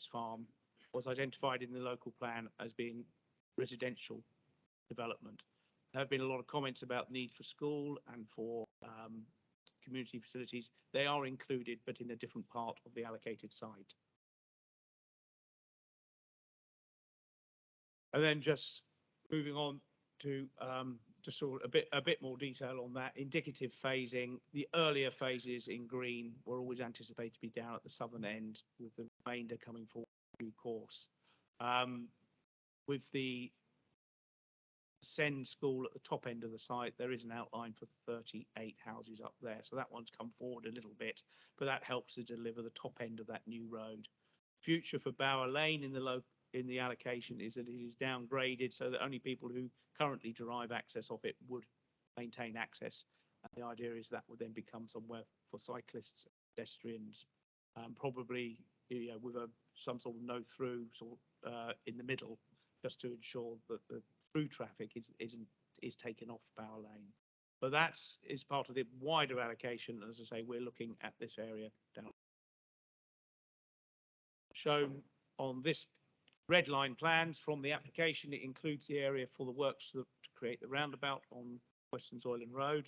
farm was identified in the local plan as being residential development. There have been a lot of comments about the need for school and for community facilities. They are included, but in a different part of the allocated site. And then just moving on to just sort of a bit more detail on that indicative phasing. The earlier phases in green were always anticipated to be down at the southern end, with the remainder coming forward in due course. With the Send school at the top end of the site, there is an outline for 38 houses up there, so that one's come forward a little bit, but that helps to deliver the top end of that new road. Future for Bower Lane in the allocation is that it is downgraded so that only people who currently derive access of it would maintain access. And the idea is that would then become somewhere for cyclists, pedestrians, probably with some sort of no through in the middle, just to ensure that the through traffic is taken off Bower Lane. But that is part of the wider allocation. As I say, we're looking at this area down. Shown on this red line plans from the application, it includes the area for the works to create the roundabout on Western Zoyland Road.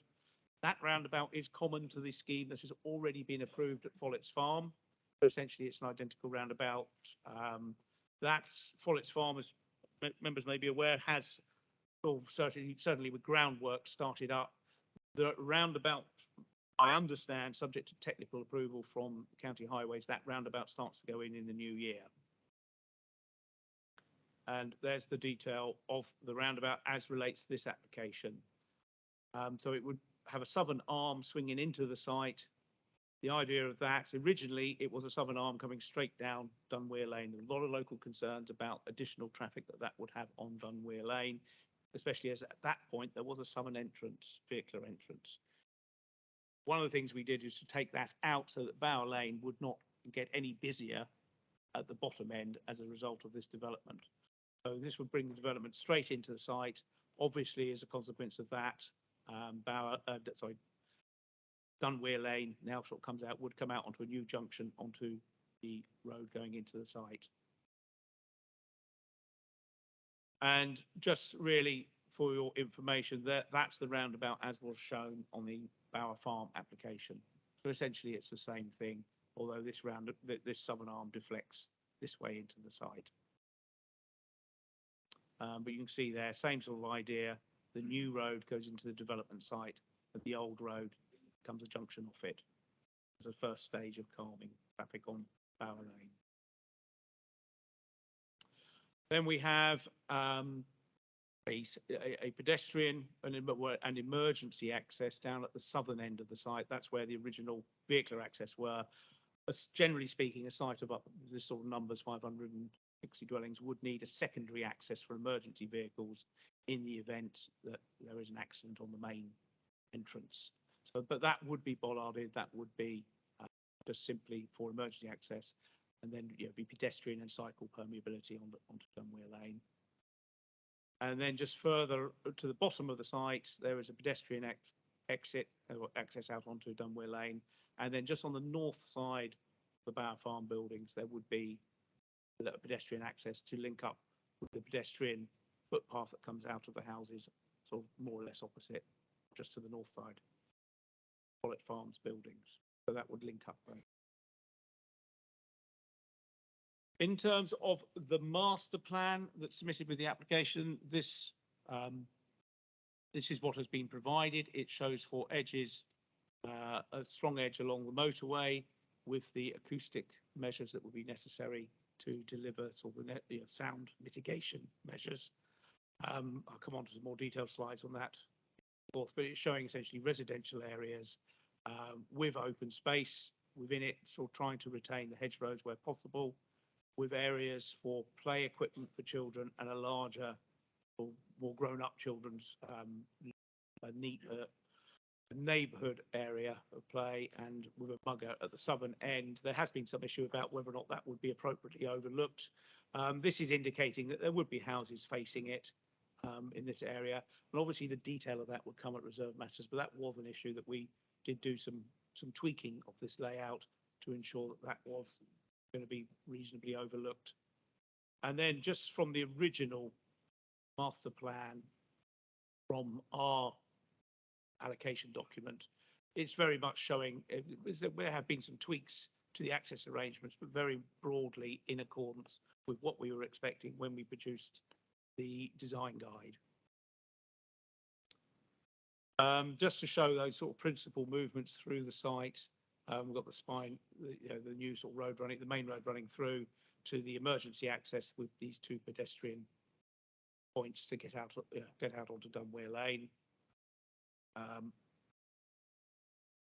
That roundabout is common to the scheme that has already been approved at Follett's Farm. So essentially, it's an identical roundabout. That Follett's Farm, as members may be aware, has certainly with groundwork started up. The roundabout, I understand, subject to technical approval from County Highways, that roundabout starts to go in the new year. And there's the detail of the roundabout as relates to this application. So it would have a southern arm swinging into the site. The idea of that, originally it was a southern arm coming straight down Dunweir Lane. There were a lot of local concerns about additional traffic that would have on Dunweir Lane, especially as at that point there was a southern entrance, vehicular entrance. One of the things we did is to take that out so that Bower Lane would not get any busier at the bottom end as a result of this development. So this would bring the development straight into the site. Obviously, as a consequence of that, Dunweir Lane now sort of would come out onto a new junction onto the road going into the site. And just really for your information, that's the roundabout as was shown on the Bower Farm application. So essentially it's the same thing, although this southern arm deflects this way into the site. But you can see there, same sort of idea. The new road goes into the development site, and the old road becomes a junction off it as a first stage of calming traffic on Bower Lane. Then we have a pedestrian and emergency access down at the southern end of the site. That's where the original vehicular access were. Generally speaking, a site of up this sort of numbers, 560 dwellings, would need a secondary access for emergency vehicles in the event that there is an accident on the main entrance. So, but that would be bollarded. That would be just simply for emergency access, and then be pedestrian and cycle permeability onto Dunweir Lane. And then just further to the bottom of the site, there is a pedestrian exit or access out onto Dunweir Lane. And then just on the north side of the Bower Farm buildings, there would be a pedestrian access to link up with the pedestrian footpath that comes out of the houses, sort of more or less opposite, just to the north side, Follett Farms buildings. So that would link up there. In terms of the master plan that's submitted with the application, this is what has been provided. It shows 4 edges, a strong edge along the motorway with the acoustic measures that would be necessary to deliver sort of the sound mitigation measures. I'll come on to some more detailed slides on that, but it's showing essentially residential areas with open space within it, sort of trying to retain the hedgerows where possible, with areas for play equipment for children and a larger or more grown-up children's a neighbourhood area of play, and with a mugger at the southern end. There has been some issue about whether or not that would be appropriately overlooked. This is indicating that there would be houses facing it in this area, and obviously the detail of that would come at reserve matters, but that was an issue that we did do some tweaking of this layout to ensure that that was going to be reasonably overlooked. And then just from the original master plan from our allocation document, it's very much showing there have been some tweaks to the access arrangements, but very broadly in accordance with what we were expecting when we produced the design guide. Just to show those sort of principal movements through the site, we've got the spine, the new sort of road running, the main road running through to the emergency access with these two pedestrian points to get out onto Dunweir Lane.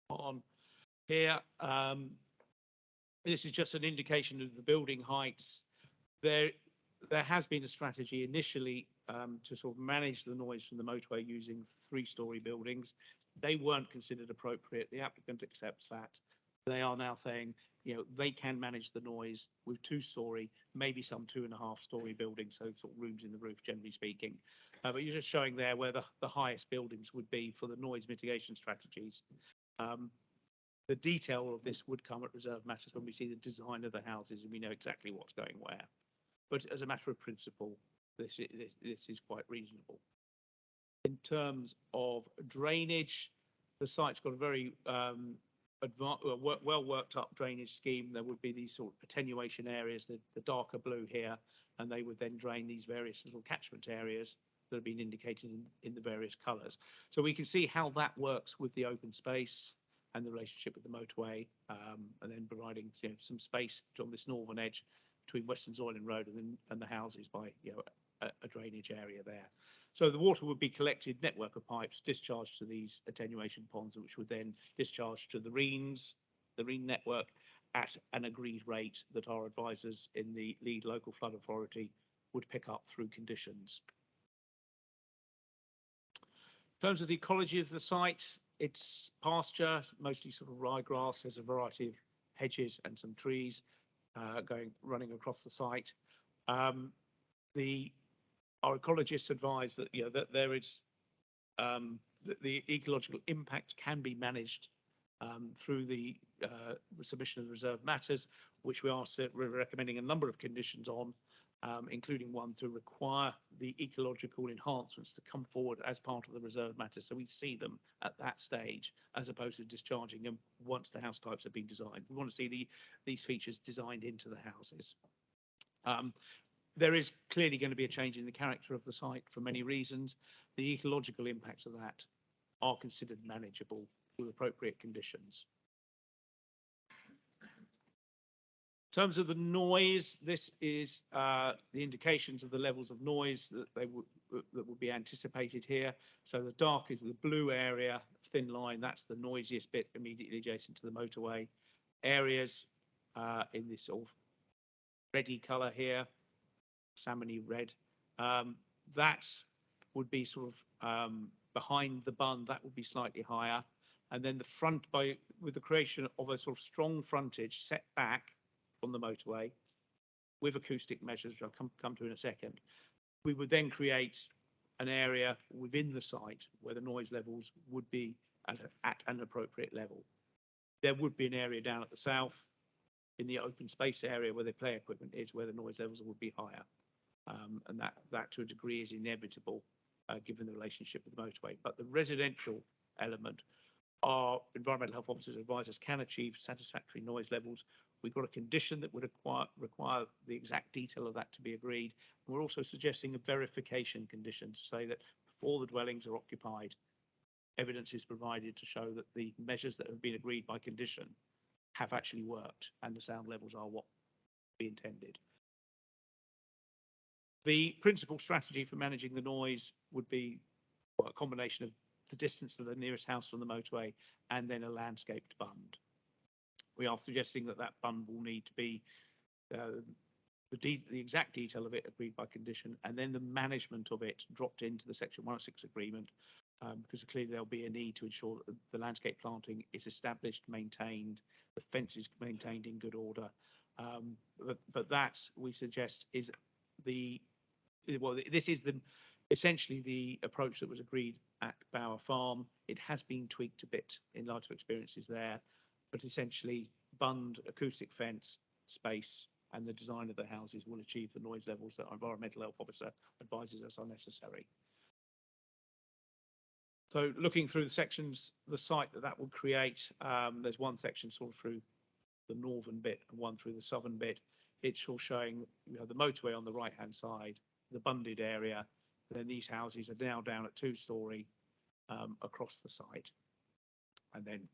On here, this is just an indication of the building heights. There has been a strategy initially to sort of manage the noise from the motorway using 3-story buildings. They weren't considered appropriate. The applicant accepts that. They are now saying, they can manage the noise with 2-story, maybe some 2.5-story buildings, so sort of rooms in the roof, generally speaking. But you're just showing there where the highest buildings would be for the noise mitigation strategies. The detail of this would come at reserve matters when we see the design of the houses and we know exactly what's going where. But as a matter of principle, this is quite reasonable. In terms of drainage, the site's got a very well worked up drainage scheme. There would be these sort of attenuation areas, the darker blue here, and they would then drain these various little catchment areas that have been indicated in the various colours. So we can see how that works with the open space and the relationship with the motorway, and then providing some space on this northern edge between Western Zoyland Road and the houses by a drainage area there. So the water would be collected, network of pipes discharged to these attenuation ponds, which would then discharge to the Rhine network at an agreed rate that our advisors in the lead local flood authority would pick up through conditions. In terms of the ecology of the site, it's pasture, mostly sort of ryegrass. There's a variety of hedges and some trees running across the site. Our ecologists advise that that there is the ecological impact can be managed through the submission of the reserve matters, which we're recommending a number of conditions on, including one to require the ecological enhancements to come forward as part of the reserve matters, so we see them at that stage as opposed to discharging them once the house types have been designed. We want to see these features designed into the houses. There is clearly going to be a change in the character of the site for many reasons. The ecological impacts of that are considered manageable with appropriate conditions. In terms of the noise, this is the indications of the levels of noise that would be anticipated here. So the dark is the blue area, thin line, that's the noisiest bit immediately adjacent to the motorway. Areas in this sort of reddy colour here, salmony red, that would be sort of behind the bund, that would be slightly higher. And then the front, with the creation of a sort of strong frontage set back from the motorway with acoustic measures, which I'll come to in a second, we would then create an area within the site where the noise levels would be at an appropriate level. There would be an area down at the south in the open space area where the play equipment is, where the noise levels would be higher. And that to a degree is inevitable given the relationship with the motorway. But the residential element, our environmental health officers and advisors can achieve satisfactory noise levels. We've got a condition that would require the exact detail of that to be agreed. We're also suggesting a verification condition to say that before the dwellings are occupied, evidence is provided to show that the measures that have been agreed by condition have actually worked and the sound levels are what we intended. The principal strategy for managing the noise would be a combination of the distance to the nearest house from the motorway and then a landscaped bund. We are suggesting that bund will need to be the exact detail of it agreed by condition, and then the management of it dropped into the Section 106 agreement, because clearly there'll be a need to ensure that the landscape planting is established, maintained, the fence is maintained in good order. But that, we suggest, is this is essentially the approach that was agreed at Bower Farm. It has been tweaked a bit in light of experiences there, but essentially bund, acoustic fence, space, and the design of the houses will achieve the noise levels that our environmental health officer advises us are necessary. So looking through the sections, the site that will create, there's one section sort of through the northern bit and one through the southern bit. It's all showing, you know, the motorway on the right hand side, the bunded area, and then these houses are now down at 2-storey across the site, and then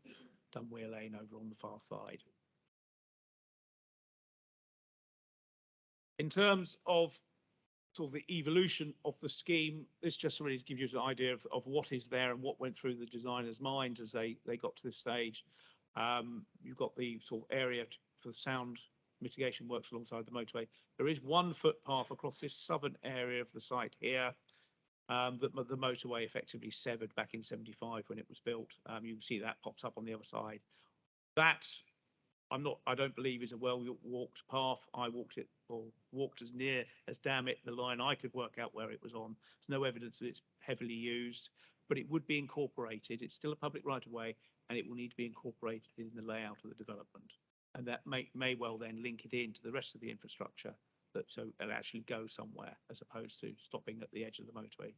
Dunweir Lane over on the far side. In terms of sort of the evolution of the scheme, this just really to give you an idea of what is there and what went through the designers' minds as they got to this stage. You've got the sort of area for the sound mitigation works alongside the motorway. There is one footpath across this southern area of the site here that the motorway effectively severed back in '75 when it was built. You can see that pops up on the other side. That I don't believe is a well-walked path. I walked it, or walked as near as damn it the line I could work out where it was on. There's no evidence that it's heavily used, but it would be incorporated. It's still a public right-of-way, and it will need to be incorporated in the layout of the development. And that may well then link it into the rest of the infrastructure, so it'll actually go somewhere as opposed to stopping at the edge of the motorway.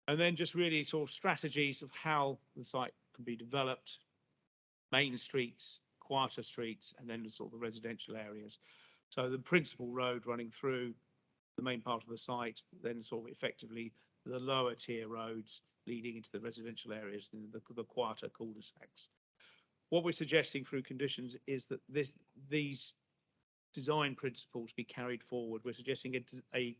And then just really sort of strategies of how the site can be developed, main streets, quieter streets, and then sort of the residential areas. So the principal road running through the main part of the site, then sort of effectively the lower tier roads leading into the residential areas and the quieter cul-de-sacs. What we're suggesting through conditions is that these design principles be carried forward. We're suggesting a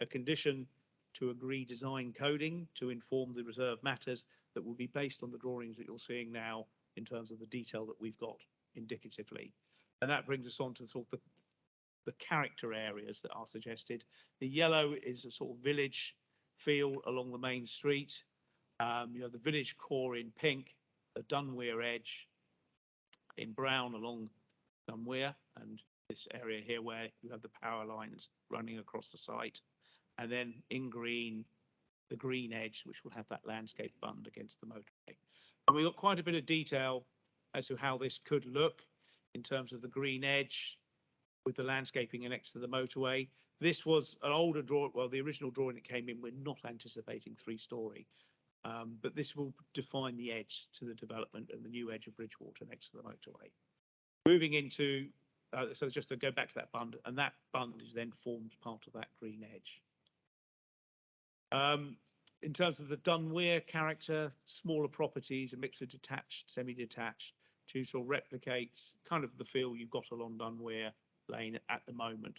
condition to agree design coding to inform the reserve matters that will be based on the drawings that you're seeing now in terms of the detail that we've got indicatively. And that brings us on to sort of the character areas that are suggested. The yellow is a sort of village feel along the main street. You know, the village core in pink, the Dunweir edge in brown along Dunweir, and this area here where you have the power lines running across the site. And then in green, the green edge, which will have that landscape bund against the motorway. And we've got quite a bit of detail as to how this could look in terms of the green edge with the landscaping next to the motorway. This was an older drawing, well, the original drawing that came in, we're not anticipating 3-storey, but this will define the edge to the development and the new edge of Bridgewater next to the motorway. Moving into, so just to go back to that bund, and that bund is then formed part of that green edge. In terms of the Dunweir character, smaller properties, a mix of detached, semi-detached, to sort of replicate kind of the feel you've got along Dunweir Lane at the moment.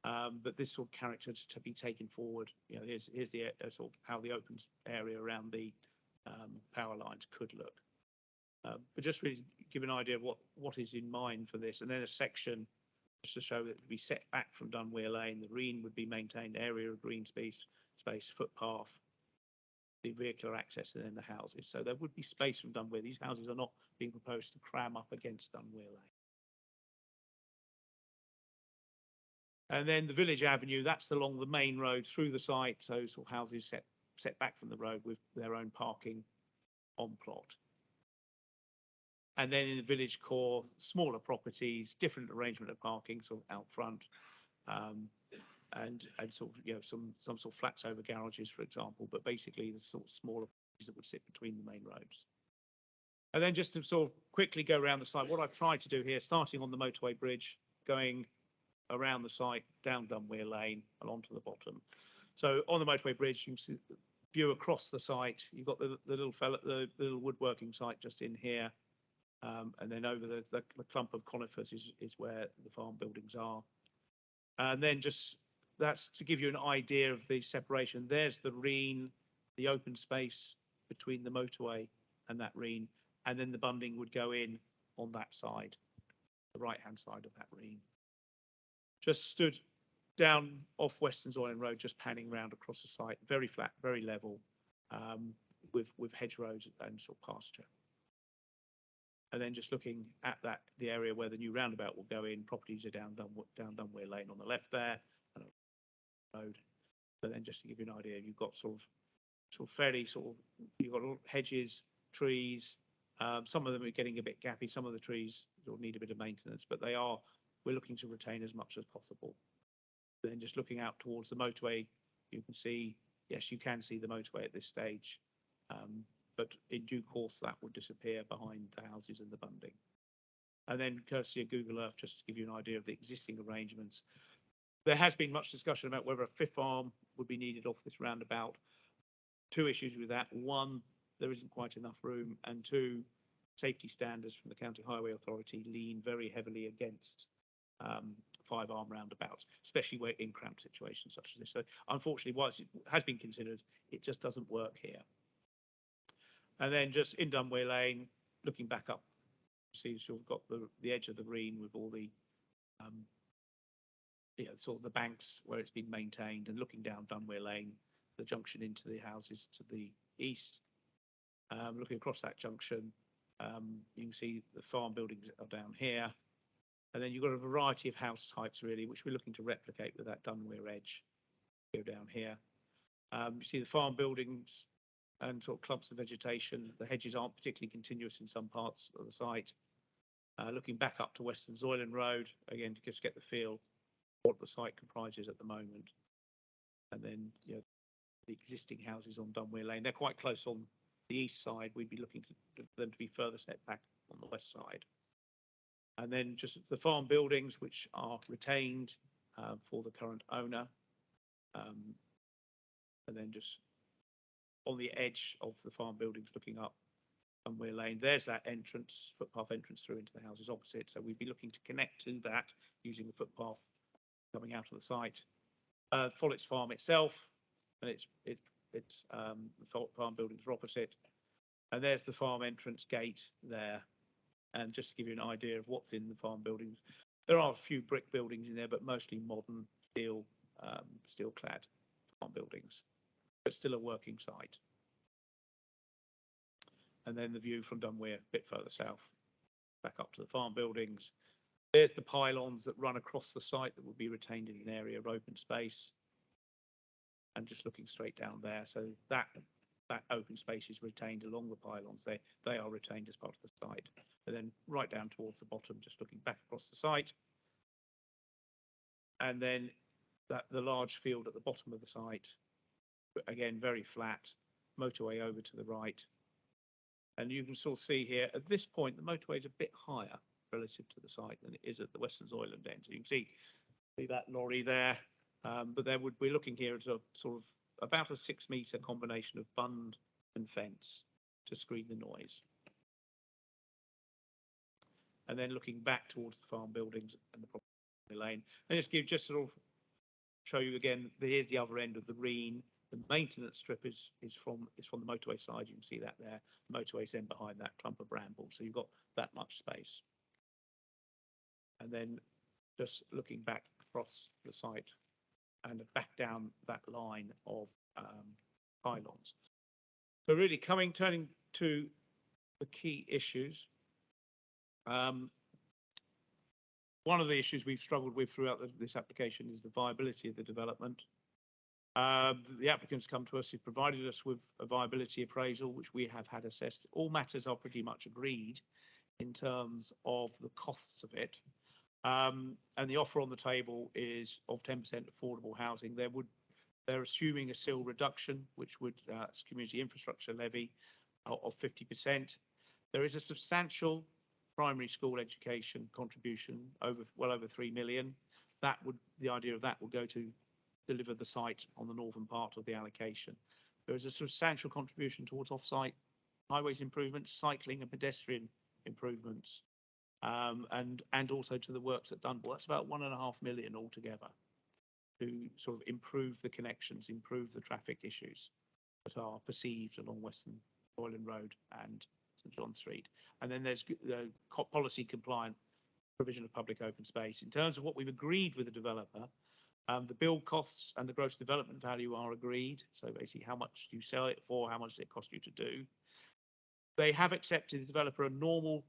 But this sort of character to be taken forward. You know, here's the sort of how the open area around the power lines could look. But just really give an idea of what is in mind for this, and then a section just to show that it would be set back from Dunweir Lane. The green would be maintained, area of green space, footpath, the vehicular access, and then the houses. So there would be space from Dunweir. These houses are not being proposed to cram up against Dunweir Lane. And then the village avenue, that's along the main road through the site. So sort of houses set back from the road with their own parking on plot. And then in the village core, smaller properties, different arrangement of parking, sort of out front, and sort of, you know, some sort of flats over garages, for example, but basically the sort of smaller properties that would sit between the main roads. And then just to sort of quickly go around the site, what I've tried to do here, starting on the motorway bridge, going around the site, down Dunweir Lane and onto the bottom. So on the motorway bridge, you can see the view across the site. You've got the little woodworking site just in here. And then over the clump of conifers is where the farm buildings are. And then just that's to give you an idea of the separation. There's the Reen, the open space between the motorway and that Reen, and then the bunding would go in on that side, the right-hand side of that Reen. Just stood down off Western Zoyland Road, just panning round across the site, very flat, very level, with hedgerows and sort of pasture. And then just looking at the area where the new roundabout will go in, properties are down Dunweir Lane on the left there, and road. But then just to give you an idea, you've got sort of fairly you've got hedges, trees, Some of them are getting a bit gappy. Some of the trees will need a bit of maintenance, but we're looking to retain as much as possible. Then just looking out towards the motorway, you can see, yes, you can see the motorway at this stage, but in due course that will disappear behind the houses and the bunding. And then courtesy of Google Earth, just to give you an idea of the existing arrangements. There has been much discussion about whether a fifth arm would be needed off this roundabout. Two issues with that. One, there isn't quite enough room, and two, safety standards from the County Highway Authority lean very heavily against 5-arm roundabouts, especially where in cramped situations such as this. So unfortunately, whilst it has been considered, it just doesn't work here. And then just in Dunway Lane, looking back up, see you've got the edge of the green with all the sort of the banks where it's been maintained, and looking down Dunway Lane, the junction into the houses to the east. Looking across that junction, you can see the farm buildings are down here. And then you've got a variety of house types, really, which we're looking to replicate with that Dunway edge. Go down here. You see the farm buildings and sort of clumps of vegetation. The hedges aren't particularly continuous in some parts of the site. Looking back up to Western Zoyland Road, again, to just get the feel what the site comprises at the moment. And then the existing houses on Dunway Lane, they're quite close on the east side. We'd be looking for them to be further set back on the west side. And then just the farm buildings, which are retained for the current owner. And then just on the edge of the farm buildings, looking up Dunway Lane, there's that entrance, footpath entrance through into the houses opposite. So we'd be looking to connect to that using the footpath coming out of the site. Follett's Farm itself, and the farm buildings are opposite. And there's the farm entrance gate there. And just to give you an idea of what's in the farm buildings, there are a few brick buildings in there, but mostly modern steel-clad farm buildings, but still a working site. And then the view from Dunway a bit further south, back up to the farm buildings. There's the pylons that run across the site that will be retained in an area of open space. And just looking straight down there, so that open space is retained along the pylons. They are retained as part of the site. And then right down towards the bottom, just looking back across the site. And then the large field at the bottom of the site, again, very flat, motorway over to the right. And you can sort of see here, at this point, the motorway is a bit higher relative to the site than it is at the Western Zoyland end. So you can see that lorry there, but we're looking here at a sort of about a 6-metre combination of bund and fence to screen the noise. And then looking back towards the farm buildings and the property lane, and just sort of show you again, here's the other end of the green. The maintenance strip is from the motorway side. You can see that there. The motorway's then behind that clump of bramble, so you've got that much space. And then just looking back across the site and back down that line of pylons. So really turning to the key issues. One of the issues we've struggled with throughout this application is the viability of the development. The applicants come to us, they've provided us with a viability appraisal, which we have had assessed. All matters are pretty much agreed in terms of the costs of it. And the offer on the table is of 10% affordable housing. They're assuming a SIL reduction, which would community infrastructure levy of 50%. There is a substantial primary school education contribution well over 3 million. The idea of that will go to deliver the site on the northern part of the allocation. There is a substantial contribution towards off-site highways improvements, cycling and pedestrian improvements, and also to the works at Dunwell. That's about 1.5 million altogether to sort of improve the connections, improve the traffic issues that are perceived along Western Zoyland Road and St John Street. And then there's the policy compliant provision of public open space. In terms of what we've agreed with the developer, the build costs and the gross development value are agreed. So basically how much you sell it for, how much it costs you to do. They have accepted the developer a lower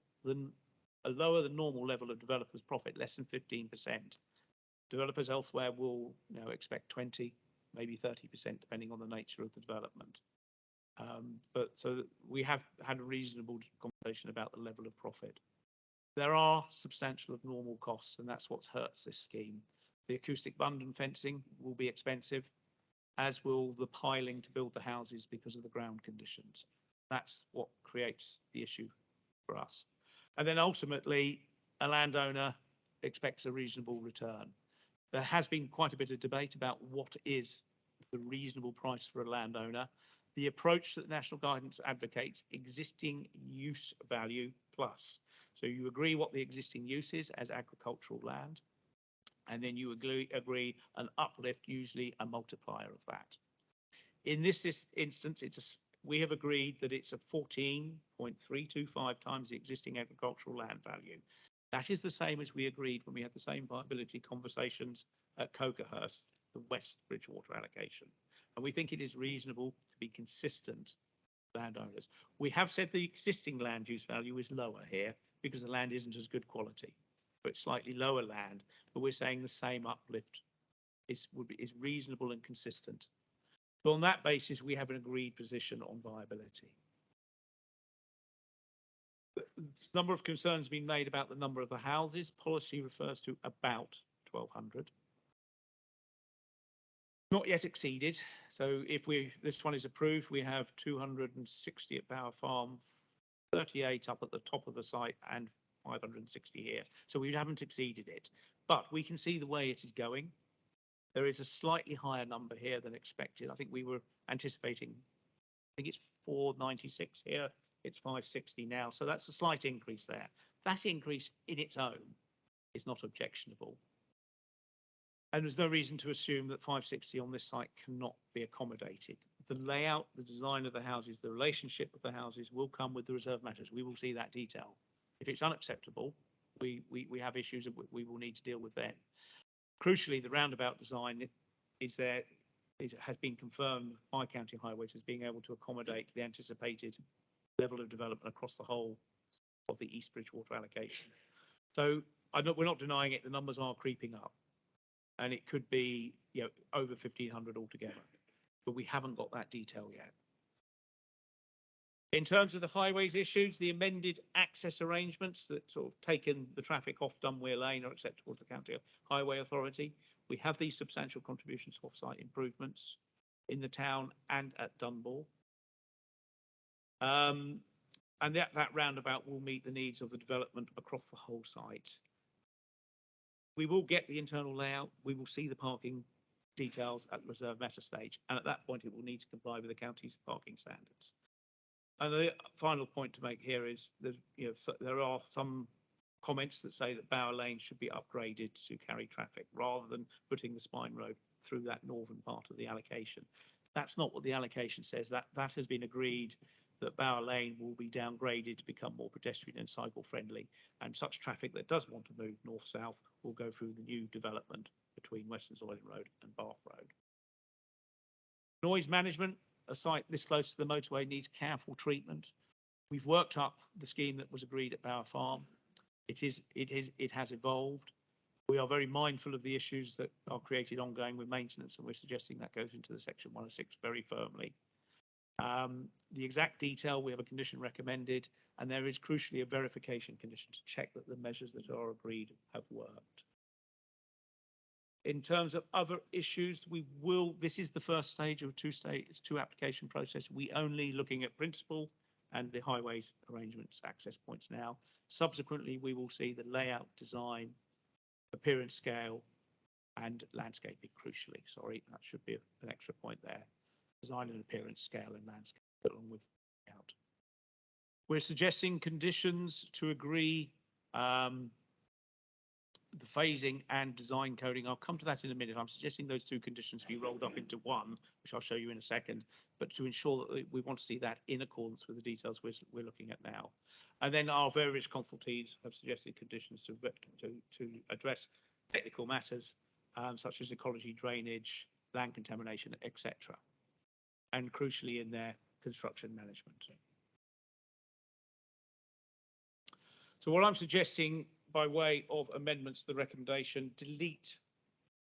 than normal level of developers profit, less than 15%. Developers elsewhere will expect 20, maybe 30%, depending on the nature of the development. but so that we have had a reasonable conversation about the level of profit. There are substantial abnormal costs, and that's what hurts this scheme. The acoustic bund fencing will be expensive, as will the piling to build the houses because of the ground conditions. That's what creates the issue for us. And then ultimately, a landowner expects a reasonable return. There has been quite a bit of debate about what is the reasonable price for a landowner. The approach that the national guidance advocates, existing use value plus. So you agree what the existing use is as agricultural land, and then you agree an uplift, usually a multiplier of that. In this instance, we have agreed that it's a 14.325 times the existing agricultural land value. That is the same as we agreed when we had the same viability conversations at Cokerhurst, the West Bridgewater allocation. And we think it is reasonable to be consistent landowners. We have said the existing land use value is lower here because the land isn't as good quality, but it's slightly lower land, but we're saying the same uplift is reasonable and consistent. So on that basis, we have an agreed position on viability. The number of concerns being made about the number of the houses. Policy refers to about 1,200. Not yet exceeded. So if this one is approved, we have 260 at Bower Farm, 38 up at the top of the site, and 560 here. So we haven't exceeded it, but we can see the way it is going. There is a slightly higher number here than expected. I think we were anticipating, I think it's 496 here, it's 560 now. So that's a slight increase there. That increase in its own is not objectionable. And there's no reason to assume that 560 on this site cannot be accommodated. The layout, the design of the houses, the relationship with the houses will come with the reserve matters. We will see that detail. If it's unacceptable, we have issues that we will need to deal with then. Crucially, the roundabout design is there. It has been confirmed by County Highways as being able to accommodate the anticipated level of development across the whole of the East Bridgewater allocation. So we're not denying it. The numbers are creeping up, and it could be over 1,500 altogether, but we haven't got that detail yet. In terms of the highways issues, the amended access arrangements that sort of taken the traffic off Dunweir Lane are acceptable to the County Highway Authority. We have these substantial contributions to off-site improvements in the town and at Dunbar. And that roundabout will meet the needs of the development across the whole site. We will get the internal layout. We will see the parking details at the reserve matter stage. And at that point, it will need to comply with the county's parking standards. And the final point to make here is that there are some comments that say that Bower Lane should be upgraded to carry traffic rather than putting the spine road through that northern part of the allocation. That's not what the allocation says. That has been agreed, that Bower Lane will be downgraded to become more pedestrian and cycle friendly, and such traffic that does want to move north-south will go through the new development between Western Zoyland Road and Bath Road. Noise management. A site this close to the motorway needs careful treatment. We've worked up the scheme that was agreed at Bower Farm. It has evolved. We are very mindful of the issues that are created ongoing with maintenance, and we're suggesting that goes into the section 106 very firmly. The exact detail, we have a condition recommended, and there is crucially a verification condition to check that the measures that are agreed have worked. In terms of other issues, this is the first stage of a two application process. We only looking at principle and the highways arrangements access points now. Subsequently, we will see the layout, design, appearance scale, and landscaping crucially. Sorry, that should be an extra point there. Design and appearance scale and landscape along with layout. We're suggesting conditions to agree the phasing and design coding. I'll come to that in a minute. I'm suggesting those two conditions be rolled up into one, which I'll show you in a second, but to ensure that we want to see that in accordance with the details we're looking at now. And then our various consultees have suggested conditions to address technical matters, such as ecology, drainage, land contamination, etc. And crucially in their construction management. So what I'm suggesting by way of amendments to the recommendation, delete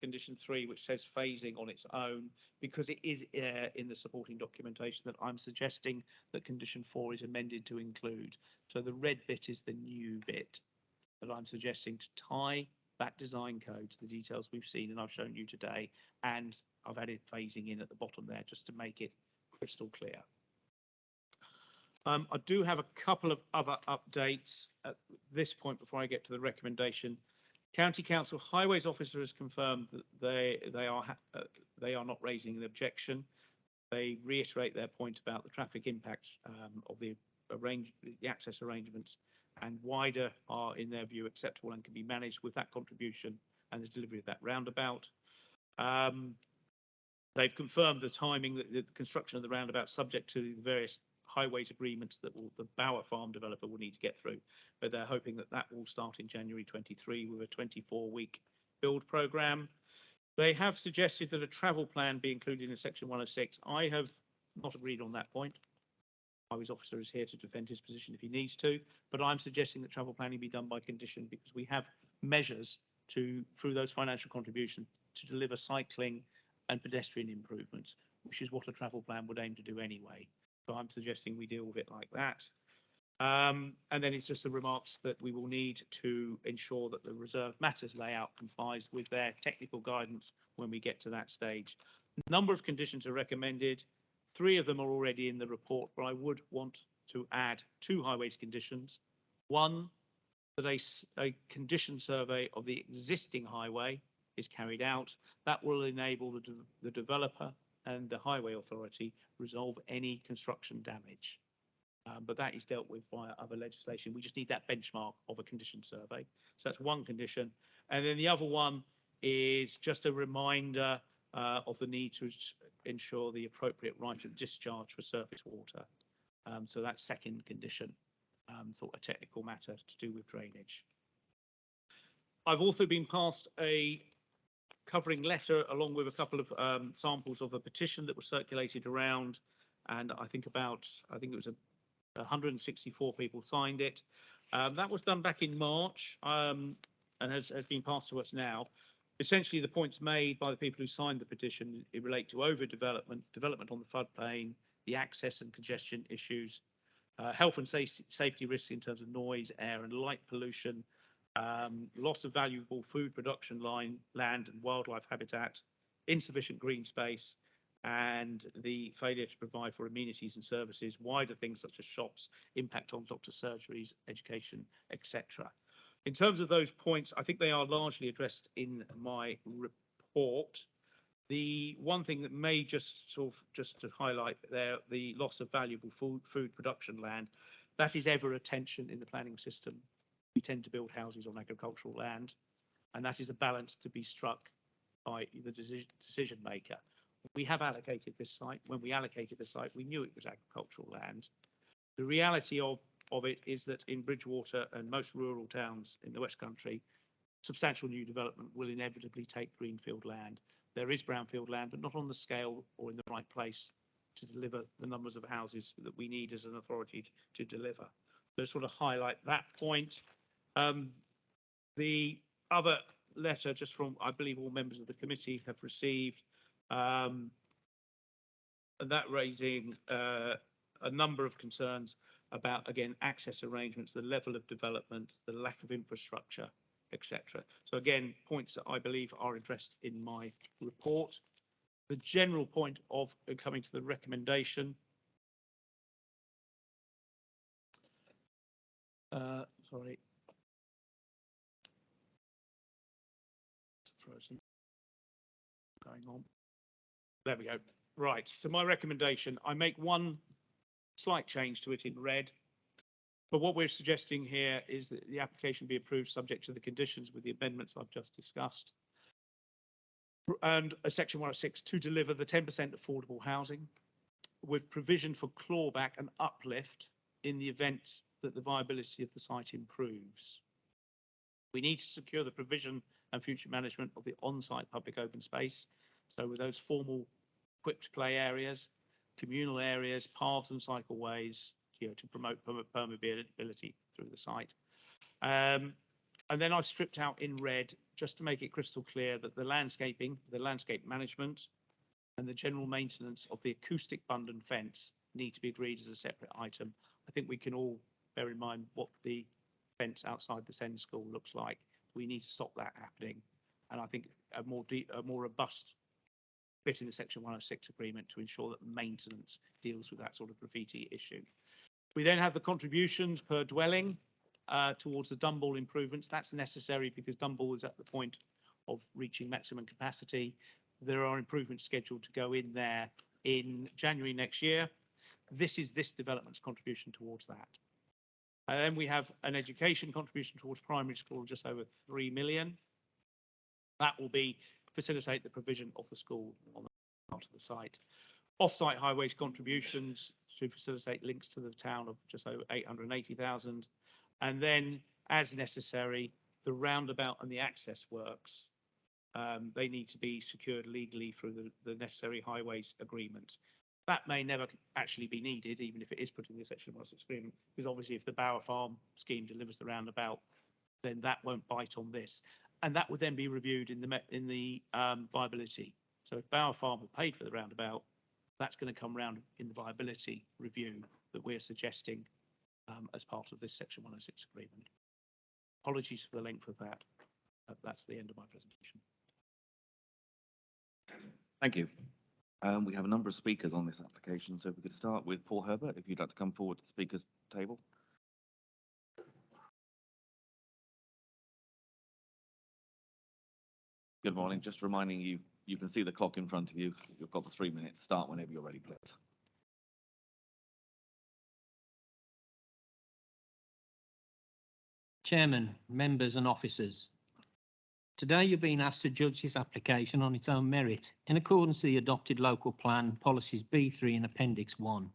condition 3, which says phasing on its own, because it is in the supporting documentation, that I'm suggesting that condition 4 is amended to include. So the red bit is the new bit that I'm suggesting to tie that design code to the details we've seen and I've shown you today, and I've added phasing in at the bottom there just to make it crystal clear. I do have a couple of other updates at this point before I get to the recommendation. County Council Highways Officer has confirmed that they are not raising an objection. They reiterate their point about the traffic impacts of the access arrangements, and wider are, in their view, acceptable and can be managed with that contribution and the delivery of that roundabout. They've confirmed the timing, that the construction of the roundabout, subject to the various highways agreements that the Bower Farm developer will need to get through, but they're hoping that that will start in January 23 with a 24-week build programme. They have suggested that a travel plan be included in section 106. I have not agreed on that point. Highways officer is here to defend his position if he needs to, but I'm suggesting that travel planning be done by condition, because we have measures through those financial contributions to deliver cycling and pedestrian improvements, which is what a travel plan would aim to do anyway. So I'm suggesting we deal with it like that. And then it's just the remarks that we will need to ensure that the reserve matters layout complies with their technical guidance when we get to that stage. A number of conditions are recommended. 3 of them are already in the report, but I would want to add 2 highways conditions. One, that a condition survey of the existing highway is carried out. That will enable the developer and the highway authority resolve any construction damage. But that is dealt with via other legislation. We just need that benchmark of a condition survey. So that's one condition. And then the other one is just a reminder of the need to ensure the appropriate right of discharge for surface water. So that's second condition, sort of technical matter to do with drainage. I've also been passed a covering letter along with a couple of samples of a petition that was circulated around, and I think it was 164 people signed it. That was done back in March and has been passed to us now. Essentially, the points made by the people who signed the petition relate to overdevelopment, development on the floodplain, the access and congestion issues, health and safety risks in terms of noise, air and light pollution, loss of valuable food production land and wildlife habitat, insufficient green space, and the failure to provide for amenities and services, wider things such as shops, impact on doctor surgeries, education, etc. In terms of those points, I think they are largely addressed in my report. The one thing that may just to highlight there, the loss of valuable food production land, that is ever a tension in the planning system. We tend to build houses on agricultural land, and that is a balance to be struck by the decision maker. We have allocated this site. When we allocated the site, we knew it was agricultural land. The reality of it is that in Bridgwater and most rural towns in the West Country, substantial new development will inevitably take greenfield land. There is brownfield land, but not on the scale or in the right place to deliver the numbers of houses that we need as an authority to deliver. So sort of highlight that point. The other letter, just from, I believe all members of the committee have received, and that raising a number of concerns about, again, access arrangements, the level of development, the lack of infrastructure, etc. So again, points that I believe are addressed in my report. The general point of coming to the recommendation. Sorry. It's frozen. Going on. There we go. Right. So my recommendation, I make one slight change to it in red. But what we're suggesting here is that the application be approved subject to the conditions with the amendments I've just discussed. And section 106 to deliver the 10% affordable housing with provision for clawback and uplift in the event that the viability of the site improves. We need to secure the provision and future management of the on-site public open space. So with those formal equipped play areas, communal areas, paths and cycleways, to promote permeability through the site. And then I've stripped out in red just to make it crystal clear that the landscaping, the landscape management, and the general maintenance of the acoustic bund and fence need to be agreed as a separate item. I think we can all bear in mind what the fence outside the SEND school looks like. We need to stop that happening. And I think a more robust bit in the Section 106 agreement to ensure that maintenance deals with that sort of graffiti issue. We then have the contributions per dwelling towards the Dunball improvements. That's necessary because Dunball is at the point of reaching maximum capacity. There are improvements scheduled to go in there in January next year. This is this development's contribution towards that. And then we have an education contribution towards primary school, just over 3 million. That will be facilitate the provision of the school on the part of the site. Off-site highways contributions to facilitate links to the town of just over 880,000. And then, as necessary, the roundabout and the access works. They need to be secured legally through the necessary highways agreements. That may never actually be needed, even if it is put in the Section 106 agreement, because obviously if the Bower Farm scheme delivers the roundabout, then that won't bite on this. And that would then be reviewed in the viability. So if Bower Farm had paid for the roundabout, that's going to come round in the viability review that we're suggesting as part of this Section 106 agreement. Apologies for the length of that. That's the end of my presentation. Thank you. We have a number of speakers on this application, so if we could start with Paul Herbert, if you'd like to come forward to the speakers table. Good morning. Just reminding you, you can see the clock in front of you. You've got the 3 minutes. Start whenever you're ready, please. Chairman, members and officers. Today you're being asked to judge this application on its own merit in accordance with the adopted local plan policies B3 and Appendix 1.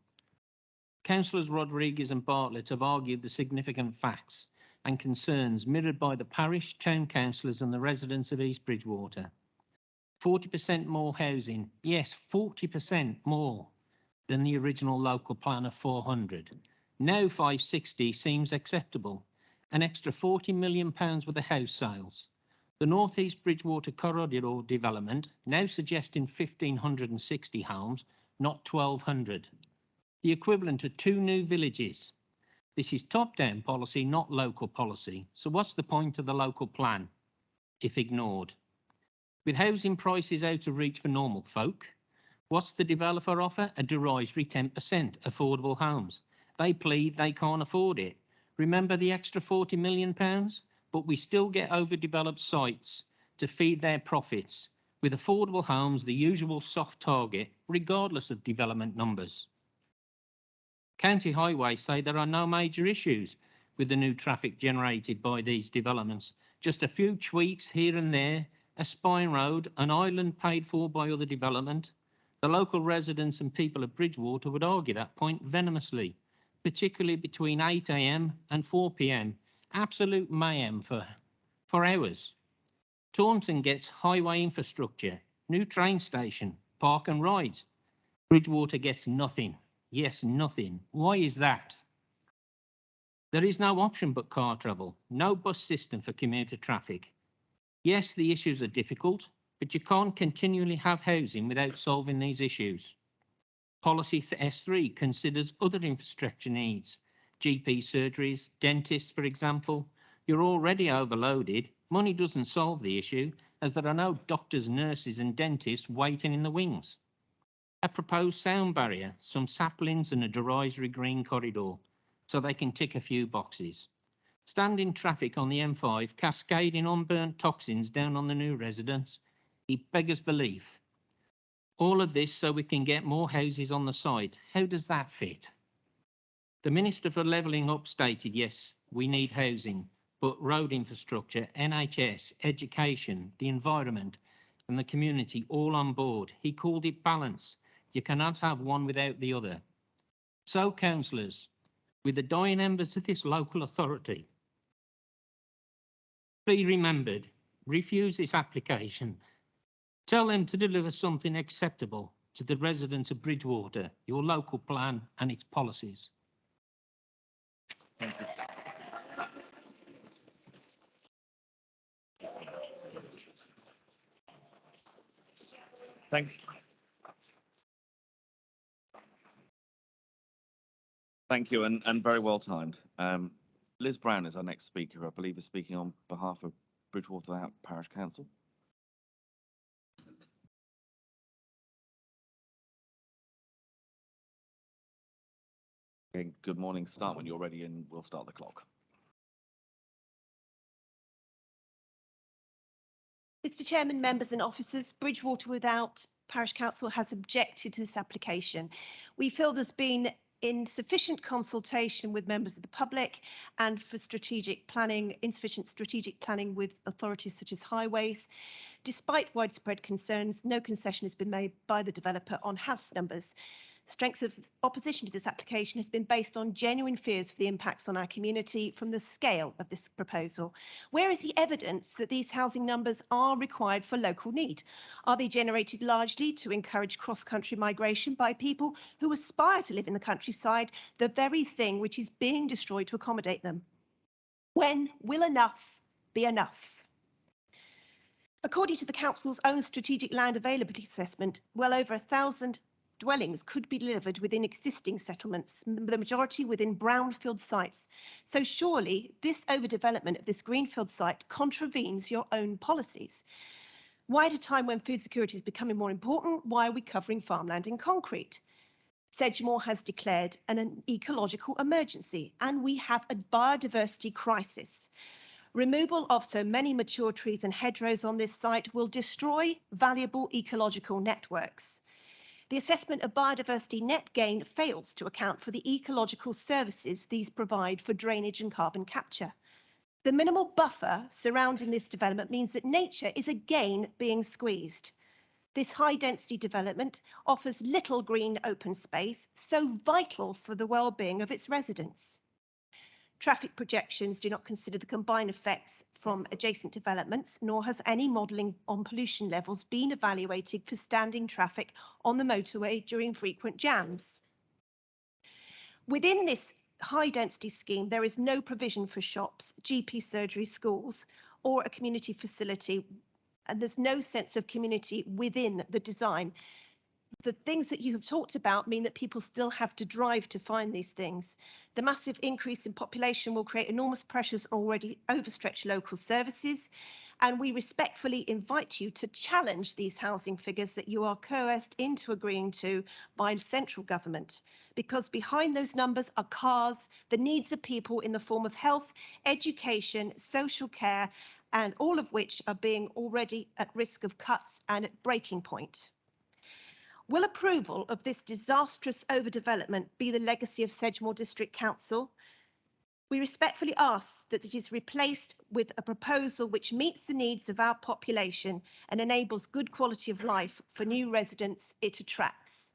Councillors Rodriguez and Bartlett have argued the significant facts and concerns mirrored by the parish, town councillors and the residents of East Bridgwater. 40% more housing, yes, 40% more than the original local plan of 400. Now 560 seems acceptable. An extra £40 million worth of house sales. The North East Bridgwater corridor development now suggesting 1,560 homes, not 1,200. The equivalent of 2 new villages. This is top-down policy, not local policy. So what's the point of the local plan, if ignored? With housing prices out of reach for normal folk, what's the developer offer? A derisory 10% affordable homes. They plead they can't afford it. Remember the extra £40 million? But we still get overdeveloped sites to feed their profits, with affordable homes the usual soft target, regardless of development numbers. County Highways say there are no major issues with the new traffic generated by these developments. Just a few tweaks here and there, a spine road, an island paid for by other development. The local residents and people of Bridgwater would argue that point venomously, particularly between 8 AM and 4 PM. Absolute mayhem for hours. Taunton gets highway infrastructure, new train station, park and rides. Bridgwater gets nothing. Yes, nothing. Why is that? There is no option but car travel, no bus system for commuter traffic. Yes, the issues are difficult, but you can't continually have housing without solving these issues. Policy S3 considers other infrastructure needs. GP surgeries, dentists, for example. You're already overloaded. Money doesn't solve the issue, as there are no doctors, nurses and dentists waiting in the wings. A proposed sound barrier, some saplings and a derisory green corridor, so they can tick a few boxes. Standing traffic on the M5 cascading unburnt toxins down on the new residents. It beggars belief. All of this so we can get more houses on the site. How does that fit? The Minister for Levelling Up stated, yes, we need housing, but road infrastructure, NHS, education, the environment and the community all on board. He called it balance. You cannot have one without the other. So, councillors, with the dying embers of this local authority, be remembered, refuse this application. Tell them to deliver something acceptable to the residents of Bridgwater, your local plan and its policies. Thank you. Thank you, and very well timed. Liz Brown is our next speaker. I believe is speaking on behalf of Bridgewater Parish Council. Okay, good morning. Start when you're ready, and we'll start the clock. Mr. Chairman, members and officers, Bridgewater Without Parish Council has objected to this application. We feel there's been insufficient consultation with members of the public and for strategic planning, insufficient strategic planning with authorities such as highways. Despite widespread concerns, no concession has been made by the developer on house numbers. Strength of opposition to this application has been based on genuine fears for the impacts on our community from the scale of this proposal. Where is the evidence that these housing numbers are required for local need? Are they generated largely to encourage cross-country migration by people who aspire to live in the countryside, the very thing which is being destroyed to accommodate them? When will enough be enough? According to the Council's own strategic land availability assessment, well over 1,000 dwellings could be delivered within existing settlements, the majority within brownfield sites. So surely this overdevelopment of this greenfield site contravenes your own policies. Why at a time when food security is becoming more important, why are we covering farmland in concrete? Sedgemoor has declared an ecological emergency and we have a biodiversity crisis. Removal of so many mature trees and hedgerows on this site will destroy valuable ecological networks. The assessment of biodiversity net gain fails to account for the ecological services these provide for drainage and carbon capture. The minimal buffer surrounding this development means that nature is again being squeezed. This high-density development offers little green open space, so vital for the well-being of its residents. Traffic projections do not consider the combined effects from adjacent developments, nor has any modelling on pollution levels been evaluated for standing traffic on the motorway during frequent jams. Within this high-density scheme, there is no provision for shops, GP surgery, schools, or a community facility, and there's no sense of community within the design. The things that you have talked about mean that people still have to drive to find these things. The massive increase in population will create enormous pressures on already overstretched local services, and we respectfully invite you to challenge these housing figures that you are coerced into agreeing to by central government, because behind those numbers are cars, the needs of people in the form of health, education, social care, and all of which are being already at risk of cuts and at breaking point. Will approval of this disastrous overdevelopment be the legacy of Sedgemoor District Council? We respectfully ask that it is replaced with a proposal which meets the needs of our population and enables good quality of life for new residents it attracts.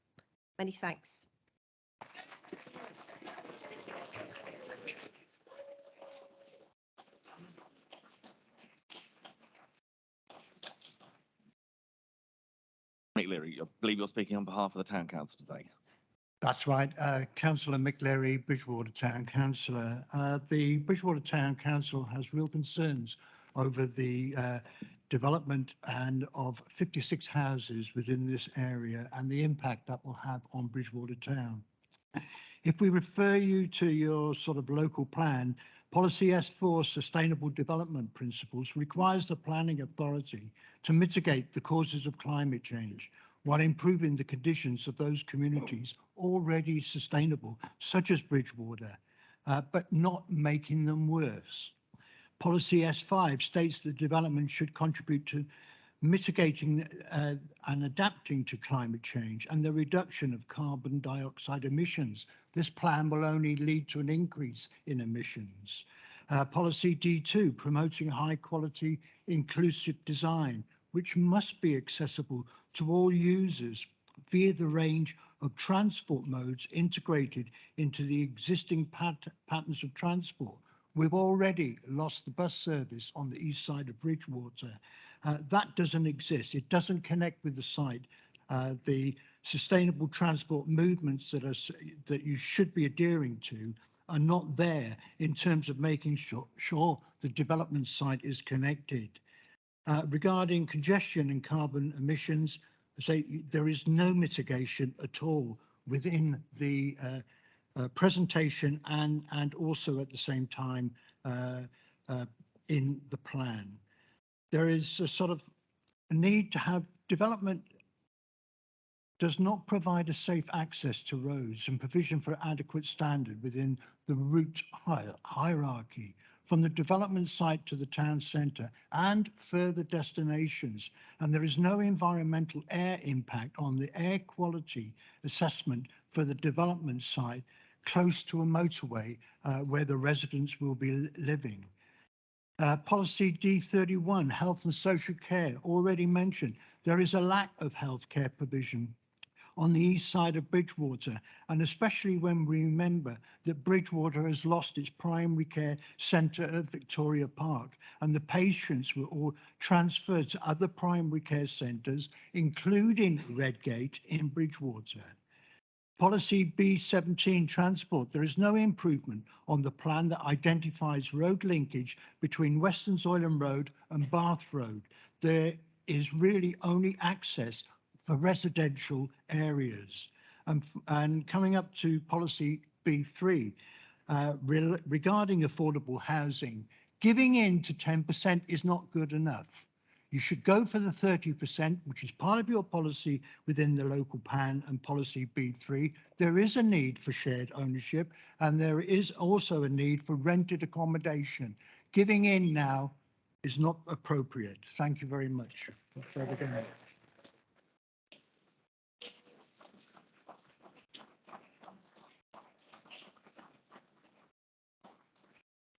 Many thanks. McLeary, I believe you're speaking on behalf of the Town Council today. That's right, Councillor McLeary, Bridgewater Town Councillor. The Bridgewater Town Council has real concerns over the development and of 56 houses within this area and the impact that will have on Bridgewater Town. If we refer you to your sort of local plan, Policy S4 Sustainable Development Principles requires the planning authority to mitigate the causes of climate change while improving the conditions of those communities already sustainable, such as Bridgewater, but not making them worse. Policy S5 states that development should contribute to mitigating and adapting to climate change and the reduction of carbon dioxide emissions. This plan will only lead to an increase in emissions. Policy D2, promoting high quality inclusive design, which must be accessible to all users via the range of transport modes integrated into the existing patterns of transport. We've already lost the bus service on the east side of Bridgewater. That doesn't exist. It doesn't connect with the site. The sustainable transport movements that you should be adhering to are not there in terms of making sure the development site is connected. Regarding congestion and carbon emissions, say there is no mitigation at all within the presentation and also at the same time in the plan. There is a sort of a need to have development does not provide a safe access to roads and provision for adequate standard within the route hierarchy from the development site to the town centre and further destinations. And there is no environmental air impact on the air quality assessment for the development site close to a motorway where the residents will be living. Policy D31, health and social care, already mentioned. There is a lack of healthcare provision on the east side of Bridgewater, and especially when we remember that Bridgewater has lost its primary care centre at Victoria Park, and the patients were all transferred to other primary care centres, including Redgate in Bridgewater. Policy B17, transport. There is no improvement on the plan that identifies road linkage between Western Zoyland Road and Bath Road. There is really only access for residential areas. And coming up to policy B3, regarding affordable housing, giving in to 10% is not good enough. You should go for the 30%, which is part of your policy within the local plan and policy B3. There is a need for shared ownership, and there is also a need for rented accommodation. Giving in now is not appropriate. Thank you very much.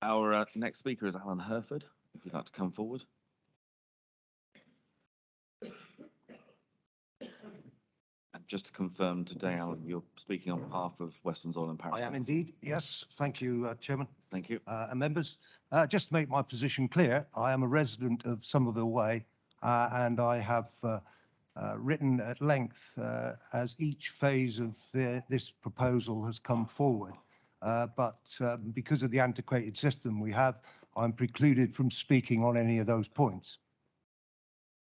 Our next speaker is Alan Herford, if you'd like to come forward. And just to confirm today, Alan, you're speaking on behalf of Western Zoyland Parish. I am indeed, yes. Thank you, Chairman. Thank you. And members. Just to make my position clear, I am a resident of Somerville Way, and I have written at length as each phase of this proposal has come forward. But because of the antiquated system we have, I'm precluded from speaking on any of those points.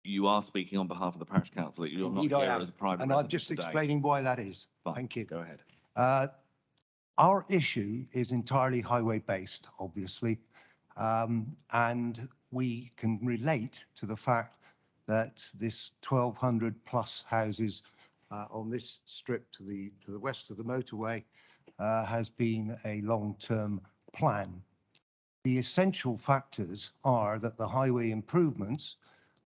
You are speaking on behalf of the parish council. You're Indeed, not I here am. as a private And resident I'm just today. explaining why that is. Fine. Thank you. Go ahead. Our issue is entirely highway based, obviously, and we can relate to the fact that this 1,200 plus houses on this strip to the west of the motorway has been a long-term plan. The essential factors are that the highway improvements,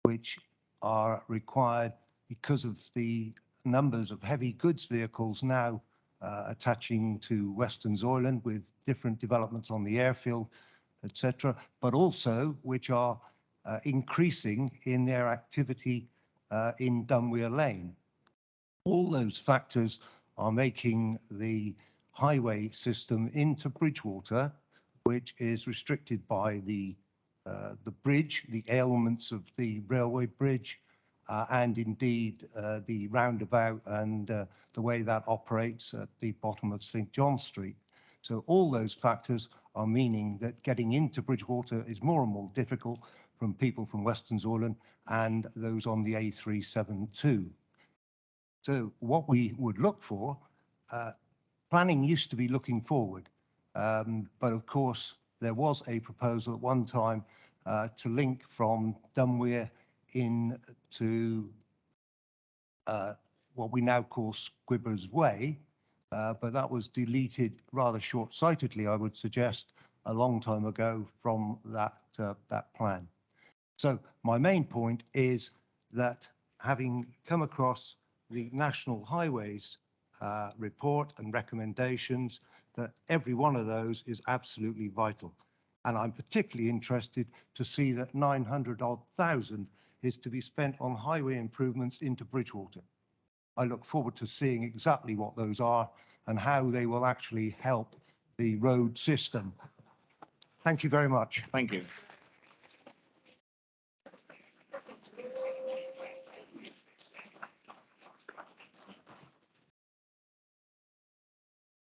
which are required because of the numbers of heavy goods vehicles now attaching to Western Zoyland with different developments on the airfield, etc., but also which are increasing in their activity in Dunweir Lane. All those factors are making the highway system into Bridgewater, which is restricted by the bridge, the ailments of the railway bridge, and indeed the roundabout and the way that operates at the bottom of St. John Street. So all those factors are meaning that getting into Bridgewater is more and more difficult from people from Western Zoyland and those on the A372. So what we would look for, planning used to be looking forward, but of course there was a proposal at one time to link from Dunweir in to what we now call Squibbers Way, but that was deleted rather short-sightedly, I would suggest, a long time ago from that plan. So my main point is that having come across the National Highways report and recommendations, that every one of those is absolutely vital. And I'm particularly interested to see that 900,000 is to be spent on highway improvements into Bridgewater. I look forward to seeing exactly what those are and how they will actually help the road system. Thank you very much. Thank you.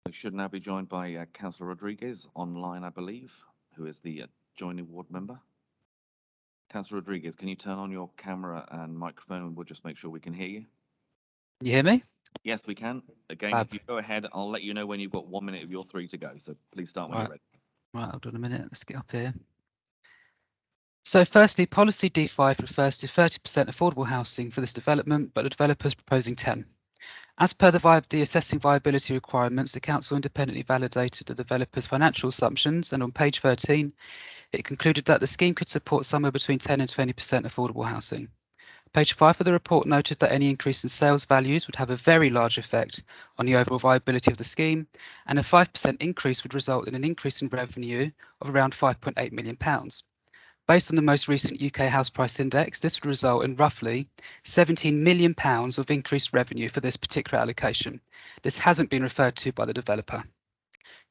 We should now be joined by Councillor Rodriguez online, I believe, who is the adjoining ward member. Councillor Rodriguez, can you turn on your camera and microphone and we'll just make sure we can hear you? You hear me? Yes, we can. Again, Fab. if you go ahead, I'll let you know when you've got 1 minute of your 3 to go. So please start when Right. you're ready. Right, hold on a minute. Let's get up here. So firstly, policy D5 refers to 30% affordable housing for this development, but the developer is proposing 10. As per the assessing viability requirements, the council independently validated the developer's financial assumptions, and on page 13, it concluded that the scheme could support somewhere between 10 and 20% affordable housing. Page 5 of the report noted that any increase in sales values would have a very large effect on the overall viability of the scheme, and a 5% increase would result in an increase in revenue of around £5.8 million. Based on the most recent UK house price index, this would result in roughly £17 million of increased revenue for this particular allocation. This hasn't been referred to by the developer.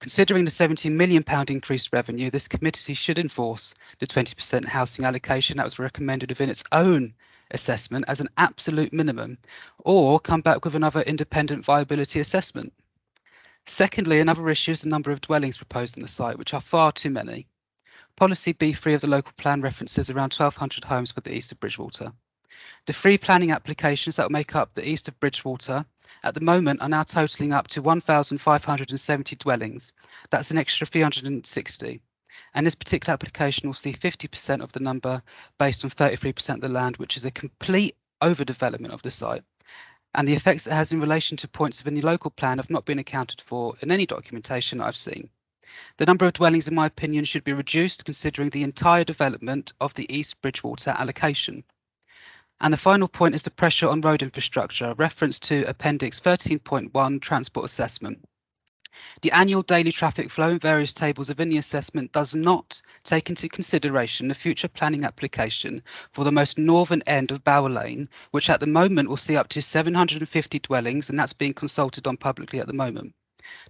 Considering the £17 million increased revenue, this committee should enforce the 20% housing allocation that was recommended within its own assessment as an absolute minimum, or come back with another independent viability assessment. Secondly, another issue is the number of dwellings proposed on the site, which are far too many. Policy B3 of the local plan references around 1,200 homes for the east of Bridgewater. The 3 planning applications that make up the east of Bridgewater at the moment are now totalling up to 1,570 dwellings. That's an extra 360. And this particular application will see 50% of the number based on 33% of the land, which is a complete overdevelopment of the site. And the effects it has in relation to points within the local plan have not been accounted for in any documentation I've seen. The number of dwellings, in my opinion, should be reduced considering the entire development of the East Bridgewater allocation. And the final point is the pressure on road infrastructure, reference to Appendix 13.1 Transport Assessment. The annual daily traffic flow in various tables within the assessment does not take into consideration the future planning application for the most northern end of Bower Lane, which at the moment will see up to 750 dwellings, and that's being consulted on publicly at the moment.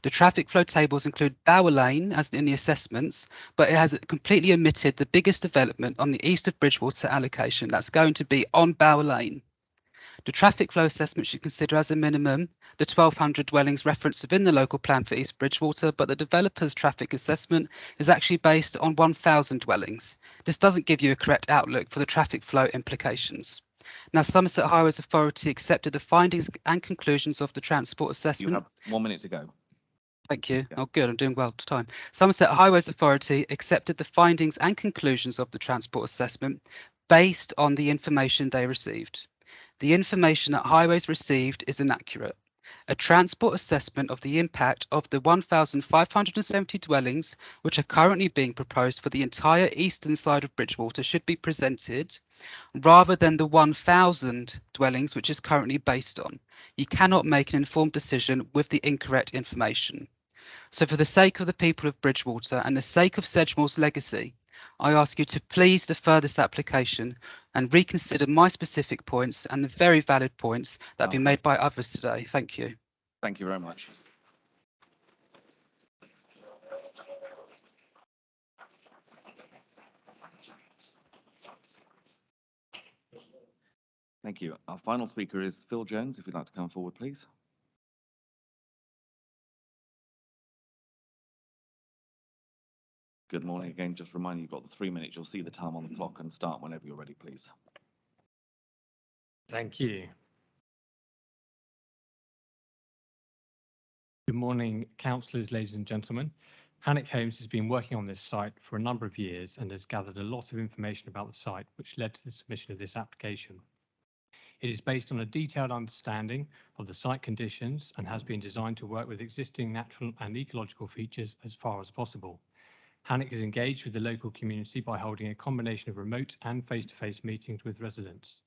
The traffic flow tables include Bower Lane as in the assessments, but it has completely omitted the biggest development on the east of Bridgewater allocation that's going to be on Bower Lane. The traffic flow assessment should consider as a minimum the 1,200 dwellings referenced within the local plan for East Bridgewater, but the developer's traffic assessment is actually based on 1,000 dwellings. This doesn't give you a correct outlook for the traffic flow implications. Now, Somerset Highways Authority accepted the findings and conclusions of the transport You assessment. have 1 minute to go. Thank you. Yeah. Oh, good. I'm doing well to time. Somerset Highways Authority accepted the findings and conclusions of the transport assessment based on the information they received. The information that Highways received is inaccurate. A transport assessment of the impact of the 1,570 dwellings which are currently being proposed for the entire eastern side of Bridgewater should be presented rather than the 1,000 dwellings which is currently based on. You cannot make an informed decision with the incorrect information. So for the sake of the people of Bridgewater and the sake of Sedgemoor's legacy, I ask you to please defer this application and reconsider my specific points and the very valid points that have been made by others today. Thank you. Thank you very much. Thank you. Our final speaker is Phil Jones. If you'd like to come forward, please. Good morning again. Just remind you, you've got the 3 minutes. You'll see the time on the clock and start whenever you're ready, please. Thank you. Good morning, councillors, ladies and gentlemen. Hanek Homes has been working on this site for a number of years and has gathered a lot of information about the site, which led to the submission of this application. It is based on a detailed understanding of the site conditions and has been designed to work with existing natural and ecological features as far as possible. Hanek is engaged with the local community by holding a combination of remote and face-to-face meetings with residents.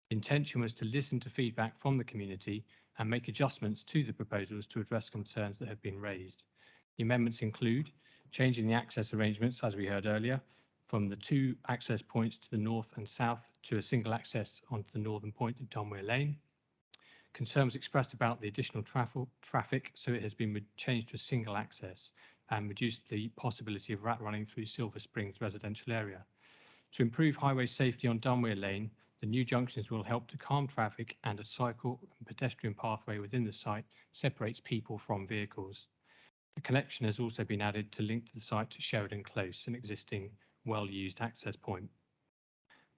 The intention was to listen to feedback from the community and make adjustments to the proposals to address concerns that have been raised. The amendments include changing the access arrangements, as we heard earlier, from the 2 access points to the north and south to a single access onto the northern point of Dunware Lane. Concerns expressed about the additional traffic, so it has been changed to a single access and reduced the possibility of rat running through Silver Springs residential area. To improve highway safety on Dunware Lane, the new junctions will help to calm traffic, and a cycle and pedestrian pathway within the site separates people from vehicles. A connection has also been added to link the site to Sheridan Close, an existing well-used access point.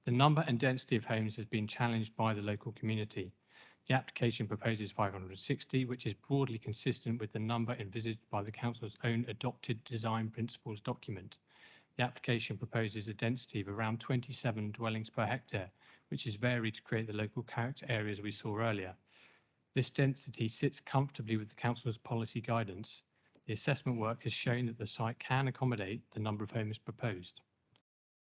The number and density of homes has been challenged by the local community. The application proposes 560, which is broadly consistent with the number envisaged by the council's own adopted design principles document. The application proposes a density of around 27 dwellings per hectare, which is varied to create the local character areas we saw earlier. This density sits comfortably with the council's policy guidance. The assessment work has shown that the site can accommodate the number of homes proposed.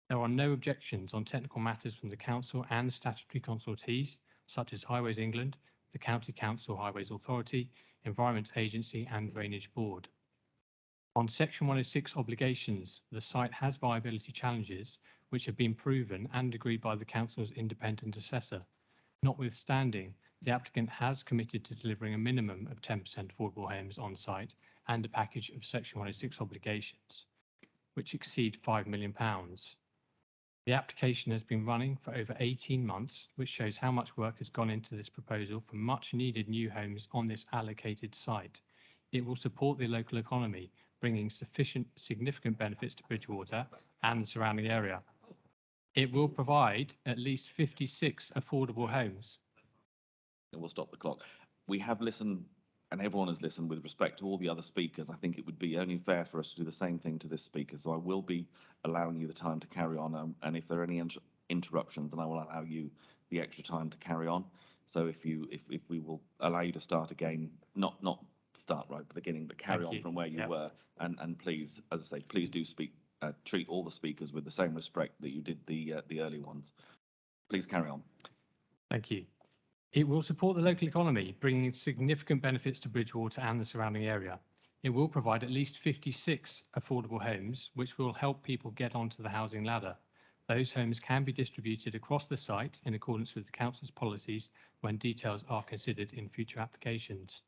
There are no objections on technical matters from the council and the statutory consultees, such as Highways England, the County Council Highways Authority, Environment Agency and Drainage Board. On Section 106 obligations, the site has viability challenges which have been proven and agreed by the council's independent assessor. Notwithstanding, the applicant has committed to delivering a minimum of 10% affordable homes on site and a package of Section 106 obligations, which exceed £5 million. The application has been running for over 18 months, which shows how much work has gone into this proposal for much needed new homes on this allocated site. It will support the local economy, bringing significant benefits to Bridgwater and the surrounding area. It will provide at least 56 affordable homes. We'll stop the clock. We have listened, and everyone has listened with respect to all the other speakers. I think it would be only fair for us to do the same thing to this speaker. So I will be allowing you the time to carry on. And if there are any interruptions, then I will allow you the extra time to carry on. So if we will allow you to start again, not start right at the beginning, but carry on from where you were. And please, as I say, please do speak. Treat all the speakers with the same respect that you did the early ones. Please carry on. Thank you. It will support the local economy, bringing significant benefits to Bridgwater and the surrounding area. It will provide at least 56 affordable homes, which will help people get onto the housing ladder. Those homes can be distributed across the site in accordance with the council's policies when details are considered in future applications.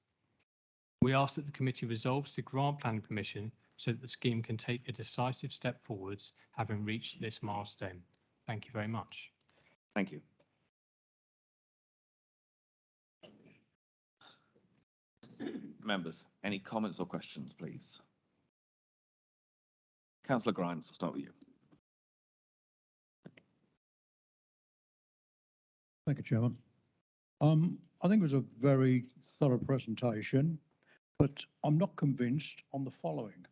We ask that the committee resolves to grant planning permission so that the scheme can take a decisive step forwards, having reached this milestone. Thank you very much. Thank you. Members, any comments or questions, please? Councillor Grimes, we'll start with you. Thank you, Chairman. I think it was a very thorough presentation, but I'm not convinced on the following.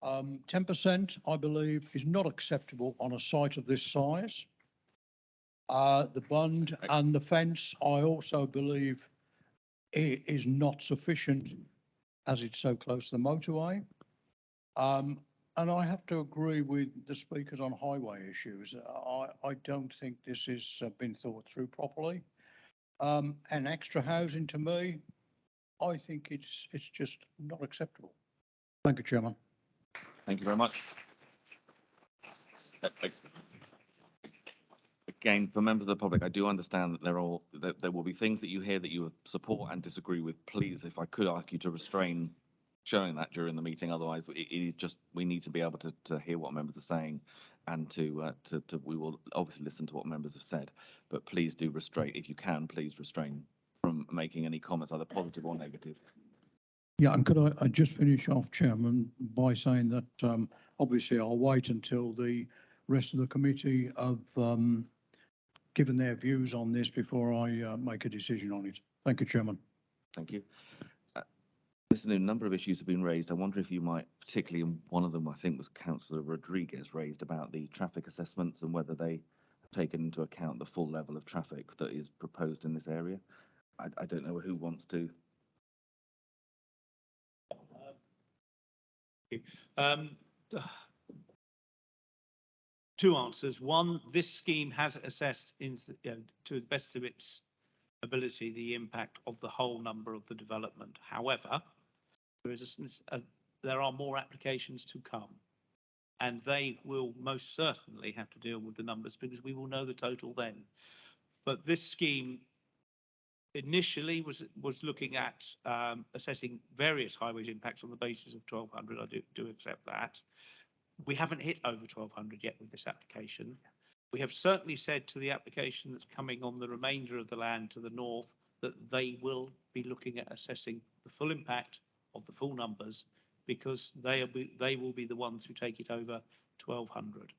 10%, I believe, is not acceptable on a site of this size. The bund and the fence, I also believe, is not sufficient as it's so close to the motorway. And I have to agree with the speakers on highway issues. I don't think this has been thought through properly. And extra housing, to me, I think it's just not acceptable. Thank you, Chairman. Thank you very much. Again, for members of the public, I do understand that there will be things that you hear that you support and disagree with. Please, if I could ask you to restrain showing that during the meeting, otherwise it is just, we need to be able to hear what members are saying, and we will obviously listen to what members have said, but please do restrain, if you can, please restrain from making any comments, either positive or negative. Yeah, and could I just finish off, Chairman, by saying that obviously I'll wait until the rest of the committee have given their views on this before I make a decision on it. Thank you, Chairman. Thank you. Listen, a number of issues have been raised. I wonder if you might, particularly one of them, I think, was Councillor Rodriguez raised about the traffic assessments and whether they have taken into account the full level of traffic that is proposed in this area. I don't know who wants to. Two answers. One, this scheme has assessed to the best of its ability the impact of the whole number of the development. However, there are more applications to come, and they will most certainly have to deal with the numbers because we will know the total then. But this scheme initially was looking at assessing various highways impacts on the basis of 1,200. I do accept that. We haven't hit over 1,200 yet with this application. We have certainly said to the application that's coming on the remainder of the land to the north that they will be looking at assessing the full impact of the full numbers, because they will be the ones who take it over 1,200.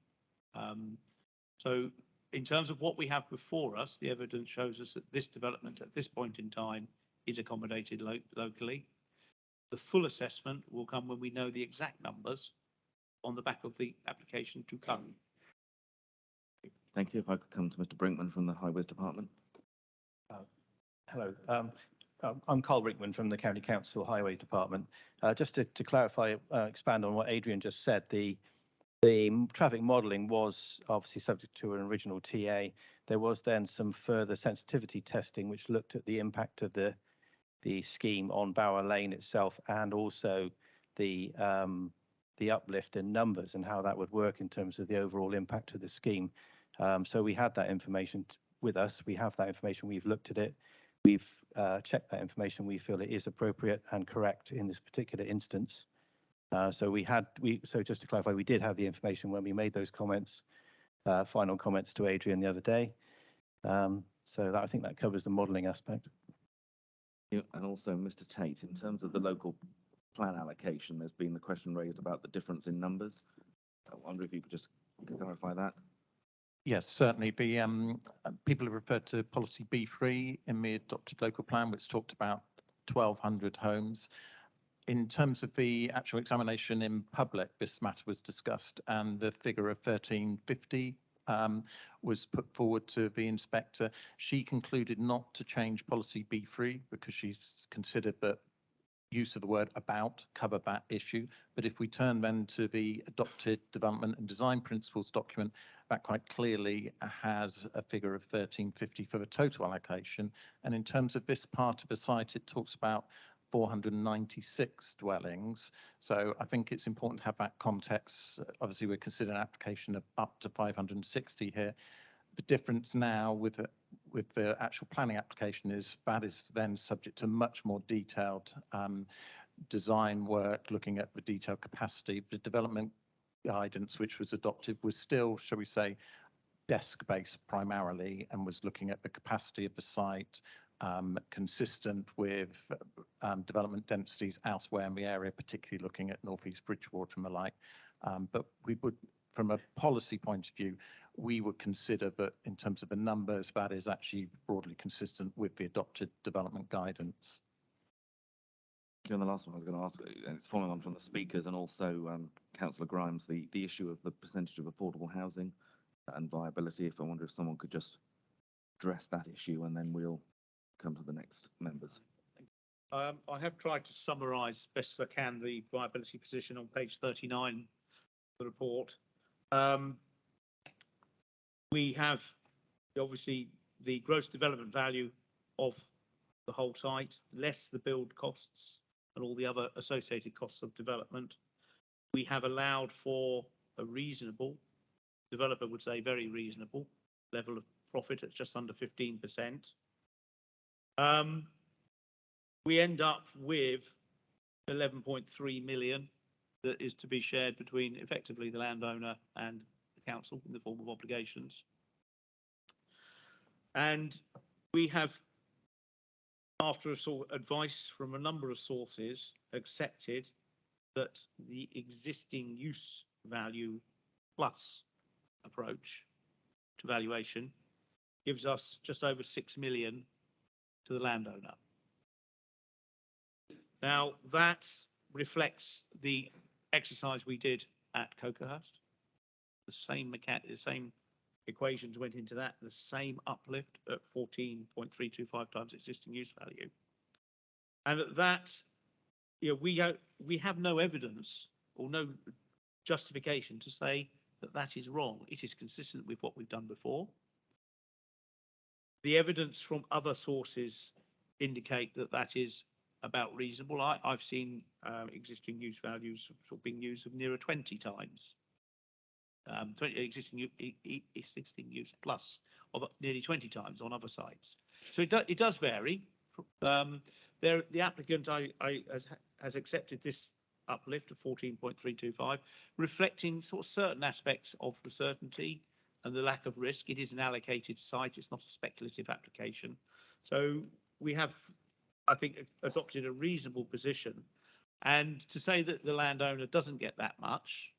So in terms of what we have before us, the evidence shows us that this development at this point in time is accommodated locally. The full assessment will come when we know the exact numbers on the back of the application to come. Thank you. If I could come to Mr. Brinkman from the Highways Department. Hello, I'm Carl Brinkman from the County Council Highway Department. Just to clarify, expand on what Adrian just said, the traffic modelling was obviously subject to an original TA. There was then some further sensitivity testing which looked at the impact of the scheme on Bower Lane itself, and also the uplift in numbers and how that would work in terms of the overall impact of the scheme. So we had that information with us. We have that information. We've looked at it. We've checked that information. We feel it is appropriate and correct in this particular instance. So just to clarify, we did have the information when we made those comments, final comments to Adrian the other day. So I think that covers the modelling aspect. And also, Mr. Tate, in terms of the local plan allocation, there's been the question raised about the difference in numbers. I wonder if you could just clarify that. Yes, certainly. People have referred to policy B3 in the adopted local plan, which talked about 1,200 homes. In terms of the actual examination in public, this matter was discussed, and the figure of 1,350 was put forward to the inspector. She concluded not to change policy B3 because she's considered that use of the word about cover that issue. But if we turn then to the adopted development and design principles document, that quite clearly has a figure of 1,350 for the total allocation. And in terms of this part of the site, it talks about 496 dwellings. So I think it's important to have that context. Obviously, we're considering an application of up to 560 here. The difference now with the actual planning application is that is then subject to much more detailed design work, looking at the detailed capacity. The development guidance which was adopted was still, shall we say, desk-based primarily, and was looking at the capacity of the site, consistent with development densities elsewhere in the area, particularly looking at North East Bridgewater and the like. But we would, from a policy point of view, we would consider that in terms of the numbers, that is actually broadly consistent with the adopted development guidance. And the last one I was going to ask, and it's following on from the speakers and also Councillor Grimes, the issue of the percentage of affordable housing and viability. If I wonder if someone could just address that issue, and then we'll come to the next members. I have tried to summarise best as I can the viability position on page 39 of the report. We have obviously the gross development value of the whole site, less the build costs and all the other associated costs of development. We have allowed for a reasonable, developer would say very reasonable, level of profit at just under 15%. We end up with 11.3 million that is to be shared between effectively the landowner and the council in the form of obligations. And we have, after a sort of advice from a number of sources, accepted that the existing use value plus approach to valuation gives us just over 6 million to the landowner. Now that reflects the exercise we did at Cocohurst. The same equations went into that, the same uplift at 14.325 times existing use value. And at that, you know, we have no evidence or no justification to say that that is wrong. It is consistent with what we've done before. The evidence from other sources indicate that that is about reasonable. I've seen existing use values sort of being used of nearer 20 times. 20 existing use plus of nearly 20 times on other sites. So it does vary. The applicant has accepted this uplift of 14.325, reflecting sort of certain aspects of the certainty and the lack of risk. It is an allocated site. It's not a speculative application. So we have, I think, adopted a reasonable position. And to say that the landowner doesn't get that much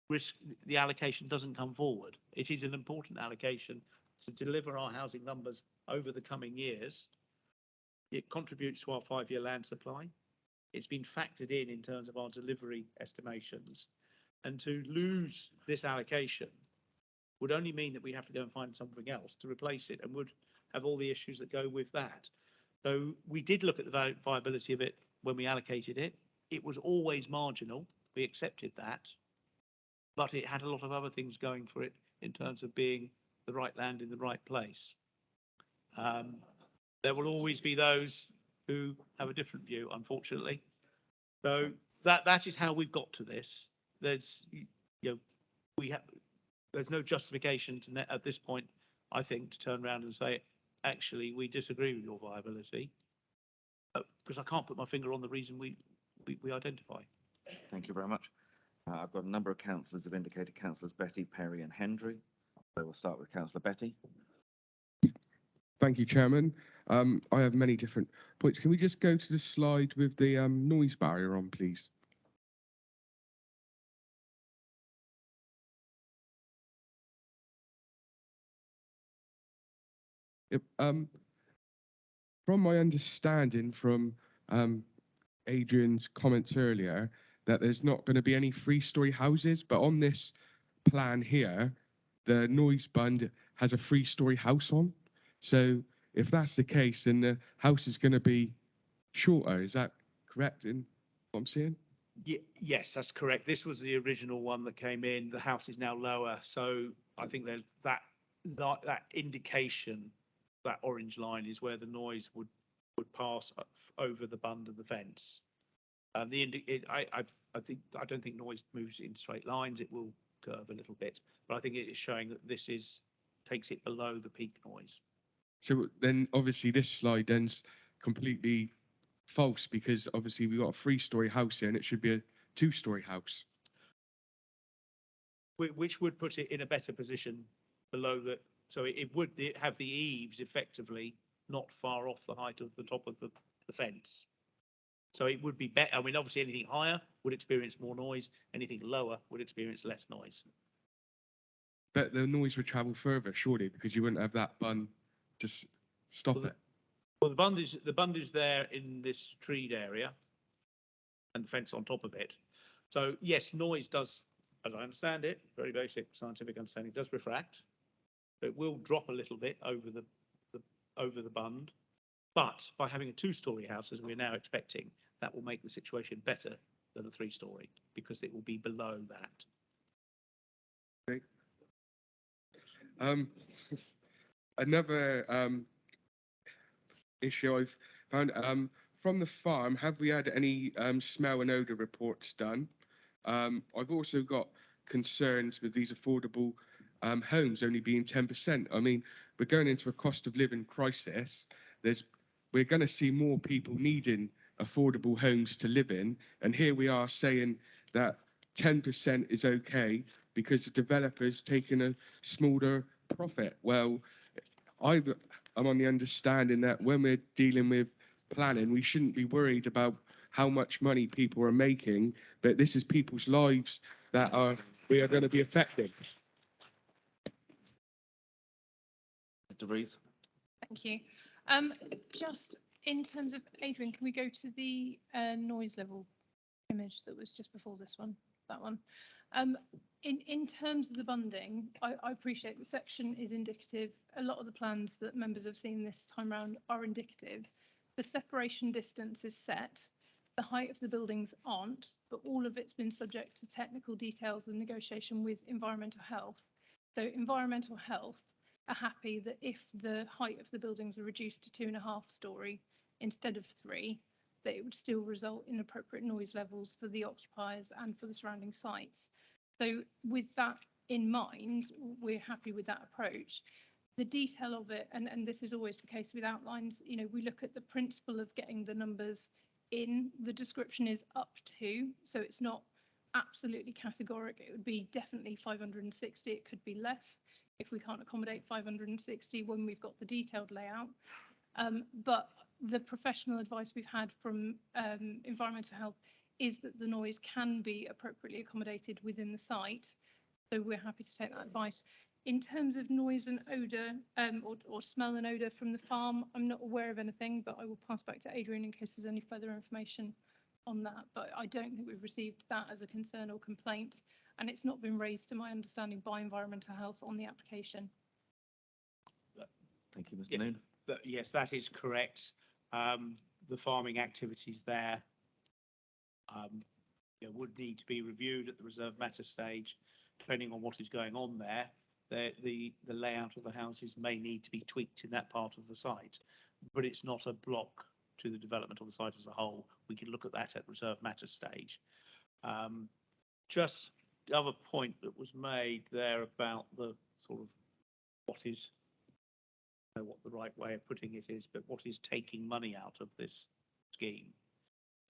risk the allocation doesn't come forward. It is an important allocation to deliver our housing numbers over the coming years. It contributes to our 5-year land supply. It's been factored in terms of our delivery estimations. And to lose this allocation would only mean that we have to go and find something else to replace it, and would have all the issues that go with that. So we did look at the viability of it when we allocated it. It was always marginal. We accepted that, but it had a lot of other things going for it in terms of being the right land in the right place. There will always be those who have a different view, unfortunately. So that is how we've got to this. There's, there's no justification to at this point, I think, to turn around and say, actually, we disagree with your viability, because I can't put my finger on the reason we identify. Thank you very much. I've got a number of councillors who've indicated, councillors Betty, Perry and Hendry. So we'll start with councillor Betty. Thank you, Chairman. I have many different points. Can we just go to the slide with the noise barrier on, please? Yep, from my understanding from Adrian's comments earlier, that there's not going to be any 3-storey houses, but on this plan here, the noise bund has a 3-storey house on. So if that's the case, then the house is going to be shorter. Is that correct in what I'm seeing? Yes, that's correct. This was the original one that came in. The house is now lower. So I think that indication, that orange line, is where the noise would pass over the bund of the fence. I don't think noise moves in straight lines. It will curve a little bit, but I think it is showing that this takes it below the peak noise. So then obviously this slide then's completely false, because obviously we've got a 3-storey house here and it should be a 2-storey house. Which would put it in a better position below that. So it would have the eaves effectively not far off the height of the top of the fence. So it would be better. I mean, obviously anything higher would experience more noise. Anything lower would experience less noise. But the noise would travel further, surely, because you wouldn't have that bund to stop it. Well, the bund is there in this treed area, and the fence on top of it. So yes, noise does, as I understand it, very basic scientific understanding, does refract. It will drop a little bit over the bund, but by having a 2-storey house, as we're now expecting, that will make the situation better than a 3-storey, because it will be below that. Okay. Another issue I've found, from the farm, have we had any smell and odour reports done? I've also got concerns with these affordable homes only being 10%. I mean, we're going into a cost of living crisis. We're going to see more people needing affordable homes to live in, and here we are saying that 10% is okay because the developer's taking a smaller profit. Well, I'm on the understanding that when we're dealing with planning, we shouldn't be worried about how much money people are making, but this is people's lives that we are going to be affecting. DeVries. Thank you. Just in terms of, Adrian, can we go to the noise level image that was just before this one, that one? In terms of the bunding, I appreciate the section is indicative. A lot of the plans that members have seen this time round are indicative. The separation distance is set. The height of the buildings aren't, but all of it's been subject to technical details and negotiation with environmental health. So environmental health are happy that if the height of the buildings are reduced to 2.5-storey instead of 3, that it would still result in appropriate noise levels for the occupiers and for the surrounding sites. So with that in mind, we're happy with that approach. The detail of it, and this is always the case with outlines, you know, we look at the principle of getting the numbers in. The description is up to, so it's not absolutely categoric. It would be definitely 560. It could be less if we can't accommodate 560 when we've got the detailed layout. But the professional advice we've had from environmental health is that the noise can be appropriately accommodated within the site. So we're happy to take that advice. In terms of noise and odour, or smell and odour from the farm, I'm not aware of anything, but I will pass back to Adrian in case there's any further information on that. But I don't think we've received that as a concern or complaint, and it's not been raised, to my understanding, by environmental health on the application. Thank you, Mr. Yeah. Noon. Yes, that is correct. The farming activities there would need to be reviewed at the reserve matter stage, depending on what is going on there. The layout of the houses may need to be tweaked in that part of the site, but it's not a block to the development of the site as a whole. We can look at that at reserve matter stage. Just the other point that was made there about the sort of what is, I don't know what the right way of putting it is, but what is taking money out of this scheme.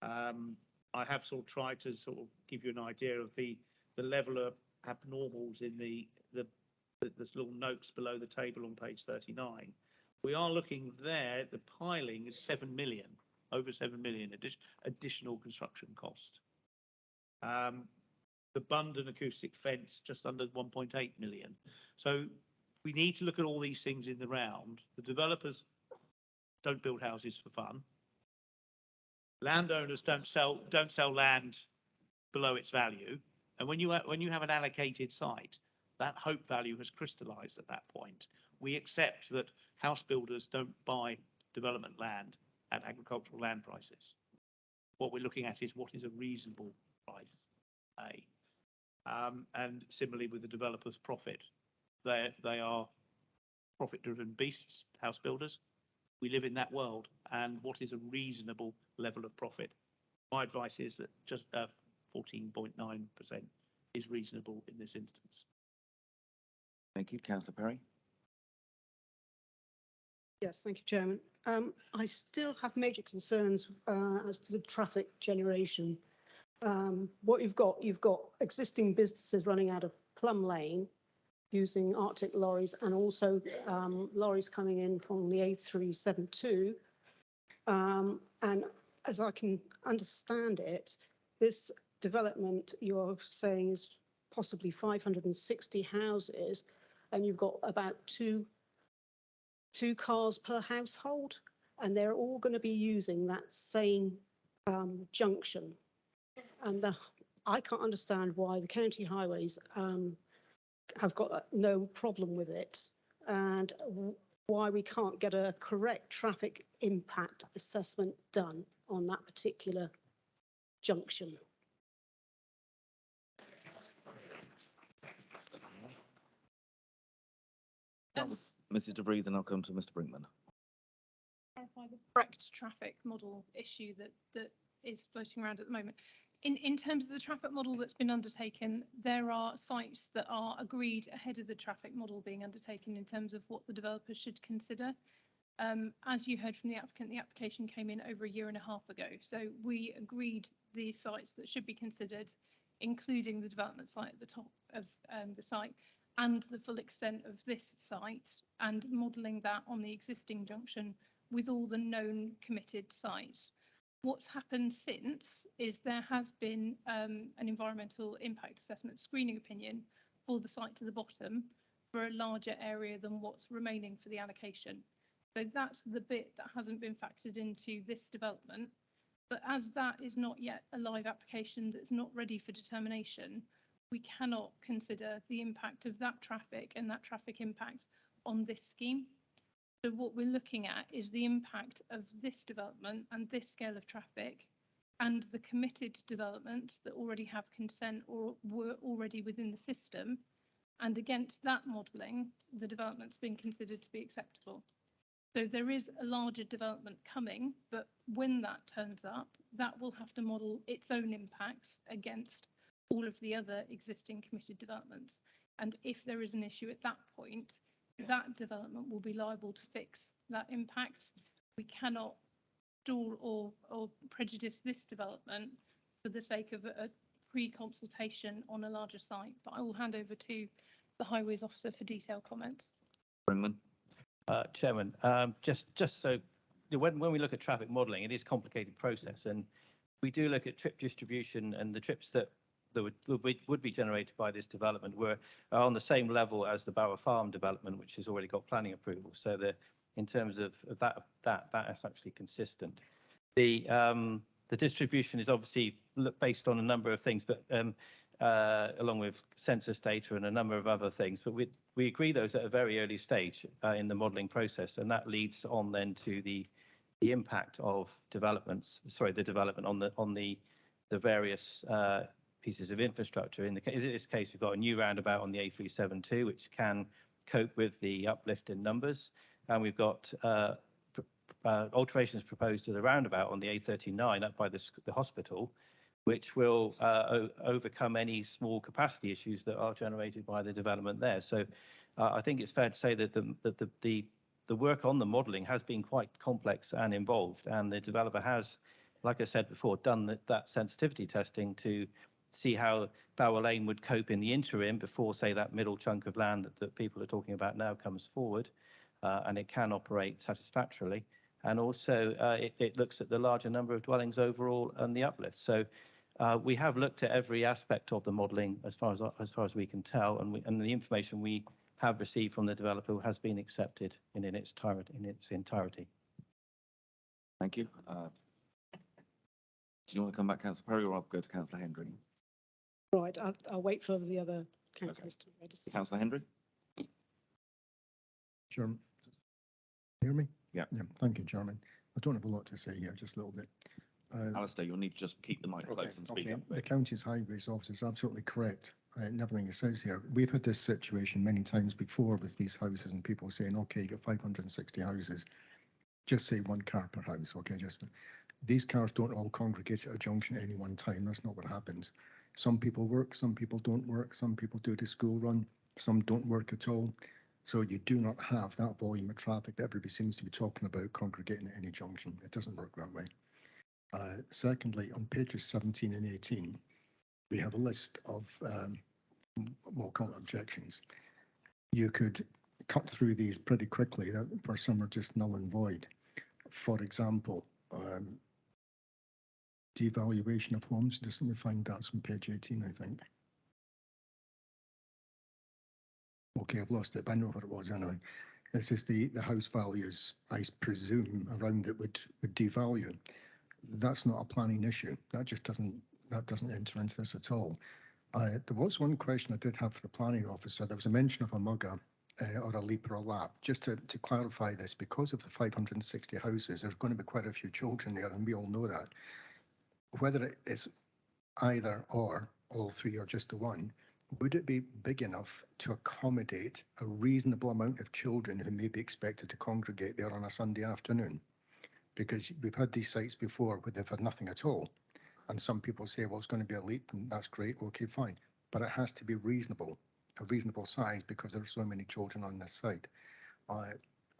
I have sort of tried to sort of give you an idea of the level of abnormals in the little notes below the table on page 39. We are looking there, the piling is 7 million, over 7 million additional construction cost. The bund and acoustic fence just under 1.8 million. So we need to look at all these things in the round. The developers don't build houses for fun. Landowners don't sell land below its value. And when you have an allocated site, that hope value has crystallized at that point. We accept that house builders don't buy development land at agricultural land prices. What we're looking at is what is a reasonable price to pay. And similarly with the developer's profit, they are profit-driven beasts, house builders. We live in that world, and what is a reasonable level of profit? My advice is that just 14.9% is reasonable in this instance. Thank you, Councillor Perry. Yes, thank you, Chairman. I still have major concerns as to the traffic generation. What you've got existing businesses running out of Plum Lane using Arctic lorries, and also lorries coming in from the A372. And as I can understand it, this development you're saying is possibly 560 houses, and you've got about two cars per household, and they're all going to be using that same junction. And I can't understand why the county highways have got no problem with it, and why we can't get a correct traffic impact assessment done on that particular junction. Mrs. DeVries, and I'll come to Mr. Brinkman. Clarify the correct traffic model issue that is floating around at the moment. In terms of the traffic model that's been undertaken, there are sites that are agreed ahead of the traffic model being undertaken in terms of what the developers should consider. As you heard from the applicant, the application came in over 1.5 years ago. So we agreed the sites that should be considered, including the development site at the top of the site and the full extent of this site, and modelling that on the existing junction with all the known committed sites. What's happened since is there has been an environmental impact assessment screening opinion for the site to the bottom for a larger area than what's remaining for the allocation. So that's the bit that hasn't been factored into this development. But as that is not yet a live application that's not ready for determination, we cannot consider the impact of that traffic and that traffic impact on this scheme. So what we're looking at is the impact of this development and this scale of traffic and the committed developments that already have consent or were already within the system. And against that modelling, the development's been considered to be acceptable. So there is a larger development coming, but when that turns up, that will have to model its own impacts against all of the other existing committed developments. And if there is an issue at that point, that development will be liable to fix that impact. We cannot stall or prejudice this development for the sake of a pre-consultation on a larger site. But I will hand over to the Highways Officer for detailed comments. Brinkman. Chairman, just so when we look at traffic modelling, it is a complicated process, and we do look at trip distribution, and the trips that would be generated by this development are on the same level as the Barrow Farm development, which has already got planning approval. So in terms of that is actually consistent. The distribution is obviously based on a number of things, but along with census data and a number of other things. But we agree those at a very early stage in the modelling process, and that leads on then to the impact of developments. Sorry, the development on the various pieces of infrastructure. In this case, we've got a new roundabout on the A372, which can cope with the uplift in numbers, and we've got alterations proposed to the roundabout on the A39 up by the hospital, which will overcome any small capacity issues that are generated by the development there. So I think it's fair to say that the work on the modelling has been quite complex and involved, and the developer has, like I said before, done that sensitivity testing to see how Bower Lane would cope in the interim before, say, that middle chunk of land that people are talking about now comes forward, and it can operate satisfactorily. And also it looks at the larger number of dwellings overall and the uplift. So we have looked at every aspect of the modelling as far as we can tell, and the information we have received from the developer has been accepted in its entirety. Thank you. Do you want to come back, Councillor Perry, or I'll go to Councillor Hendry? Right, I'll wait for the other councillors to register. Councillor Hendry? Chairman, hear me? Yeah. Yeah, thank you, Chairman. I don't have a lot to say here, just a little bit. Alistair, you'll need to just keep the mic close and speak up. The county's highways officer is absolutely correct in everything he says here. We've had this situation many times before with these houses and people saying, okay, you got 560 houses, just say one car per house, okay? These cars don't all congregate at a junction at any one time. That's not what happens. Some people work, some people don't work, some people do the school run, some don't work at all. So you do not have that volume of traffic that everybody seems to be talking about congregating at any junction. It doesn't work that way. Secondly, on pages 17 and 18, we have a list of, we'll call it objections. You could cut through these pretty quickly, for some are just null and void. For example, devaluation of homes, just let me find that's on page 18, I think. Okay, I've lost it, but I know what it was anyway. This is the house values, I presume, around it would devalue. That's not a planning issue. That doesn't enter into this at all. There was one question I did have for the planning officer. There was a mention of a mugger or a leap or a lap. Just to clarify this, because of the 560 houses, there's going to be quite a few children there, and we all know that. Whether it is either or, all three, or just the one, would it be big enough to accommodate a reasonable amount of children who may be expected to congregate there on a Sunday afternoon? Because we've had these sites before where they've had nothing at all. And some people say, well, it's going to be a leap, and that's great, okay, fine. But it has to be reasonable, a reasonable size, because there are so many children on this site.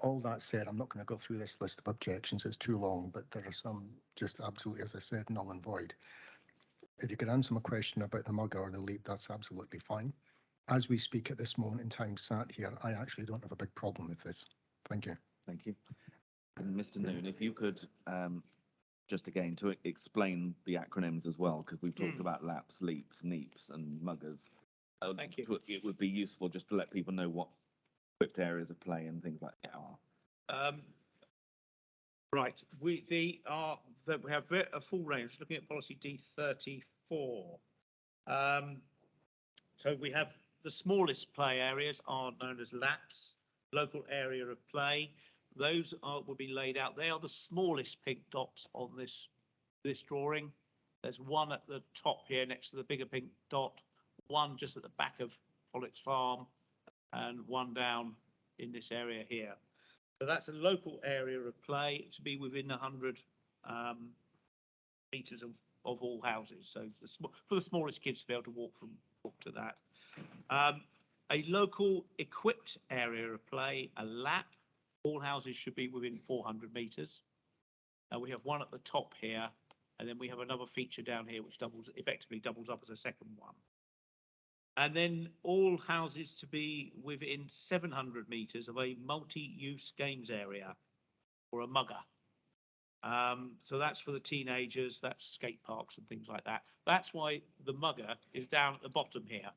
All that said, I'm not going to go through this list of objections, it's too long, but there are some just absolutely, as I said, null and void. If you could answer my question about the mugger or the leap, that's absolutely fine. As we speak at this moment in time, sat here, I actually don't have a big problem with this. Thank you. Thank you. And Mr. Noon, if you could just again to explain the acronyms as well, because we've talked about laps, leaps, neeps, and muggers. Thank you. It would be useful just to let people know what equipped areas of play and things like that are. Right, we have a full range. Looking at policy D34. So we have the smallest play areas are known as laps, local area of play. Those will be laid out. They are the smallest pink dots on this drawing. There's one at the top here next to the bigger pink dot, one just at the back of Follett's Farm, and one down in this area here. So that's a local area of play to be within 100 metres of all houses. So for the smallest kids to be able to walk to that. A local equipped area of play, a lap. All houses should be within 400 metres. We have one at the top here, and then we have another feature down here which effectively doubles up as a second one. And then all houses to be within 700 metres of a multi-use games area or a mugger. So that's for the teenagers, that's skate parks and things like that. That's why the mugger is down at the bottom here.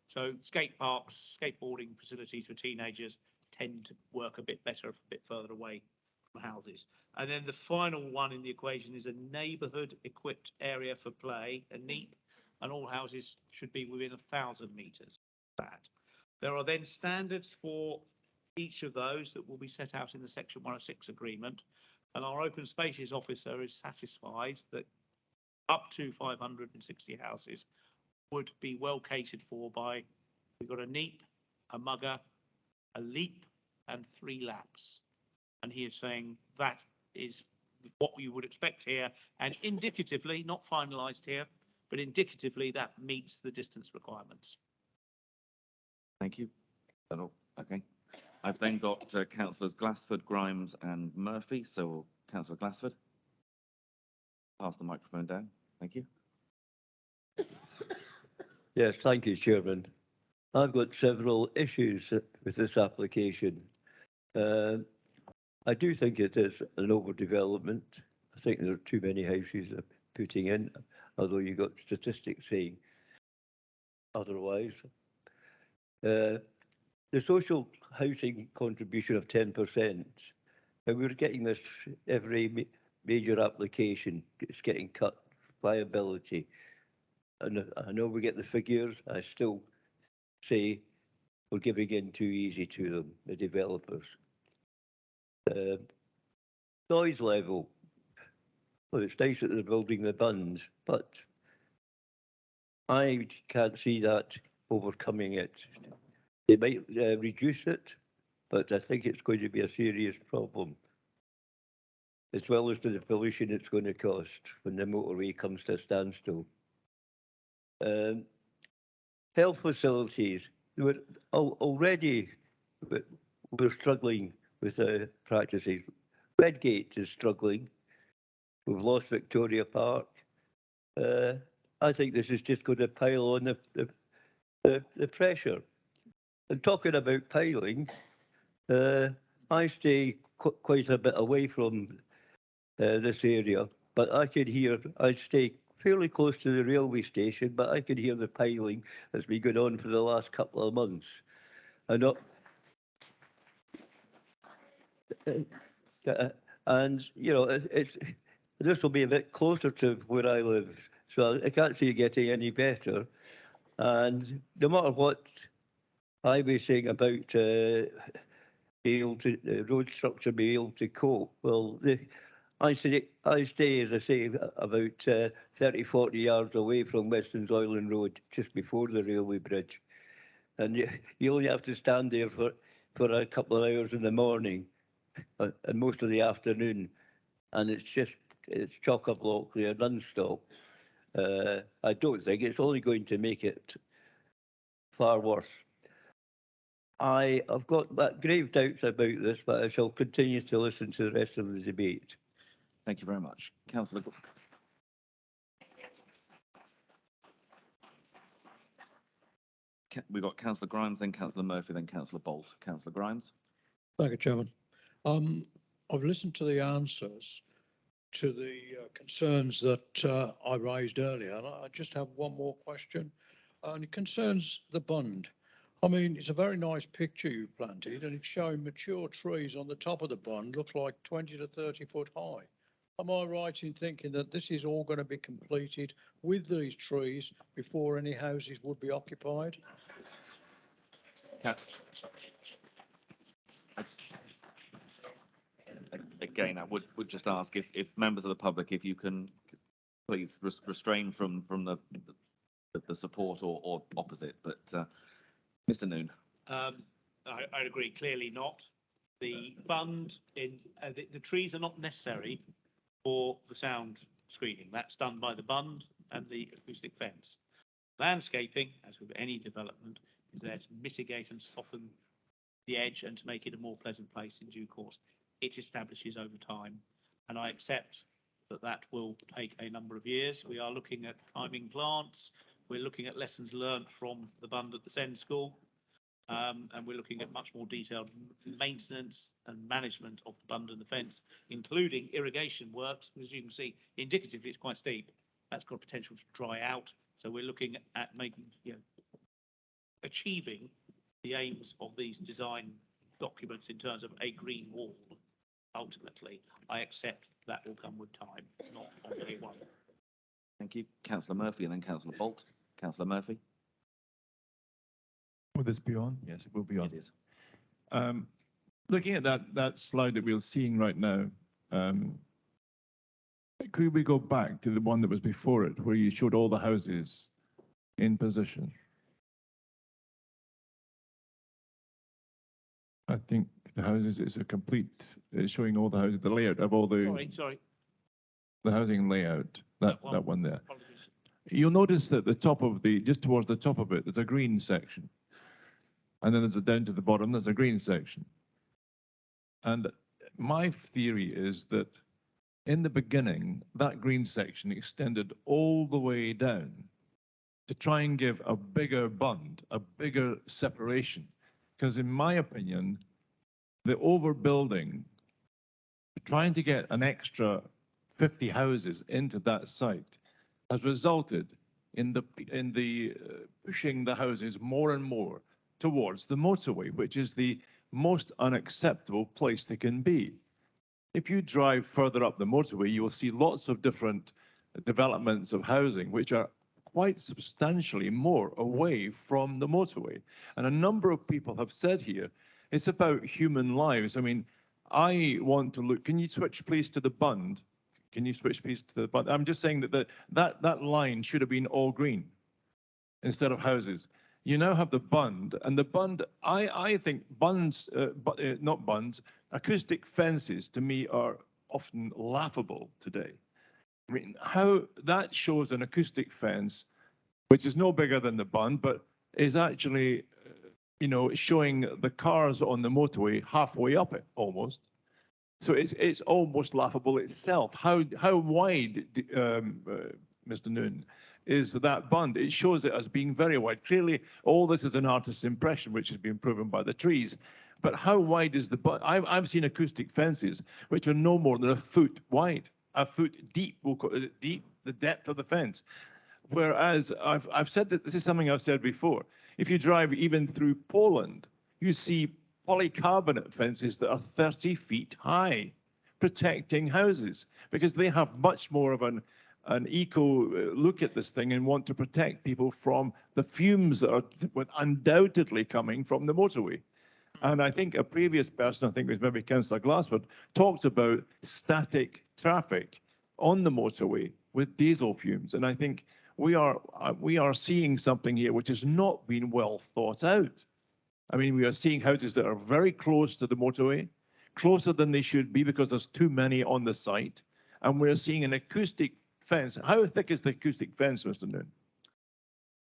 So skate parks, skateboarding facilities for teenagers tend to work a bit better, a bit further away from houses. And then the final one in the equation is a neighbourhood equipped area for play, a NEEP, and all houses should be within 1,000 metres of that. There are then standards for each of those that will be set out in the Section 106 agreement. And our open spaces officer is satisfied that up to 560 houses would be well catered for by, we've got a NEEP, a mugger, a LEAP and 3 laps. And he is saying that is what you would expect here, and indicatively, not finalised here, but indicatively that meets the distance requirements. Thank you. Okay. I've then got councillors Glassford, Grimes and Murphy. So councillor Glassford, pass the microphone down. Thank you. Yes, thank you, Chairman. I've got several issues with this application. I do think it is an overdevelopment. I think there are too many houses putting in, although you've got statistics saying otherwise. The social housing contribution of 10%, and we're getting this every major application, it's getting cut, viability. And I know we get the figures, I still say we're giving in too easy to them, the developers. Noise level, well, it's nice that they're building the bunds, but I can't see that overcoming it. They might reduce it, but I think it's going to be a serious problem, as well as the pollution it's going to cost when the motorway comes to a standstill. Health facilities, already we're struggling with practices. Redgate is struggling. We've lost Victoria Park. I think this is just going to pile on the pressure. And talking about piling, I stay quite a bit away from this area, but I stay fairly close to the railway station, but I could hear the piling that's been going on for the last couple of months. And you know, this will be a bit closer to where I live, so I can't see it getting any better. And no matter what I was saying about being able to, the road structure being able to cope, well, I stay, as I say, about 30, 40 yards away from Weston's Island Road, just before the railway bridge. And you only have to stand there for a couple of hours in the morning and most of the afternoon, and it's chock-a-block there non-stop. I don't think it's only going to make it far worse. I've got grave doubts about this, but I shall continue to listen to the rest of the debate. Thank you very much. Councillor. We've got Councillor Grimes, then Councillor Murphy, then Councillor Bolt. Councillor Grimes. Thank you, Chairman. I've listened to the answers to the concerns that I raised earlier, and I just have one more question, and it concerns the bund. I mean, it's a very nice picture you've planted, and it's showing mature trees on the top of the bund, look like 20 to 30 foot high. Am I right in thinking that this is all going to be completed with these trees before any houses would be occupied? Again, I would just ask if members of the public, if you can please restrain from the support or opposite. But Mr. Noon. I'd agree. Clearly not. The bund in the trees are not necessary for the sound screening. That's done by the bund and the acoustic fence. Landscaping, as with any development, is there to mitigate and soften the edge and to make it a more pleasant place in due course. It establishes over time, and I accept that will take a number of years. We are looking at climbing plants. We're looking at lessons learned from the bund at the Send School. And we're looking at much more detailed maintenance and management of the bund and the fence, including irrigation works. As you can see, indicatively, it's quite steep. That's got potential to dry out. So we're looking at making, achieving the aims of these design documents in terms of a green wall. Ultimately, I accept that will come with time, not on day one. Thank you. Councillor Murphy and then Councillor Bolt. Councillor Murphy. Will this be on? Yes, it will be on. It is. Looking at that slide that we're seeing right now, could we go back to the one that was before it, where you showed all the houses in position? I think the houses is a complete, it's showing all the houses, the layout of all the. Sorry. The housing layout, that one there. Apologies. You'll notice that the top of just towards the top of it, there's a green section. And then down to the bottom, there's a green section. And my theory is that in the beginning, that green section extended all the way down to try and give a bigger bund, a bigger separation. Because in my opinion, the overbuilding, trying to get an extra 50 houses into that site has resulted in pushing the houses more and more towards the motorway, which is the most unacceptable place they can be. If you drive further up the motorway, you will see lots of different developments of housing, which are quite substantially more away from the motorway. And a number of people have said here, it's about human lives. I mean, I want to look, can you switch please to the bund? Can you switch please to the bund? I'm just saying that line should have been all green instead of houses. You now have the bund, and the bund, I think bunds, not bunds, acoustic fences to me are often laughable today. I mean, how that shows an acoustic fence, which is no bigger than the bund, but is actually, showing the cars on the motorway halfway up it almost. So it's almost laughable itself. How wide, Mr. Noon, is that bund? It shows it as being very wide. Clearly, all this is an artist's impression, which has been proven by the trees. But how wide is the bund? I've seen acoustic fences which are no more than a foot wide, a foot deep. We'll call it deep, the depth of the fence. Whereas I've said that this is something I've said before. If you drive even through Poland, you see polycarbonate fences that are 30 feet high, protecting houses, because they have much more of an eco look at this thing and want to protect people from the fumes that are undoubtedly coming from the motorway. And I think a previous person, I think it was maybe Councillor Glassford, talked about static traffic on the motorway with diesel fumes. And I think we are seeing something here which has not been well thought out. I mean, we are seeing houses that are very close to the motorway, closer than they should be because there's too many on the site. And we're seeing an acoustic fence. How thick is the acoustic fence, Mr. Noon?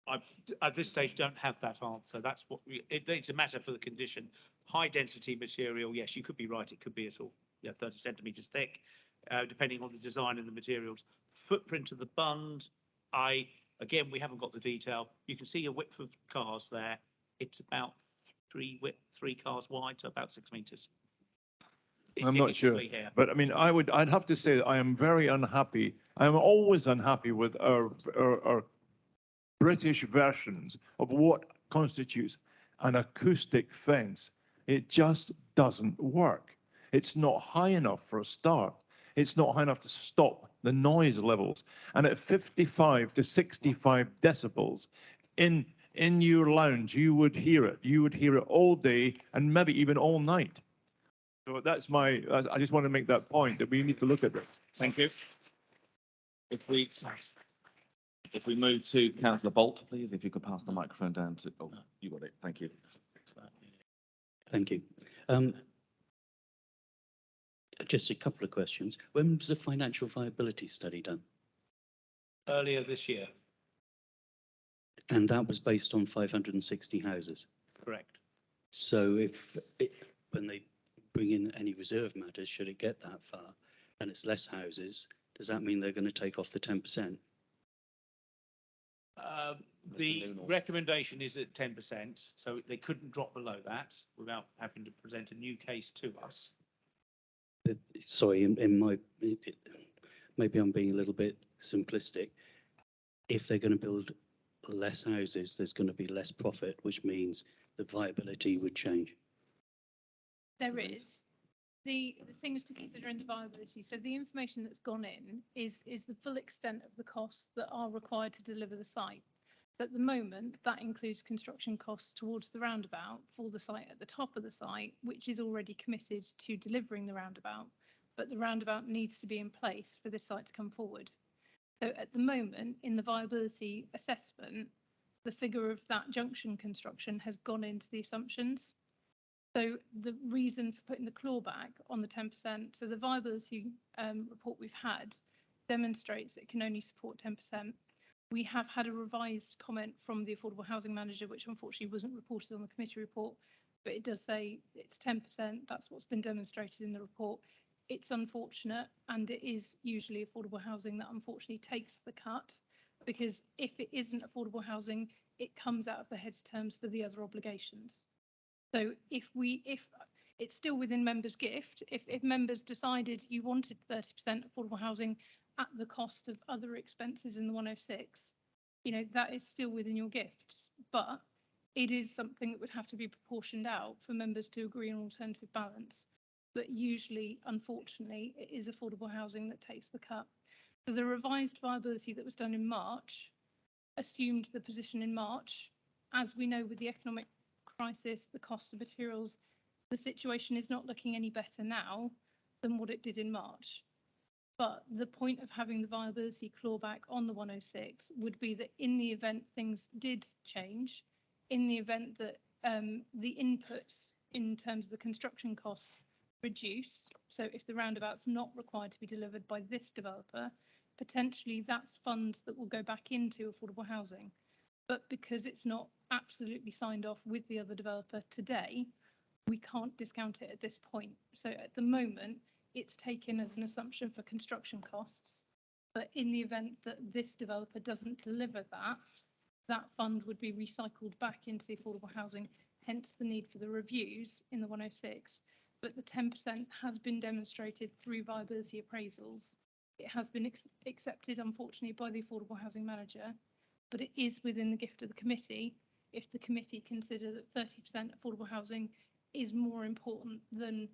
I, at this stage, don't have that answer. That's what it's a matter for the condition. High density material, yes, you could be right. It could be at all 30 centimetres thick, depending on the design and the materials. Footprint of the bund, again, we haven't got the detail. You can see a width of cars there. It's about three cars wide, so about 6 metres. I'm not sure, but I mean, I'd have to say that I am very unhappy. I am always unhappy with our British versions of what constitutes an acoustic fence. It just doesn't work. It's not high enough for a start. It's not high enough to stop the noise levels. And at 55 to 65 decibels in your lounge, you would hear it. You would hear it all day and maybe even all night. So that's I just want to make that point that we need to look at that. Thank you. If we move to Councillor Bolt, please, if you could pass the microphone down to, oh, you got it. Thank you. Thank you. Just a couple of questions. When was the financial viability study done? Earlier this year. And that was based on 560 houses? Correct. So when they bring in any reserve matters, should it get that far, and it's less houses, does that mean they're going to take off the 10%? The recommendation is at 10%, so they couldn't drop below that without having to present a new case to us. Sorry, maybe I'm being a little bit simplistic. If they're going to build less houses, there's going to be less profit, which means the viability would change. There is. The things to consider in the viability. So the information that's gone in is the full extent of the costs that are required to deliver the site. At the moment, that includes construction costs towards the roundabout for the site at the top of the site, which is already committed to delivering the roundabout. But the roundabout needs to be in place for this site to come forward. So at the moment, in the viability assessment, the figure of that junction construction has gone into the assumptions. So the reason for putting the clawback on the 10%, so the viability report we've had demonstrates it can only support 10%. We have had a revised comment from the Affordable Housing Manager, which unfortunately wasn't reported on the committee report, but it does say it's 10%. That's what's been demonstrated in the report. It's unfortunate, and it is usually affordable housing that unfortunately takes the cut, because if it isn't affordable housing, it comes out of the heads terms for the other obligations. So if it's still within members' gift, if members decided you wanted 30% affordable housing at the cost of other expenses in the 106, you know, that is still within your gift, but it is something that would have to be proportioned out for members to agree on alternative balance. But usually, unfortunately, it is affordable housing that takes the cut. So the revised viability that was done in March assumed the position in March. As we know, with the economic crisis, the cost of materials, the situation is not looking any better now than what it did in March. But the point of having the viability clawback on the 106 would be that in the event things did change, in the event that the inputs in terms of the construction costs reduce, so if the roundabout's not required to be delivered by this developer, potentially that's funds that will go back into affordable housing. But because it's not absolutely signed off with the other developer today, we can't discount it at this point. So at the moment, it's taken as an assumption for construction costs. But in the event that this developer doesn't deliver that, that fund would be recycled back into the affordable housing, hence the need for the reviews in the 106. But the 10% has been demonstrated through viability appraisals. It has been accepted, unfortunately, by the Affordable Housing Manager, but it is within the gift of the committee if the committee consider that 30% affordable housing is more important than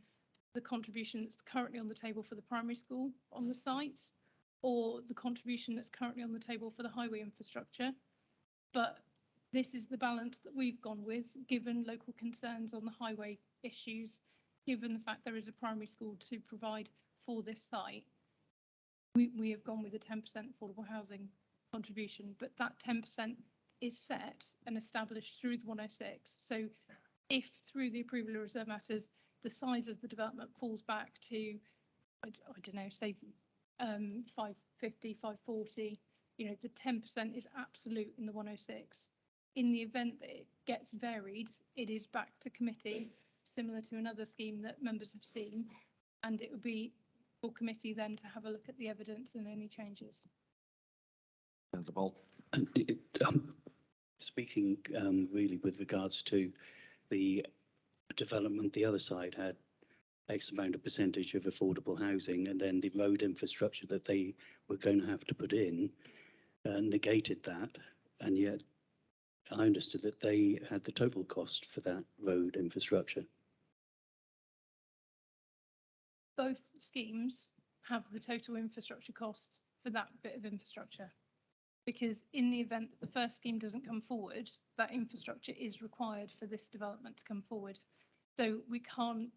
the contribution that's currently on the table for the primary school on the site, or the contribution that's currently on the table for the highway infrastructure. But this is the balance that we've gone with, given local concerns on the highway issues, given the fact there is a primary school to provide for this site. We have gone with a 10% affordable housing contribution, but that 10% is set and established through the 106. So if through the approval of reserve matters, the size of the development falls back to, I don't know, say 550, 540, you know, the 10% is absolute in the 106. In the event that it gets varied, it is back to committee, similar to another scheme that members have seen, and it would be for committee then to have a look at the evidence and any changes. Councillor Bolt. Speaking really with regards to the development, the other side had X amount of percentage of affordable housing, and then the road infrastructure that they were going to have to put in negated that, and yet I understood that they had the total cost for that road infrastructure. Both schemes have the total infrastructure costs for that bit of infrastructure, because in the event that the first scheme doesn't come forward, that infrastructure is required for this development to come forward. So we can't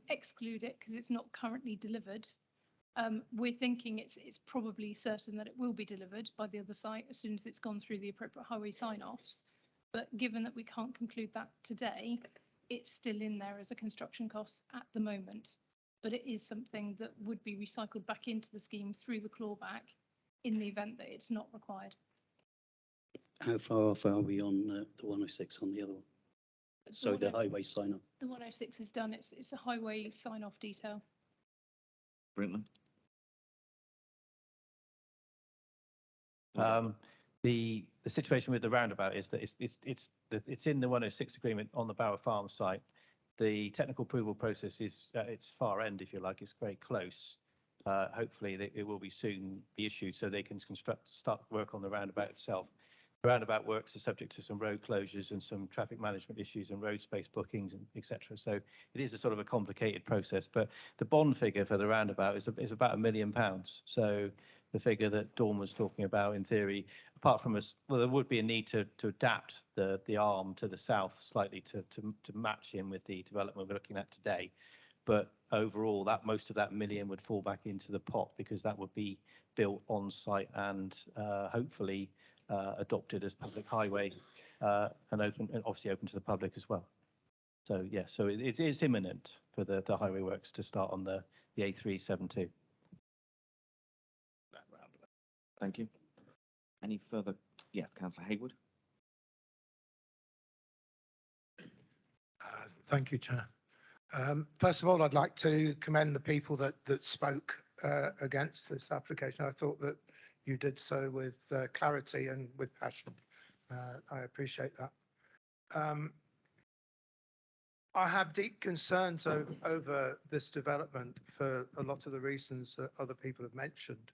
exclude it because it's not currently delivered. We're thinking it's probably certain that it will be delivered by the other site as soon as it's gone through the appropriate highway sign-offs. But given that we can't conclude that today, it's still in there as a construction cost at the moment. But it is something that would be recycled back into the scheme through the clawback in the event that it's not required. How far off are we on the 106 on the other one? So the highway sign-off. The 106 is done. It's a highway sign-off detail. Brinton. The the situation with the roundabout is that it's in the 106 agreement on the Bower Farm site. The technical approval process is at its far end, if you like. It's very close. Hopefully, it will be soon be issued so they can start work on the roundabout itself. The roundabout works are subject to some road closures and some traffic management issues and road space bookings, and etc. So it is a sort of a complicated process. But the bond figure for the roundabout is about £1 million. So the figure that Dawn was talking about, in theory, apart from us, well, there would be a need to adapt the arm to the south slightly to match in with the development we're looking at today. But overall, that most of that million would fall back into the pot because that would be built on site and hopefully adopted as public highway and open, and obviously open to the public as well. So yeah, so it is imminent for the highway works to start on the A372. Thank you. Any further? Yes, Councillor Hayward. Thank you, Chair. First of all, I'd like to commend the people that spoke against this application. I thought that you did so with clarity and with passion. I appreciate that. I have deep concerns over this development for a lot of the reasons that other people have mentioned.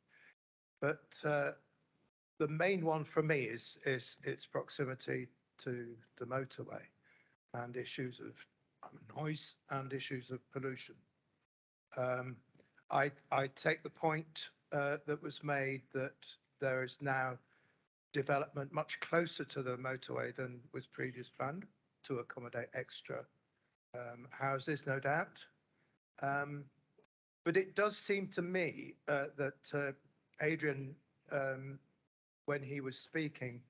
But the main one for me is its proximity to the motorway and issues of noise and issues of pollution. I take the point that was made that there is now development much closer to the motorway than was previously planned to accommodate extra houses, no doubt. But it does seem to me that Adrian, when he was speaking,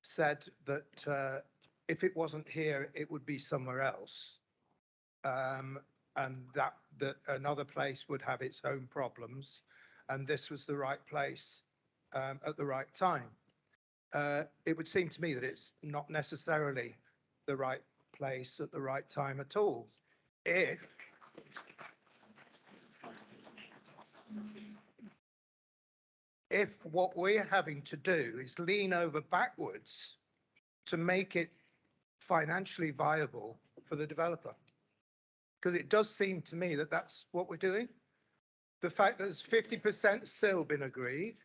said that if it wasn't here, it would be somewhere else, and that another place would have its own problems, and this was the right place at the right time. It would seem to me that it's not necessarily the right place at the right time at all. If what we're having to do is lean over backwards to make it financially viable for the developer, because it does seem to me that that's what we're doing. The fact that there's 50% still been agreed,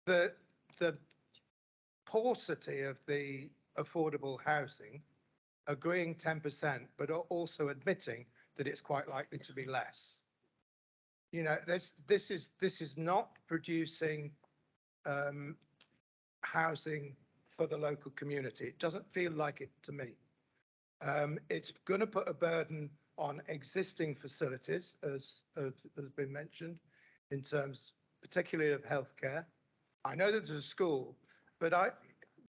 the paucity of the affordable housing, agreeing 10%, but also admitting that it's quite likely to be less. You know, this is not producing housing for the local community. It doesn't feel like it to me. It's going to put a burden on existing facilities, as has been mentioned, in terms particularly of healthcare. I know that there's a school, but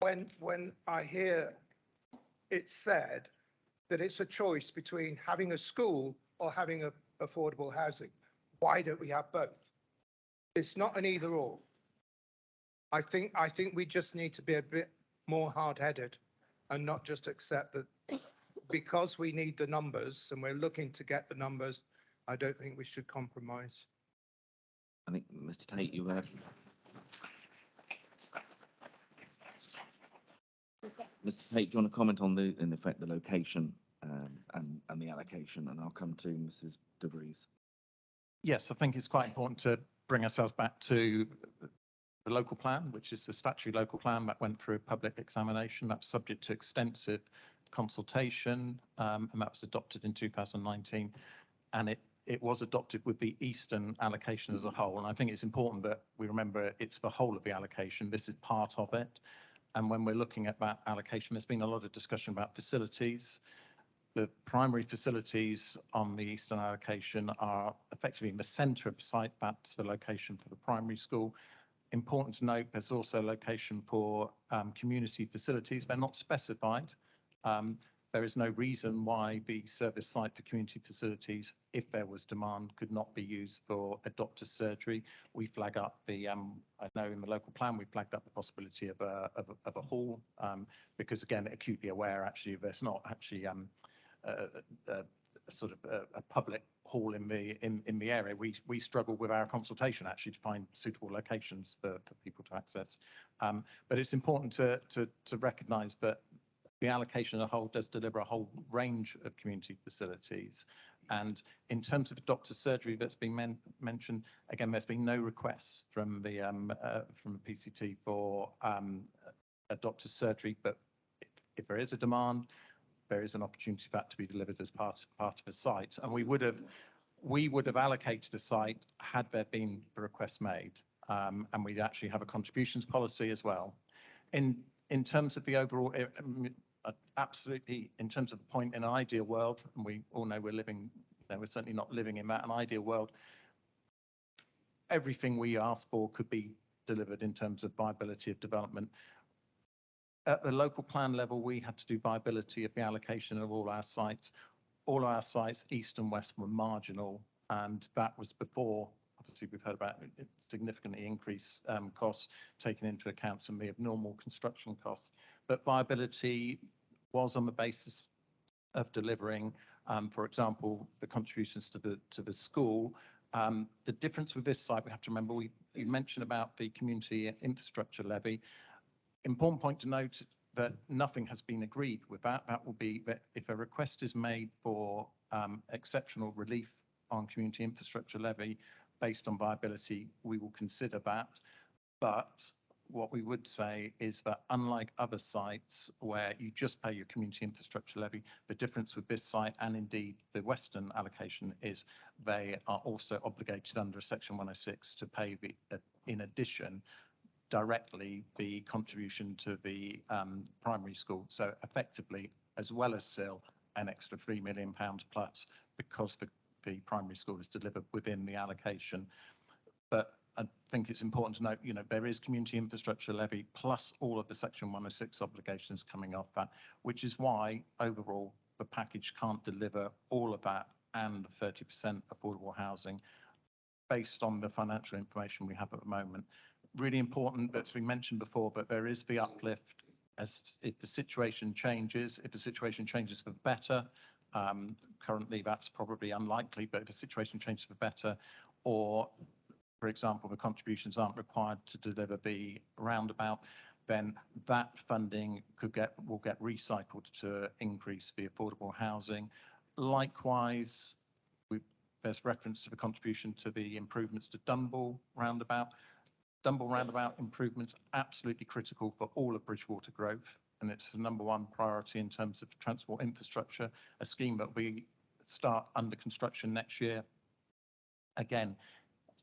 when I hear it said that it's a choice between having a school or having affordable housing, why don't we have both? It's not an either or. I think we just need to be a bit more hard-headed and not just accept that because we need the numbers and we're looking to get the numbers. I don't think we should compromise. I think Mr. Tate, you have. Mr. Tate, do you want to comment on in effect, the location and the allocation? And I'll come to Mrs. De Vries. Yes, I think it's quite important to bring ourselves back to the local plan, which is the statutory local plan that went through a public examination. That's subject to extensive consultation, and that was adopted in 2019. And it was adopted with the Eastern allocation as a whole. And I think it's important that we remember it's the whole of the allocation. This is part of it. And when we're looking at that allocation, there's been a lot of discussion about facilities. The primary facilities on the Eastern allocation are effectively in the centre of the site. That's the location for the primary school. Important to note, there's also location for community facilities. They're not specified. There is no reason why the service site for community facilities, if there was demand, could not be used for a doctor's surgery. We flag up the, I know in the local plan, we flagged up the possibility of a hall, because again, acutely aware actually, there's not actually sort of a public hall in the area. We struggle with our consultation actually to find suitable locations for people to access. But it's important to recognise that the allocation as a whole does deliver a whole range of community facilities. And in terms of doctor's surgery that's been mentioned, again, there's been no requests from the PCT for a doctor's surgery, but if there is a demand, there is an opportunity for that to be delivered as part of a site. And we would have allocated a site had there been a request made, and we'd actually have a contributions policy as well. In terms of the overall, absolutely, in terms of the point in an ideal world, and we all know we're certainly not living in that, an ideal world, everything we ask for could be delivered in terms of viability of development. At the local plan level, we had to do viability of the allocation of all our sites. All our sites, east and west, were marginal, and that was before, obviously, we've heard about significantly increased costs, taking into account some of the abnormal construction costs. But viability was on the basis of delivering, for example, the contributions to the school. The difference with this site, we have to remember, you mentioned about the community infrastructure levy. Important point to note that nothing has been agreed with that. That will be that if a request is made for exceptional relief on community infrastructure levy based on viability, we will consider that. But what we would say is that unlike other sites where you just pay your community infrastructure levy, the difference with this site and indeed the Western allocation is they are also obligated under Section 106 to pay in addition directly the contribution to the primary school. So effectively, as well as SIL, an extra £3 million plus because the primary school is delivered within the allocation. But I think it's important to note, there is community infrastructure levy plus all of the Section 106 obligations coming off that, which is why overall the package can't deliver all of that and 30% affordable housing based on the financial information we have at the moment. Really important that's been mentioned before, but there is the uplift as if the situation changes. If the situation changes for the better, currently that's probably unlikely, but if the situation changes for better, or for example, the contributions aren't required to deliver the roundabout, then that funding will get recycled to increase the affordable housing. Likewise, there's reference to the contribution to the improvements to Dumble roundabout. Dumble roundabout improvements absolutely critical for all of Bridgewater growth, and it's the #1 priority in terms of transport infrastructure, a scheme that we start under construction next year. Again,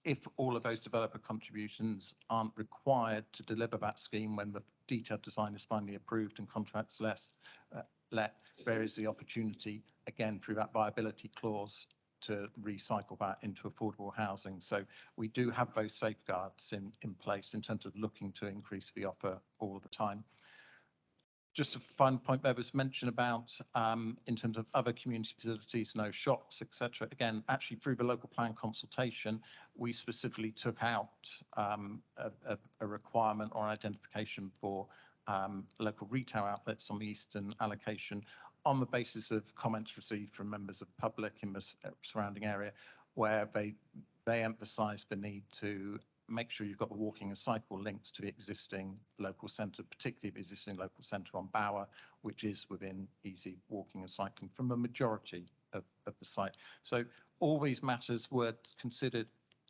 if all of those developer contributions aren't required to deliver that scheme when the detailed design is finally approved and contracts let, there is the opportunity, again, through that viability clause, to recycle that into affordable housing. So we do have those safeguards in place in terms of looking to increase the offer all the time. Just a final point there was mentioned about in terms of other community facilities, no shops, etc. Again, actually through the local plan consultation, we specifically took out a requirement or identification for local retail outlets on the eastern allocation on the basis of comments received from members of the public in the surrounding area, where they emphasise the need to make sure you've got the walking and cycle links to the existing local centre, particularly the existing local centre on Bower, which is within easy walking and cycling from the majority of the site. So all these matters were considered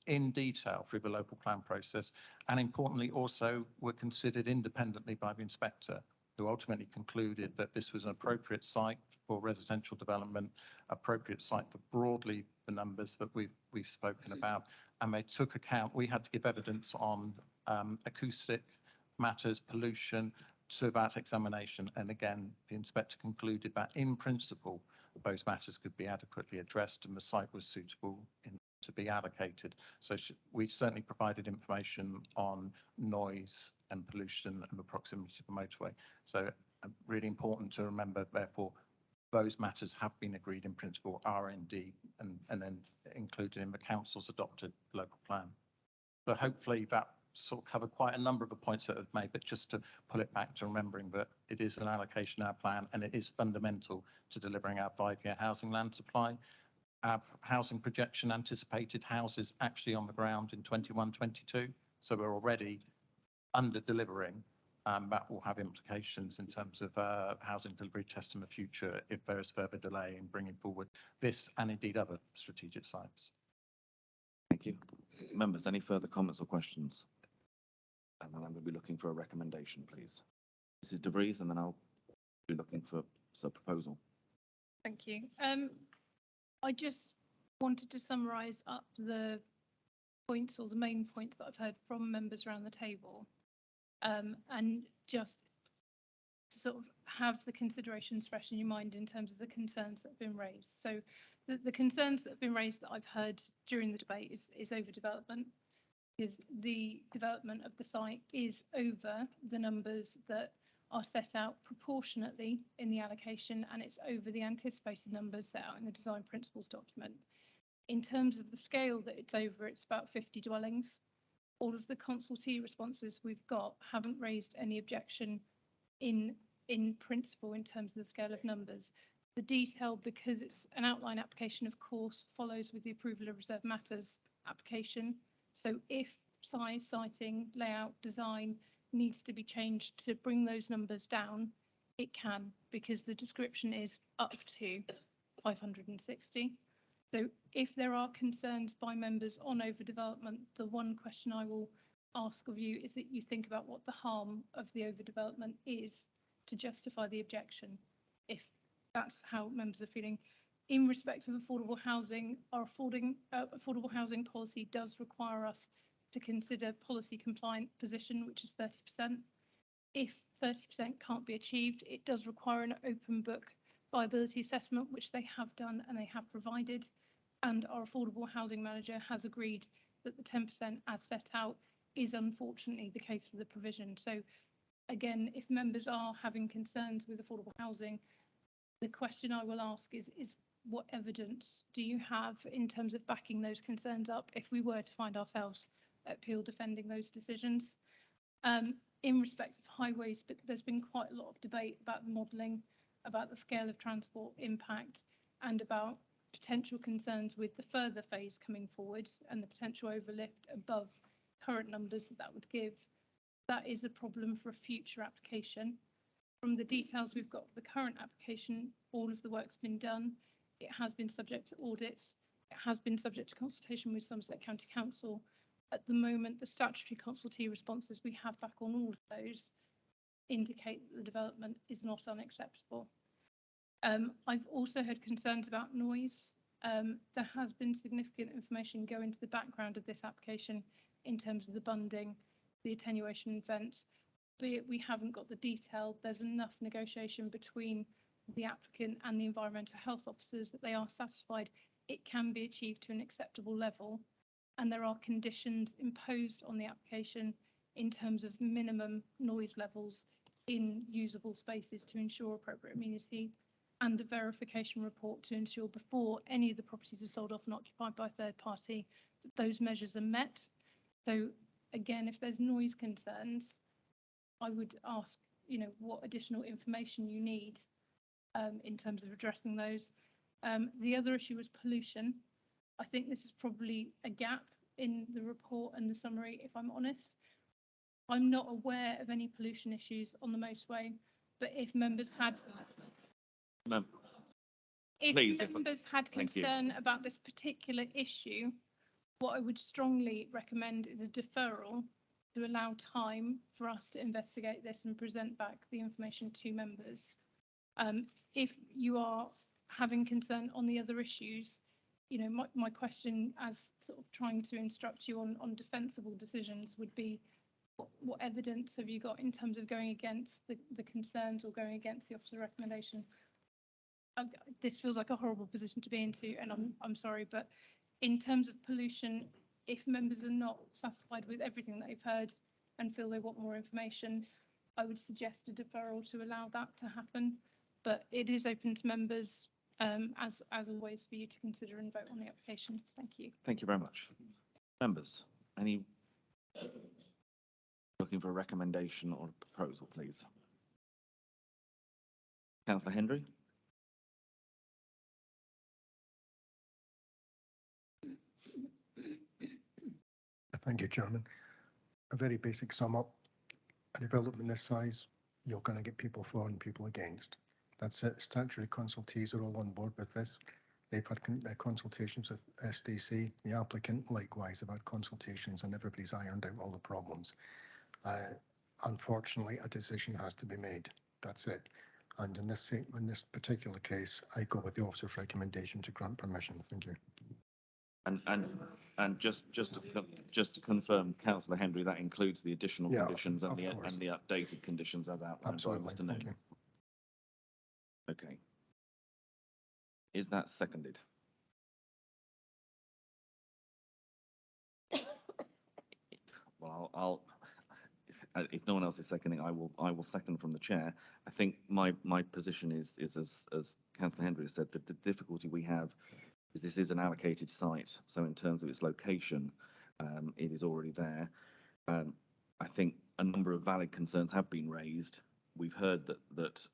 in detail through the local plan process, and importantly also were considered independently by the inspector, who ultimately concluded that this was an appropriate site for residential development, appropriate site for broadly the numbers that we've spoken about. And they took account, we had to give evidence on acoustic matters, pollution, to that examination. And again, the inspector concluded that in principle, those matters could be adequately addressed and the site was suitable to be allocated. So we certainly provided information on noise and pollution and the proximity to the motorway. So really important to remember, therefore, those matters have been agreed in principle, are indeed, and then included in the council's adopted local plan. So hopefully that sort of covered quite a number of the points that I've made, but just to pull it back to remembering that it is an allocation, our plan, and it is fundamental to delivering our 5-year housing land supply. Our housing projection anticipated houses actually on the ground in 21-22, so we're already under delivering. That will have implications in terms of housing delivery test in the future if there is further delay in bringing forward this and indeed other strategic sites. Thank you. Members, any further comments or questions? And then I'm going to be looking for a recommendation, please. Mrs. De Vries, and then I'll be looking for a proposal. Thank you. I just wanted to summarise up the points or the main points that I've heard from members around the table, and just to sort of have the considerations fresh in your mind in terms of the concerns that have been raised. So the concerns that have been raised that I've heard during the debate is overdevelopment, because the development of the site is over the numbers that are set out proportionately in the allocation, and it's over the anticipated numbers set out in the design principles document. In terms of the scale that it's over, it's about 50 dwellings. All of the consultee responses we've got haven't raised any objection in principle in terms of the scale of numbers. The detail, because it's an outline application, of course, follows with the approval of reserved matters application. So if size, siting, layout, design needs to be changed to bring those numbers down, it can, because the description is up to 560. So if there are concerns by members on overdevelopment, the one question I will ask of you is that you think about what the harm of the overdevelopment is to justify the objection, if that's how members are feeling. In respect of affordable housing, our affordable housing policy does require us to consider policy compliant position, which is 30%. If 30% can't be achieved, it does require an open book viability assessment, which they have done and they have provided. And our affordable housing manager has agreed that the 10% as set out is unfortunately the case for the provision. So again, if members are having concerns with affordable housing, the question I will ask is what evidence do you have in terms of backing those concerns up if we were to find ourselves at Peel defending those decisions? In respect of highways, but there's been quite a lot of debate about modelling, about the scale of transport impact, and about potential concerns with the further phase coming forward and the potential overlift above current numbers that would give. That is a problem for a future application. From the details we've got for the current application, all of the work's been done. It has been subject to audits. It has been subject to consultation with Somerset County Council. At the moment, the statutory consultee responses we have back on all of those indicate that the development is not unacceptable. I've also heard concerns about noise. There has been significant information go into the background of this application in terms of the bunding, the attenuation vents, but we haven't got the detail. There's enough negotiation between the applicant and the environmental health officers that they are satisfied it can be achieved to an acceptable level, and there are conditions imposed on the application in terms of minimum noise levels in usable spaces to ensure appropriate amenity, and a verification report to ensure before any of the properties are sold off and occupied by a third party that those measures are met. So again, if there's noise concerns, I would ask, what additional information you need in terms of addressing those. The other issue was pollution. I think this is probably a gap in the report and the summary, if I'm honest. I'm not aware of any pollution issues on the motorway, but if members had concern about this particular issue, what I would strongly recommend is a deferral to allow time for us to investigate this and present back the information to members. If you are having concern on the other issues, my question as sort of trying to instruct you on defensible decisions would be, what evidence have you got in terms of going against the concerns or going against the officer recommendation? This feels like a horrible position to be into, and I'm sorry, but in terms of pollution, if members are not satisfied with everything that they've heard and feel they want more information, I would suggest a deferral to allow that to happen. But it is open to members, as always, for you to consider and vote on the application. Thank you. Thank you very much. Members, any looking for a recommendation or a proposal, please? Councillor Hendry? Thank you, Chairman. A very basic sum up. A development this size, you're going to get people for and people against. That's it. Statutory consultees are all on board with this. They've had consultations with SDC. The applicant likewise have had consultations, and everybody's ironed out all the problems. Unfortunately, a decision has to be made. That's it. And in this particular case, I go with the officer's recommendation to grant permission. Thank you. And just to confirm, Councillor Hendry, that includes the additional conditions and the updated conditions as outlined Absolutely. by Mr. Noon. Okay. Is that seconded? Well, if no one else is seconding, I will second from the chair. I think my position is as Councillor Hendry has said, that the difficulty we have is this is an allocated site, so in terms of its location, it is already there. I think a number of valid concerns have been raised. We've heard that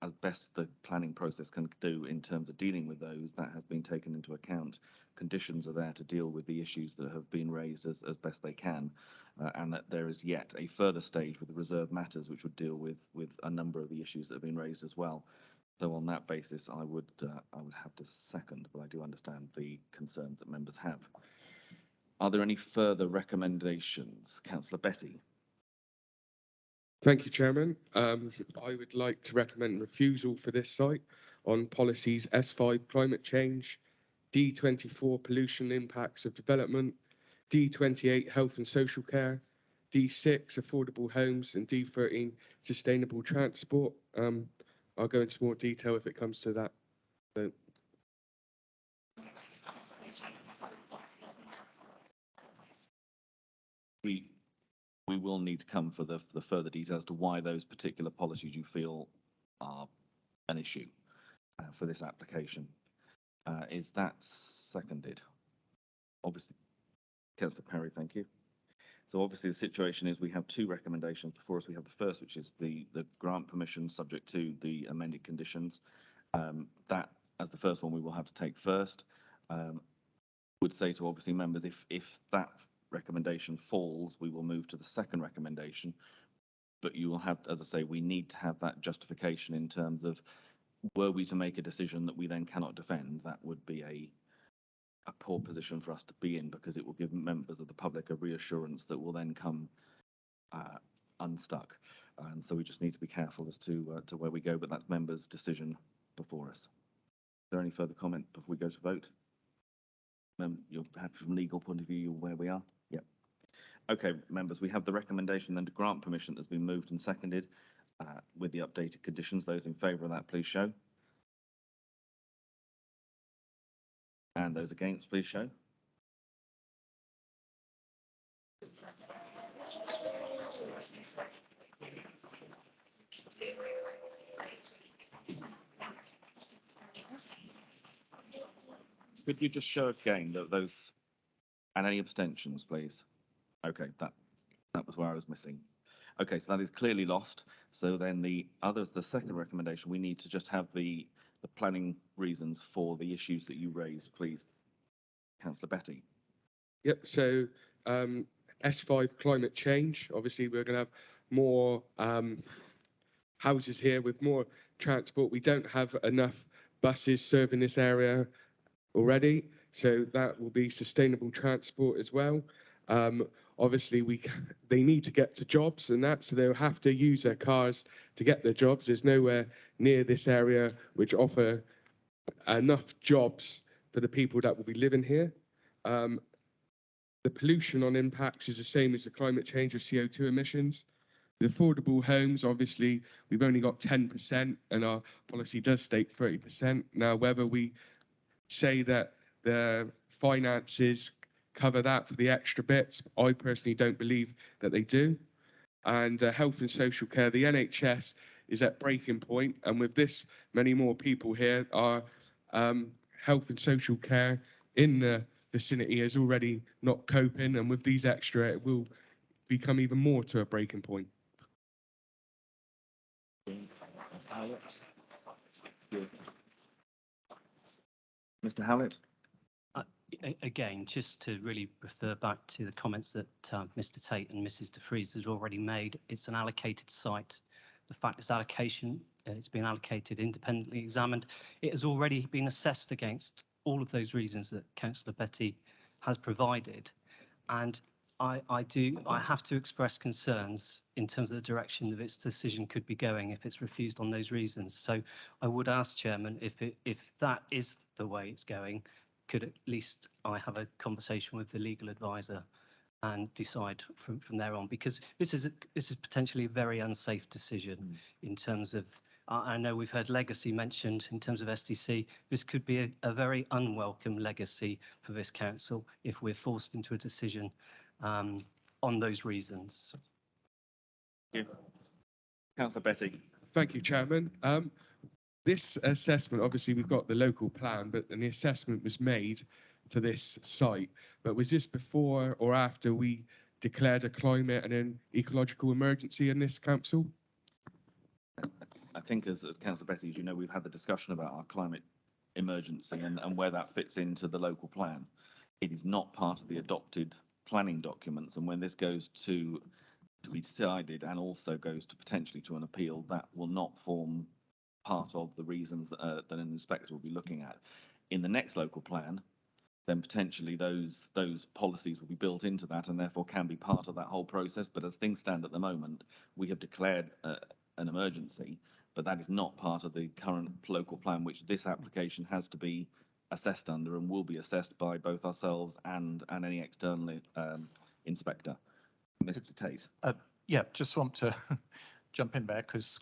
as best the planning process can do in terms of dealing with those, that has been taken into account. Conditions are there to deal with the issues that have been raised as best they can, and that there is yet a further stage with the reserved matters which would deal with a number of the issues that have been raised as well. So on that basis, I would have to second, but I do understand the concerns that members have. Are there any further recommendations? Councillor Betty. Thank you, Chairman. I would like to recommend refusal for this site on policies S5 climate change, D24 pollution impacts of development, D28 health and social care, D6 affordable homes, and D13 sustainable transport. I'll go into more detail if it comes to that. But we will need to come for the further details as to why those particular policies you feel are an issue for this application. Is that seconded? Obviously, Councillor Perry, thank you. So obviously the situation is we have two recommendations before us. We have the first, which is the grant permission subject to the amended conditions. That, as the first one, we will have to take first. Would say to obviously members, if that recommendation falls, we will move to the second recommendation. But you will have, as I say, we need to have that justification in terms of, were we to make a decision that we then cannot defend, that would be a poor position for us to be in, because it will give members of the public a reassurance that will then come unstuck. So we just need to be careful as to where we go, but that's members' decision before us. Is there any further comment before we go to vote? You're happy from a legal point of view where we are? Yep. Okay, members, we have the recommendation then to grant permission that's been moved and seconded with the updated conditions. Those in favour of that, please show. And those against, please show. Could you just show again those, and any abstentions, please? Okay, that was where I was missing. Okay, so that is clearly lost. So then the second recommendation, we need to just have the planning reasons for the issues that you raised, please. Councillor Betty. Yep, so S5 climate change, obviously we're going to have more houses here with more transport. We don't have enough buses serving this area already, so that will be sustainable transport as well. Obviously they need to get to jobs and that, so they'll have to use their cars to get their jobs. There's nowhere near this area which offer enough jobs for the people that will be living here. The pollution on impacts is the same as the climate change of CO2 emissions. The affordable homes, obviously, we've only got 10%, and our policy does state 30%. Now, whether we say that the finances cover that for the extra bits, I personally don't believe that they do. And health and social care, the NHS is at breaking point, and with this many more people here, our health and social care in the vicinity is already not coping, and with these extra, it will become even more to a breaking point? Mr. Howlett? Again, just to really refer back to the comments that Mr. Tate and Mrs. De Vries has already made, it's an allocated site. The fact it's allocation, it's been allocated, independently examined. It has already been assessed against all of those reasons that Councillor Betty has provided. And I have to express concerns in terms of the direction that its decision could be going if it's refused on those reasons. So I would ask, Chairman, if that is the way it's going, could at least I have a conversation with the legal advisor and decide from there on, because this is potentially a very unsafe decision in terms of, I know we've heard legacy mentioned in terms of SDC. This could be a very unwelcome legacy for this council if we're forced into a decision on those reasons. Thank you. Councillor Betty. Thank you, Chairman. This assessment, obviously we've got the local plan, but the assessment was made to this site. But was this before or after we declared a climate and an ecological emergency in this council? I think as Councillor Betty, as you know, we've had the discussion about our climate emergency and where that fits into the local plan. It is not part of the adopted planning documents, and when this goes to be decided and also goes to potentially to an appeal, that will not form part of the reasons that an inspector will be looking at. In the next local plan, then potentially those policies will be built into that and therefore can be part of that whole process. But as things stand at the moment, we have declared an emergency, but that is not part of the current local plan, which this application has to be assessed under and will be assessed by both ourselves and any external inspector. Mr. Tate. Yeah, just want to jump in there because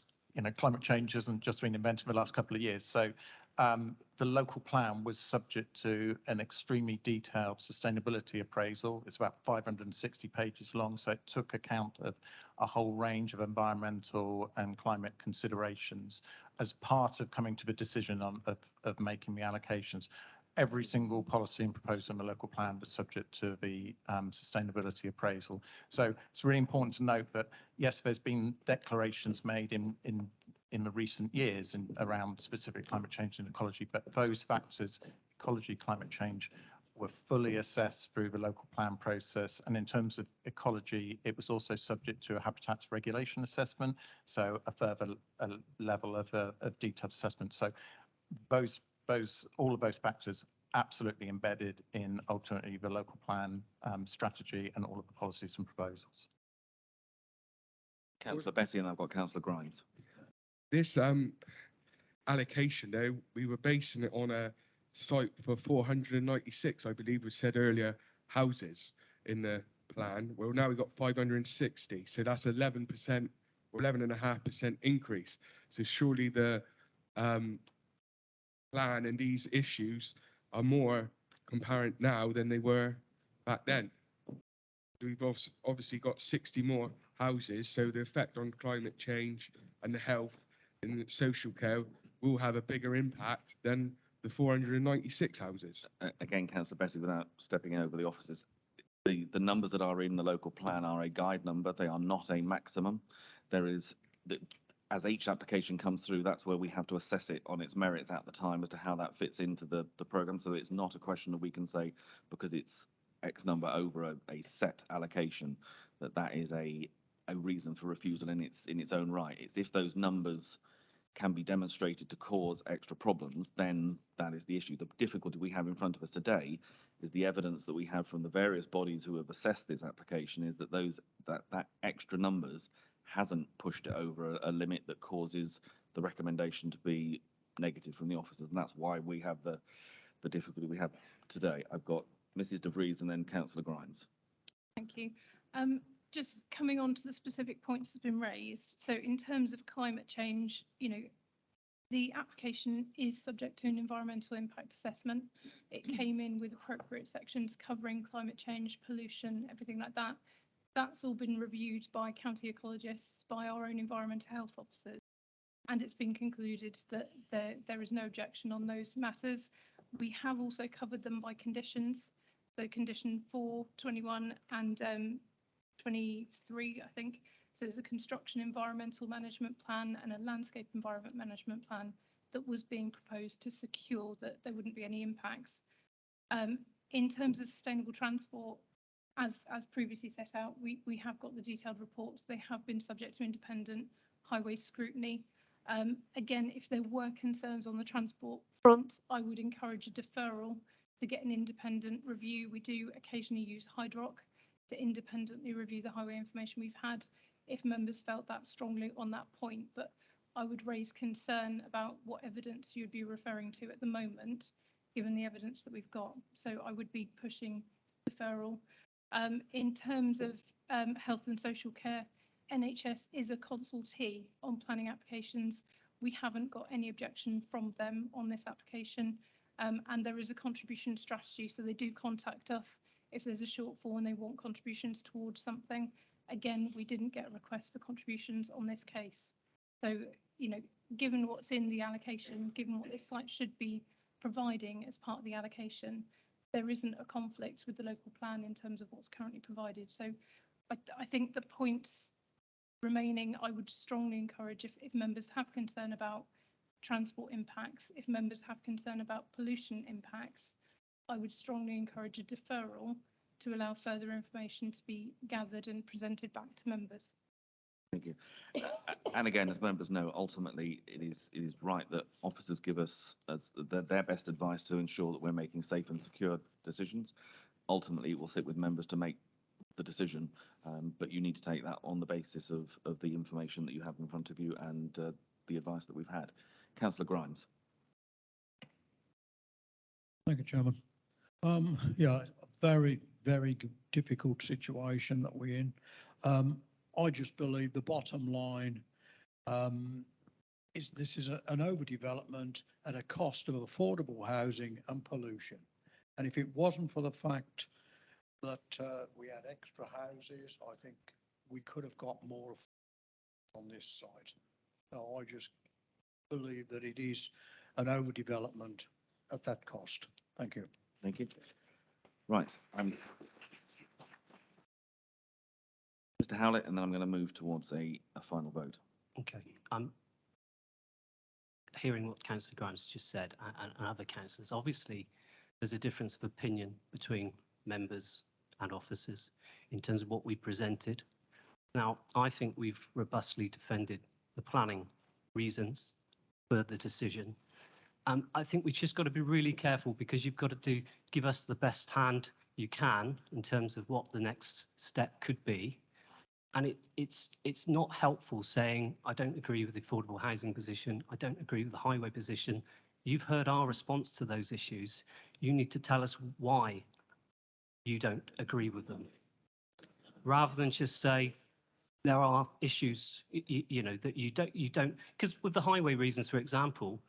climate change hasn't just been invented in the last couple of years. So the local plan was subject to an extremely detailed sustainability appraisal. It's about 560 pages long, so it took account of a whole range of environmental and climate considerations as part of coming to the decision of making the allocations. Every single policy and proposal in the local plan was subject to the sustainability appraisal. So it's really important to note that, yes, there's been declarations made in the recent years around specific climate change and ecology, but those factors, ecology, climate change, were fully assessed through the local plan process. And in terms of ecology, it was also subject to a habitats regulation assessment, so a further level of detailed assessment. So all of those factors absolutely embedded in ultimately the local plan strategy and all of the policies and proposals. Councillor Betty, and I've got Councillor Grimes. This allocation, though, we were basing it on a site for 496, I believe was said earlier, houses in the plan. Well, now we've got 560, so that's 11% or 11.5% increase. So surely the plan and these issues are more comparable now than they were back then. We've obviously got 60 more houses, so the effect on climate change and the health and social care will have a bigger impact than the 496 houses. Again, Councillor Betty, without stepping over the offices, the numbers that are in the local plan are a guide number. They are not a maximum. There is, as each application comes through, that's where we have to assess it on its merits at the time as to how that fits into the programme. So it's not a question that we can say because it's X number over a set allocation that is a reason for refusal in its own right. It's if those numbers can be demonstrated to cause extra problems, then that is the issue. The difficulty we have in front of us today is the evidence that we have from the various bodies who have assessed this application is that that extra numbers hasn't pushed it over a limit that causes the recommendation to be negative from the officers, and that's why we have the difficulty we have today. I've got Mrs. De Vries and then Councillor Grimes. Thank you. Just coming on to the specific points that's been raised. So in terms of climate change, the application is subject to an environmental impact assessment. It came in with appropriate sections covering climate change, pollution, everything like that. That's all been reviewed by county ecologists, by our own environmental health officers, and it's been concluded that there is no objection on those matters. We have also covered them by conditions, so condition 4, 21 and 23, I think. So there's a construction environmental management plan and a landscape environment management plan that was being proposed to secure that there wouldn't be any impacts. In terms of sustainable transport, as previously set out, we have got the detailed reports. They have been subject to independent highway scrutiny. Again, if there were concerns on the transport front, I would encourage a deferral to get an independent review. We do occasionally use Hydrock to independently review the highway information we've had if members felt that strongly on that point. But I would raise concern about what evidence you'd be referring to at the moment, given the evidence that we've got. So I would be pushing deferral. In terms of health and social care, NHS is a consultee on planning applications. We haven't got any objection from them on this application, and there is a contribution strategy, so they do contact us if there's a shortfall and they want contributions towards something. Again, we didn't get a request for contributions on this case. So, you know, given what's in the allocation, given what this site should be providing as part of the allocation, there isn't a conflict with the local plan in terms of what's currently provided. So I think the points remaining, I would strongly encourage if members have concern about transport impacts, if members have concern about pollution impacts, I would strongly encourage a deferral to allow further information to be gathered and presented back to members. Thank you. And again, as members know, ultimately it is right that officers give us their best advice to ensure that we're making safe and secure decisions. Ultimately, it will sit with members to make the decision, but you need to take that on the basis of the information that you have in front of you and the advice that we've had. Councillor Grimes. Thank you, Chairman. Yeah, a very, very difficult situation that we're in. I just believe the bottom line is this is an overdevelopment at a cost of affordable housing and pollution. And if it wasn't for the fact that we had extra houses, I think we could have got more on this site. So I just believe that it is an overdevelopment at that cost. Thank you. Thank you. Right. Mr. Howlett, and then I'm going to move towards a final vote. Okay. I'm hearing what Councillor Grimes just said and other councillors. Obviously, there's a difference of opinion between members and officers in terms of what we presented. Now, I think we've robustly defended the planning reasons for the decision. I think we've just got to be really careful because you've got to give us the best hand you can in terms of what the next step could be. And it's not helpful saying, I don't agree with the affordable housing position, I don't agree with the highway position. You've heard our response to those issues. You need to tell us why you don't agree with them, rather than just say there are issues, you know, that you don't, because with the highway reasons, for example,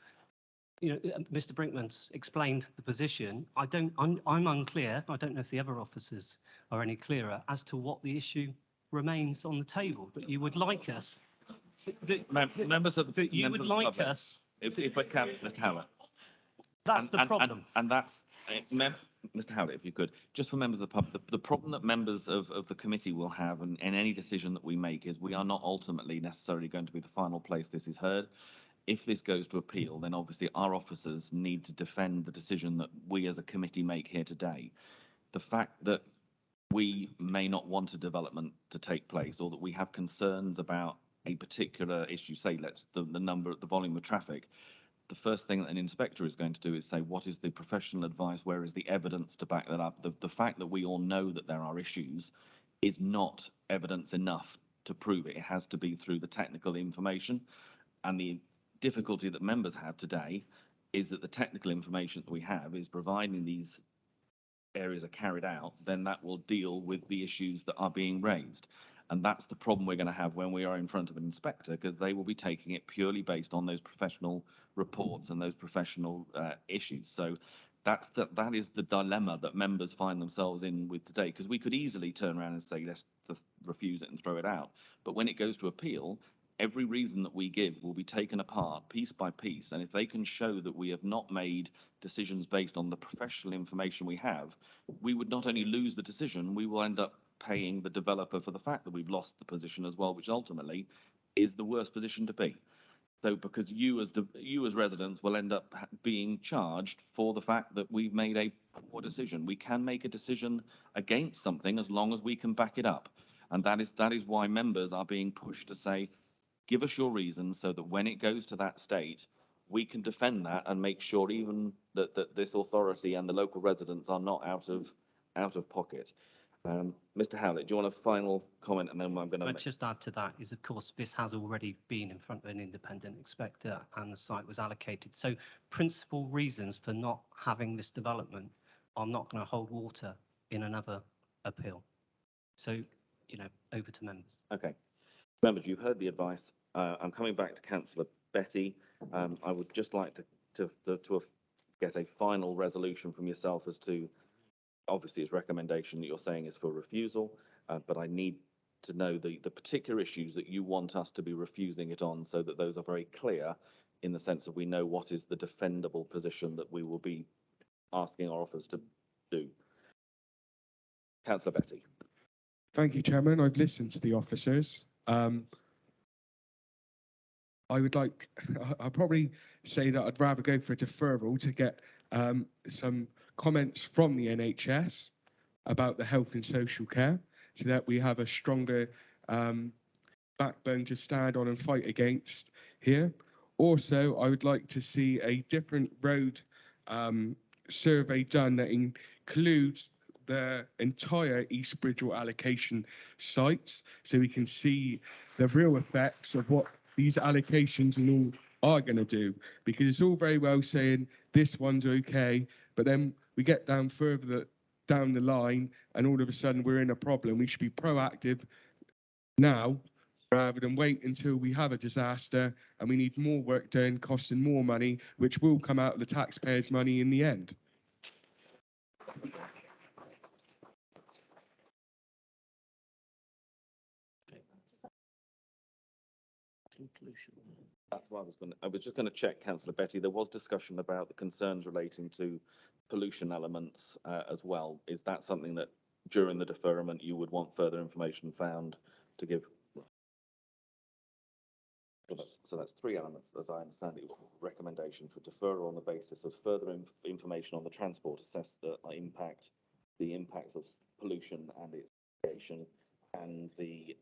you know, Mr. Brinkman's explained the position. I'm unclear. I don't know if the other officers are any clearer as to what the issue remains on the table that you would like us. Members of the you would like us. If I can, Mr. Howlett. That's the problem. And that's, Mr. Howlett, if you could, just for members of the public, the problem that members of the committee will have in any decision that we make is we are not ultimately necessarily going to be the final place this is heard. If this goes to appeal, then obviously our officers need to defend the decision that we as a committee make here today. The fact that we may not want a development to take place, or that we have concerns about a particular issue, say the volume of traffic, the first thing that an inspector is going to do is say, what is the professional advice? Where is the evidence to back that up? The fact that we all know that there are issues is not evidence enough to prove it. It has to be through the technical information. And the difficulty that members have today is that the technical information that we have is providing these areas are carried out, then that will deal with the issues that are being raised. And that's the problem we're going to have when we are in front of an inspector, because they will be taking it purely based on those professional reports and those professional issues. So that is the dilemma that members find themselves in with today, because we could easily turn around and say, let's just refuse it and throw it out. But when it goes to appeal, every reason that we give will be taken apart piece by piece. And if they can show that we have not made decisions based on the professional information we have, we would not only lose the decision, we will end up paying the developer for the fact that we've lost the position as well, which ultimately is the worst position to be. So because you as residents will end up being charged for the fact that we've made a poor decision. We can make a decision against something as long as we can back it up. And that is why members are being pushed to say, give us your reasons so that when it goes to that state, we can defend that and make sure even that this authority and the local residents are not out of pocket. Mr. Howlett, do you want a final comment, and then I'm going to... But just add to that is, of course, this has already been in front of an independent inspector and the site was allocated. So principal reasons for not having this development are not going to hold water in another appeal. So, you know, over to members. Okay. Members, you've heard the advice. I'm coming back to Councillor Betty. I would just like to get a final resolution from yourself as to, obviously, its recommendation that you're saying is for refusal, but I need to know the particular issues that you want us to be refusing it on, so that those are very clear in the sense that we know what is the defendable position that we will be asking our officers to do. Councillor Betty. Thank you, Chairman. I've listened to the officers. I'd probably say that I'd rather go for a deferral to get some comments from the NHS about the health and social care, so that we have a stronger backbone to stand on and fight against here. Also, I would like to see a different road survey done that includes the entire East Bridgewell allocation sites, so we can see the real effects of what these allocations and all are going to do. Because it's all very well saying this one's okay, but then we get down further down the line and all of a sudden we're in a problem. We should be proactive now rather than wait until we have a disaster and we need more work done, costing more money, which will come out of the taxpayers' money in the end. That's what I was just going to check, Councillor Betty. There was discussion about the concerns relating to pollution elements as well. Is that something that during the deferment you would want further information found to give? So that's three elements, as I understand it. Recommendation for deferral on the basis of further information on the transport impact, the impacts of pollution and its mitigation, and the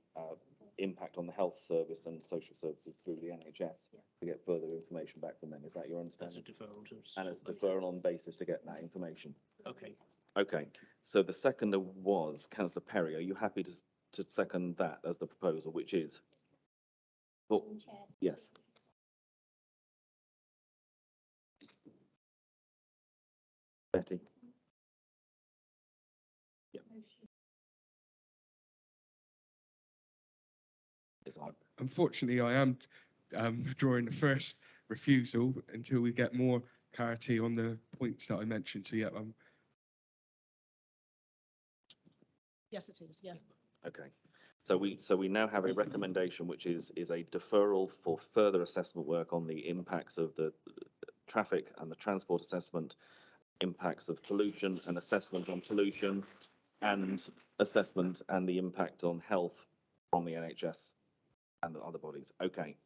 impact on the health service and social services through the NHS to get further information back from them. Is that your understanding? That's a deferral to... And a deferral on the basis to get that information. Okay. Okay. So the second was Councillor Perry. Are you happy to second that as the proposal, which is? Oh, yes. Betty. Yeah. Unfortunately, I am withdrawing the first refusal until we get more clarity on the points that I mentioned. So, yeah, Yes, it is. Yes. Okay. So we now have a recommendation which is a deferral for further assessment work on the impacts of the traffic and the transport assessment, impacts of pollution and assessment on pollution, and assessment and the impact on health from the NHS and the other bodies. Okay.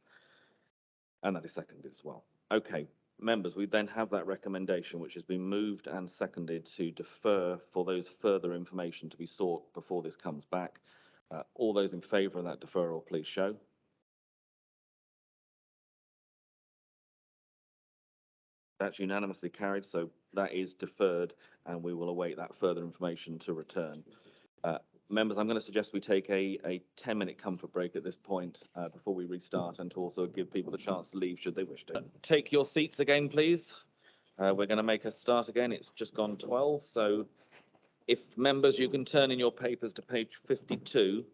And that is seconded as well. Okay. Members, we then have that recommendation which has been moved and seconded to defer for those further information to be sought before this comes back. All those in favour of that deferral, please show. That's unanimously carried, so that is deferred, and we will await that further information to return. Members, I'm going to suggest we take a 10-minute comfort break at this point before we restart, and to also give people the chance to leave should they wish to. Take your seats again, please. We're going to make a start again. It's just gone 12, so if members, you can turn in your papers to page 52,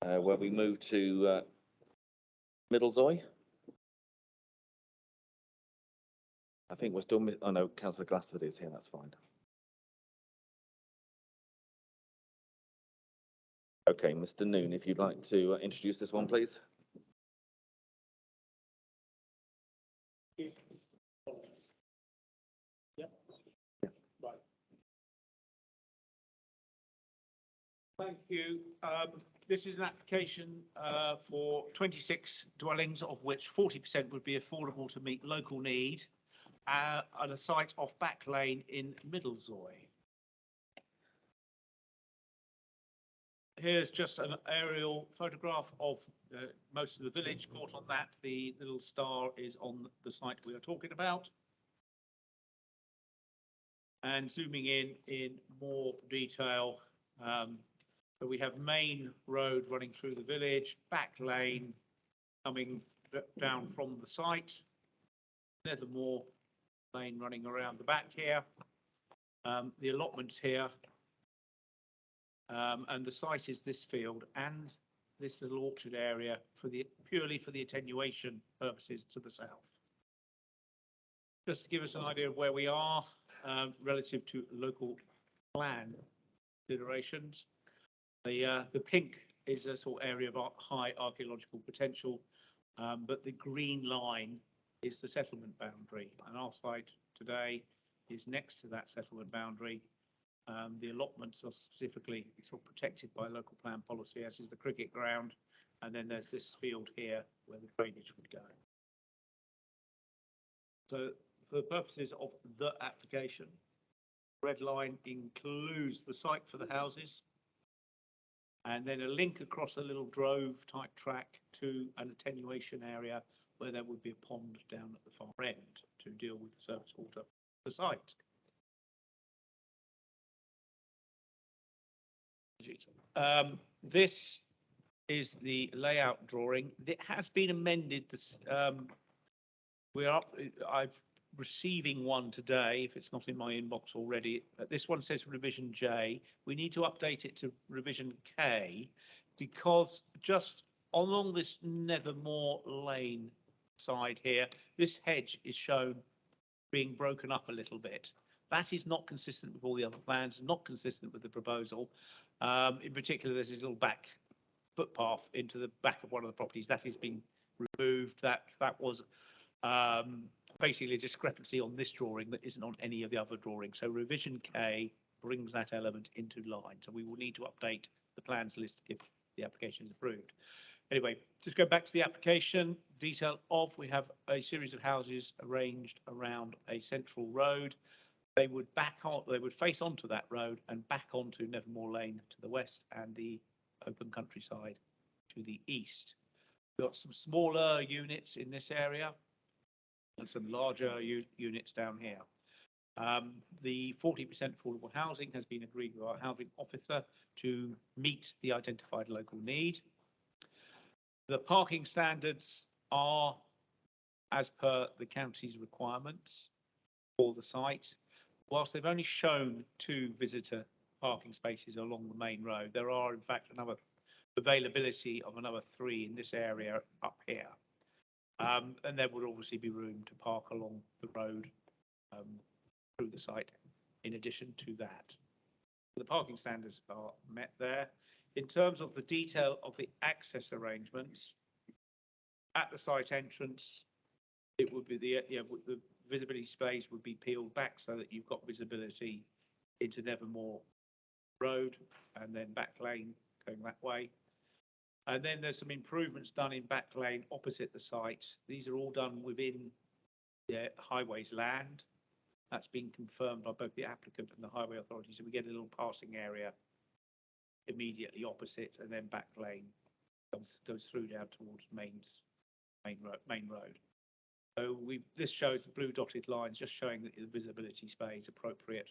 where we move to Middlezoy. I think we're still, oh no, Councillor Glassford is here, that's fine. Okay, Mr. Noon, if you'd like to introduce this one, please. Thank you. This is an application for 26 dwellings, of which 40% would be affordable to meet local need at a site off Back Lane in Middlezoy. Here's just an aerial photograph of most of the village. Caught on that, the little star is on the site we are talking about. And zooming in more detail, so we have main road running through the village, Back Lane coming down from the site, Nethermoor Lane running around the back here, the allotments here, and the site is this field and this little orchard area purely for the attenuation purposes to the south. Just to give us an idea of where we are relative to local plan considerations. The pink is a sort of area of high archaeological potential, but the green line is the settlement boundary, and our site today is next to that settlement boundary. The allotments are specifically sort of protected by local plan policy, as is the cricket ground, and then there's this field here where the drainage would go. So for the purposes of the application, red line includes the site for the houses, and then a link across a little drove type track to an attenuation area where there would be a pond down at the far end to deal with the surface water of the site. This is the layout drawing. It has been amended. I'm receiving one today, if it's not in my inbox already. This one says revision J. We need to update it to revision K, because just along this Nethermoor Lane side here, this hedge is shown being broken up a little bit. That is not consistent with all the other plans, not consistent with the proposal. In particular, there's this little back footpath into the back of one of the properties that has been removed. That was basically a discrepancy on this drawing that isn't on any of the other drawings. So revision K brings that element into line. So we will need to update the plans list if the application is approved. Anyway, just go back to the application. Detail of, we have a series of houses arranged around a central road. They would face onto that road and back onto Nethermoor Lane to the west and the open countryside to the east. We've got some smaller units in this area and some larger units down here. The 40% affordable housing has been agreed with our housing officer to meet the identified local need. The parking standards are as per the county's requirements for the site. Whilst they've only shown 2 visitor parking spaces along the main road, there are in fact another availability of another 3 in this area up here. And there would obviously be room to park along the road through the site in addition to that. The parking standards are met there. In terms of the detail of the access arrangements, at the site entrance, it would be the visibility space would be peeled back so that you've got visibility into Nethermoor Road and then Back Lane going that way. And then there's some improvements done in Back Lane opposite the site. These are all done within the highways land. That's been confirmed by both the applicant and the highway authority. So we get a little passing area immediately opposite, and then Back Lane goes through down towards main road. So this shows the blue dotted lines, just showing that the visibility space appropriate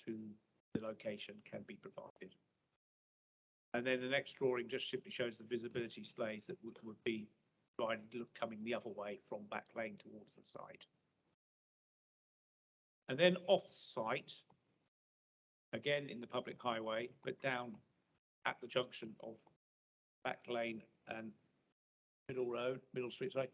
to the location can be provided. And then the next drawing just simply shows the visibility space that would be coming the other way from Back Lane towards the site. And then off site, again in the public highway, but down at the junction of Back Lane and Middle Street, sorry.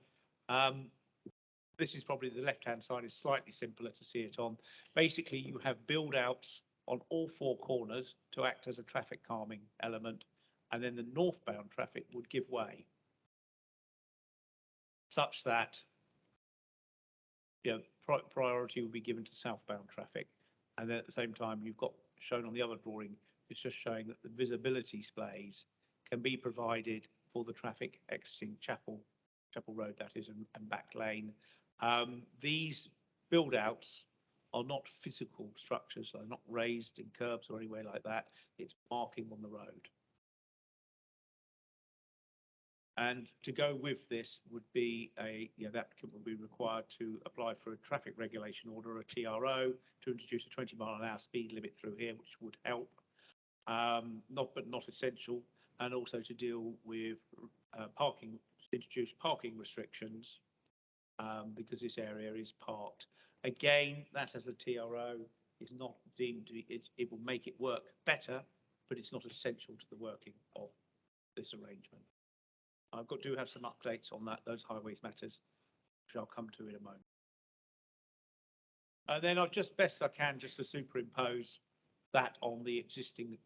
This is probably the left-hand side is slightly simpler to see it on. Basically, you have build-outs on all 4 corners to act as a traffic calming element, and then the northbound traffic would give way, such that priority will be given to southbound traffic. And then at the same time, you've got shown on the other drawing It's just showing that the visibility displays can be provided for the traffic exiting Chapel Road, that is, and Back Lane. These build outs are not physical structures, so they're not raised in curbs or anywhere like that. It's marking on the road. And to go with this would be the applicant would be required to apply for a traffic regulation order, a TRO, to introduce a 20-mile-an-hour speed limit through here, which would help, not essential, and also to deal with introduce parking restrictions, because this area is parked. Again, that as a TRO is not deemed to be, it will make it work better, but it's not essential to the working of this arrangement. Do have some updates on those highways matters, which I'll come to in a moment. And then I'll just best I can just to superimpose that on the existing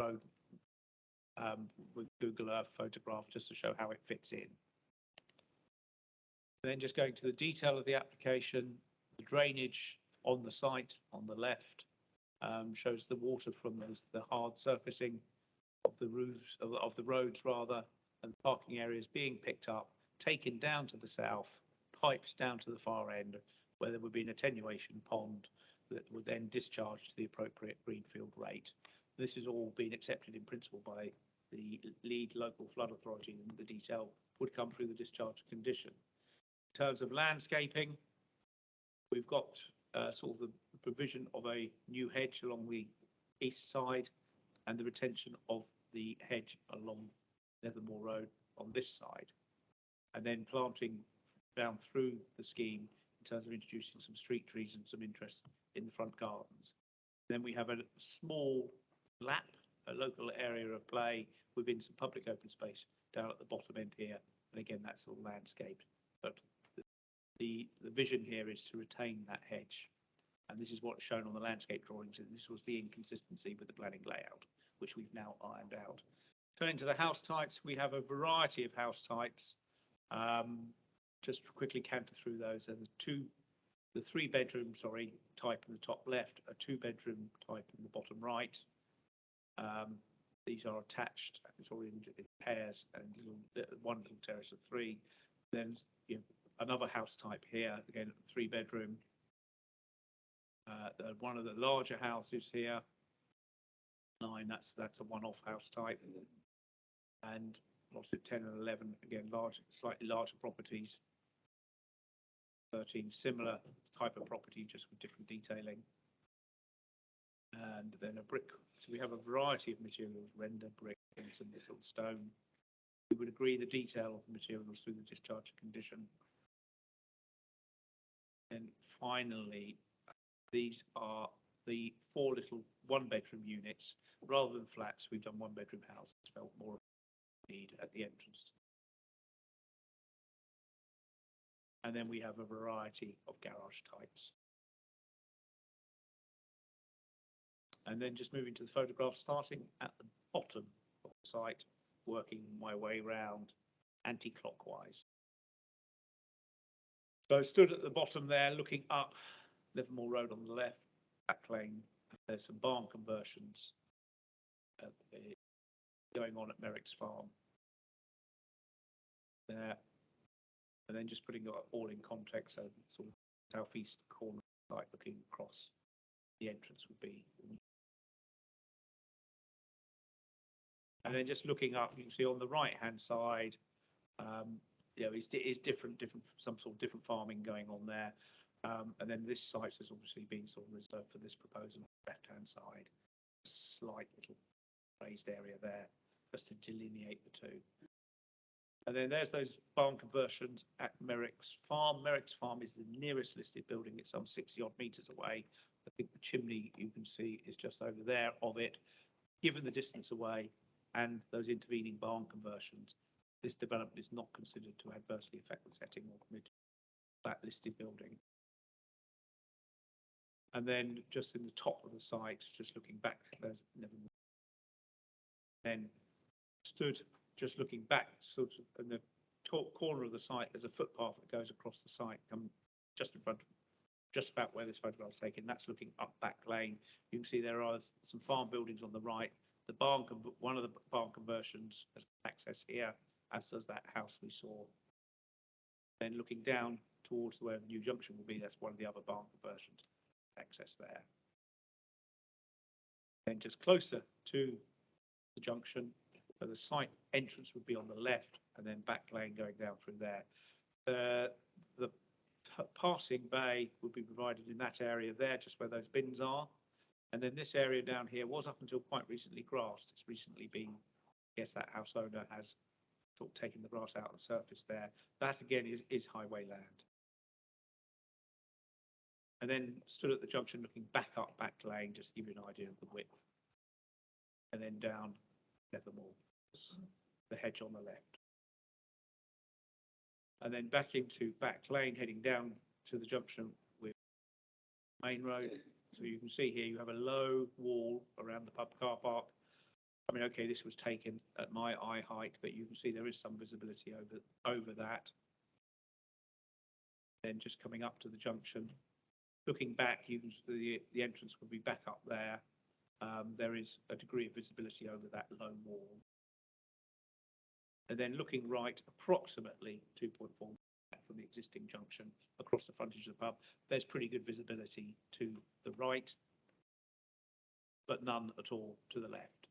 road with Google Earth photograph, just to show how it fits in. And then just going to the detail of the application, the drainage on the site on the left shows the water from the hard surfacing of the roofs of the roads rather, and parking areas being picked up, taken down to the south, pipes down to the far end, where there would be an attenuation pond that would then discharge to the appropriate greenfield rate. This has all been accepted in principle by the lead local flood authority, and the detail would come through the discharge condition. In terms of landscaping, we've got sort of the provision of a new hedge along the east side and the retention of the hedge along Nethermoor Road on this side, and then planting down through the scheme in terms of introducing some street trees and some interest in the front gardens. Then we have a small lap, a local area of play within some public open space down at the bottom end here, and again that's all landscaped, but the vision here is to retain that hedge, and this is what's shown on the landscape drawings, and this was the inconsistency with the planning layout, which we've now ironed out. Turning to the house types, we have a variety of house types. Just quickly canter through those. And the 3-bedroom, type in the top left, a 2-bedroom type in the bottom right. These are attached. It's all in pairs and one little terrace of 3. Then another house type here, again 3-bedroom. One of the larger houses here, 9. That's a one-off house type. And lots of 10 and 11, again, slightly larger properties. 13, similar type of property, just with different detailing. And then a brick. So we have a variety of materials, render, brick, and some sort of stone. We would agree the detail of the materials through the discharge condition. And finally, these are the 4 little 1-bedroom units. Rather than flats, we've done 1-bedroom houses, felt more need at the entrance. And then we have a variety of garage types. And then just moving to the photograph, starting at the bottom of the site, working my way round anti-clockwise. So I stood at the bottom there, looking up Livermore Road on the left, Back Lane. There's some barn conversions going on at Merrick's Farm there, and then just putting it all in context, so sort of southeast corner site looking across the entrance would be, and then just looking up, you can see on the right hand side is different some sort of different farming going on there, and then this site has obviously been sort of reserved for this proposal on the left hand side, a slight little raised area there just to delineate the two. And then there's those barn conversions at Merrick's Farm. Merrick's Farm is the nearest listed building. It's some 60 odd meters away. I think the chimney you can see is just over there of it. Given the distance away and those intervening barn conversions, this development is not considered to adversely affect the setting or that listed building. And then just in the top of the site, just looking back, there's Nevermore. Then stood just looking back, sort of in the top corner of the site, there's a footpath that goes across the site, just in front of just about where this photograph is taken. That's looking up Back Lane. You can see there are some farm buildings on the right. The barn, one of the barn conversions has access here, as does that house we saw. Then looking down towards where the new junction will be, that's one of the other barn conversions, access there. Then just closer to the junction, so the site entrance would be on the left, and then Back Lane going down through there. The passing bay would be provided in that area there, just where those bins are. And then this area down here was up until quite recently grassed. It's recently been, I guess that house owner has sort of taken the grass out of the surface there. That again is highway land. And then stood at the junction looking back up Back Lane, just to give you an idea of the width. And then down Sedgemoor, the hedge on the left. And then back into Back Lane, heading down to the junction with Main Road. So you can see here you have a low wall around the pub car park. I mean, okay, this was taken at my eye height, but you can see there is some visibility over that. Then just coming up to the junction, looking back, you can see the entrance would be back up there. There is a degree of visibility over that low wall. And then looking right, approximately 2.4 from the existing junction across the frontage of the pub, there's pretty good visibility to the right, but none at all to the left.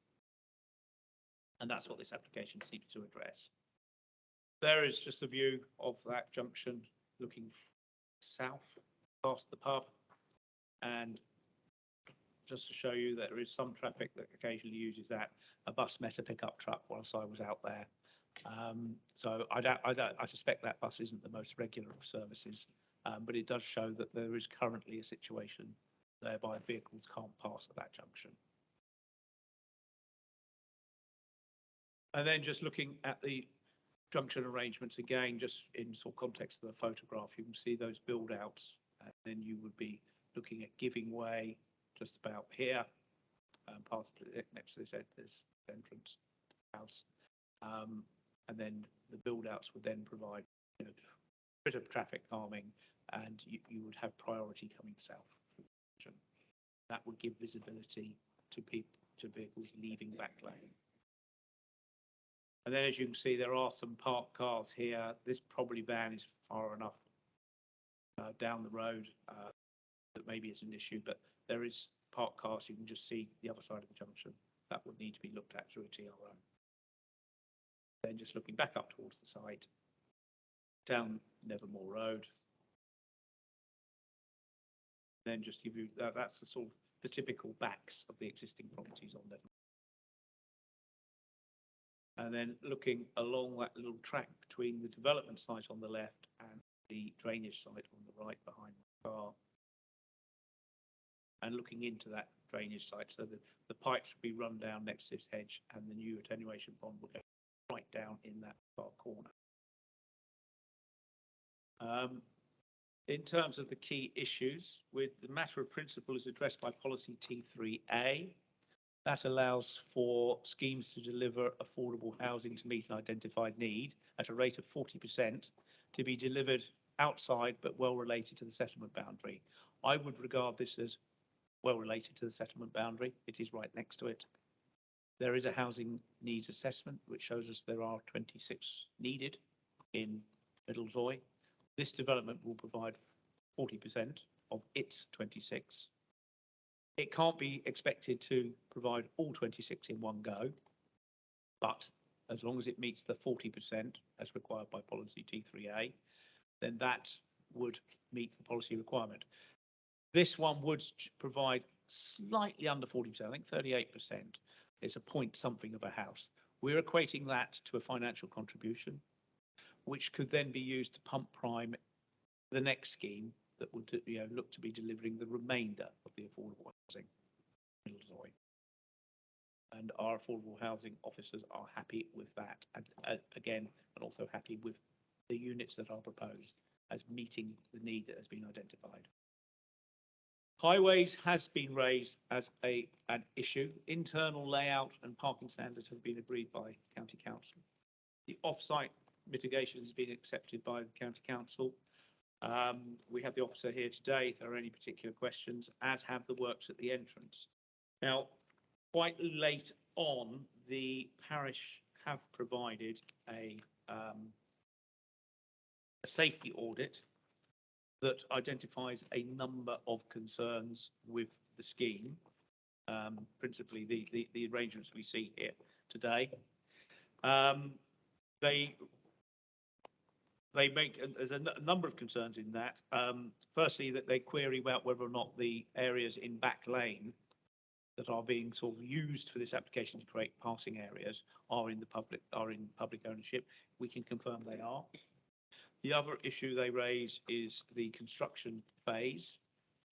And that's what this application seeks to address. There is just a view of that junction looking south past the pub, and just to show you that there is some traffic that occasionally uses that. A bus met a pickup truck whilst I was out there. So I suspect that bus isn't the most regular of services, but it does show that there is currently a situation whereby vehicles can't pass at that junction. And then just looking at the junction arrangements again, just in sort of context of the photograph, you can see those build outs, and then you would be looking at giving way just about here, past next to this entrance house. And then the build outs would then provide a bit of traffic calming, and you would have priority coming south. That would give visibility to vehicles leaving Back Lane. And then, as you can see, there are some parked cars here. This probably van is far enough down the road that maybe it's an issue, but there is parked cars. You can just see the other side of the junction. That would need to be looked at through a TRO. Then just looking back up towards the site, down Nevermore Road. Then just give you that's the sort of the typical backs of the existing properties on Nevermore. And then looking along that little track between the development site on the left and the drainage site on the right behind the car. And looking into that drainage site, so the pipes will be run down next to this hedge, and the new attenuation pond will go right down in that far corner. In terms of the key issues, with the matter of principle is addressed by policy T3A. That allows for schemes to deliver affordable housing to meet an identified need at a rate of 40% to be delivered outside but well related to the settlement boundary. I would regard this as well related to the settlement boundary. It is right next to it. There is a housing needs assessment which shows us there are 26 needed in Middlezoy. This development will provide 40% of its 26. It can't be expected to provide all 26 in one go, but as long as it meets the 40% as required by policy T3A, then that would meet the policy requirement. This one would provide slightly under 40%, I think 38%. It's a point something of a house. We're equating that to a financial contribution, which could then be used to pump prime the next scheme that would look to be delivering the remainder of the affordable housing. And our affordable housing officers are happy with that, and again, and also happy with the units that are proposed as meeting the need that has been identified. Highways has been raised as an issue. Internal layout and parking standards have been agreed by County Council. The off-site mitigation has been accepted by the County Council. We have the officer here today if there are any particular questions, as have the works at the entrance. Now, quite late on, the parish have provided a safety audit that identifies a number of concerns with the scheme, principally the arrangements we see here today. They make, there's a number of concerns in that. Firstly, that they query about whether or not the areas in Back Lane that are being sort of used for this application to create passing areas are in public ownership. We can confirm they are. The other issue they raise is the construction phase.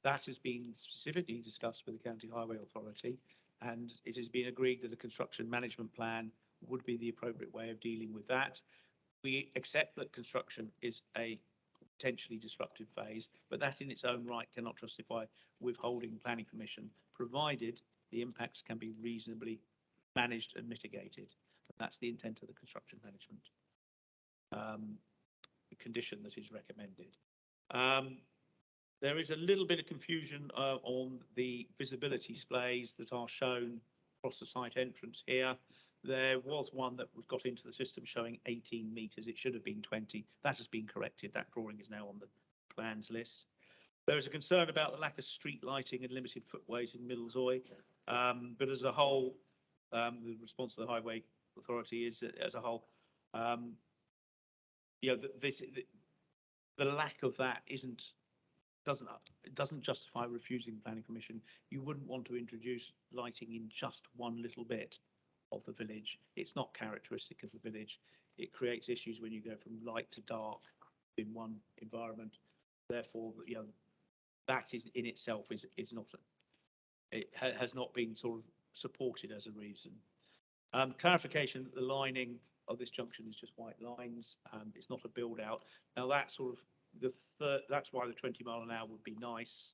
That has been specifically discussed with the County Highway Authority, and it has been agreed that a construction management plan would be the appropriate way of dealing with that. We accept that construction is a potentially disruptive phase, but that in its own right cannot justify withholding planning permission, provided the impacts can be reasonably managed and mitigated. And that's the intent of the construction management condition that is recommended. There is a little bit of confusion on the visibility splays that are shown across the site entrance here. There was one that got into the system showing 18 metres. It should have been 20. That has been corrected. That drawing is now on the plans list. There is a concern about the lack of street lighting and limited footways in Middlesoy. But as a whole, the response to the Highway Authority is that as a whole, you know, the lack of that doesn't justify refusing planning permission. You wouldn't want to introduce lighting in just one little bit of the village. It's not characteristic of the village. It creates issues when you go from light to dark in one environment. Therefore, you know, that is in itself is not has not been sort of supported as a reason. Clarification that the lining of this junction is just white lines. It's not a build out. Now that sort of that's why the 20 mile an hour would be nice.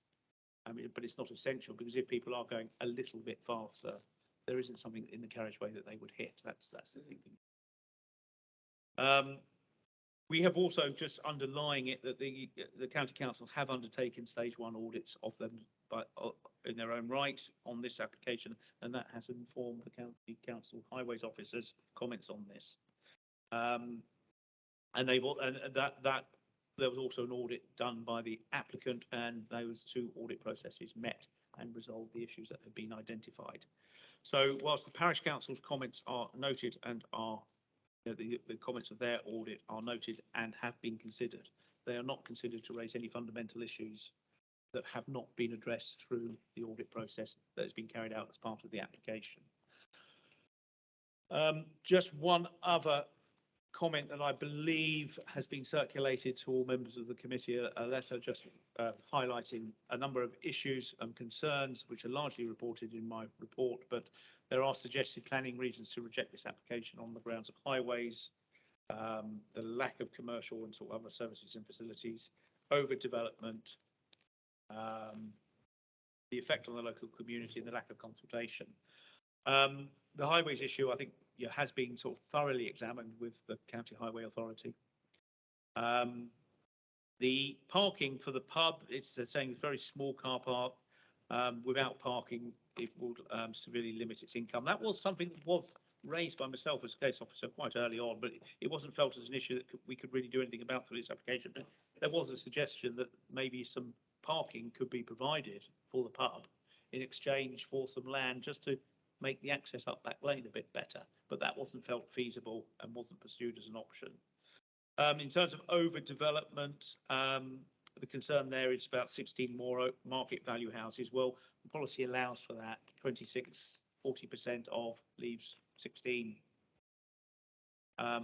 I mean, but it's not essential, because if people are going a little bit faster, there isn't something in the carriageway that they would hit. That's the thinking. We have also, just underlying it, that the county council have undertaken stage 1 audits of them in their own right on this application, and that has informed the county council highways officers' comments on this. And there was also an audit done by the applicant, and those 2 audit processes met and resolved the issues that have been identified. So whilst the parish council's comments are noted and are the comments of their audit are noted and have been considered, they are not considered to raise any fundamental issues that have not been addressed through the audit process that has been carried out as part of the application. Just one other comment that I believe has been circulated to all members of the committee, a letter just highlighting a number of issues and concerns which are largely reported in my report, but there are suggested planning reasons to reject this application on the grounds of highways, the lack of commercial and sort of other services and facilities, overdevelopment, the effect on the local community, and the lack of consultation. The highways issue, I think, has been sort of thoroughly examined with the County Highway Authority. The parking for the pub, it's saying it's a very small car park. Without parking, it would severely limit its income. That was something that was raised by myself as a case officer quite early on, but it wasn't felt as an issue that we could really do anything about for this application. There was a suggestion that maybe some parking could be provided for the pub in exchange for some land, just to make the access up Back Lane a bit better, but that wasn't felt feasible and wasn't pursued as an option. In terms of overdevelopment, the concern there is about 16 more market value houses. Well, the policy allows for that. 40% of leaves 16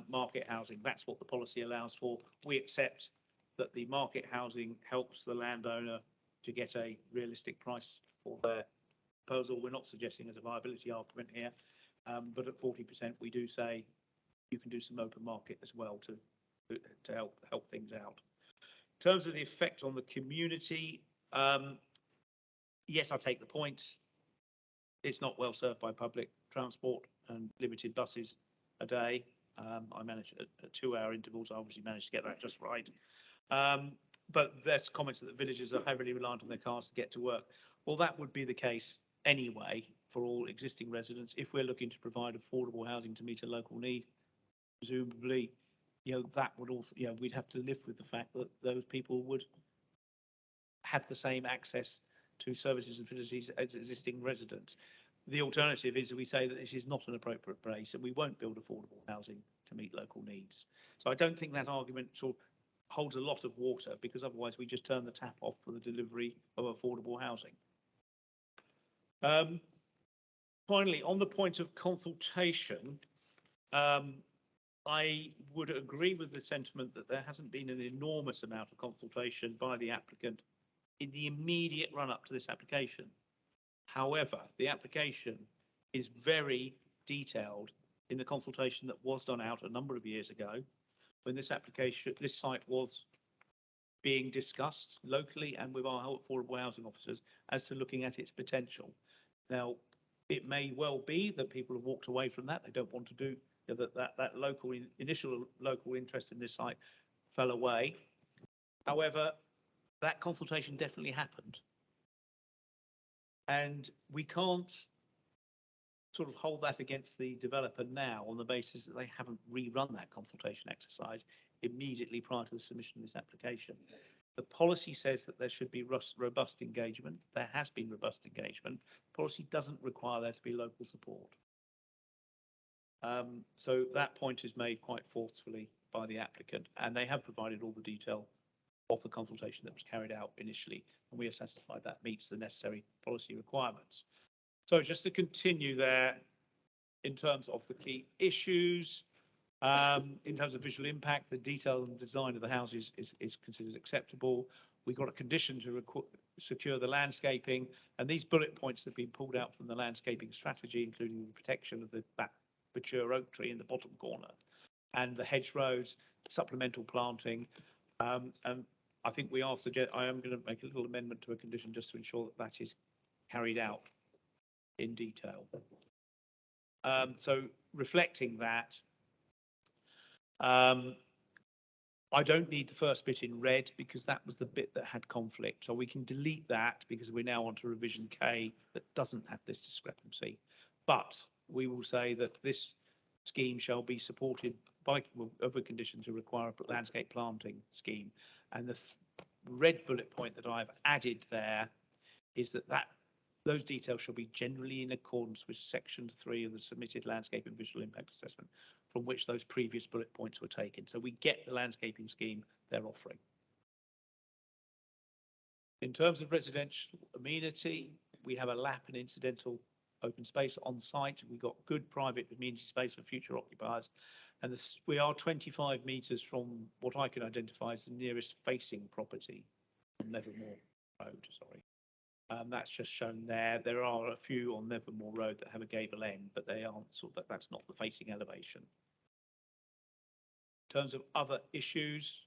market housing. That's what the policy allows for. We accept that the market housing helps the landowner to get a realistic price for their proposal. We're not suggesting there's a viability argument here, but at 40%, we do say you can do some open market as well to help things out. In terms of the effect on the community, yes, I take the point. It's not well served by public transport and limited buses a day. I manage at 2-hour intervals. I obviously managed to get that just right. but there's comments that the villagers are heavily reliant on their cars to get to work. Well, that would be the case anyway for all existing residents. If we're looking to provide affordable housing to meet a local need, presumably, that would also, we'd have to live with the fact that those people would have the same access to services and facilities as existing residents. The alternative is that we say that this is not an appropriate place and we won't build affordable housing to meet local needs. So I don't think that argument sort of holds a lot of water, because otherwise we just turn the tap off for the delivery of affordable housing. Finally, on the point of consultation, I would agree with the sentiment that there hasn't been an enormous amount of consultation by the applicant in the immediate run-up to this application. However, the application is very detailed in the consultation that was done out a number of years ago, when this site was being discussed locally and with our affordable housing officers as to looking at its potential. Now, it may well be that people have walked away from that. They don't want to do that initial local interest in this site fell away. However, that consultation definitely happened. And we can't sort of hold that against the developer now on the basis that they haven't rerun that consultation exercise immediately prior to the submission of this application. The policy says that there should be robust engagement. There has been robust engagement. Policy doesn't require there to be local support. So that point is made quite forcefully by the applicant, and they have provided all the detail of the consultation that was carried out initially, and we are satisfied that meets the necessary policy requirements. So just to continue there, in terms of the key issues, in terms of visual impact, the detail and design of the houses is considered acceptable. We've got a condition to secure the landscaping, and these bullet points have been pulled out from the landscaping strategy, including the protection of that mature oak tree in the bottom corner and the hedgerows, supplemental planting. And I think I am going to make a little amendment to a condition just to ensure that that is carried out in detail. So reflecting that, I don't need the first bit in red because that was the bit that had conflict. So we can delete that because we're now on to revision K that doesn't have this discrepancy. But we will say that this scheme shall be supported by other conditions to require a landscape planting scheme. And the red bullet point that I've added there is that those details shall be generally in accordance with section 3 of the submitted landscape and visual impact assessment, from which those previous bullet points were taken. So we get the landscaping scheme they're offering. In terms of residential amenity, we have a lap and incidental open space on site. We've got good private amenity space for future occupiers. And we are 25 metres from what I can identify as the nearest facing property on Nevermore Road, sorry. That's just shown there. There are a few on Nevermore Road that have a gable end, but they aren't that's not the facing elevation. In terms of other issues,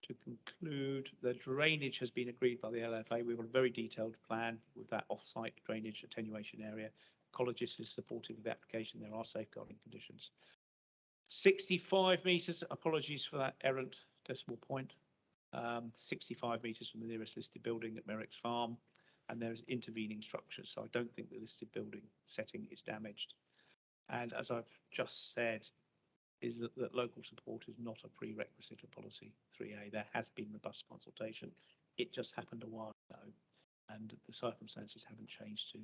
to conclude, the drainage has been agreed by the LFA. We've got a very detailed plan with that off-site drainage attenuation area. Ecologist is supportive of the application. There are safeguarding conditions. 65 metres, apologies for that errant decimal point. 65 metres from the nearest listed building at Merrick's Farm. And there's intervening structures, so I don't think the listed building setting is damaged. And as I've just said, is that local support is not a prerequisite of policy 3A. There has been robust consultation. It just happened a while ago, and the circumstances haven't changed to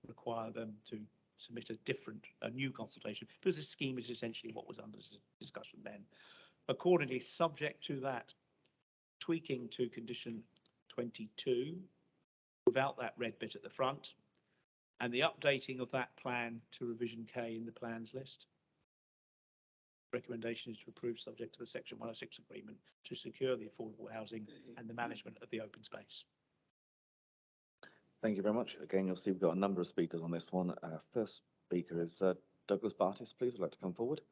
require them to submit a new consultation, because the scheme is essentially what was under discussion then. Accordingly, subject to that tweaking to condition 22, without that red bit at the front, and the updating of that plan to revision K in the plans list. Recommendation is to approve subject to the section 106 agreement to secure the affordable housing and the management of the open space. Thank you very much. Again, you'll see we've got a number of speakers on this one. First speaker is Douglas Bartis, please. Would like to come forward.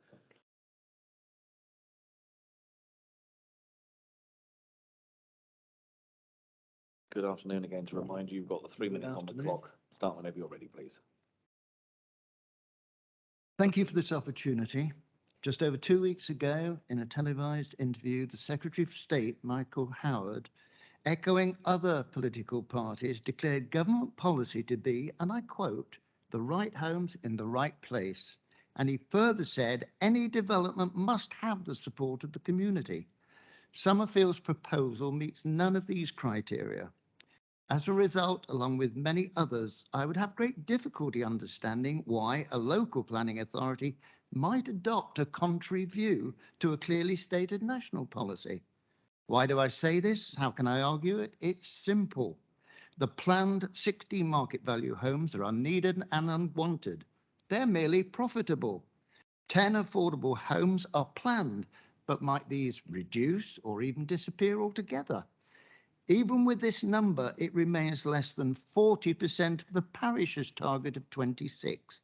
Good afternoon. Again, to remind you, you've got the 3 minutes on the clock. Start whenever you're ready, please. Thank you for this opportunity. Just over 2 weeks ago, in a televised interview, the Secretary of State, Michael Howard, echoing other political parties, declared government policy to be, and I quote, the right homes in the right place. And he further said, any development must have the support of the community. Summerfield's proposal meets none of these criteria. As a result, along with many others, I would have great difficulty understanding why a local planning authority might adopt a contrary view to a clearly stated national policy. Why do I say this? How can I argue it? It's simple. The planned 16 market value homes are unneeded and unwanted. They're merely profitable. 10 affordable homes are planned, but might these reduce or even disappear altogether? Even with this number, it remains less than 40% of the parish's target of 26,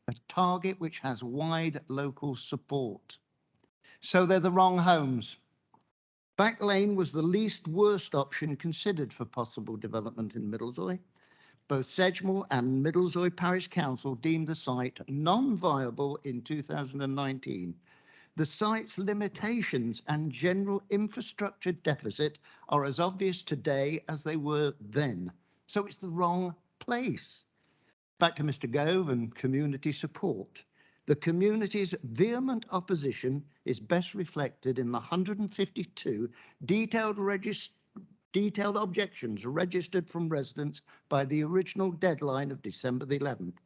a target which has wide local support. So they're the wrong homes. Back Lane was the least worst option considered for possible development in Middlezoy. Both Sedgemoor and Middlezoy Parish Council deemed the site non-viable in 2019. The site's limitations and general infrastructure deficit are as obvious today as they were then. So it's the wrong place. Back to Mr. Gove and community support. The community's vehement opposition is best reflected in the 152 detailed objections registered from residents by the original deadline of December the 11th.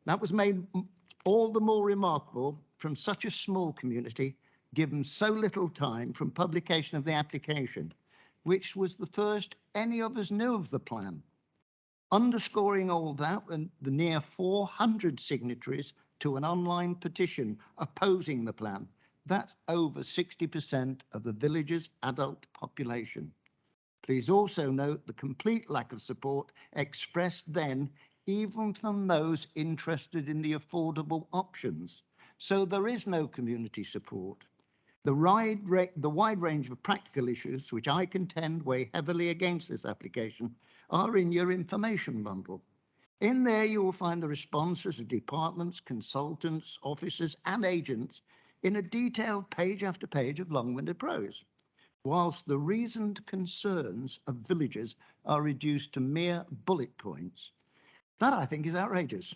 That was made all the more remarkable from such a small community, given so little time from publication of the application, which was the first any of us knew of the plan. Underscoring all that, and the near 400 signatories to an online petition opposing the plan. That's over 60% of the village's adult population. Please also note the complete lack of support expressed then, even from those interested in the affordable options. So there is no community support. The wide range of practical issues, which I contend weigh heavily against this application, are in your information bundle. In there, you will find the responses of departments, consultants, officers, and agents in a detailed page after page of long-winded prose, whilst the reasoned concerns of villagers are reduced to mere bullet points. That, I think, is outrageous.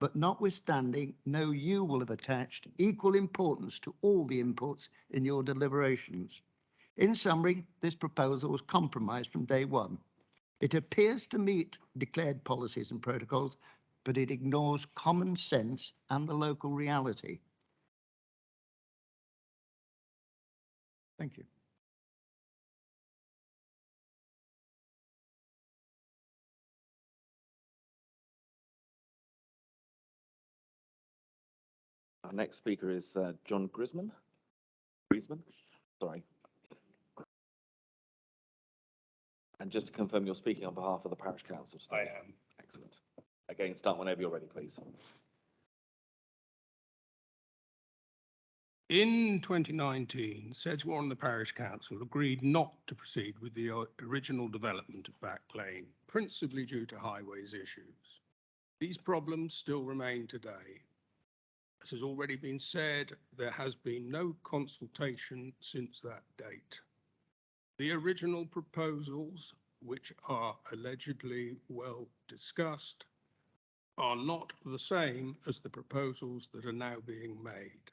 But notwithstanding, know you will have attached equal importance to all the inputs in your deliberations. In summary, this proposal was compromised from day one. It appears to meet declared policies and protocols, but it ignores common sense and the local reality. Thank you. Our next speaker is John Griezmann, sorry. And just to confirm, you're speaking on behalf of the Parish Council today? I am. Excellent. Again, start whenever you're ready, please. In 2019, Sedgemoor and the Parish Council agreed not to proceed with the original development of Back Lane, principally due to highways issues. These problems still remain today. As has already been said, there has been no consultation since that date. The original proposals, which are allegedly well discussed, are not the same as the proposals that are now being made.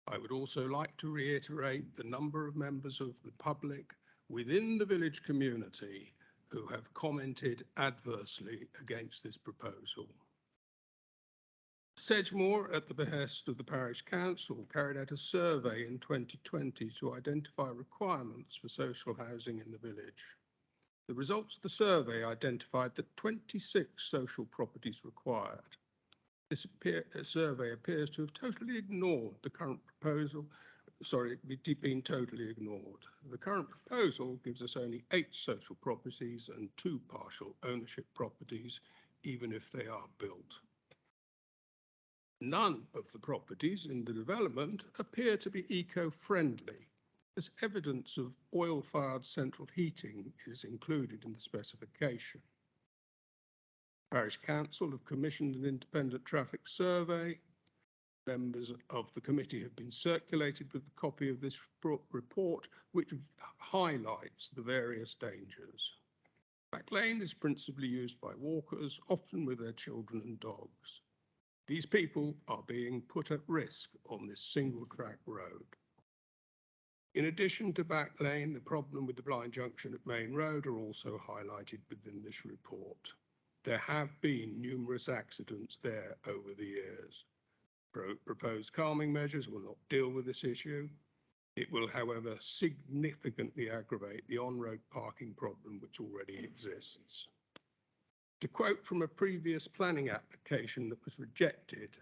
I would also like to reiterate the number of members of the public within the village community who have commented adversely against this proposal. Sedgemoor, at the behest of the Parish Council, carried out a survey in 2020 to identify requirements for social housing in the village. The results of the survey identified that 26 social properties required. This survey appears to have totally ignored the current proposal. Been totally ignored. The current proposal gives us only 8 social properties and 2 partial ownership properties, even if they are built. None of the properties in the development appear to be eco-friendly, as evidence of oil-fired central heating is included in the specification. Parish Council have commissioned an independent traffic survey. members of the committee have been circulated with a copy of this report, which highlights the various dangers. Back Lane is principally used by walkers, often with their children and dogs. These people are being put at risk on this single-track road. In addition to Back Lane, the problem with the blind junction at Main Road are also highlighted within this report. There have been numerous accidents there over the years. Proposed calming measures will not deal with this issue. It will, however, significantly aggravate the on-road parking problem which already exists. To quote from a previous planning application that was rejected,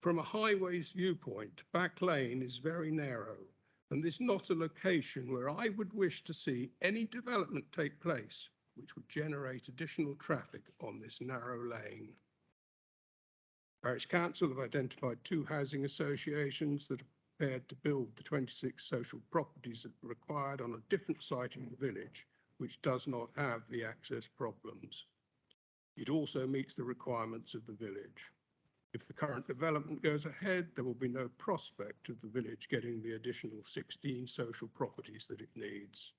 from a highways viewpoint, Back Lane is very narrow and is not a location where I would wish to see any development take place which would generate additional traffic on this narrow lane. Parish Council have identified 2 housing associations that are prepared to build the 26 social properties that are required on a different site in the village, which does not have the access problems. It also meets the requirements of the village. If the current development goes ahead, there will be no prospect of the village getting the additional 16 social properties that it needs.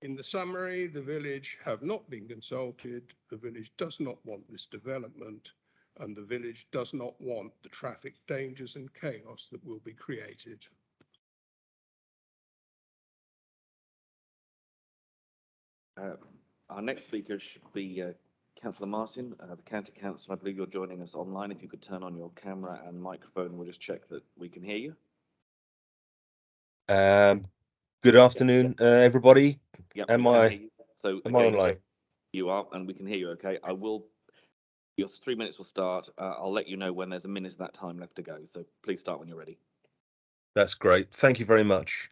In the summary, the village have not been consulted, the village does not want this development, and the village does not want the traffic dangers and chaos that will be created. Our next speaker should be Councillor Martin, the County Council. I believe you're joining us online. If you could turn on your camera and microphone, we'll just check that we can hear you. Good afternoon, everybody. Yep, Am we can I hear you. So am I again, online? you are, and we can hear you okay. Your 3 minutes will start. I'll let you know when there's a minute of that time left to go. So please start when you're ready. That's great. Thank you very much.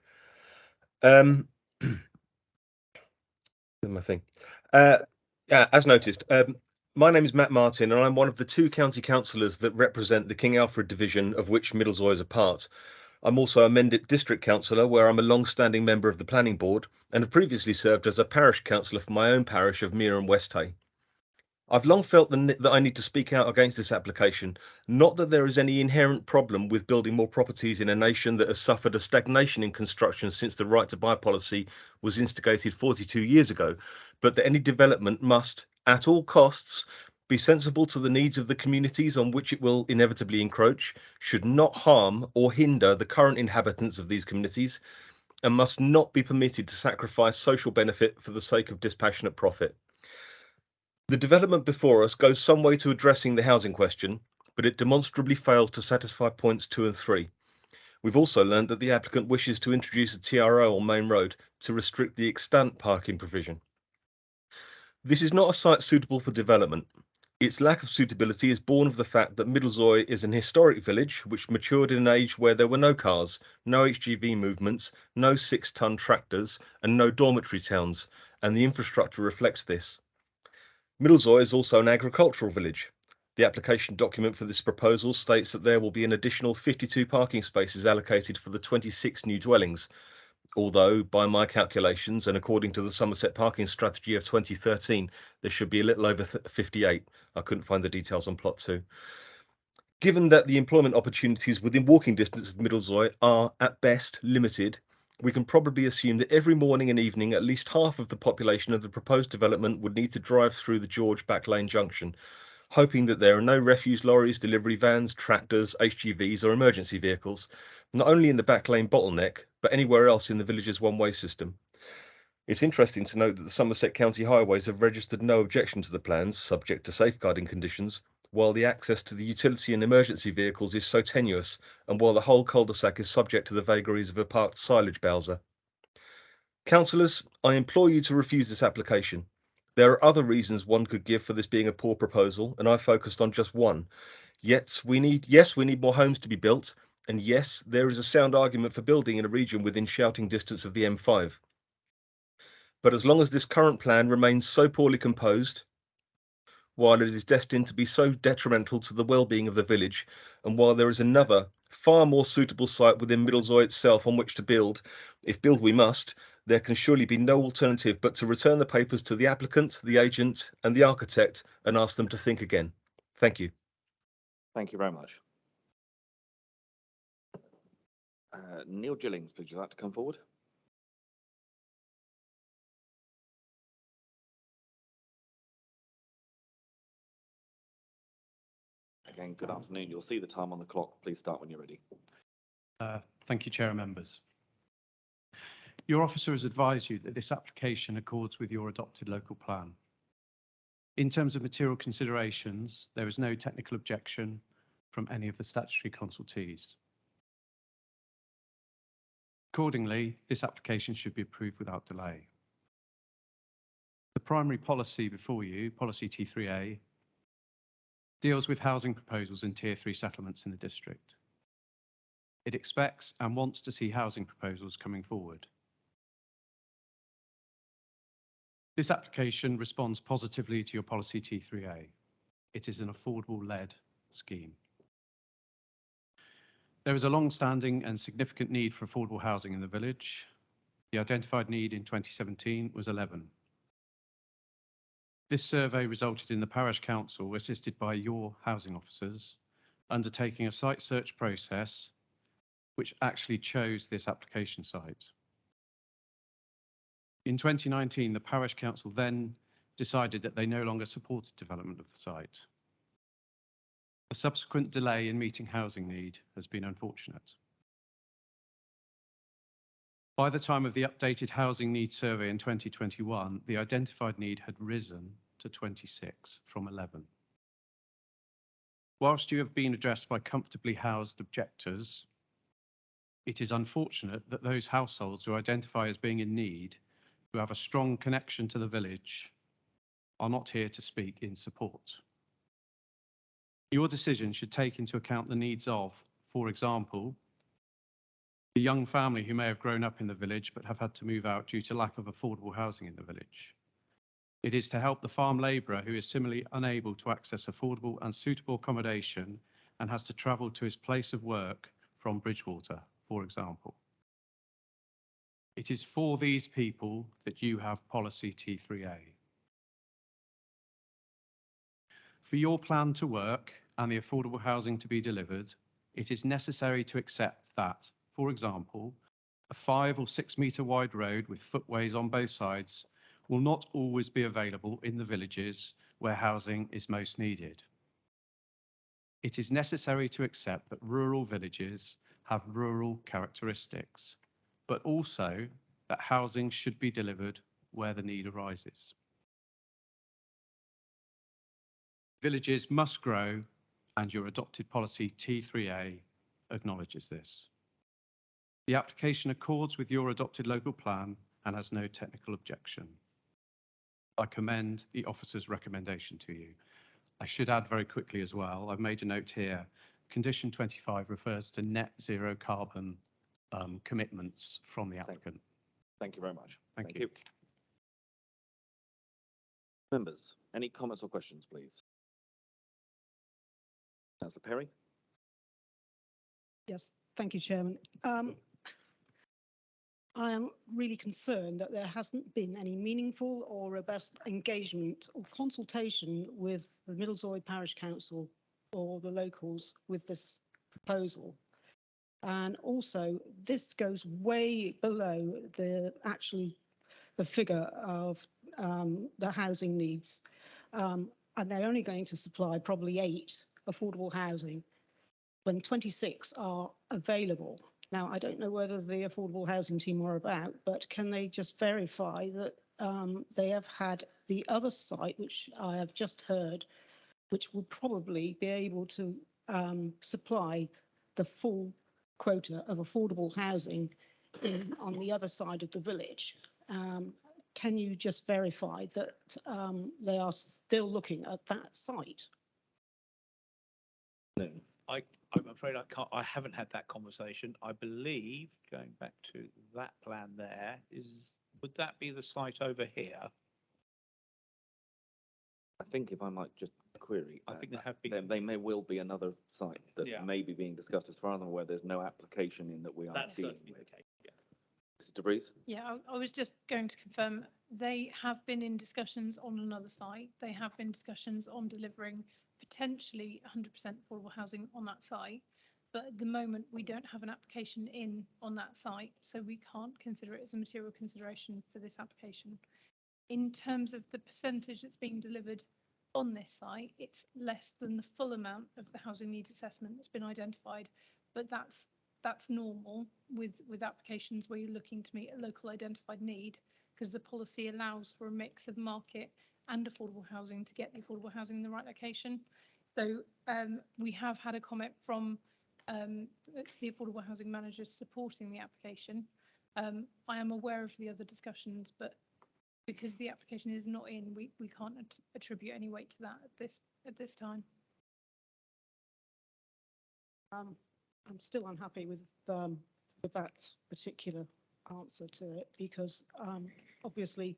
My thing. Yeah, as noticed, my name is Matt Martin, and I'm one of the 2 county councillors that represent the King Alfred division, of which Middlesoy is a part. I'm also a Mendip district councillor, where I'm a long-standing member of the planning board, and have previously served as a parish councillor for my own parish of Mere and West Hay. I've long felt that I need to speak out against this application, not that there is any inherent problem with building more properties in a nation that has suffered a stagnation in construction since the right to buy policy was instigated 42 years ago, but that any development must, at all costs, be sensible to the needs of the communities on which it will inevitably encroach, should not harm or hinder the current inhabitants of these communities, and must not be permitted to sacrifice social benefit for the sake of dispassionate profit. The development before us goes some way to addressing the housing question, but it demonstrably fails to satisfy points 2 and 3. We've also learned that the applicant wishes to introduce a TRO on Main Road to restrict the extant parking provision. This is not a site suitable for development. Its lack of suitability is born of the fact that Middlesoy is an historic village which matured in an age where there were no cars, no HGV movements, no 6-ton tractors, and no dormitory towns, and the infrastructure reflects this. Middlesoy is also an agricultural village. The application document for this proposal states that there will be an additional 52 parking spaces allocated for the 26 new dwellings, although by my calculations and according to the Somerset Parking Strategy of 2013, there should be a little over 58. I couldn't find the details on plot 2. Given that the employment opportunities within walking distance of Middlesoy are at best limited, we can probably assume that every morning and evening at least half of the population of the proposed development would need to drive through the George Back Lane junction, hoping that there are no refuse lorries, delivery vans, tractors, HGVs or emergency vehicles, not only in the Back Lane bottleneck, but anywhere else in the village's one-way system. It's interesting to note that the Somerset County Highways have registered no objection to the plans, subject to safeguarding conditions, while the access to the utility and emergency vehicles is so tenuous, and while the whole cul-de-sac is subject to the vagaries of a parked silage bowser. Councillors, I implore you to refuse this application. There are other reasons one could give for this being a poor proposal, and I focused on just one. Yes, we need more homes to be built, and yes, there is a sound argument for building in a region within shouting distance of the M5. But as long as this current plan remains so poorly composed, while it is destined to be so detrimental to the well-being of the village, and while there is another, far more suitable site within Middlesoy itself on which to build, if build we must, there can surely be no alternative but to return the papers to the applicant, the agent, and the architect and ask them to think again. Thank you. Thank you very much. Neil Gillings, please, would you like to come forward? Again, good afternoon. You'll see the time on the clock. Please start when you're ready. Thank you, Chair and members. Your officer has advised you that this application accords with your adopted local plan. In terms of material considerations, there is no technical objection from any of the statutory consultees. Accordingly, this application should be approved without delay. The primary policy before you, policy T3A, deals with housing proposals in Tier 3 settlements in the district. It expects and wants to see housing proposals coming forward. This application responds positively to your policy T3A. It is an affordable-led scheme. There is a long-standing and significant need for affordable housing in the village. The identified need in 2017 was 11. This survey resulted in the parish council, assisted by your housing officers, undertaking a site search process which actually chose this application site. In 2019, the parish council then decided that they no longer supported development of the site. The subsequent delay in meeting housing need has been unfortunate. By the time of the updated housing needs survey in 2021, the identified need had risen to 26 from 11. Whilst you have been addressed by comfortably housed objectors, it is unfortunate that those households who identify as being in need, who have a strong connection to the village, are not here to speak in support. Your decision should take into account the needs of, for example, the young family who may have grown up in the village but have had to move out due to lack of affordable housing in the village. It is to help the farm labourer who is similarly unable to access affordable and suitable accommodation and has to travel to his place of work from Bridgewater, for example. It is for these people that you have policy T3A. For your plan to work and the affordable housing to be delivered, it is necessary to accept that, for example, a 5 or 6 metre wide road with footways on both sides will not always be available in the villages where housing is most needed. It is necessary to accept that rural villages have rural characteristics, but also that housing should be delivered where the need arises. Villages must grow, and your adopted policy T3A acknowledges this. The application accords with your adopted local plan and has no technical objection. I commend the officer's recommendation to you. I should add very quickly as well, I've made a note here, condition 25 refers to net zero carbon commitments from the applicant. Thank you very much. Thank you. Members, any comments or questions, please? Councillor Perry. Yes, thank you, Chairman. I am really concerned that there hasn't been any meaningful or robust engagement or consultation with the Middlezoy Parish Council or the locals with this proposal. And also, this goes way below the figure of the housing needs. And they're only going to supply probably 8 affordable housing when 26 are available. Now, I don't know whether the affordable housing team are about, but can they just verify that they have had the other site, which I have just heard, which will probably be able to supply the full quota of affordable housing on the other side of the village. Can you just verify that they are still looking at that site? No. I'm afraid I haven't had that conversation. I believe, going back to that plan there, would that be the site over here? I think if I might just query, I think there have been. They may well be another site that may be being discussed. As far as I'm aware, there's no application in that we are dealing with. The case, yeah. Mrs. DeVries? Yeah, I was just going to confirm they have been in discussions on another site. They have been discussions on delivering potentially 100% affordable housing on that site, but at the moment we don't have an application in on that site, so we can't consider it as a material consideration for this application. In terms of the percentage that's being delivered on this site, it's less than the full amount of the housing needs assessment that's been identified, but that's normal with applications where you're looking to meet a local identified need, because the policy allows for a mix of market and affordable housing to get the affordable housing in the right location. So we have had a comment from the affordable housing managers supporting the application. I am aware of the other discussions, but because the application is not in, we can't attribute any weight to that at this time. I'm still unhappy with that particular answer to it, because obviously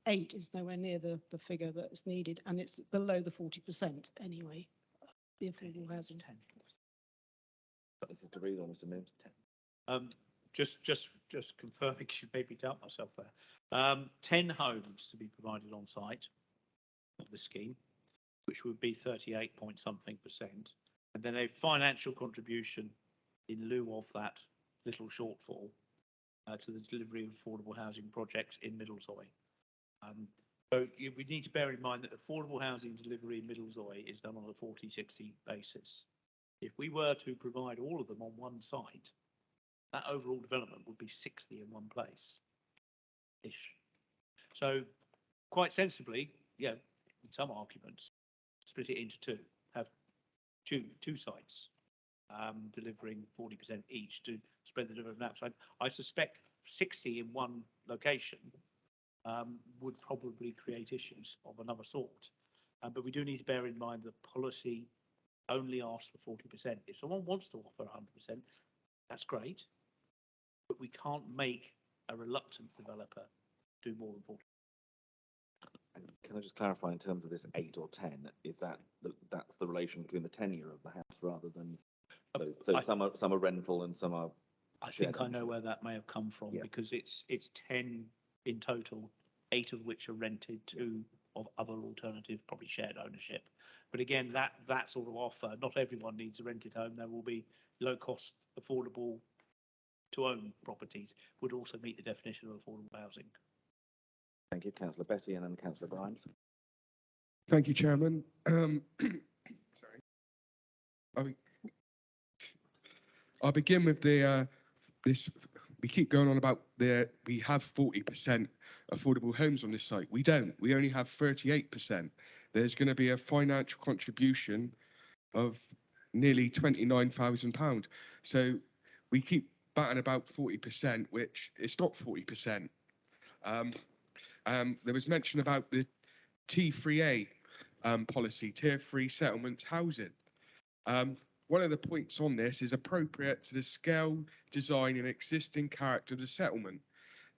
8 is nowhere near the figure that is needed, and it's below the 40% anyway, the affordable housing. Mr. DeVries or Mr. Mims? Just confirming, because you made me doubt myself there. 10 homes to be provided on site of the scheme, which would be 38 point something percent, and then a financial contribution in lieu of that little shortfall to the delivery of affordable housing projects in Middlesoy. So we need to bear in mind that affordable housing delivery in Middlesoy is done on a 40-60 basis. If we were to provide all of them on one site, that overall development would be 60 in one place-ish. So quite sensibly, yeah, in some arguments, split it into two, have two sites delivering 40% each to spread the development outside. I suspect 60 in one location would probably create issues of another sort. But we do need to bear in mind that policy only asks for 40%. If someone wants to offer 100%, that's great, but we can't make a reluctant developer do more than 40%. Can I just clarify in terms of this 8 or 10? Is that's the relation between the tenure of the house rather than so some are rental and some are? I think I know where that may have come from, because it's 10 in total, 8 of which are rented, 2 of other alternative, probably shared ownership. But again, that sort of offer, not everyone needs a rented home. There will be low cost, affordable to own properties, would also meet the definition of affordable housing. Thank you, Councillor Betty, and then Councillor Grimes. Thank you, Chairman. Sorry. I'll begin with the this. We keep going on about we have 40% affordable homes on this site. We don't. We only have 38%. There's going to be a financial contribution of nearly £29,000. So we keep batting about 40%, which it's not 40%. There was mention about the T3A policy, Tier 3 settlements housing. One of the points on this is appropriate to the scale, design and existing character of the settlement.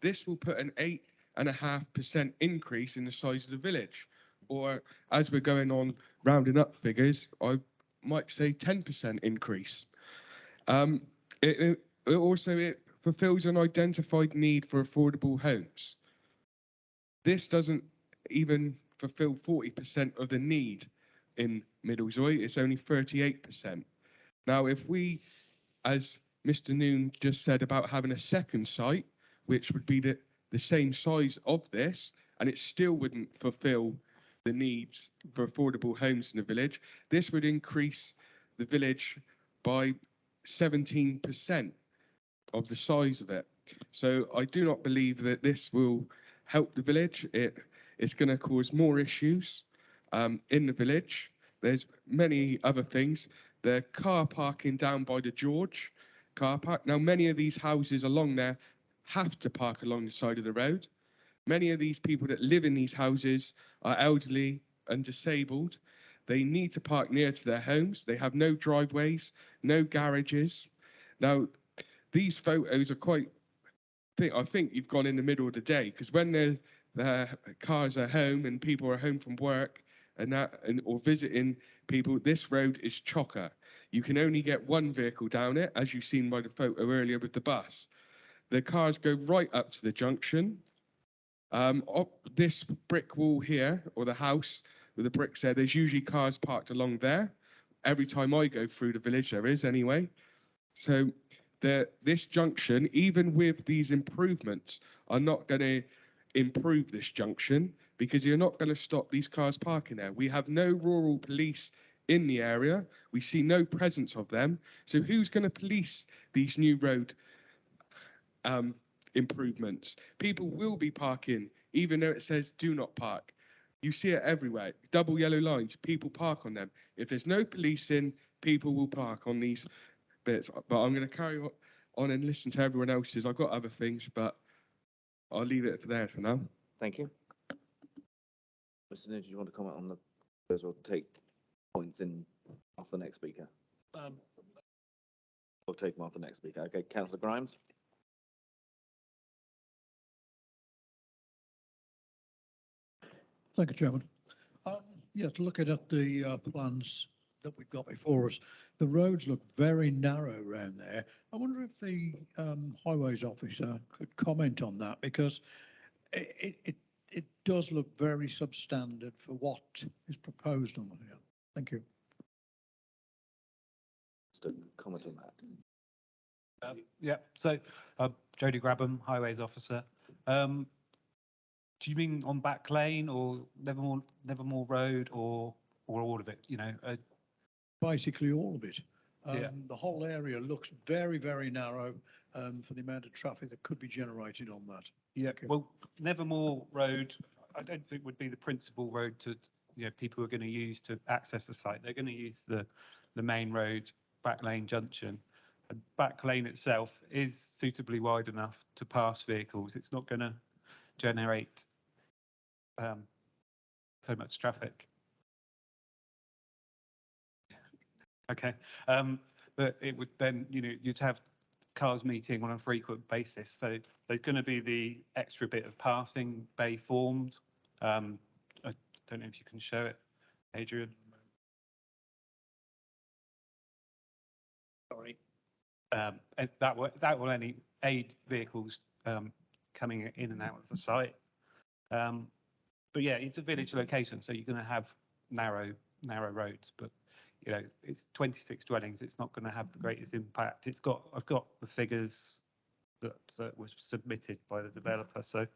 This will put an 8.5% increase in the size of the village, or as we're going on rounding up figures, I might say 10% increase. It also fulfills an identified need for affordable homes. This doesn't even fulfill 40% of the need in Middlesoy, it's only 38%. Now, if we, as Mr. Noon just said about having a second site, which would be the same size of this, and it still wouldn't fulfill the needs for affordable homes in the village, this would increase the village by 17% of the size of it. So I do not believe that this will help the village. It's going to cause more issues in the village. There's many other things. The car parking down by the George car park. Now, many of these houses along there have to park along the side of the road. Many of these people that live in these houses are elderly and disabled. They need to park near to their homes. They have no driveways, no garages. Now, these photos are quite, I think you've gone in the middle of the day, because when the cars are home and people are home from work or visiting people, this road is chocker. You can only get one vehicle down it, as you've seen by the photo earlier with the bus. The cars go right up to the junction. This brick wall here, or the house with the bricks there, there's usually cars parked along there. Every time I go through the village, there is anyway. So this junction, even with these improvements, are not going to improve this junction because you're not going to stop these cars parking there. We have no rural police in the area. We see no presence of them. So who's going to police these new road improvements? People will be parking, even though it says do not park. You see it everywhere. Double yellow lines, people park on them. If there's no policing, people will park on these bits. But I'm going to carry on and listen to everyone else's. I've got other things, but I'll leave it for there for now. Thank you. Mr. Ninja, do you want to comment on those or take points in off the next speaker? Or take them off the next speaker. Okay, Councillor Grimes. Thank you, Chairman. Yes, looking at the plans that we've got before us, the roads look very narrow around there. I wonder if the highways officer could comment on that, because it does look very substandard for what is proposed on here. Thank you. Just a comment on that. Yeah, so Jody Grabham, Highways Officer. Do you mean on Back Lane or Nevermore Road or all of it? You know, basically all of it. Yeah. The whole area looks very, very narrow for the amount of traffic that could be generated on that. Yeah. Well, Nevermore Road, I don't think would be the principal road to people are going to use to access the site. They're going to use the main road, Back Lane Junction. And Back Lane itself is suitably wide enough to pass vehicles. It's not going to generate so much traffic. Okay, but it would then, you'd have cars meeting on a frequent basis. So there's going to be the extra bit of passing bay formed. I don't know if you can show it, Adrian. Sorry. And that will only aid vehicles coming in and out of the site. But yeah, it's a village location, so you're going to have narrow roads, but it's 26 dwellings. It's not going to have the greatest impact. I've got the figures that was submitted by the developer. So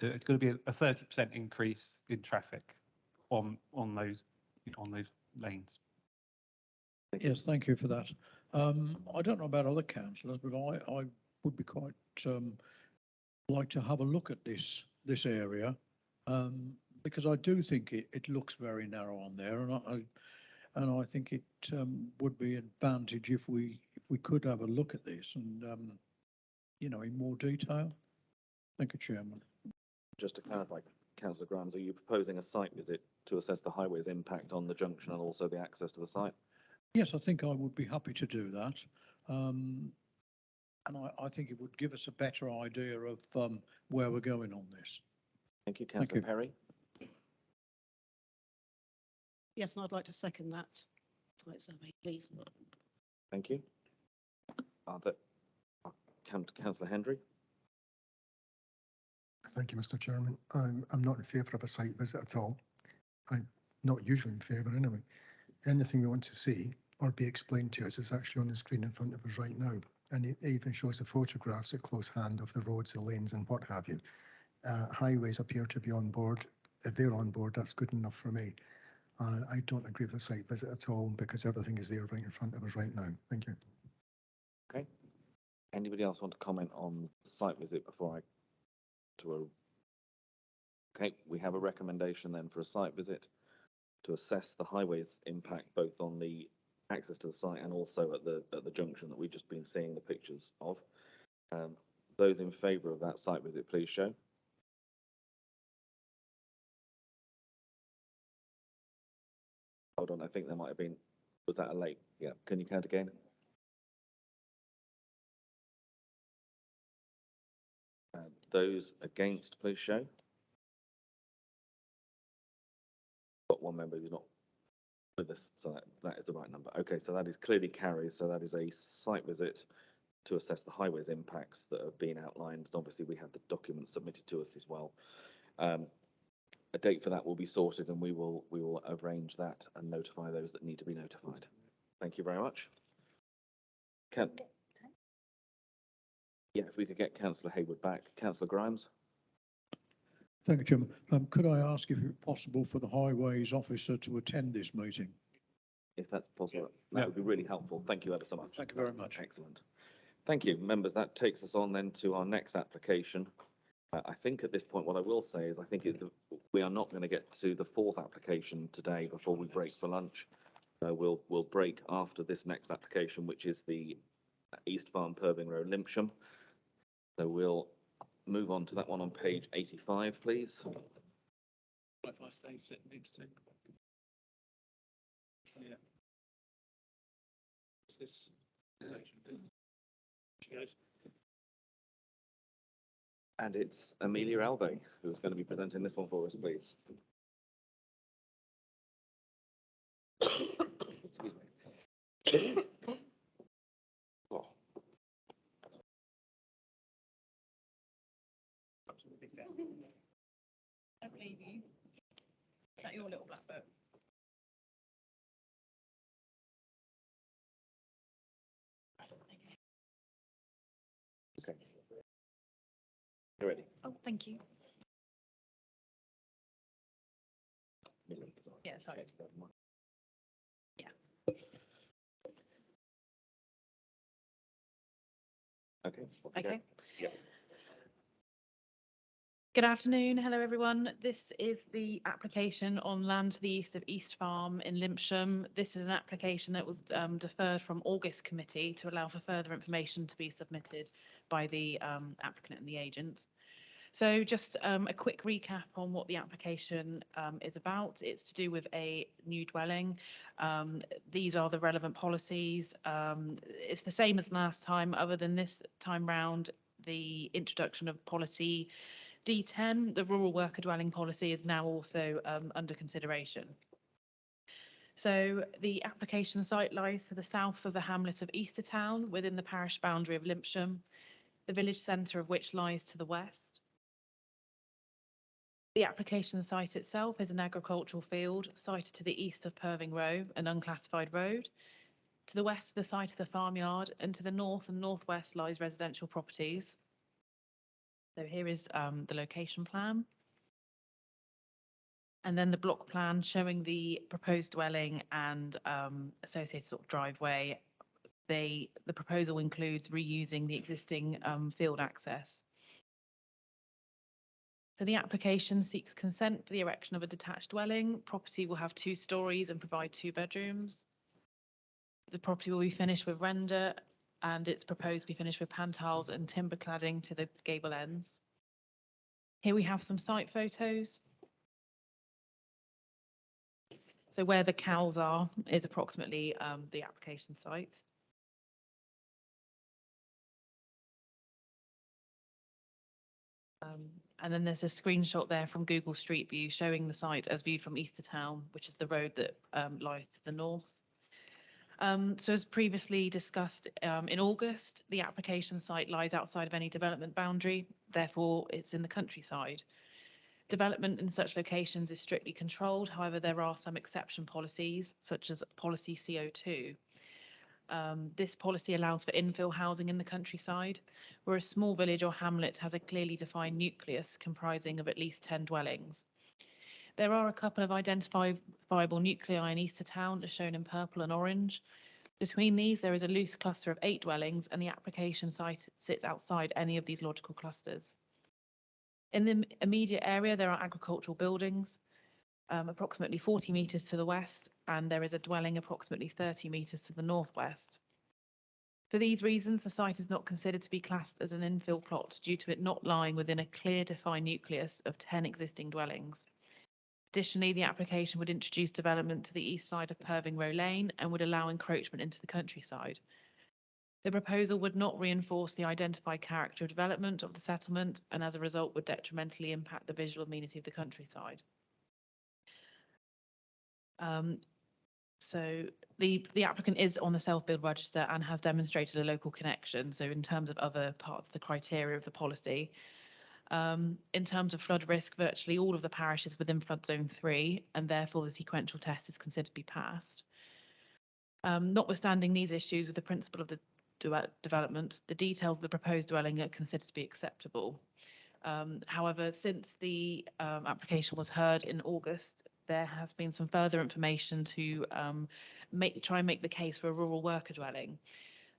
it's going to be a 30% increase in traffic on those lanes. Yes, thank you for that. I don't know about other councillors, but I would be quite like to have a look at this area, because I do think it looks very narrow on there, and I think it would be an advantage if we could have a look at this and in more detail. Thank you, Chairman. Just to clarify, Councillor Grimes, are you proposing a site visit to assess the highway's impact on the junction and also the access to the site? Yes, I think I would be happy to do that. And I think it would give us a better idea of where we're going on this. Thank you, Councillor Perry. Yes, and I'd like to second that site survey, please. Thank you. I'll come to Councillor Hendry. Thank you, Mr. Chairman. I'm not in favour of a site visit at all. I'm not usually in favour anyway. Anything we want to see or be explained to us is actually on the screen in front of us right now. And it even shows the photographs at close hand of the roads, the lanes and what have you. Highways appear to be on board. If they're on board, that's good enough for me. I don't agree with the site visit at all because everything is there right in front of us right now. Thank you. Okay. Anybody else want to comment on the site visit before I Okay, we have a recommendation then for a site visit to assess the highway's impact both on the access to the site and also at the junction that we've just been seeing the pictures of. Those in favour of that site visit, please show. Hold on, I think there might have been, was that a late? Yeah, can you count again? Those against, please show. Got one member who's not with us, so that is the right number. Okay, so that is clearly carries. So that is a site visit to assess the highways impacts that have been outlined. And obviously, we have the documents submitted to us as well. a date for that will be sorted, and we will arrange that and notify those that need to be notified. Thank you very much. Yeah, if we could get Councillor Hayward back. Councillor Grimes. Thank you, Chairman. Could I ask if it's possible for the highways officer to attend this meeting? If that's possible, that would be really helpful. Thank you ever so much. Thank you very much. Excellent. Thank you, members. That takes us on then to our next application. I think at this point, what I will say is I think we are not going to get to the fourth application today before we break for lunch. We'll break after this next application, which is the East Farm Purving Road, Limpsham. So we'll move on to that one on page 85, please. If I stay sitting next to. Yeah. Is this? She goes. And it's Amelia Alvey who's going to be presenting this one for us, please. Excuse me. Oh. I believe you. Is that your little black book? Okay. You ready? Oh, thank you. Yeah, sorry. Yeah. Okay. Okay. Yeah. Good afternoon. Hello, everyone. This is the application on land to the east of East Farm in Limpsham. This is an application that was deferred from August committee to allow for further information to be submitted by the applicant and the agent. So just a quick recap on what the application is about. It's to do with a new dwelling. These are the relevant policies. It's the same as last time, other than this time round, the introduction of policy D10, the rural worker dwelling policy, is now also under consideration. So the application site lies to the south of the hamlet of Eastertown within the parish boundary of Limpsham, the village centre of which lies to the west. The application site itself is an agricultural field sited to the east of Purving Row, an unclassified road. To the west, the site of the farmyard, and to the north and northwest lies residential properties. So here is the location plan. And then the block plan showing the proposed dwelling and associated sort of driveway. The proposal includes reusing the existing field access. So the application seeks consent for the erection of a detached dwelling. Property will have 2 stories and provide 2 bedrooms. The property will be finished with render, and it's proposed to be finished with pantiles and timber cladding to the gable ends. Here we have some site photos. So where the cows are is approximately the application site. And then there's a screenshot there from Google Street View showing the site as viewed from Eastertown, which is the road that lies to the north. So as previously discussed in August, the application site lies outside of any development boundary, therefore it's in the countryside. Development in such locations is strictly controlled, however there are some exception policies, such as policy CO2. This policy allows for infill housing in the countryside, where a small village or hamlet has a clearly defined nucleus comprising of at least 10 dwellings. There are a couple of identifiable nuclei in Eastertown, as shown in purple and orange. Between these, there is a loose cluster of 8 dwellings, and the application site sits outside any of these logical clusters. In the immediate area, there are agricultural buildings, approximately 40 metres to the west, and there is a dwelling approximately 30 metres to the northwest. For these reasons, the site is not considered to be classed as an infill plot due to it not lying within a clear defined nucleus of 10 existing dwellings. Additionally, the application would introduce development to the east side of Purving Row Lane and would allow encroachment into the countryside. The proposal would not reinforce the identified character of development of the settlement, and as a result would detrimentally impact the visual amenity of the countryside. So the applicant is on the self-build register and has demonstrated a local connection. So in terms of other parts of the criteria of the policy, In terms of flood risk, virtually all of the parishes within flood zone 3, and therefore the sequential test is considered to be passed. Notwithstanding these issues with the principle of the development, the details of the proposed dwelling are considered to be acceptable. However, since the application was heard in August, there has been some further information to try and make the case for a rural worker dwelling.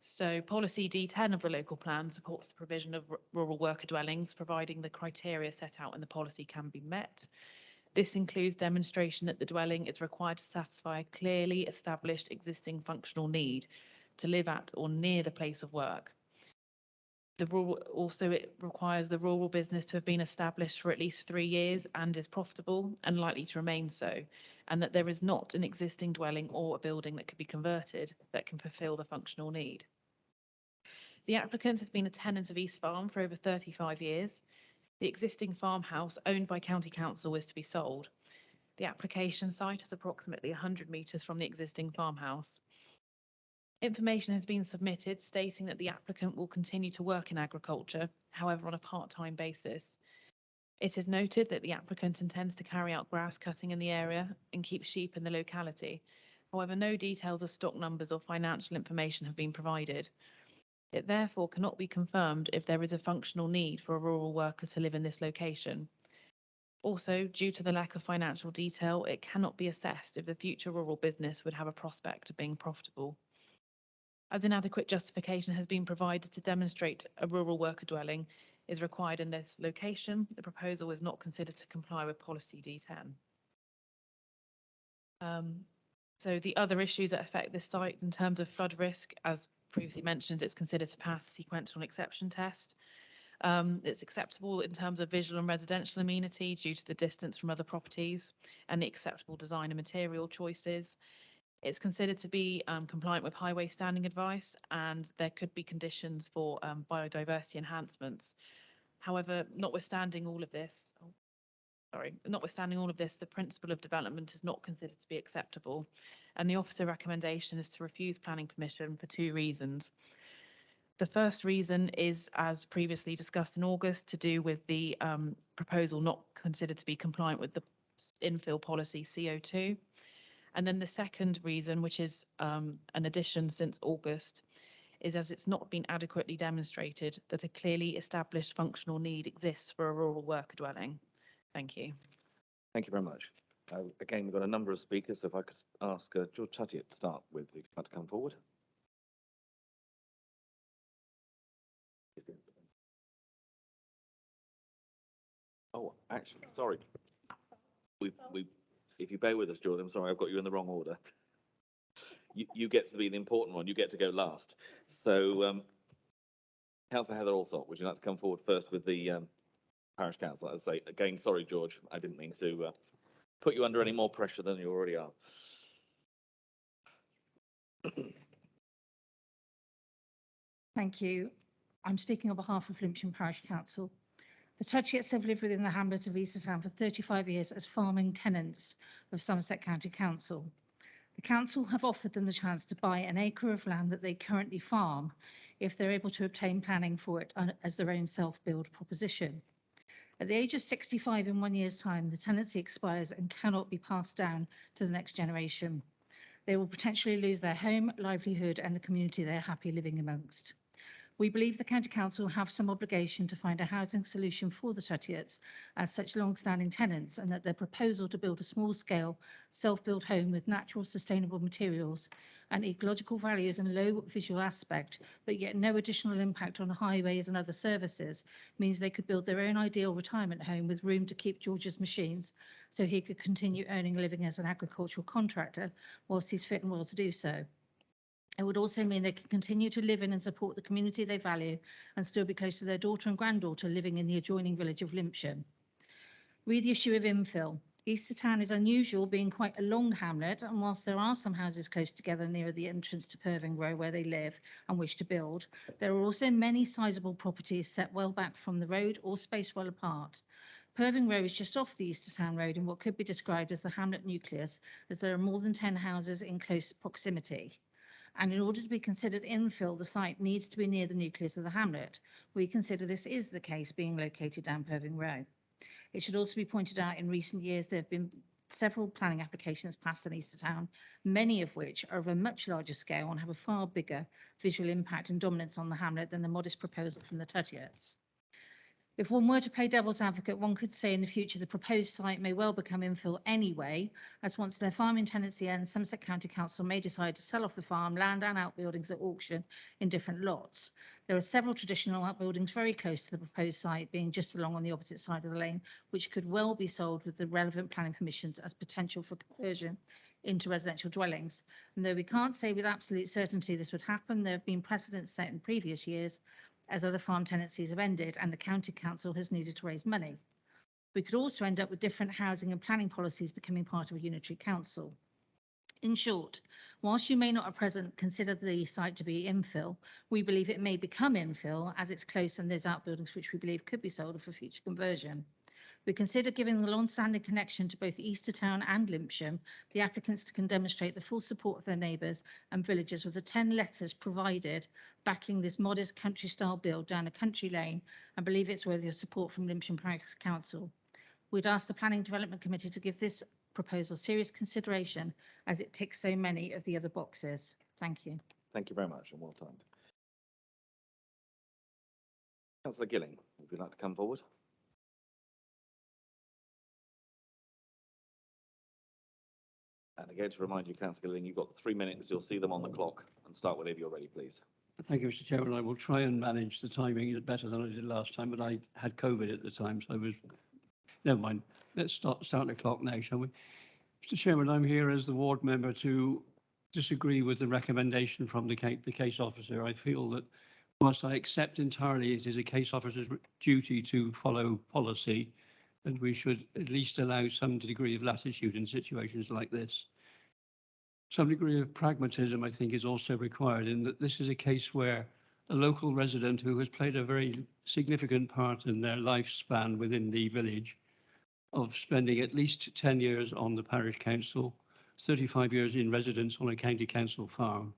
So policy D10 of the local plan supports the provision of rural worker dwellings, providing the criteria set out in the policy can be met. This includes demonstration that the dwelling is required to satisfy a clearly established existing functional need to live at or near the place of work. It requires the rural business to have been established for at least 3 years and is profitable and likely to remain so, and that there is not an existing dwelling or a building that could be converted that can fulfil the functional need. The applicant has been a tenant of East Farm for over 35 years. The existing farmhouse owned by County Council is to be sold. The application site is approximately 100 metres from the existing farmhouse. Information has been submitted stating that the applicant will continue to work in agriculture, however on a part-time basis. It is noted that the applicant intends to carry out grass cutting in the area and keep sheep in the locality. However, no details of stock numbers or financial information have been provided. It therefore cannot be confirmed if there is a functional need for a rural worker to live in this location. Also, due to the lack of financial detail, it cannot be assessed if the future rural business would have a prospect of being profitable. As inadequate justification has been provided to demonstrate a rural worker dwelling is required in this location, the proposal is not considered to comply with policy D10. So the other issues that affect this site in terms of flood risk, as previously mentioned, it's considered to pass the sequential exception test. It's acceptable in terms of visual and residential amenity due to the distance from other properties and the acceptable design and material choices. It's considered to be compliant with highway standing advice, and there could be conditions for biodiversity enhancements. However, notwithstanding all of this, the principle of development is not considered to be acceptable, and the officer recommendation is to refuse planning permission for 2 reasons. The first reason is, as previously discussed in August, to do with the proposal not considered to be compliant with the infill policy CO2. And then the second reason, which is an addition since August, is as it's not been adequately demonstrated that a clearly established functional need exists for a rural worker dwelling. Thank you. Thank you very much. Again, we've got a number of speakers, so if I could ask George Tuttiett to start with, if you'd like to come forward. Oh, actually, sorry. If you bear with us, George, I'm sorry, I've got you in the wrong order. You get to be the important one. You get to go last. So, Councillor Heather Alsop, would you like to come forward first with the Parish Council? As I say, again, sorry, George, I didn't mean to put you under any more pressure than you already are. Thank you. I'm speaking on behalf of Flintshire Parish Council. The Tudgets have lived within the hamlet of Eastertown for 35 years as farming tenants of Somerset County Council. The council have offered them the chance to buy an acre of land that they currently farm if they're able to obtain planning for it as their own self-build proposition. At the age of 65 in 1 year's time, the tenancy expires and cannot be passed down to the next generation. They will potentially lose their home, livelihood and the community they're happy living amongst. We believe the County Council have some obligation to find a housing solution for the Tudgets as such long-standing tenants, and that their proposal to build a small-scale, self-built home with natural sustainable materials and ecological values and low visual aspect, but yet no additional impact on highways and other services, means they could build their own ideal retirement home with room to keep George's machines so he could continue earning a living as an agricultural contractor whilst he's fit and well to do so. It would also mean they can continue to live in and support the community they value and still be close to their daughter and granddaughter living in the adjoining village of Flintshire. Read the issue of infill. Eastertown is unusual, being quite a long hamlet, and whilst there are some houses close together near the entrance to Purving Row where they live and wish to build, there are also many sizable properties set well back from the road or spaced well apart. Purving Row is just off the Eastertown Road in what could be described as the hamlet nucleus, as there are more than 10 houses in close proximity. and in order to be considered infill, the site needs to be near the nucleus of the hamlet. We consider this is the case, being located down Purving Row. It should also be pointed out in recent years there have been several planning applications passed in Easter Town, many of which are of a much larger scale and have a far bigger visual impact and dominance on the hamlet than the modest proposal from the Tudgets. If one were to play devil's advocate, one could say in the future the proposed site may well become infill anyway, as once their farming tenancy ends, Somerset County Council may decide to sell off the farm, land and outbuildings at auction in different lots. There are several traditional outbuildings very close to the proposed site, being just along on the opposite side of the lane, which could well be sold with the relevant planning permissions as potential for conversion into residential dwellings. And though we can't say with absolute certainty this would happen, there have been precedents set in previous years as other farm tenancies have ended and the county council has needed to raise money. We could also end up with different housing and planning policies becoming part of a unitary council. In short, whilst you may not at present consider the site to be infill, we believe it may become infill as it's close and there's outbuildings which we believe could be sold for future conversion. We consider giving the long-standing connection to both Easter Town and Limpsham, the applicants can demonstrate the full support of their neighbours and villagers with the 10 letters provided backing this modest country-style build down a country lane, and believe it's worthy of support from Limpsham Parish Council. We'd ask the Planning Development Committee to give this proposal serious consideration as it ticks so many of the other boxes. Thank you. Thank you very much and well timed. Councillor Gilling, would you like to come forward? And again, to remind you, Councillor Gilling, you've got 3 minutes. You'll see them on the clock and start whenever you're ready, please. Thank you, Mr. Chairman. I will try and manage the timing better than I did last time, but I had COVID at the time, so I was, never mind. Let's start the clock now, shall we? Mr. Chairman, I'm here as the ward member to disagree with the recommendation from the case officer. I feel that whilst I accept entirely it is a case officer's duty to follow policy, and we should at least allow some degree of latitude in situations like this. Some degree of pragmatism, I think, is also required in that this is a case where a local resident who has played a very significant part in their lifespan within the village of spending at least 10 years on the parish council, 35 years in residence on a county council farm,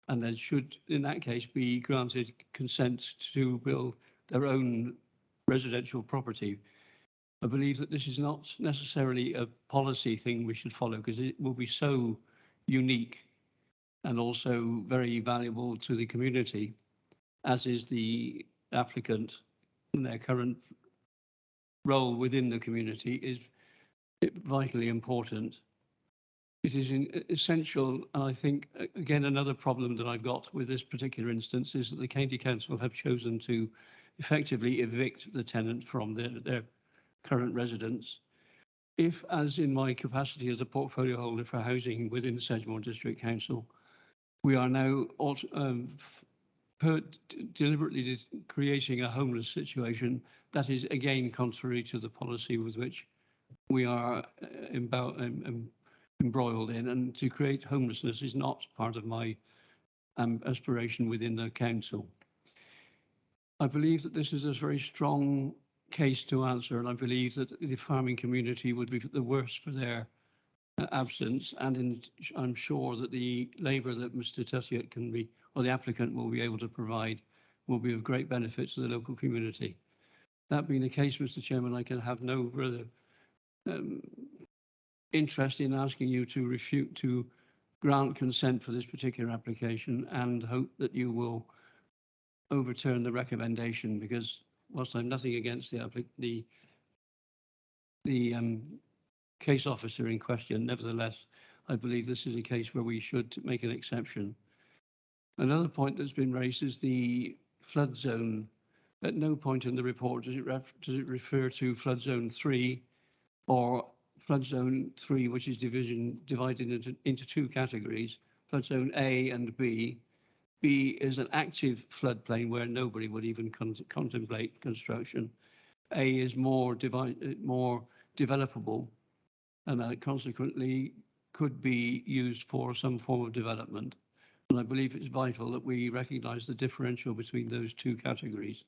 and then should, in that case, be granted consent to build their own residential property. I believe that this is not necessarily a policy thing we should follow because it will be so unique and also very valuable to the community, as is the applicant and their current role within the community is vitally important. It is essential, and I think, again, another problem that I've got with this particular instance is that the County Council have chosen to effectively evict the tenant from their current residence. If, as in my capacity as a portfolio holder for housing within Sedgemoor District Council, we are now deliberately creating a homeless situation that is again contrary to the policy with which we are embroiled in, and to create homelessness is not part of my aspiration within the council. I believe that this is a very strong case to answer, and I believe that the farming community would be the worse for their absence, and I'm sure that the labour that Mr. Tessier can be, or the applicant will be able to provide, will be of great benefit to the local community. That being the case, Mr. Chairman, I can have no further interest in asking you to grant consent for this particular application, and hope that you will overturn the recommendation, because whilst I'm nothing against the case officer in question, nevertheless, I believe this is a case where we should make an exception. Another point that's been raised is the flood zone. At no point in the report does it refer to flood zone 3 or flood zone 3, which is divided into two categories, flood zone A and B. B is an active floodplain where nobody would even contemplate construction. A is more developable, and consequently could be used for some form of development. And I believe it's vital that we recognise the differential between those two categories.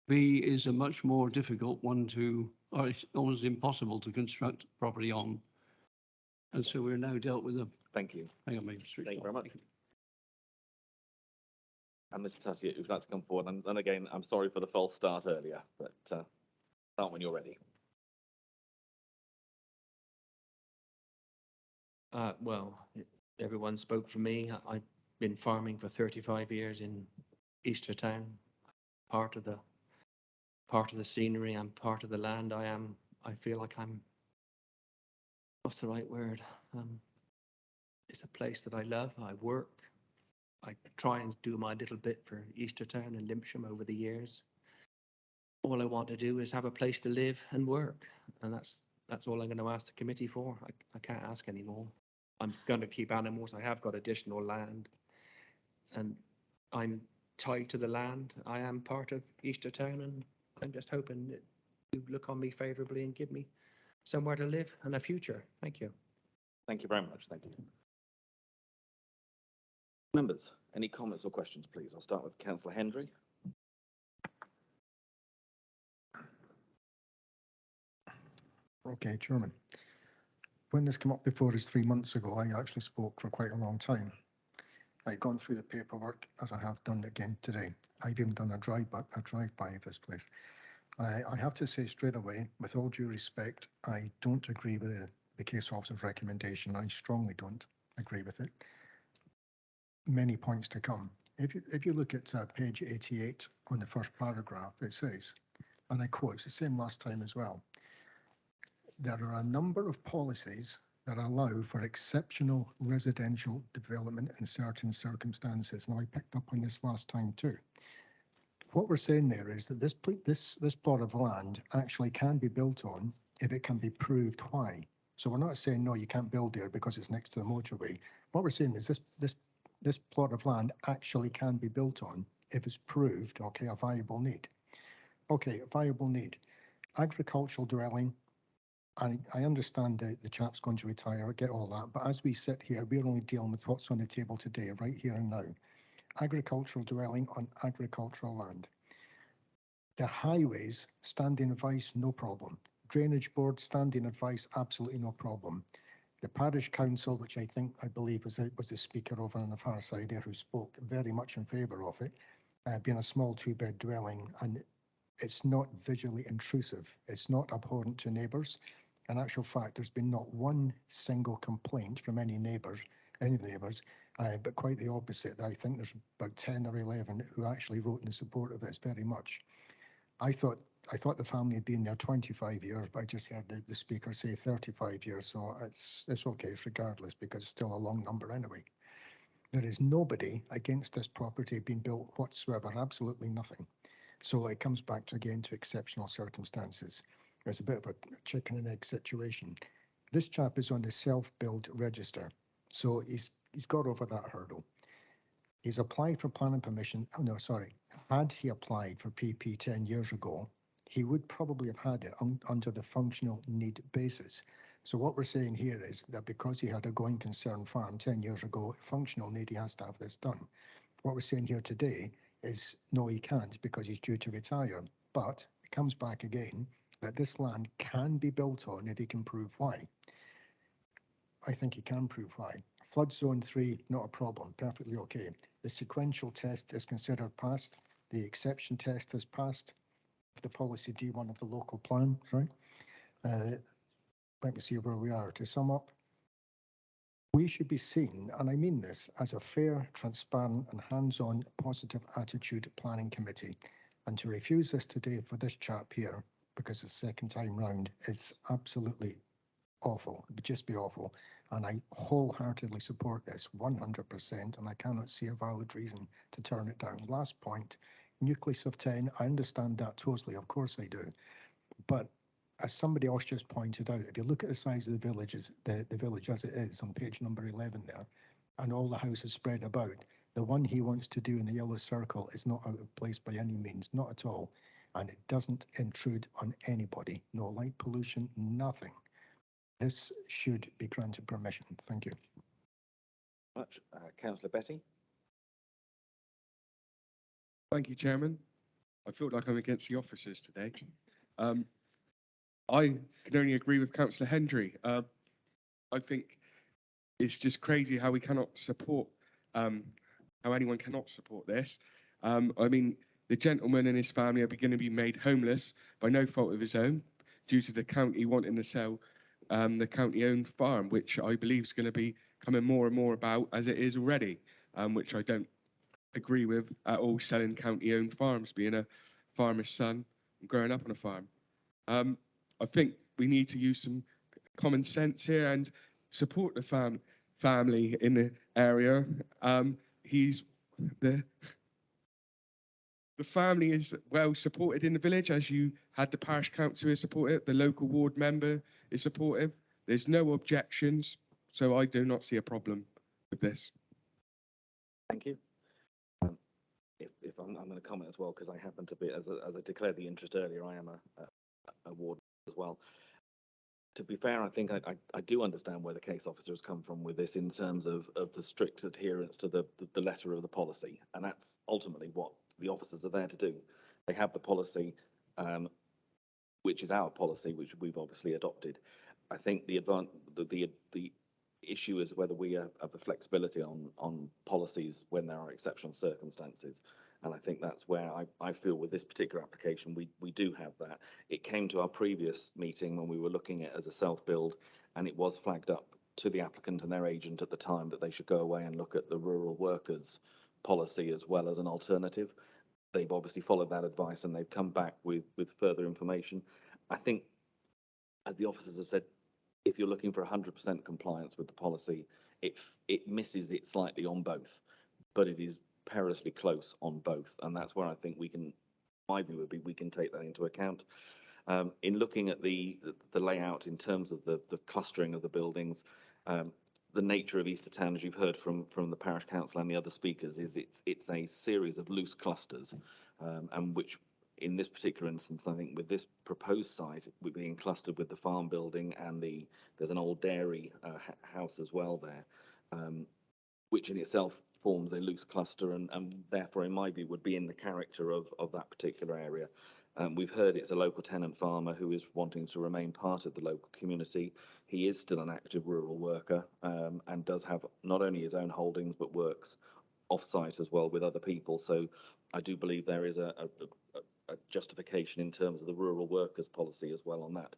B is a much more difficult one to, or it's almost impossible to construct property on. And so we're now dealt with a. Thank you. Hang on, Thank you very much. And Mr. Tuttiett, who'd like to come forward. And again, I'm sorry for the false start earlier, but start when you're ready. Well, everyone spoke for me. I've been farming for 35 years in Eastertown. Part of the scenery and part of the land. I feel like what's the right word? It's a place that I love. I work. I try and do my little bit for Eastertown and Limpsham over the years. All I want to do is have a place to live and work, and that's all I'm going to ask the committee for. I can't ask any more. I'm going to keep animals. I have got additional land, and I'm tied to the land. I am part of Eastertown, and I'm just hoping that you look on me favourably and give me somewhere to live and a future. Thank you. Thank you very much. Thank you. Members, any comments or questions, please? I'll start with Councillor Hendry. Okay, Chairman. When this came up before us 3 months ago, I actually spoke for quite a long time. I'd gone through the paperwork as I have done again today. I've even done a drive-by of this place. I have to say straight away, with all due respect, I don't agree with the case officer's recommendation. I strongly don't agree with it. Many points to come. If you look at page 88 on the first paragraph, it says, and I quote, it's the same last time as well, there are a number of policies that allow for exceptional residential development in certain circumstances. Now, I picked up on this last time too. What we're saying there is that this plot of land actually can be built on if it can be proved why. So we're not saying, no, you can't build there because it's next to the motorway. What we're saying is this plot of land actually can be built on if it's proved, okay, a viable need. Okay, a viable need. Agricultural dwelling, I understand that the chap's going to retire, I get all that, but as we sit here, we're only dealing with what's on the table today, right here and now. Agricultural dwelling on agricultural land. The highways, standing advice, no problem. Drainage board, standing advice, absolutely no problem. The parish council, which I believe was the speaker over on the far side there who spoke very much in favour of it, being a small 2-bed dwelling, and it's not visually intrusive. It's not abhorrent to neighbours. In actual fact, there's been not one single complaint from any neighbours, but quite the opposite. I think there's about 10 or 11 who actually wrote in support of this very much. I thought the family had been there 25 years, but I just heard the speaker say 35 years, so it's okay regardless, because it's still a long number anyway. There is nobody against this property being built whatsoever, absolutely nothing. So it comes back again to exceptional circumstances. It's a bit of a chicken and egg situation. This chap is on the self-build register, so he's got over that hurdle. He's applied for planning permission. Oh, no, sorry. Had he applied for PP 10 years ago, he would probably have had it under the functional need basis. So what we're saying here is that because he had a going concern farm 10 years ago, functional need, he has to have this done. What we're saying here today is no, he can't because he's due to retire. But it comes back again that this land can be built on if he can prove why. I think he can prove why. Flood zone 3, not a problem, perfectly okay. The sequential test is considered passed. The exception test is passed. The policy D1 of the local plan, sorry. Let me see where we are. To sum up, we should be seen, and I mean this, as a fair, transparent and hands-on positive attitude planning committee. And to refuse this today for this chap here, because it's the second time round, is absolutely awful. It would just be awful. And I wholeheartedly support this 100%, and I cannot see a valid reason to turn it down. Last point, nucleus of 10, I understand that totally, of course I do. But as somebody else just pointed out, if you look at the size of the village as it is on page number 11 there, and all the houses spread about, the one he wants to do in the yellow circle is not out of place by any means, not at all. And it doesn't intrude on anybody. No light pollution, nothing. This should be granted permission. Thank you. Much. Councillor Betty. Thank you, Chairman. I feel like I'm against the officers today. I can only agree with Councillor Hendry. I think it's just crazy how we cannot support, how anyone cannot support this. I mean, the gentleman and his family are going to be made homeless by no fault of his own due to the county wanting to sell the county-owned farm, which I believe is going to be coming more and more about as it is already, which I don't agree with at all, selling county-owned farms, being a farmer's son and growing up on a farm. I think we need to use some common sense here and support the family in the area. He's the family is well supported in the village, as you had the parish council is supportive, the local ward member is supportive. There's no objections, so I do not see a problem with this. Thank you. If I'm going to comment as well, because I happen to be, as I declared the interest earlier, I am a ward as well. To be fair, I think I do understand where the case officers come from with this in terms of the strict adherence to the letter of the policy, and that's ultimately what the officers are there to do. They have the policy, which is our policy, which we've obviously adopted. I think the issue is whether we have the flexibility on policies when there are exceptional circumstances. And I think that's where I feel with this particular application, we do have that. It came to our previous meeting when we were looking at it as a self-build, and it was flagged up to the applicant and their agent at the time that they should go away and look at the rural workers policy as well as an alternative. They've obviously followed that advice and they've come back with further information. I think, as the officers have said, if you're looking for 100% compliance with the policy, it misses it slightly on both, but it is perilously close on both, and that's where I think we can, my view would be, we can take that into account. In looking at the layout in terms of the clustering of the buildings, the nature of Easter Town, as you've heard from the parish council and the other speakers, is it's a series of loose clusters, and which in this particular instance, I think with this proposed site, we're being clustered with the farm building and there's an old dairy house as well there, which in itself forms a loose cluster and therefore, in my view, would be in the character of that particular area. We've heard it's a local tenant farmer who is wanting to remain part of the local community. He is still an active rural worker and does have not only his own holdings, but works off-site as well with other people. So I do believe there is a justification in terms of the rural workers policy as well on that.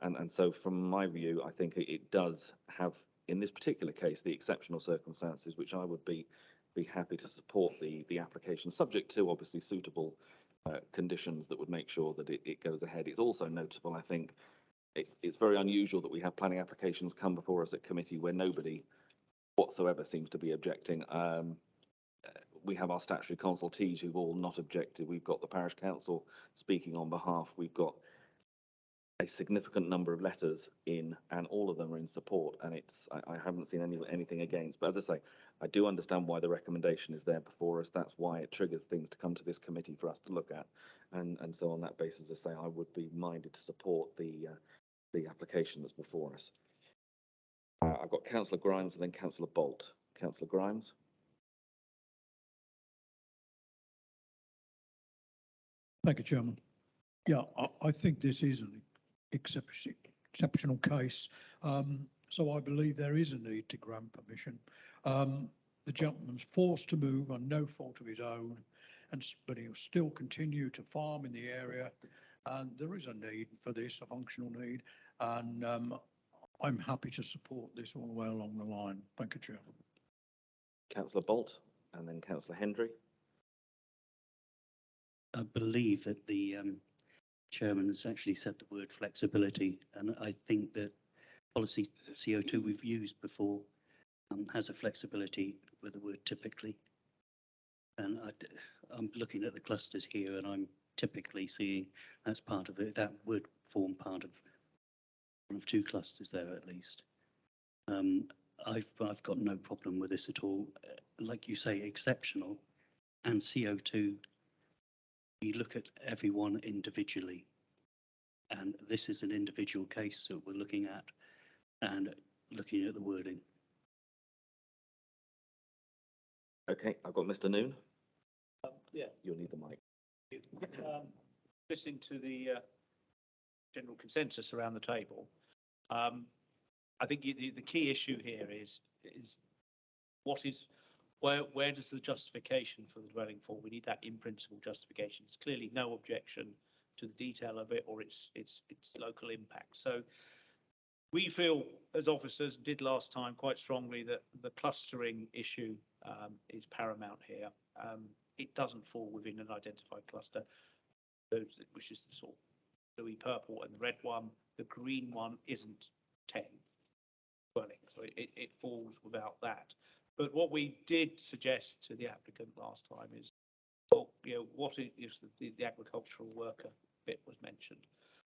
And so from my view, I think it does have, in this particular case, the exceptional circumstances, which I would be happy to support the application, subject to obviously suitable conditions that would make sure that it goes ahead. It's also notable, I think, it's very unusual that we have planning applications come before us at committee where nobody whatsoever seems to be objecting. We have our statutory consultees who've all not objected. We've got the parish council speaking on behalf. We've got a significant number of letters in, and all of them are in support. And I haven't seen anything against. But as I say, I do understand why the recommendation is there before us. That's why it triggers things to come to this committee for us to look at. And so on that basis, as I say, I would be minded to support the application that's before us. I've got Councillor Grimes and then Councillor Bolt. Councillor Grimes. Thank you, Chairman. Yeah, I think this is an exceptional case. So I believe there is a need to grant permission. The gentleman's forced to move on no fault of his own, but he'll still continue to farm in the area. And there is a need for this, a functional need. And I'm happy to support this all the way along the line. Thank you, Chairman. Councillor Bolt and then Councillor Hendry. I believe that the chairman has actually said the word flexibility, and I think that policy CO2 we've used before has a flexibility with the word typically. And I'm looking at the clusters here, and I'm typically seeing that's part of it. That would form part of one of two clusters there at least. I've got no problem with this at all. Like you say, exceptional, and CO2. You look at everyone individually, and this is an individual case that we're looking at and looking at the wording. Okay, I've got Mr. Noon. Yeah, You'll need the mic. Listening to the general consensus around the table, I think the key issue here is what is Where does the justification for the dwelling fall? We need that in principle justification. There's clearly no objection to the detail of it or its local impact. So we feel, as officers did last time, quite strongly that the clustering issue is paramount here. It doesn't fall within an identified cluster, which is the sort of bluey purple and the red one. The green one isn't 10 dwellings, so it falls without that. But what we did suggest to the applicant last time is, well, what if the agricultural worker bit was mentioned?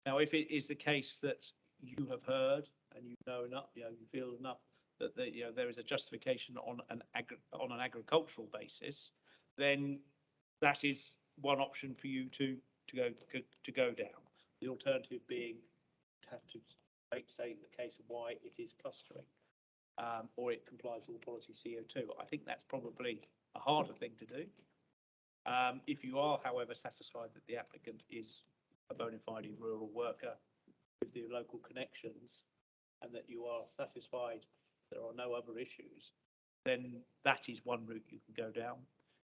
Now, if it is the case that you have heard and you know enough, you feel enough that there is a justification on an agricultural basis, then that is one option for you to go down. The alternative being to have to say the case of why it is clustering, or it complies with policy CO2. I think that's probably a harder thing to do. If you are, however, satisfied that the applicant is a bona fide rural worker with the local connections, and that you are satisfied there are no other issues, then that is one route you can go down.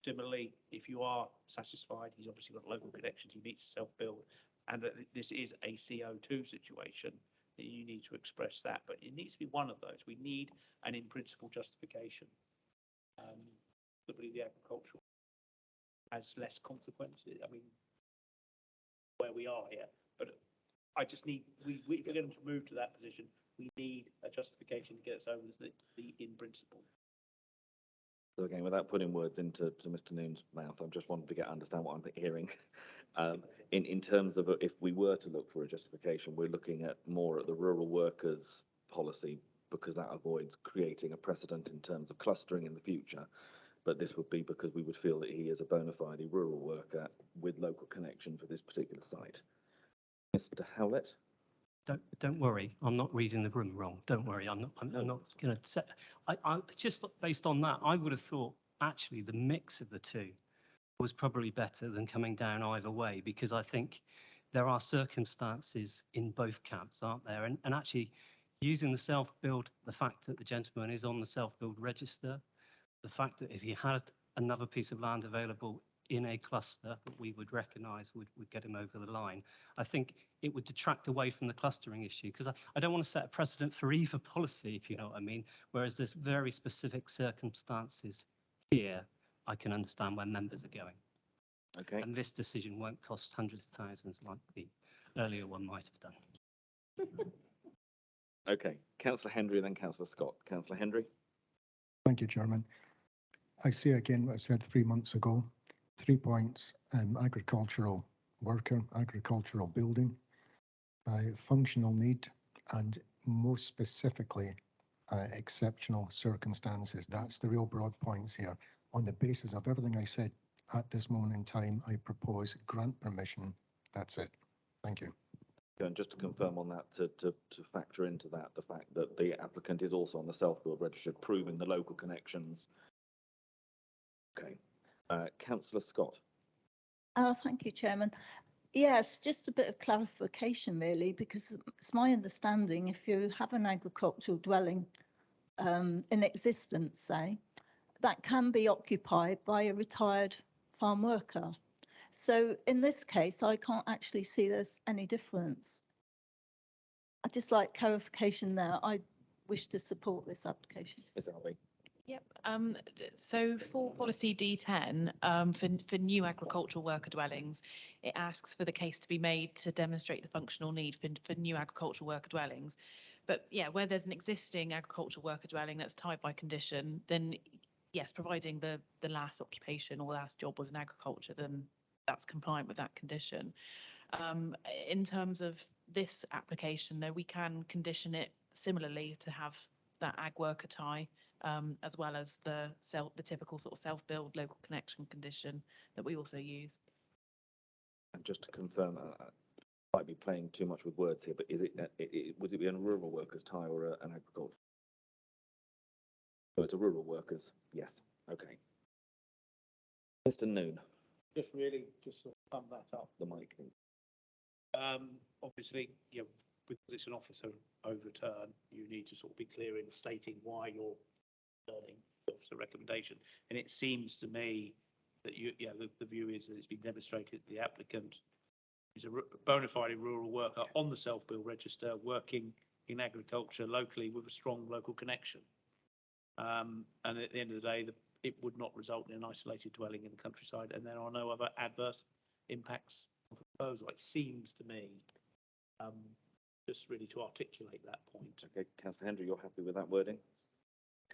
Similarly, if you are satisfied, he's obviously got local connections, he meets self-build, and that this is a CO2 situation, then you need to express that. But it needs to be one of those. We need an in-principle justification. Probably the agricultural has less consequences. I mean, where we are here, but I just need, we're going to move to that position. We need a justification to get us over the in principle. So again, without putting words into Mr. Noon's mouth, I just wanted to understand what I'm hearing. In terms of if we were to look for a justification, we're looking at more at the rural workers policy, because that avoids creating a precedent in terms of clustering in the future. But this would be because we would feel that he is a bona fide rural worker with local connection for this particular site. Mr. Howlett? Don't worry, I'm not reading the room wrong. Don't worry, I'm not going to set. I just based on that, I would have thought actually the mix of the two was probably better than coming down either way, because I think there are circumstances in both camps, aren't there? And actually using the self-build, the fact that the gentleman is on the self-build register, the fact that if he had another piece of land available in a cluster that we would recognise would get him over the line, I think it would detract away from the clustering issue, because I don't want to set a precedent for either policy, if you know what I mean. Whereas there's very specific circumstances here, I can understand where members are going. Okay. And this decision won't cost hundreds of thousands like the earlier one might have done. Okay, Councillor Hendry, then Councillor Scott. Councillor Hendry. Thank you, Chairman. I say again what I said 3 months ago. 3 points: agricultural worker, agricultural building, functional need, and most specifically, exceptional circumstances. That's the real broad points here. On the basis of everything I said at this moment in time, I propose grant permission. That's it. Thank you. And just to confirm on that, to factor into that, the fact that the applicant is also on the self-build register, proving the local connections. Okay. Councillor Scott. Oh, thank you, Chairman. Yes, just a bit of clarification, really, because it's my understanding if you have an agricultural dwelling in existence, say, that can be occupied by a retired farm worker. So in this case, I can't actually see there's any difference. I'd just like clarification there. I wish to support this application. Ms. Alvey. Yep. So for policy D10, for new agricultural worker dwellings, it asks for the case to be made to demonstrate the functional need for new agricultural worker dwellings. But yeah, where there's an existing agricultural worker dwelling that's tied by condition, then yes, providing the last occupation or last job was in agriculture, then that's compliant with that condition. In terms of this application, though, we can condition it similarly to have that ag worker tie, as well as the typical sort of self-build local connection condition that we also use. And just to confirm, I might be playing too much with words here, but is would it be a rural workers tie or an agriculture? So it's a rural workers, yes. Okay. Mr. Noon. Just really just sort of sum that up. The mic, please. Obviously, because it's an officer overturn, you need to sort of be clear in stating why you're turning officer recommendation. And it seems to me that the view is that it's been demonstrated that the applicant is a bona fide rural worker on the self-bill register, working in agriculture locally with a strong local connection. And at the end of the day, it would not result in an isolated dwelling in the countryside, and there are no other adverse impacts of the proposal. It seems to me, just really to articulate that point. Okay, Councillor Hendry, you're happy with that wording?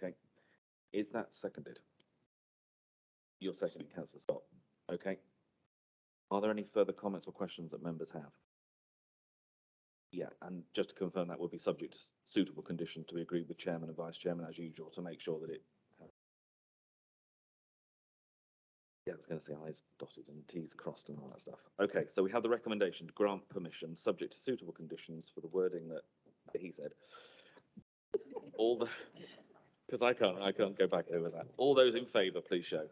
Okay. Is that seconded? You're seconding, Councillor Scott. Okay. Are there any further comments or questions that members have? Yeah, and just to confirm, that will be subject to suitable conditions to be agreed with Chairman and Vice Chairman as usual to make sure that it. Yeah, I was going to say I's dotted and T's crossed and all that stuff. Okay, so we have the recommendation to grant permission subject to suitable conditions for the wording that he said. All the, because I can't go back over that. All those in favour, please show.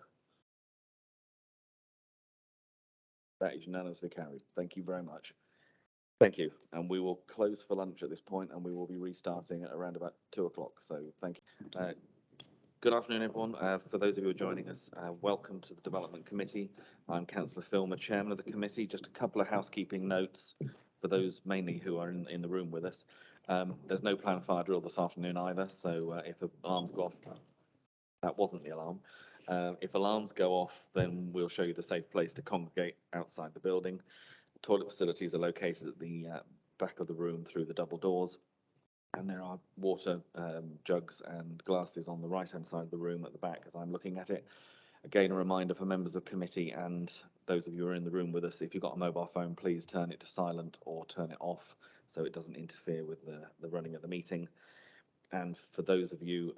That is unanimously carried. Thank you very much. Thank you. And we will close for lunch at this point, and we will be restarting at around about 2 o'clock. So thank you. Good afternoon, everyone. For those of you who are joining us, welcome to the Development Committee. I'm Councillor Filmer, Chairman of the committee. Just a couple of housekeeping notes for those mainly who are in the room with us. There's no planned fire drill this afternoon either, so if alarms go off, that wasn't the alarm. If alarms go off, then we'll show you the safe place to congregate outside the building. Toilet facilities are located at the back of the room through the double doors. And there are water jugs and glasses on the right-hand side of the room at the back as I'm looking at it. Again, a reminder for members of committee and those of you who are in the room with us, if you've got a mobile phone, please turn it to silent or turn it off so it doesn't interfere with the running of the meeting. And for those of you,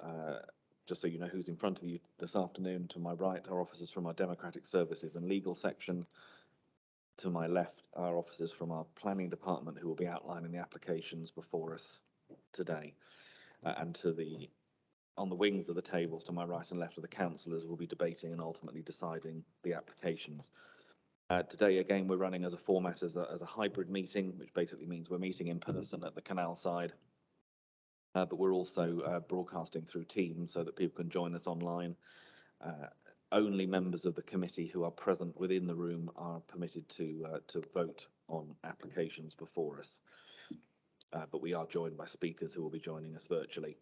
just so you know who's in front of you this afternoon, to my right are officers from our Democratic Services and Legal section. To my left are officers from our Planning Department who will be outlining the applications before us today. And on the wings of the tables to my right and left of the councillors will be debating and ultimately deciding the applications. Today, again, we're running as a format as a hybrid meeting, which basically means we're meeting in person at the canal side. But we're also broadcasting through Teams so that people can join us online. Only members of the committee who are present within the room are permitted to vote on applications before us. But we are joined by speakers who will be joining us virtually.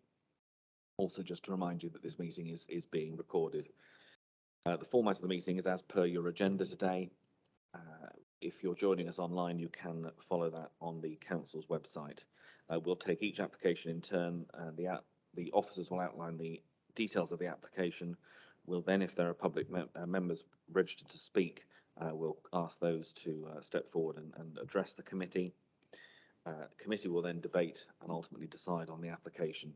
Also, just to remind you that this meeting is being recorded. The format of the meeting is as per your agenda today. If you're joining us online, you can follow that on the council's website. We'll take each application in turn. The officers will outline the details of the application. We'll then, if there are public members registered to speak, we'll ask those to step forward and address the committee. The committee will then debate and ultimately decide on the application.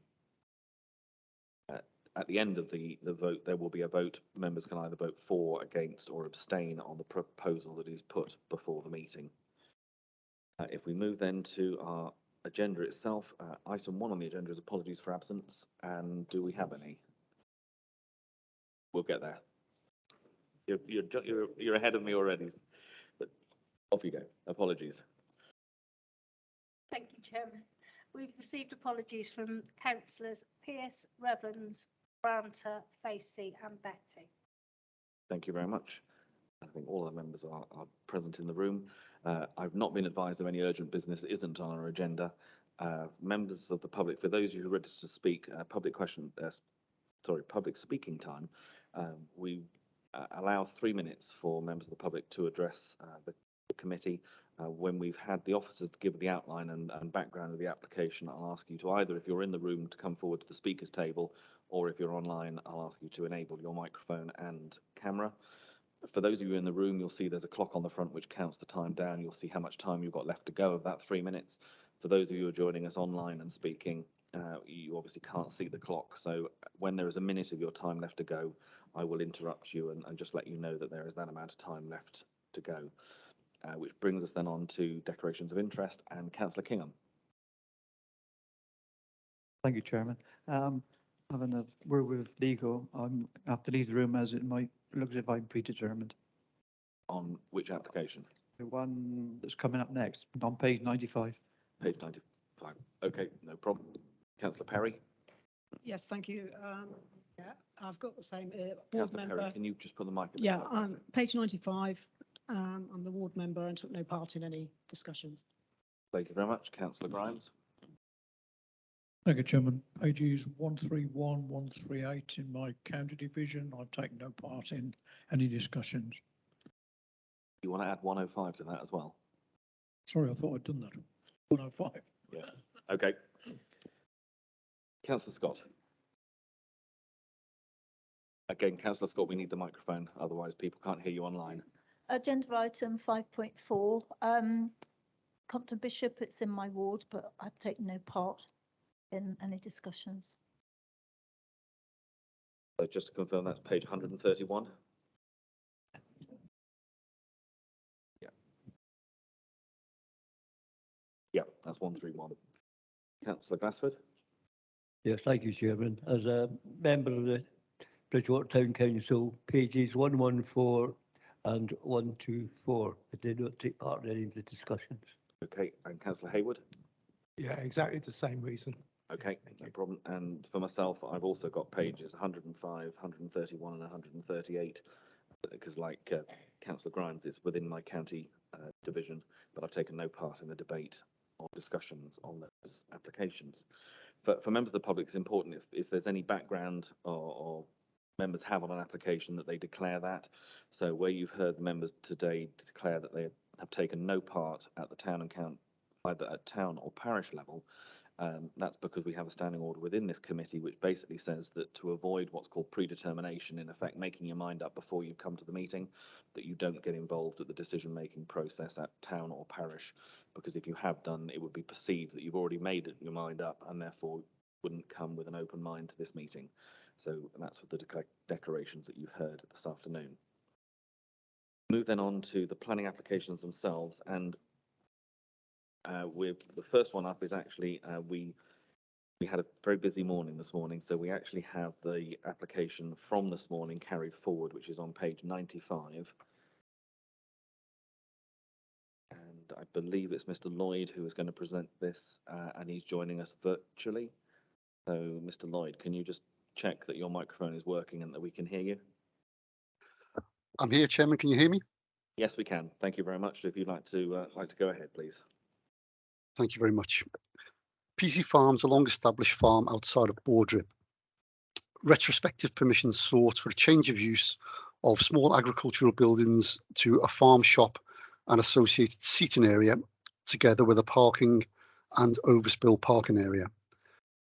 At the end of the vote, there will be a vote. Members can either vote for, against, or abstain on the proposal that is put before the meeting. If we move then to our agenda itself, item 1 on the agenda is apologies for absence. And do we have any? We'll get there. You're ahead of me already. But off you go. Apologies. Thank you, Chairman. We've received apologies from councillors Pearce, Revans, Branter, Facey and Betty. Thank you very much. I think all our members are present in the room. I've not been advised of any urgent business that isn't on our agenda. Members of the public, for those of you who are registered to speak, public speaking time, we allow 3 minutes for members of the public to address the committee. When we've had the officers give the outline and background of the application, I'll ask you to either, if you're in the room, to come forward to the speakers table, or if you're online, I'll ask you to enable your microphone and camera. For those of you in the room, you'll see there's a clock on the front which counts the time down. You'll see how much time you've got left to go of that 3 minutes. For those of you who are joining us online and speaking, you obviously can't see the clock. So when there is a minute of your time left to go, I will interrupt you and just let you know that there is that amount of time left to go. Which brings us then on to declarations of interest and Councillor Kingham. Thank you, Chairman. Having a word with legal, I'm have to leave the room as it might look as if I'm predetermined. On which application? The one that's coming up next, on page 95. Page 95. Okay, no problem. Councillor Perry. Yes, thank you. I've got the same board Councillor Perry, member. can you just put the mic in? Yeah, page 95. I'm the ward member and took no part in any discussions. Thank you very much. Councillor Grimes. Thank you, Chairman. Pages 131, 138 in my county division. I've taken no part in any discussions. You want to add 105 to that as well? Sorry, I thought I'd done that. 105. Yeah. Okay. Councillor Scott. Again, Councillor Scott, we need the microphone, otherwise people can't hear you online. Agenda item 5.4. Compton Bishop, it's in my ward, but I've taken no part in any discussions. So just to confirm, that's page 131. Yeah. Yeah, that's 131. Councillor Glassford. Yes, thank you, Chairman. As a member of the Bridgewater Town Council, pages 114 and 124, I did not take part in any of the discussions. Okay, and Councillor Hayward. Yeah, exactly the same reason. Okay, no problem. And for myself, I've also got pages 105, 131 and 138, because like Councillor Grimes, it's within my county division, but I've taken no part in the debate or discussions on those applications. For members of the public, it's important if there's any background or members have on an application that they declare that. So where you've heard the members today declare that they have taken no part at the town and count, either at town or parish level, that's because we have a standing order within this committee which basically says that to avoid what's called predetermination, in effect making your mind up before you come to the meeting, that you don't get involved at the decision-making process at town or parish, because if you have done, it would be perceived that you've already made your mind up and therefore wouldn't come with an open mind to this meeting. So that's what the declarations that you've heard this afternoon. Move then on to the planning applications themselves, and with the first one up is actually we had a very busy morning this morning, so we actually have the application from this morning carried forward, which is on page 95. And I believe it's Mr. Lloyd who is going to present this, and he's joining us virtually. So, Mr. Lloyd, can you just check that your microphone is working and that we can hear you? I'm here, Chairman. Can you hear me? Yes, we can. Thank you very much. If you'd like to go ahead, please. Thank you very much. PC Farm's a long-established farm outside of Bordrip. Retrospective permission sought for a change of use of small agricultural buildings to a farm shop and associated seating area, together with a parking and overspill parking area.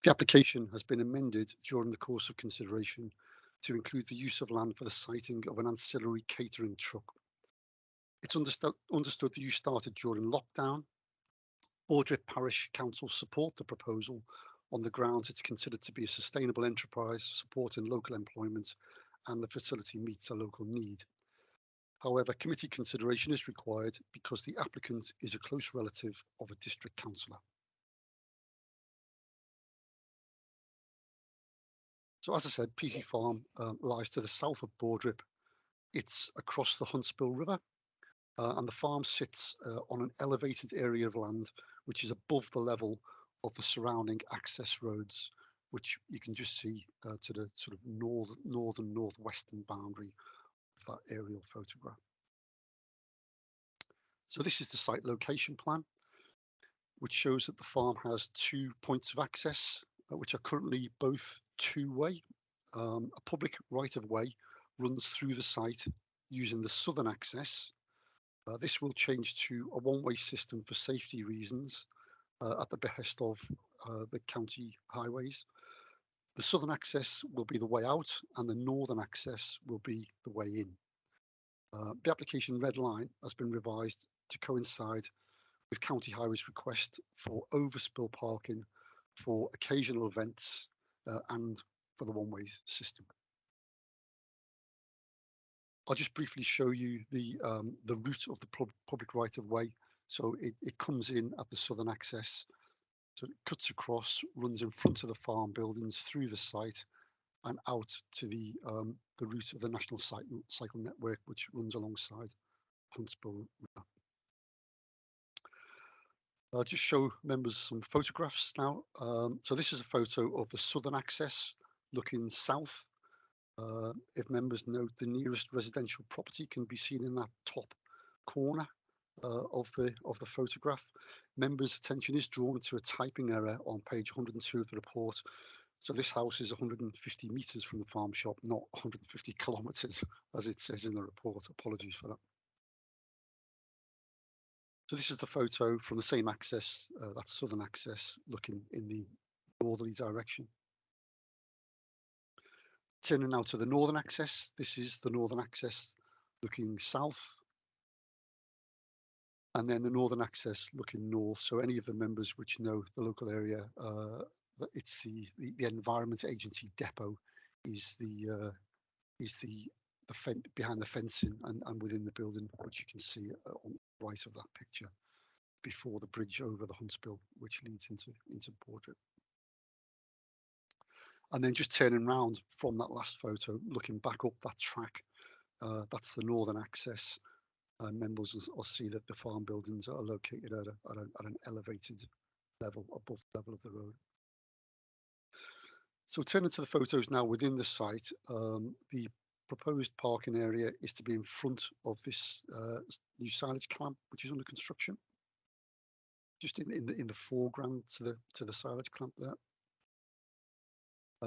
The application has been amended during the course of consideration to include the use of land for the siting of an ancillary catering truck. It's understood that you started during lockdown. Bordrip Parish Council support the proposal on the grounds it's considered to be a sustainable enterprise supporting local employment and the facility meets a local need. However, committee consideration is required because the applicant is a close relative of a district councillor. So as I said, PC Farm lies to the south of Bordrip. It's across the Huntsbill River, and the farm sits on an elevated area of land which is above the level of the surrounding access roads, which you can just see to the sort of northwestern boundary of that aerial photograph. So this is the site location plan, which shows that the farm has 2 points of access, which are currently both two-way. A public right-of-way runs through the site using the southern access. This will change to a one-way system for safety reasons at the behest of the county highways. The southern access will be the way out and the northern access will be the way in. The application red line has been revised to coincide with County Highways' request for overspill parking for occasional events and for the one-way system. I'll just briefly show you the route of the public right-of-way. So it comes in at the southern access, so it cuts across, runs in front of the farm buildings, through the site, and out to the route of the National Cycle Network, which runs alongside Huntsbill River. I'll just show members some photographs now. So this is a photo of the southern access looking south. If members note, the nearest residential property can be seen in that top corner of the photograph. Members' attention is drawn to a typing error on page 102 of the report. So this house is 150 metres from the farm shop, not 150 kilometres, as it says in the report. Apologies for that. So this is the photo from the same access, that's southern access, looking in the northerly direction. Turning now to the northern access, this is the northern access looking south. And then the northern access looking north. So any of the members which know the local area, it's the Environment Agency depot is the behind the fencing and within the building, which you can see on the right of that picture, before the bridge over the Huntsbill, which leads into Bordrip. And then just turning round from that last photo, looking back up that track, that's the northern access. Members will see that the farm buildings are located at an elevated level, above the level of the road. So turning to the photos now within the site, the proposed parking area is to be in front of this new silage clamp, which is under construction. Just in the foreground to the silage clamp there.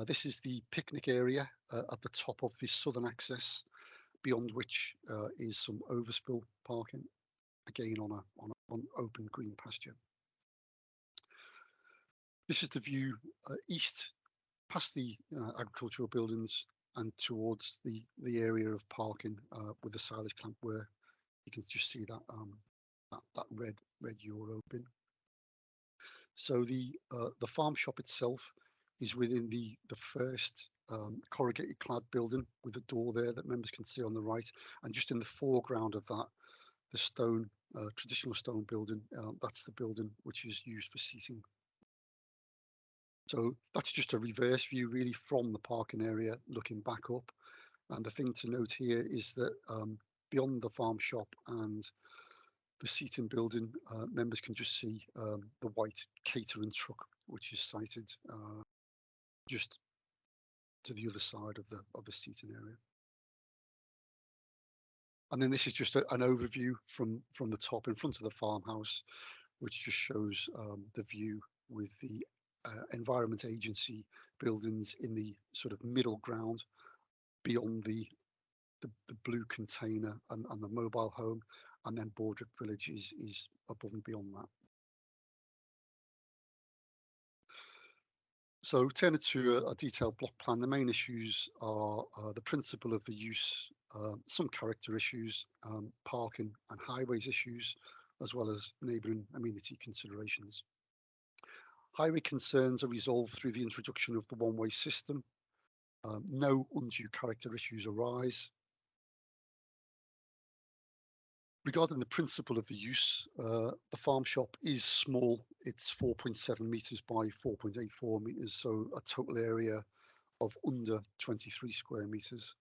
This is the picnic area at the top of this southern access, beyond which is some overspill parking, again on open green pasture. This is the view east, past the agricultural buildings and towards the area of parking with the silage clamp, where you can just see that red Euro bin. So the farm shop itself is within the first corrugated clad building with a door there that members can see on the right, and just in the foreground of that, the stone traditional stone building, that's the building which is used for seating. So that's just a reverse view really from the parking area looking back up. And the thing to note here is that beyond the farm shop and the seating building, members can just see the white catering truck, which is sited just to the other side of the seating area. And then this is just an overview from the top in front of the farmhouse, which just shows the view with the Environment Agency buildings in the sort of middle ground beyond the blue container and the mobile home, and then Bordrip Village is above and beyond that. So turning to a detailed block plan, the main issues are the principle of the use, some character issues, parking and highways issues, as well as neighbouring amenity considerations. Highway concerns are resolved through the introduction of the one-way system. No undue character issues arise. Regarding the principle of the use, the farm shop is small. It's 4.7 metres by 4.84 metres, so a total area of under 23 square metres.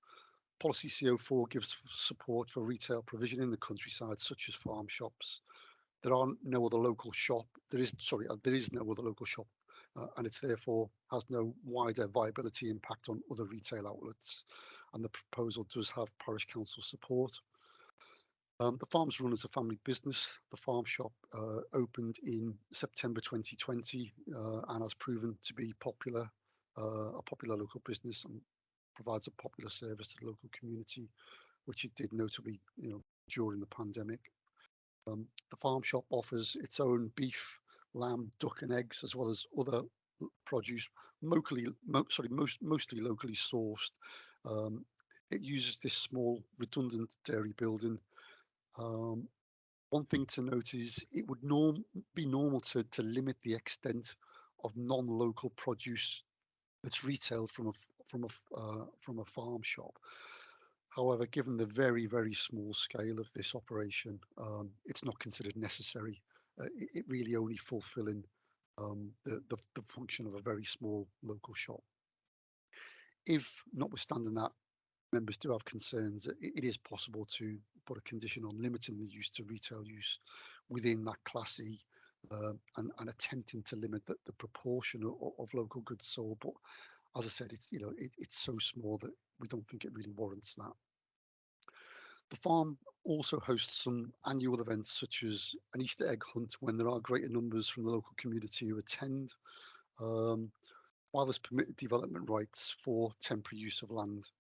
Policy CO4 gives support for retail provision in the countryside, such as farm shops. There are no other local shop. There is no other local shop, and it therefore has no wider viability impact on other retail outlets. And the proposal does have parish council support. The farm's run as a family business. The farm shop opened in September 2020 and has proven to be a popular local business and provides a popular service to the local community, which it did notably, during the pandemic. The farm shop offers its own beef, lamb, duck, and eggs, as well as other produce, mostly locally sourced. It uses this small redundant dairy building. One thing to note is it would be normal to limit the extent of non-local produce that's retailed from a farm shop. However, given the very, very small scale of this operation, it's not considered necessary. It really only fulfilling the function of a very small local shop. If, notwithstanding that, members do have concerns, it is possible to put a condition on limiting the use to retail use within that Class E, and attempting to limit the proportion of local goods sold. But as I said, it's so small that we don't think it really warrants that. The farm also hosts some annual events such as an Easter egg hunt when there are greater numbers from the local community who attend. While there's permitted development rights for temporary use of land,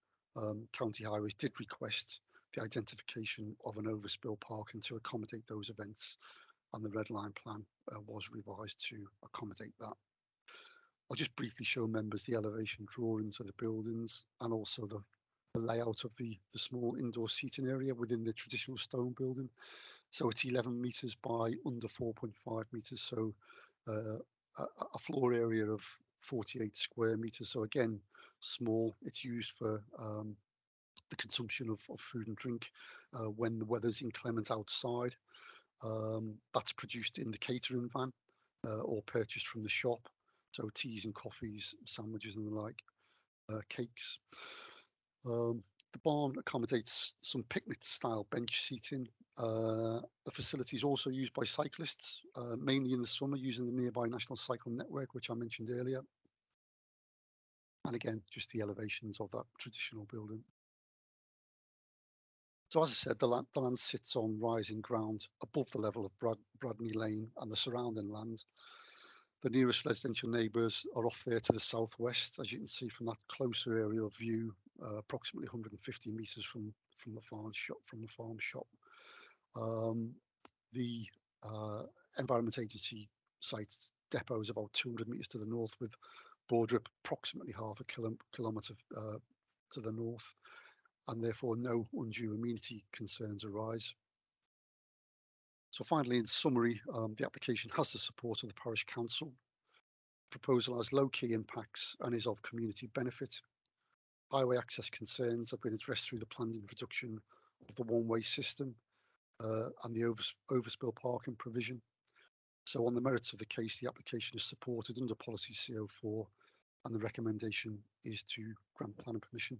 County Highways did request the identification of an overspill parking to accommodate those events, and the red line plan was revised to accommodate that. I'll just briefly show members the elevation drawings of the buildings and also the layout of the small indoor seating area within the traditional stone building. So it's 11 metres by under 4.5 metres, so a floor area of 48 square metres. So again, small. It's used for the consumption of food and drink when the weather's inclement outside. That's produced in the catering van or purchased from the shop. So teas and coffees, sandwiches and the like, cakes. The barn accommodates some picnic-style bench seating. The facility is also used by cyclists, mainly in the summer, using the nearby National Cycle Network, which I mentioned earlier. And again, just the elevations of that traditional building. So as I said, the land sits on rising ground above the level of Bradney Lane and the surrounding land. The nearest residential neighbours are off there to the southwest, as you can see from that closer aerial view, approximately 150 metres from the farm shop. The Environment Agency site depot is about 200 metres to the north, with Bordrip approximately half a kilometre to the north, and therefore no undue amenity concerns arise. So finally, in summary, the application has the support of the Parish Council. The proposal has low key impacts and is of community benefit. Highway access concerns have been addressed through the planned introduction of the one-way system and the overspill parking provision. So on the merits of the case, the application is supported under policy CO4, and the recommendation is to grant planning permission.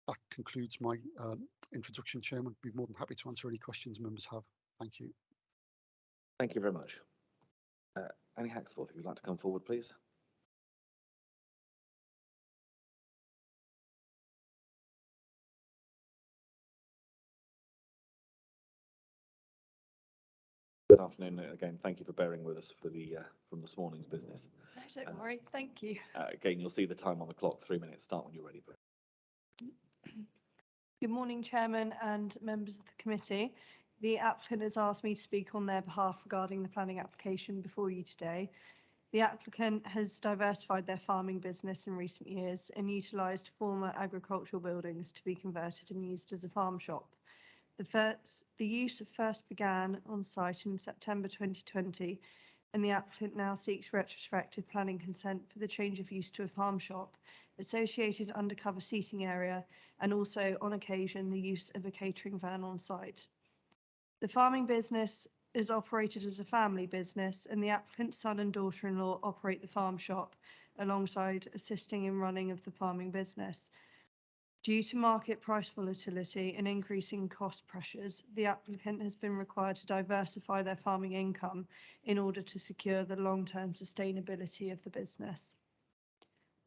That concludes my introduction, Chairman. I'd be more than happy to answer any questions members have. Thank you. Thank you very much. Annie Haxforth, if you'd like to come forward, please. Good afternoon again. Thank you for bearing with us for the from this morning's business. No, don't worry. Thank you. Again, you'll see the time on the clock. 3 minutes. Start when you're ready. Good morning, Chairman and members of the committee. The applicant has asked me to speak on their behalf regarding the planning application before you today. The applicant has diversified their farming business in recent years and utilised former agricultural buildings to be converted and used as a farm shop. The use first began on site in September 2020, and the applicant now seeks retrospective planning consent for the change of use to a farm shop, associated undercover seating area, and also on occasion the use of a catering van on site. The farming business is operated as a family business, and the applicant's son and daughter-in-law operate the farm shop alongside assisting in running of the farming business. Due to market price volatility and increasing cost pressures, the applicant has been required to diversify their farming income in order to secure the long-term sustainability of the business.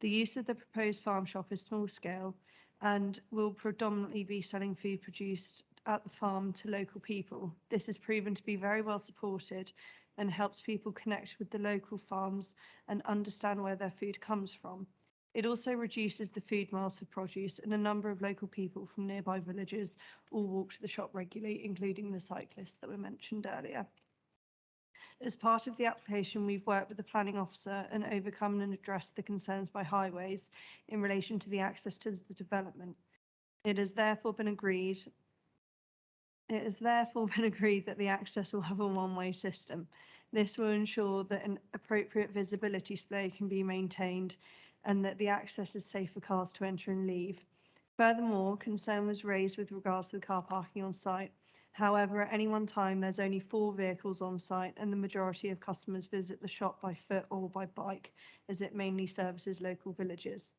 The use of the proposed farm shop is small scale and will predominantly be selling food produced at the farm to local people. This has proven to be very well supported and helps people connect with the local farms and understand where their food comes from. It also reduces the food miles for produce, and a number of local people from nearby villages all walk to the shop regularly, including the cyclists that were mentioned earlier. As part of the application, we've worked with the planning officer and overcome and addressed the concerns by Highways in relation to the access to the development. It has therefore been agreed that the access will have a one-way system. This will ensure that an appropriate visibility display can be maintained and that the access is safe for cars to enter and leave. Furthermore, concern was raised with regards to the car parking on site. However, at any one time, there's only 4 vehicles on site, and the majority of customers visit the shop by foot or by bike, as it mainly services local villages.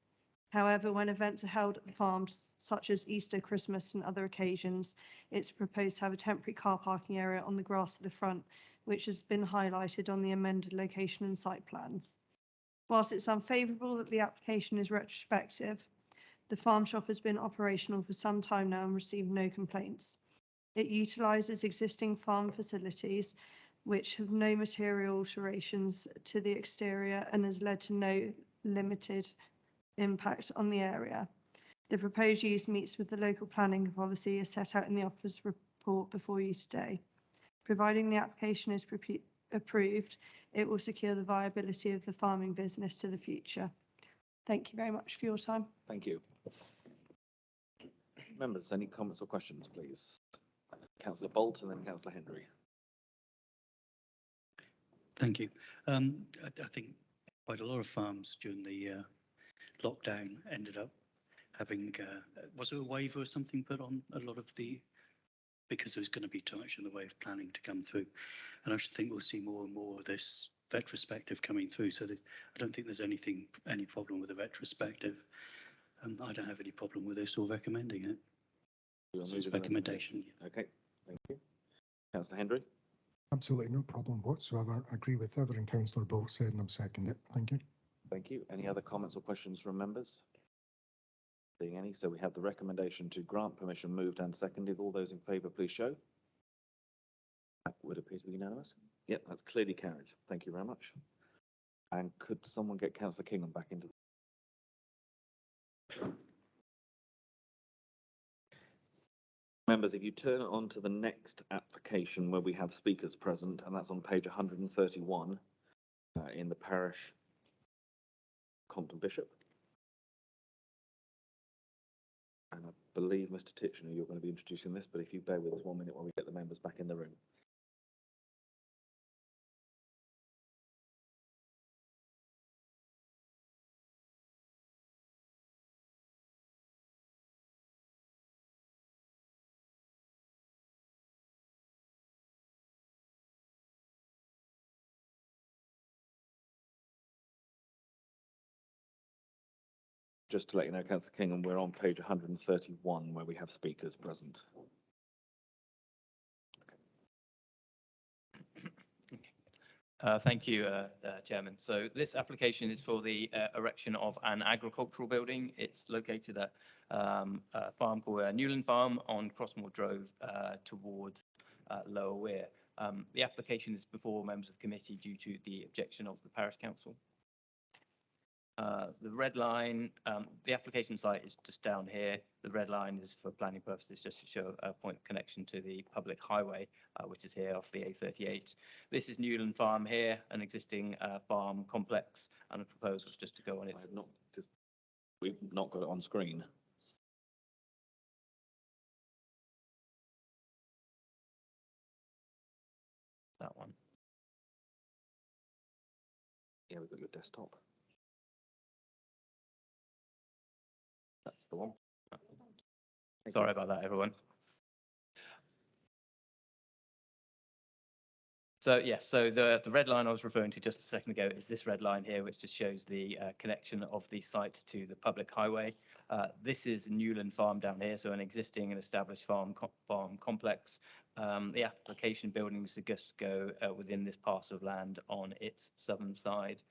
However, when events are held at the farms, such as Easter, Christmas and other occasions, it's proposed to have a temporary car parking area on the grass at the front, which has been highlighted on the amended location and site plans. Whilst it's unfavourable that the application is retrospective, the farm shop has been operational for some time now and received no complaints. It utilises existing farm facilities which have no material alterations to the exterior and has led to no limited impact on the area. The proposed use meets with the local planning policy as set out in the office report before you today. Providing the application is approved, it will secure the viability of the farming business to the future. Thank you very much for your time. Thank you. Members, any comments or questions, please? Councillor Bolt and then Councillor Henry. Thank you. I think quite a lot of farms during the lockdown ended up having, was it a waiver or something put on a lot of the, because there's going to be too much in the way of planning to come through. And I should think we'll see more and more of this retrospective coming through. So that I don't think there's any problem with the retrospective. I don't have any problem with this or recommending it. So it's recommendation. Okay, thank you. Councillor Henry. Absolutely no problem whatsoever. I agree with everything Councillor Bolt said and I'm seconding it. Thank you. Thank you. Any other comments or questions from members? Seeing any, so we have the recommendation to grant permission moved and seconded. All those in favour, please show. That would appear to be unanimous. Yep, that's clearly carried. Thank you very much. And could someone get Councillor Kingham back into the... Members, if you turn on to the next application where we have speakers present, and that's on page 131 in the parish Compton Bishop. And I believe, Mr. Titchener, you're going to be introducing this, but if you bear with us 1 minute while we get the members back in the room. Just to let you know, Councillor Kingham, we're on page 131 where we have speakers present. Thank you, Chairman. So this application is for the erection of an agricultural building. It's located at a farm called Newland Farm on Crossmoor Drove towards Lower Weir. The application is before members of the committee due to the objection of the parish council. The red line, the application site is just down here. The red line is for planning purposes, just to show a point of connection to the public highway, which is here off the A38. This is Newland Farm here, an existing farm complex, and the proposal is just to go on it. We've not got it on screen. That one. Yeah, we've got your desktop. That's the one. Sorry about that, everyone. So yes, so the red line I was referring to just a second ago is this red line here, which just shows the connection of the site to the public highway. This is Newland Farm down here, so an existing and established farm complex. The application buildings are just go within this parcel of land on its southern side.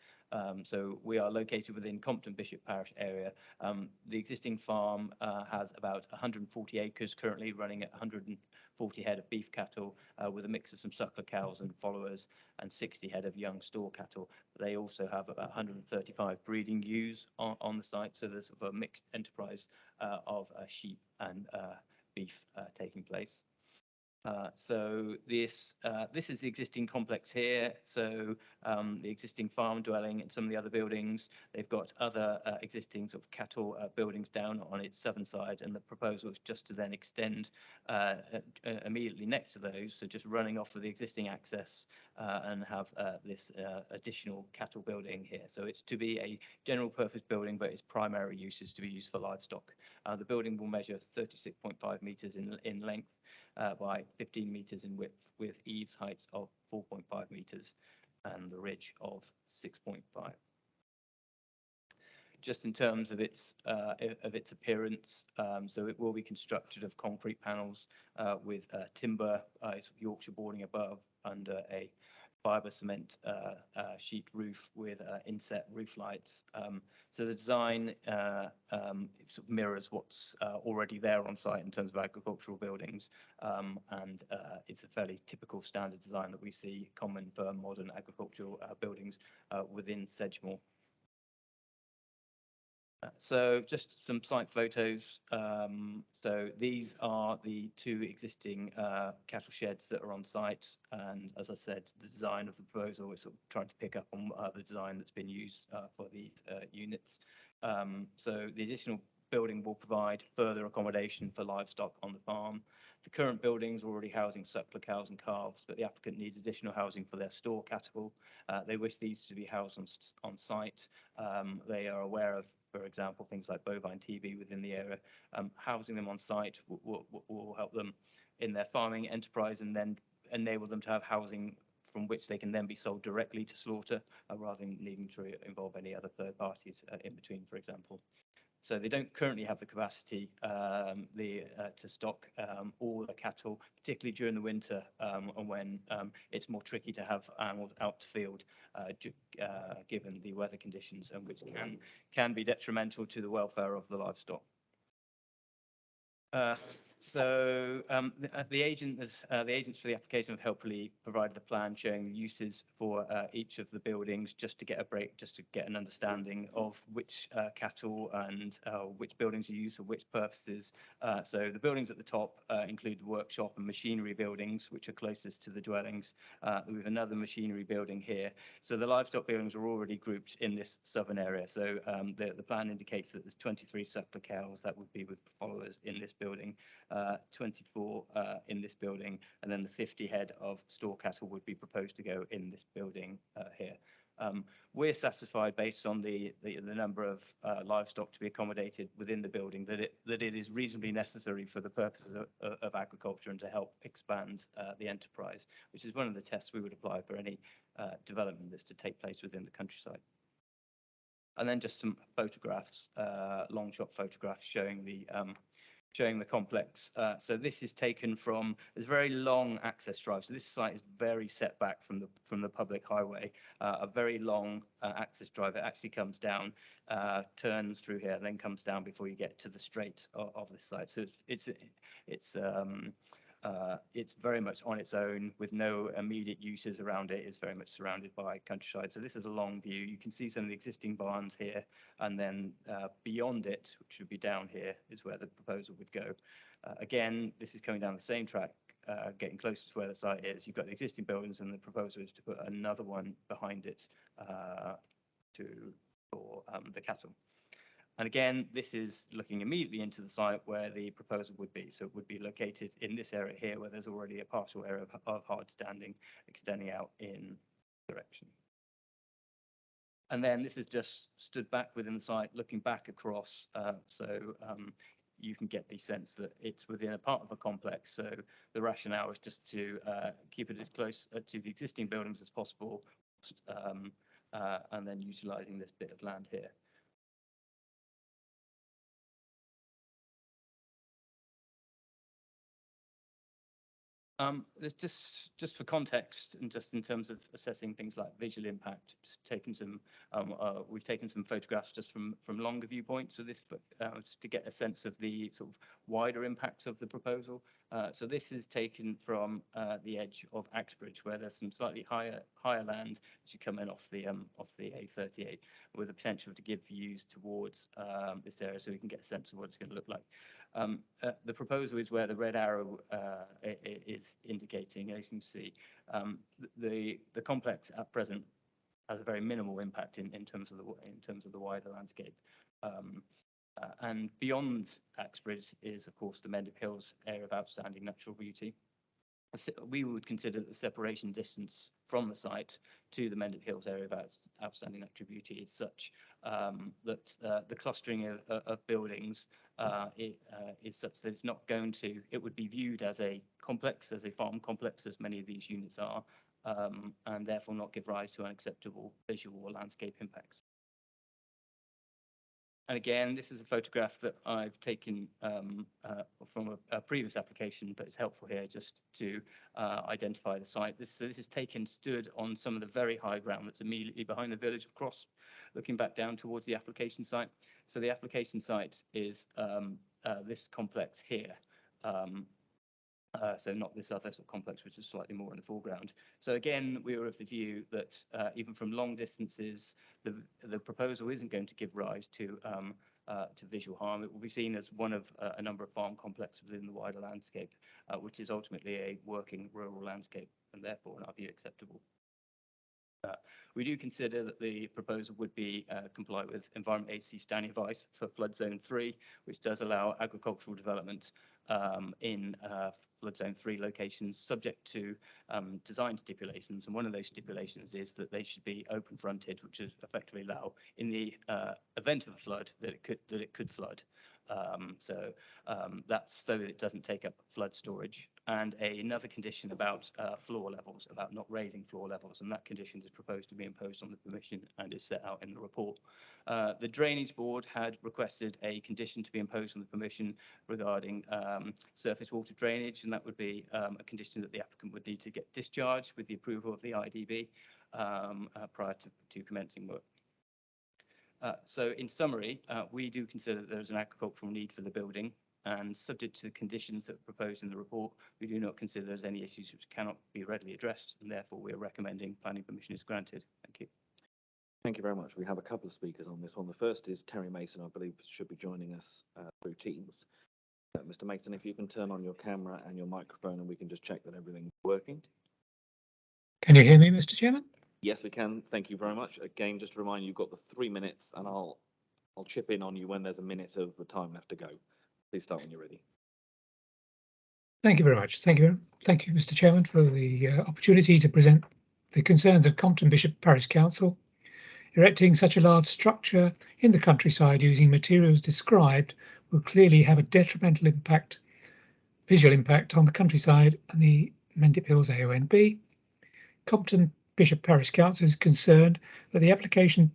So we are located within Compton Bishop Parish area. The existing farm has about 140 acres currently, running at 140 head of beef cattle with a mix of some suckler cows and followers and 60 head of young store cattle. They also have about 135 breeding ewes on the site, so there's sort of a mixed enterprise of sheep and beef taking place. So this is the existing complex here. So the existing farm dwelling and some of the other buildings, they've got other existing sort of cattle buildings down on its southern side, and the proposal is just to then extend immediately next to those, so just running off of the existing access and have this additional cattle building here. So it's to be a general purpose building, but its primary use is to be used for livestock. The building will measure 36.5 metres in length by 15 metres in width, with eaves heights of 4.5 metres and the ridge of 6.5. Just in terms of its appearance, so it will be constructed of concrete panels with timber, Yorkshire boarding above, under a fibre cement sheet roof with inset roof lights. So the design sort of mirrors what's already there on site in terms of agricultural buildings, and it's a fairly typical standard design that we see common for modern agricultural buildings within Sedgemoor. So just some site photos. So these are the two existing cattle sheds that are on site. And as I said, the design of the proposal is sort of trying to pick up on the design that's been used for these units. So the additional building will provide further accommodation for livestock on the farm. The current building is already housing suckler cows and calves, but the applicant needs additional housing for their store cattle. They wish these to be housed on site. They are aware of, for example, things like bovine TB within the area. Housing them on site will help them in their farming enterprise and then enable them to have housing from which they can then be sold directly to slaughter rather than needing to involve any other third parties in between, for example. So they don't currently have the capacity to stock all the cattle, particularly during the winter and when it's more tricky to have animals out to field, given the weather conditions, and which can be detrimental to the welfare of the livestock. So the agents for the application have helpfully provided the plan showing the uses for each of the buildings, just to get an understanding of which cattle and which buildings are used for which purposes. So the buildings at the top include the workshop and machinery buildings, which are closest to the dwellings. We have another machinery building here. So the livestock buildings are already grouped in this southern area. So the plan indicates that there's 23 suckler cows that would be with followers in this building. 24 in this building, and then the 50 head of store cattle would be proposed to go in this building here. We're satisfied, based on the number of livestock to be accommodated within the building, that it is reasonably necessary for the purposes of agriculture and to help expand the enterprise, which is one of the tests we would apply for any development that's to take place within the countryside. And then just some photographs, long shot photographs showing the complex. So this is taken from, there's very long access drive. So this site is very set back from the public highway, a very long access drive. It actually comes down, turns through here, then comes down before you get to the straight of this site. So it's very much on its own with no immediate uses around it. It's very much surrounded by countryside. So this is a long view. You can see some of the existing barns here, and then beyond it, which would be down here, is where the proposal would go. Again, this is coming down the same track, getting closer to where the site is. You've got the existing buildings, and the proposal is to put another one behind it for the cattle. And again, this is looking immediately into the site where the proposal would be. So it would be located in this area here, where there's already a partial area of hard standing extending out in direction. And then this is just stood back within the site, looking back across. You can get the sense that it's within a part of a complex. So the rationale is just to keep it as close to the existing buildings as possible, and then utilising this bit of land here. There's just for context, and just in terms of assessing things like visual impact, we've taken some photographs just from longer viewpoints. So this just to get a sense of the sort of wider impacts of the proposal. So this is taken from the edge of Axbridge, where there's some slightly higher land as you come in off the A38, with the potential to give views towards this area, so we can get a sense of what it's going to look like. The proposal is where the red arrow is indicating. As you can see, the complex at present has a very minimal impact in terms of the wider landscape. And beyond Axbridge is, of course, the Mendip Hills area of outstanding natural beauty. We would consider that the separation distance from the site to the Mendip Hills area of outstanding natural beauty is such that the clustering of buildings is such that it's not going to, it would be viewed as a complex, as a farm complex, as many of these units are, and therefore not give rise to unacceptable visual or landscape impacts. And again, this is a photograph that I've taken from a previous application, but it's helpful here just to identify the site. So this is taken stood on some of the very high ground that's immediately behind the village of Cross, looking back down towards the application site. So the application site is this complex here. So not this other sort of complex, which is slightly more in the foreground. So again, we were of the view that even from long distances, the proposal isn't going to give rise to visual harm. It will be seen as one of a number of farm complexes within the wider landscape, which is ultimately a working rural landscape and therefore, in our view, acceptable. We do consider that the proposal would be comply with Environment Agency standing advice for flood zone 3, which does allow agricultural development in flood zone 3 locations subject to design stipulations. And one of those stipulations is that they should be open fronted, which would effectively allow in the event of a flood that it could flood. That's so that it doesn't take up flood storage. And another condition about floor levels, about not raising floor levels, and that condition is proposed to be imposed on the permission and is set out in the report. The Drainage Board had requested a condition to be imposed on the permission regarding surface water drainage, and that would be a condition that the applicant would need to get discharged with the approval of the IDB prior to commencing work. So in summary, we do consider that there is an agricultural need for the building, and subject to the conditions that are proposed in the report, we do not consider there's any issues which cannot be readily addressed, and therefore we are recommending planning permission is granted. Thank you. Thank you very much. We have a couple of speakers on this one. The first is Terry Mason, I believe, should be joining us through Teams. Mr. Mason, if you can turn on your camera and your microphone, and we can just check that everything's working. Can you hear me, Mr. Chairman? Yes, we can. Thank you very much. Again, just to remind you, you've got the 3 minutes, and I'll chip in on you when there's a minute of the time left to go. Please start when you're ready. Thank you very much. Thank you, Mr. Chairman, for the opportunity to present the concerns of Compton Bishop Parish Council. Erecting such a large structure in the countryside using materials described will clearly have a detrimental impact, visual impact on the countryside and the Mendip Hills AONB. Compton Bishop Parish Council is concerned that the application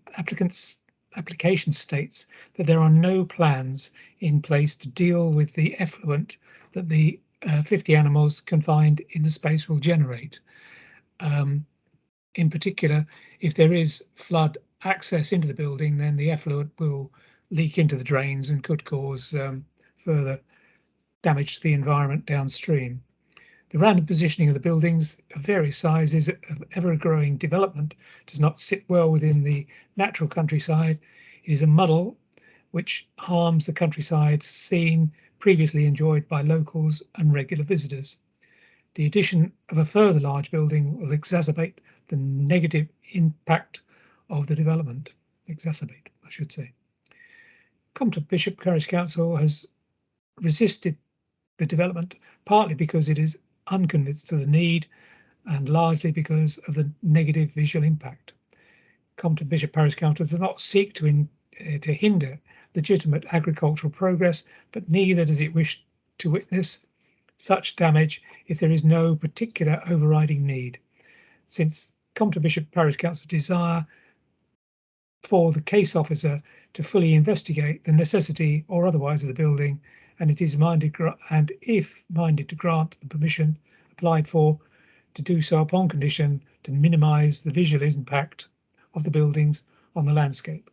states that there are no plans in place to deal with the effluent that the 50 animals confined in the space will generate. In particular, if there is flood access into the building, then the effluent will leak into the drains and could cause further damage to the environment downstream. The random positioning of the buildings of various sizes of ever-growing development does not sit well within the natural countryside. It is a muddle which harms the countryside scene previously enjoyed by locals and regular visitors. The addition of a further large building will exacerbate the negative impact of the development. Exacerbate, I should say. Compton Bishop Parish Council has resisted the development partly because it is unconvinced of the need and largely because of the negative visual impact. Compton Bishop Parish Council does not seek to hinder legitimate agricultural progress, but neither does it wish to witness such damage if there is no particular overriding need. Since Compton Bishop Parish Council desire for the case officer to fully investigate the necessity or otherwise of the building, and it is minded to grant the permission applied for, to do so upon condition to minimise the visual impact of the buildings on the landscape.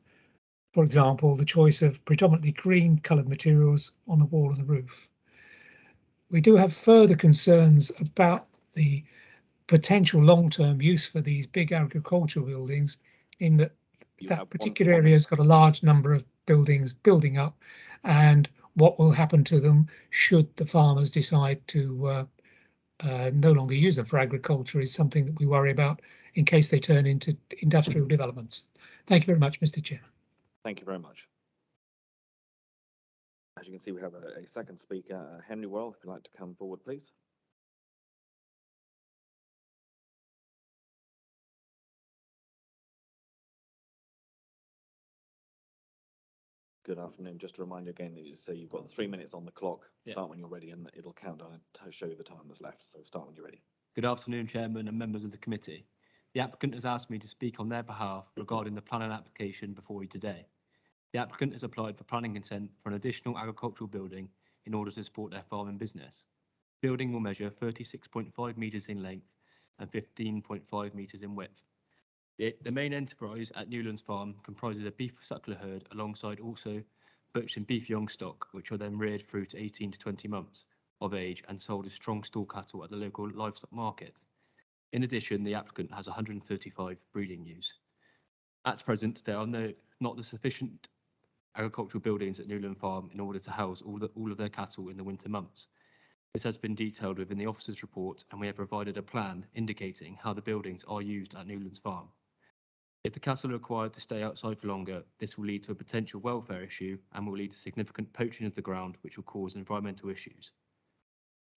For example, the choice of predominantly green coloured materials on the wall and the roof. We do have further concerns about the potential long-term use for these big agricultural buildings, in that that particular area has got a large number of buildings building up, and what will happen to them should the farmers decide to no longer use them for agriculture is something that we worry about in case they turn into industrial developments. Thank you very much, Mr. Chairman. Thank you very much. As you can see, we have a second speaker, Henry Worrell, if you'd like to come forward, please. Good afternoon. Just a reminder again that you say you've got 3 minutes on the clock. Yeah. Start when you're ready, and it'll count down and show you the time that's left. So start when you're ready. Good afternoon, Chairman and members of the committee. The applicant has asked me to speak on their behalf regarding the planning application before you today. The applicant has applied for planning consent for an additional agricultural building in order to support their farming business. The building will measure 36.5 metres in length and 15.5 metres in width. The main enterprise at Newlands Farm comprises a beef suckler herd alongside also purchasing beef young stock, which are then reared through to 18 to 20 months of age and sold as strong stall cattle at the local livestock market. In addition, the applicant has 135 breeding ewes. At present, there are not the sufficient agricultural buildings at Newland Farm in order to house all of their cattle in the winter months. This has been detailed within the officer's report, and we have provided a plan indicating how the buildings are used at Newlands Farm. If the cattle are required to stay outside for longer, this will lead to a potential welfare issue and will lead to significant poaching of the ground, which will cause environmental issues.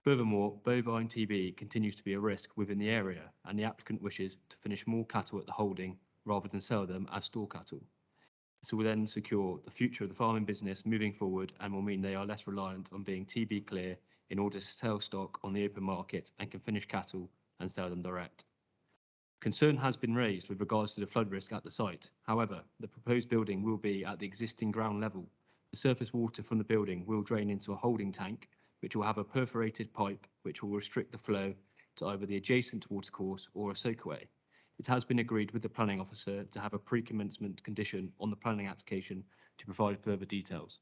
Furthermore, bovine TB continues to be a risk within the area, and the applicant wishes to finish more cattle at the holding rather than sell them as store cattle. This will then secure the future of the farming business moving forward and will mean they are less reliant on being TB clear in order to sell stock on the open market and can finish cattle and sell them direct. Concern has been raised with regards to the flood risk at the site. However, the proposed building will be at the existing ground level. The surface water from the building will drain into a holding tank, which will have a perforated pipe which will restrict the flow to either the adjacent watercourse or a soakaway. It has been agreed with the planning officer to have a pre-commencement condition on the planning application to provide further details.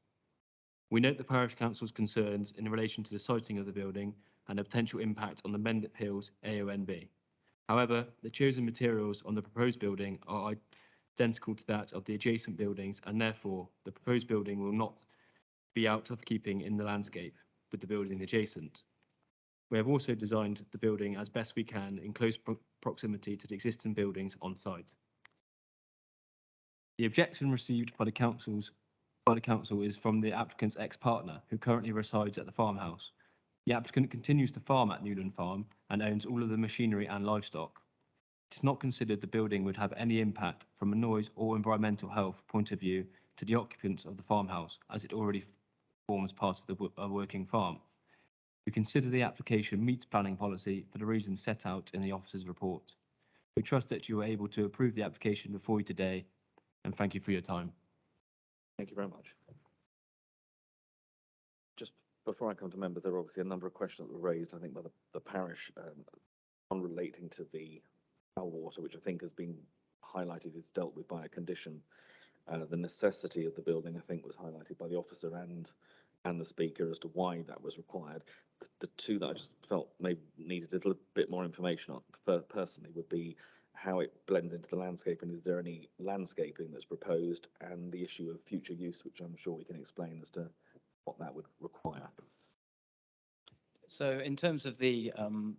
We note the Parish Council's concerns in relation to the siting of the building and the potential impact on the Mendip Hills AONB. However, the chosen materials on the proposed building are identical to that of the adjacent buildings, and therefore the proposed building will not be out of keeping in the landscape with the building adjacent. We have also designed the building as best we can in close proximity to the existing buildings on site. The objection received by the council is from the applicant's ex-partner, who currently resides at the farmhouse. The applicant continues to farm at Newland Farm and owns all of the machinery and livestock. It is not considered the building would have any impact from a noise or environmental health point of view to the occupants of the farmhouse, as it already forms part of the working farm. We consider the application meets planning policy for the reasons set out in the officer's report. We trust that you are able to approve the application before you today, and thank you for your time. Thank you very much. Just before I come to members, there are obviously a number of questions that were raised, I think, by the parish, on relating to the foul water, which I think has been highlighted is dealt with by a condition. The necessity of the building, I think, was highlighted by the officer and the speaker as to why that was required. The two that I just felt maybe needed a little bit more information on personally would be how it blends into the landscape, and is there any landscaping that's proposed, and the issue of future use, which I'm sure we can explain as to what that would require. So in terms of the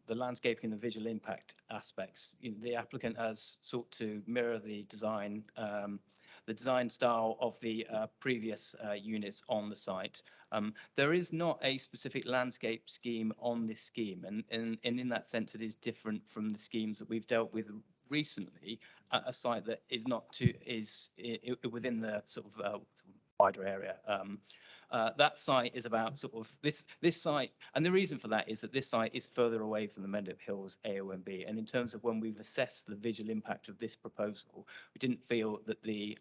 landscaping and the visual impact aspects, the applicant has sought to mirror the design style of the previous units on the site. There is not a specific landscape scheme on this scheme, and in that sense, it is different from the schemes that we've dealt with recently at a site that is within the sort of wider area. That site is about sort of this site, and the reason for that is that this site is further away from the Mendip Hills AONB, and in terms of when we've assessed the visual impact of this proposal, we didn't feel that the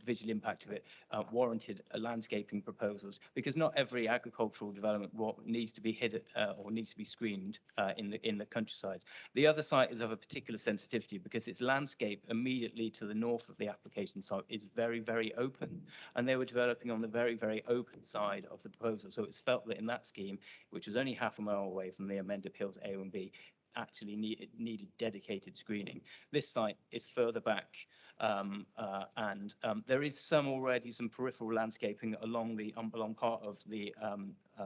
visual impact of it warranted landscaping proposals, because not every agricultural development needs to be hid or needs to be screened in the countryside. The other site is of a particular sensitivity because its landscape immediately to the north of the application site is very, very open, and they were developing on the very, very open side of the proposal. So it's felt that in that scheme, which was only half a mile away from the Mendip Hills AONB, actually needed dedicated screening. This site is further back, and there is some peripheral landscaping along part of the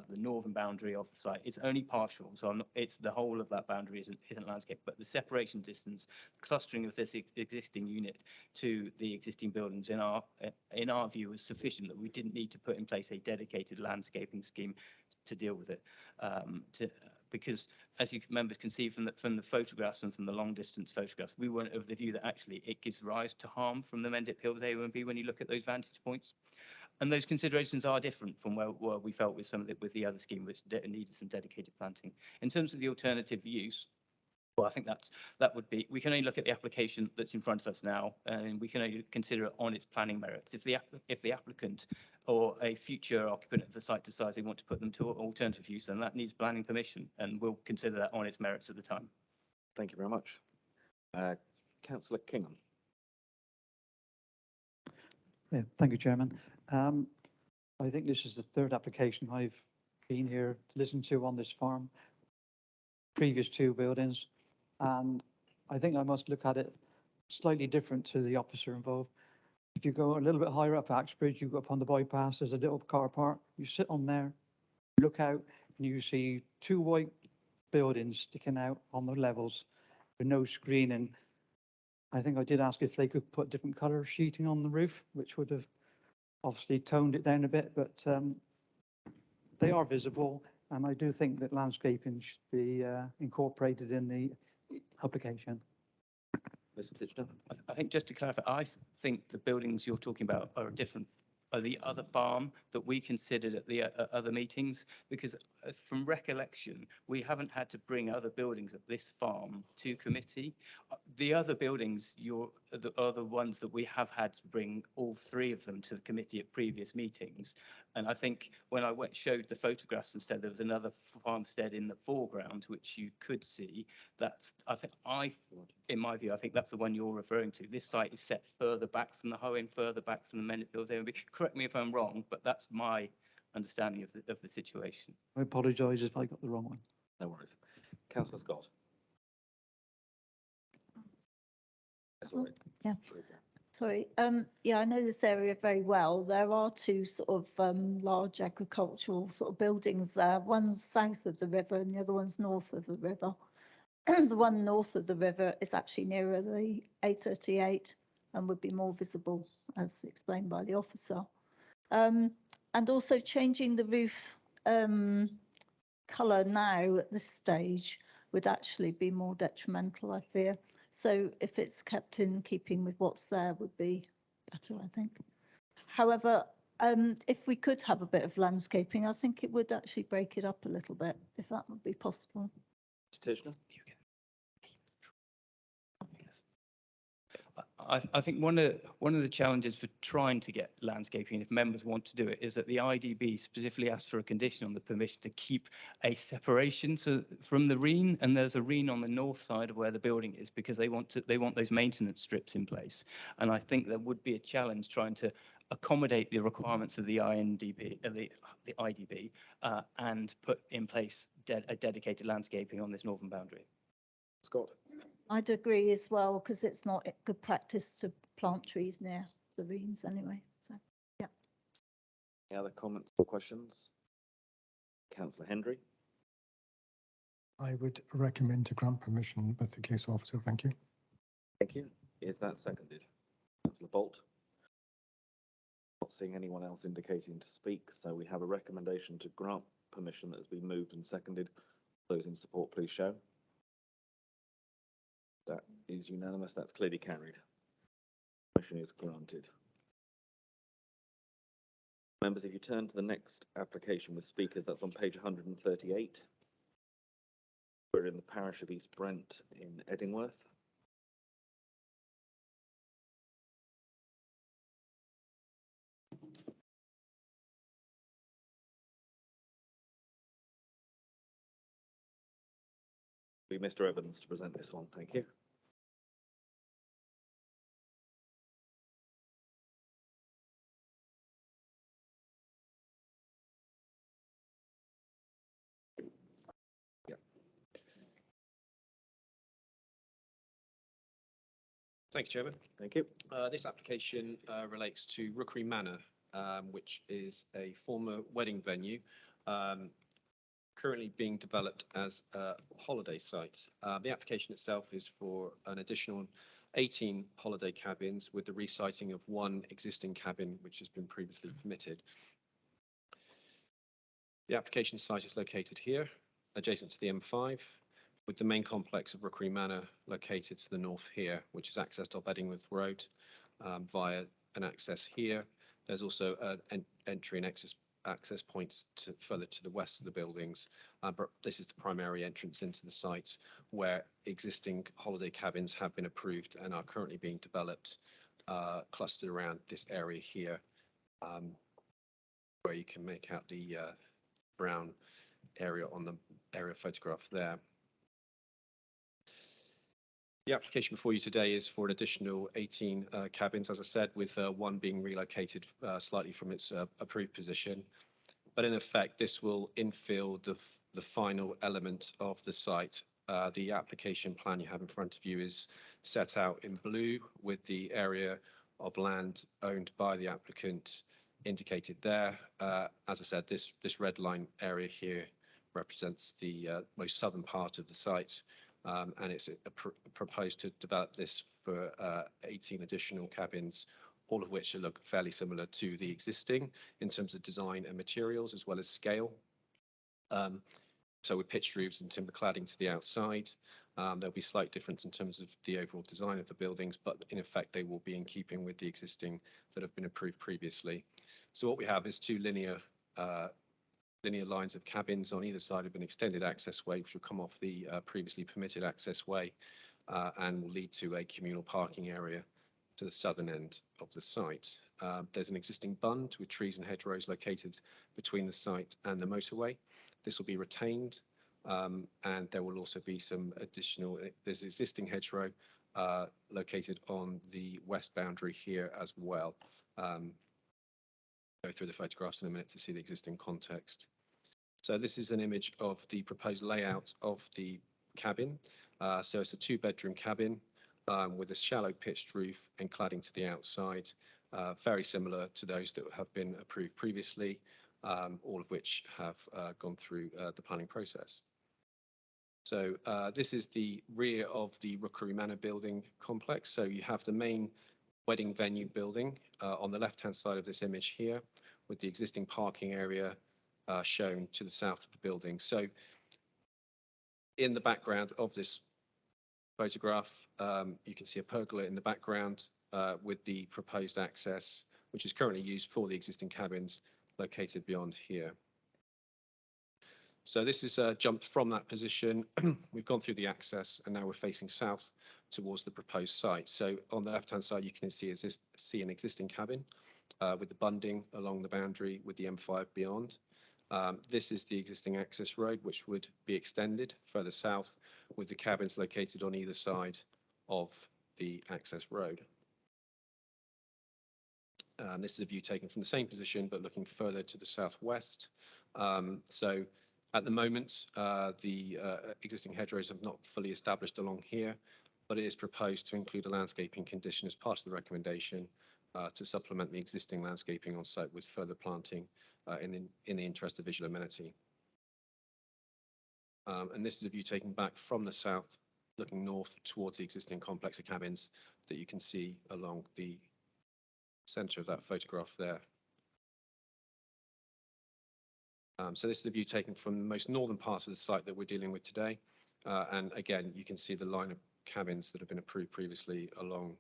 northern boundary of the site. It's only partial, so it's the whole of that boundary isn't landscape, but the separation distance, clustering of this existing unit to the existing buildings in our view was sufficient that we didn't need to put in place a dedicated landscaping scheme to deal with it. Because as you members can see from the photographs and from the long distance photographs, we weren't of the view that actually it gives rise to harm from the Mendip Hills AONB when you look at those vantage points. And those considerations are different from where we felt with with the other scheme, which needed some dedicated planting. In terms of the alternative use, Well, I think that would be, we can only look at the application that's in front of us now, and we can only consider it on its planning merits. If the applicant or a future occupant of the site decides they want to put them to alternative use, then that needs planning permission, and we'll consider that on its merits at the time. Thank you very much. Councillor Kingham. Yeah, thank you, Chairman. I think this is the third application I've been here to listen to on this farm. Previous two buildings, and I think I must look at it slightly different to the officer involved. If you go a little bit higher up Axbridge, you go up on the bypass, there's a little car park. You sit on there, look out, and you see two white buildings sticking out on the levels with no screening. I think I did ask if they could put different colour sheeting on the roof, which would have obviously toned it down a bit, but they are visible. And I do think that landscaping should be incorporated in the application. Mr. Titchener? I think just to clarify, I think the buildings you're talking about are different, are the other farm that we considered at the other meetings, because from recollection, we haven't had to bring other buildings at this farm to committee. The other buildings are the ones that we have had to bring all three of them to the committee at previous meetings. And I think when I showed the photographs and said there was another farmstead in the foreground, which you could see, in my view, I think that's the one you're referring to. This site is set further back from the highway and further back from the Mennet area. Correct me if I'm wrong, but that's my understanding of the situation. I apologise if I got the wrong one. No worries. Councillor Scott. That's all right. Yeah. Sorry. Yeah, I know this area very well. There are two sort of large agricultural sort of buildings there. One's south of the river and the other one's north of the river. The one north of the river is actually nearer the A38 and would be more visible, as explained by the officer. And also changing the roof colour now at this stage would actually be more detrimental, I fear. So if it's kept in keeping with what's there would be better, I think. However, if we could have a bit of landscaping, I think it would actually break it up a little bit, if that would be possible. Mr. Titchener? I think one of the challenges for trying to get landscaping, if members want to do it, is that the IDB specifically asked for a condition on the permission to keep a separation from the Reen, and there's a Reen on the north side of where the building is, because they want those maintenance strips in place. And I think there would be a challenge trying to accommodate the requirements of the INDB, the IDB, and put in place a dedicated landscaping on this northern boundary. Scott? I'd agree as well, because it's not good practice to plant trees near the Reens anyway. So, yeah. Any other comments or questions? Councillor Hendry? I would recommend to grant permission with the case officer. Thank you. Thank you. Is that seconded? Councillor Bolt? Not seeing anyone else indicating to speak, so we have a recommendation to grant permission that has been moved and seconded. Those in support, please show. That is unanimous. That's clearly carried. Motion is granted. Members, if you turn to the next application with speakers, that's on page 138. We're in the parish of East Brent in Edingworth. Be Mr. Evans to present this one. Thank you. Thank you, Chairman. Thank you. This application relates to Rookery Manor, which is a former wedding venue, currently being developed as a holiday site. The application itself is for an additional 18 holiday cabins with the resiting of one existing cabin which has been previously permitted. The application site is located here, adjacent to the M5, with the main complex of Rookery Manor located to the north here, which is accessed off Edingworth Road via an access here. There's also an entry and exit access points to further to the west of the buildings, but this is the primary entrance into the site where existing holiday cabins have been approved and are currently being developed, clustered around this area here, where you can make out the brown area on the aerial photograph there. The application before you today is for an additional 18 cabins, as I said, with one being relocated slightly from its approved position. But in effect, this will infill the final element of the site. The application plan you have in front of you is set out in blue with the area of land owned by the applicant indicated there. As I said, this red line area here represents the most southern part of the site. And it's proposed to develop this for 18 additional cabins, all of which look fairly similar to the existing in terms of design and materials as well as scale. So with pitched roofs and timber cladding to the outside, there'll be slight difference in terms of the overall design of the buildings, but in effect they will be in keeping with the existing that have been approved previously. So what we have is two linear lines of cabins on either side of an extended access way, which will come off the previously permitted access way and will lead to a communal parking area to the southern end of the site. There's an existing bund with trees and hedgerows located between the site and the motorway. This will be retained, and there will also be some additional, there's existing hedgerow located on the west boundary here as well. Go through the photographs in a minute to see the existing context. So this is an image of the proposed layout of the cabin. So it's a 2-bedroom cabin with a shallow pitched roof and cladding to the outside, very similar to those that have been approved previously, all of which have gone through the planning process. So this is the rear of the Rookery Manor building complex. So you have the main wedding venue building on the left-hand side of this image here, with the existing parking area shown to the south of the building. So in the background of this photograph, you can see a pergola in the background with the proposed access, which is currently used for the existing cabins located beyond here. So this is jumped from that position. We've gone through the access and now we're facing south towards the proposed site. So on the left-hand side, you can see an existing cabin with the bunding along the boundary with the M5 beyond. This is the existing access road, which would be extended further south with the cabins located on either side of the access road. This is a view taken from the same position, but looking further to the southwest. So at the moment, the existing hedgerows have not fully established along here, but it is proposed to include a landscaping condition as part of the recommendation to supplement the existing landscaping on site with further planting in the interest of visual amenity. And this is a view taken back from the south, looking north towards the existing complex of cabins that you can see along the center of that photograph there. So this is the view taken from the most northern part of the site that we're dealing with today. And again, you can see the line of cabins that have been approved previously along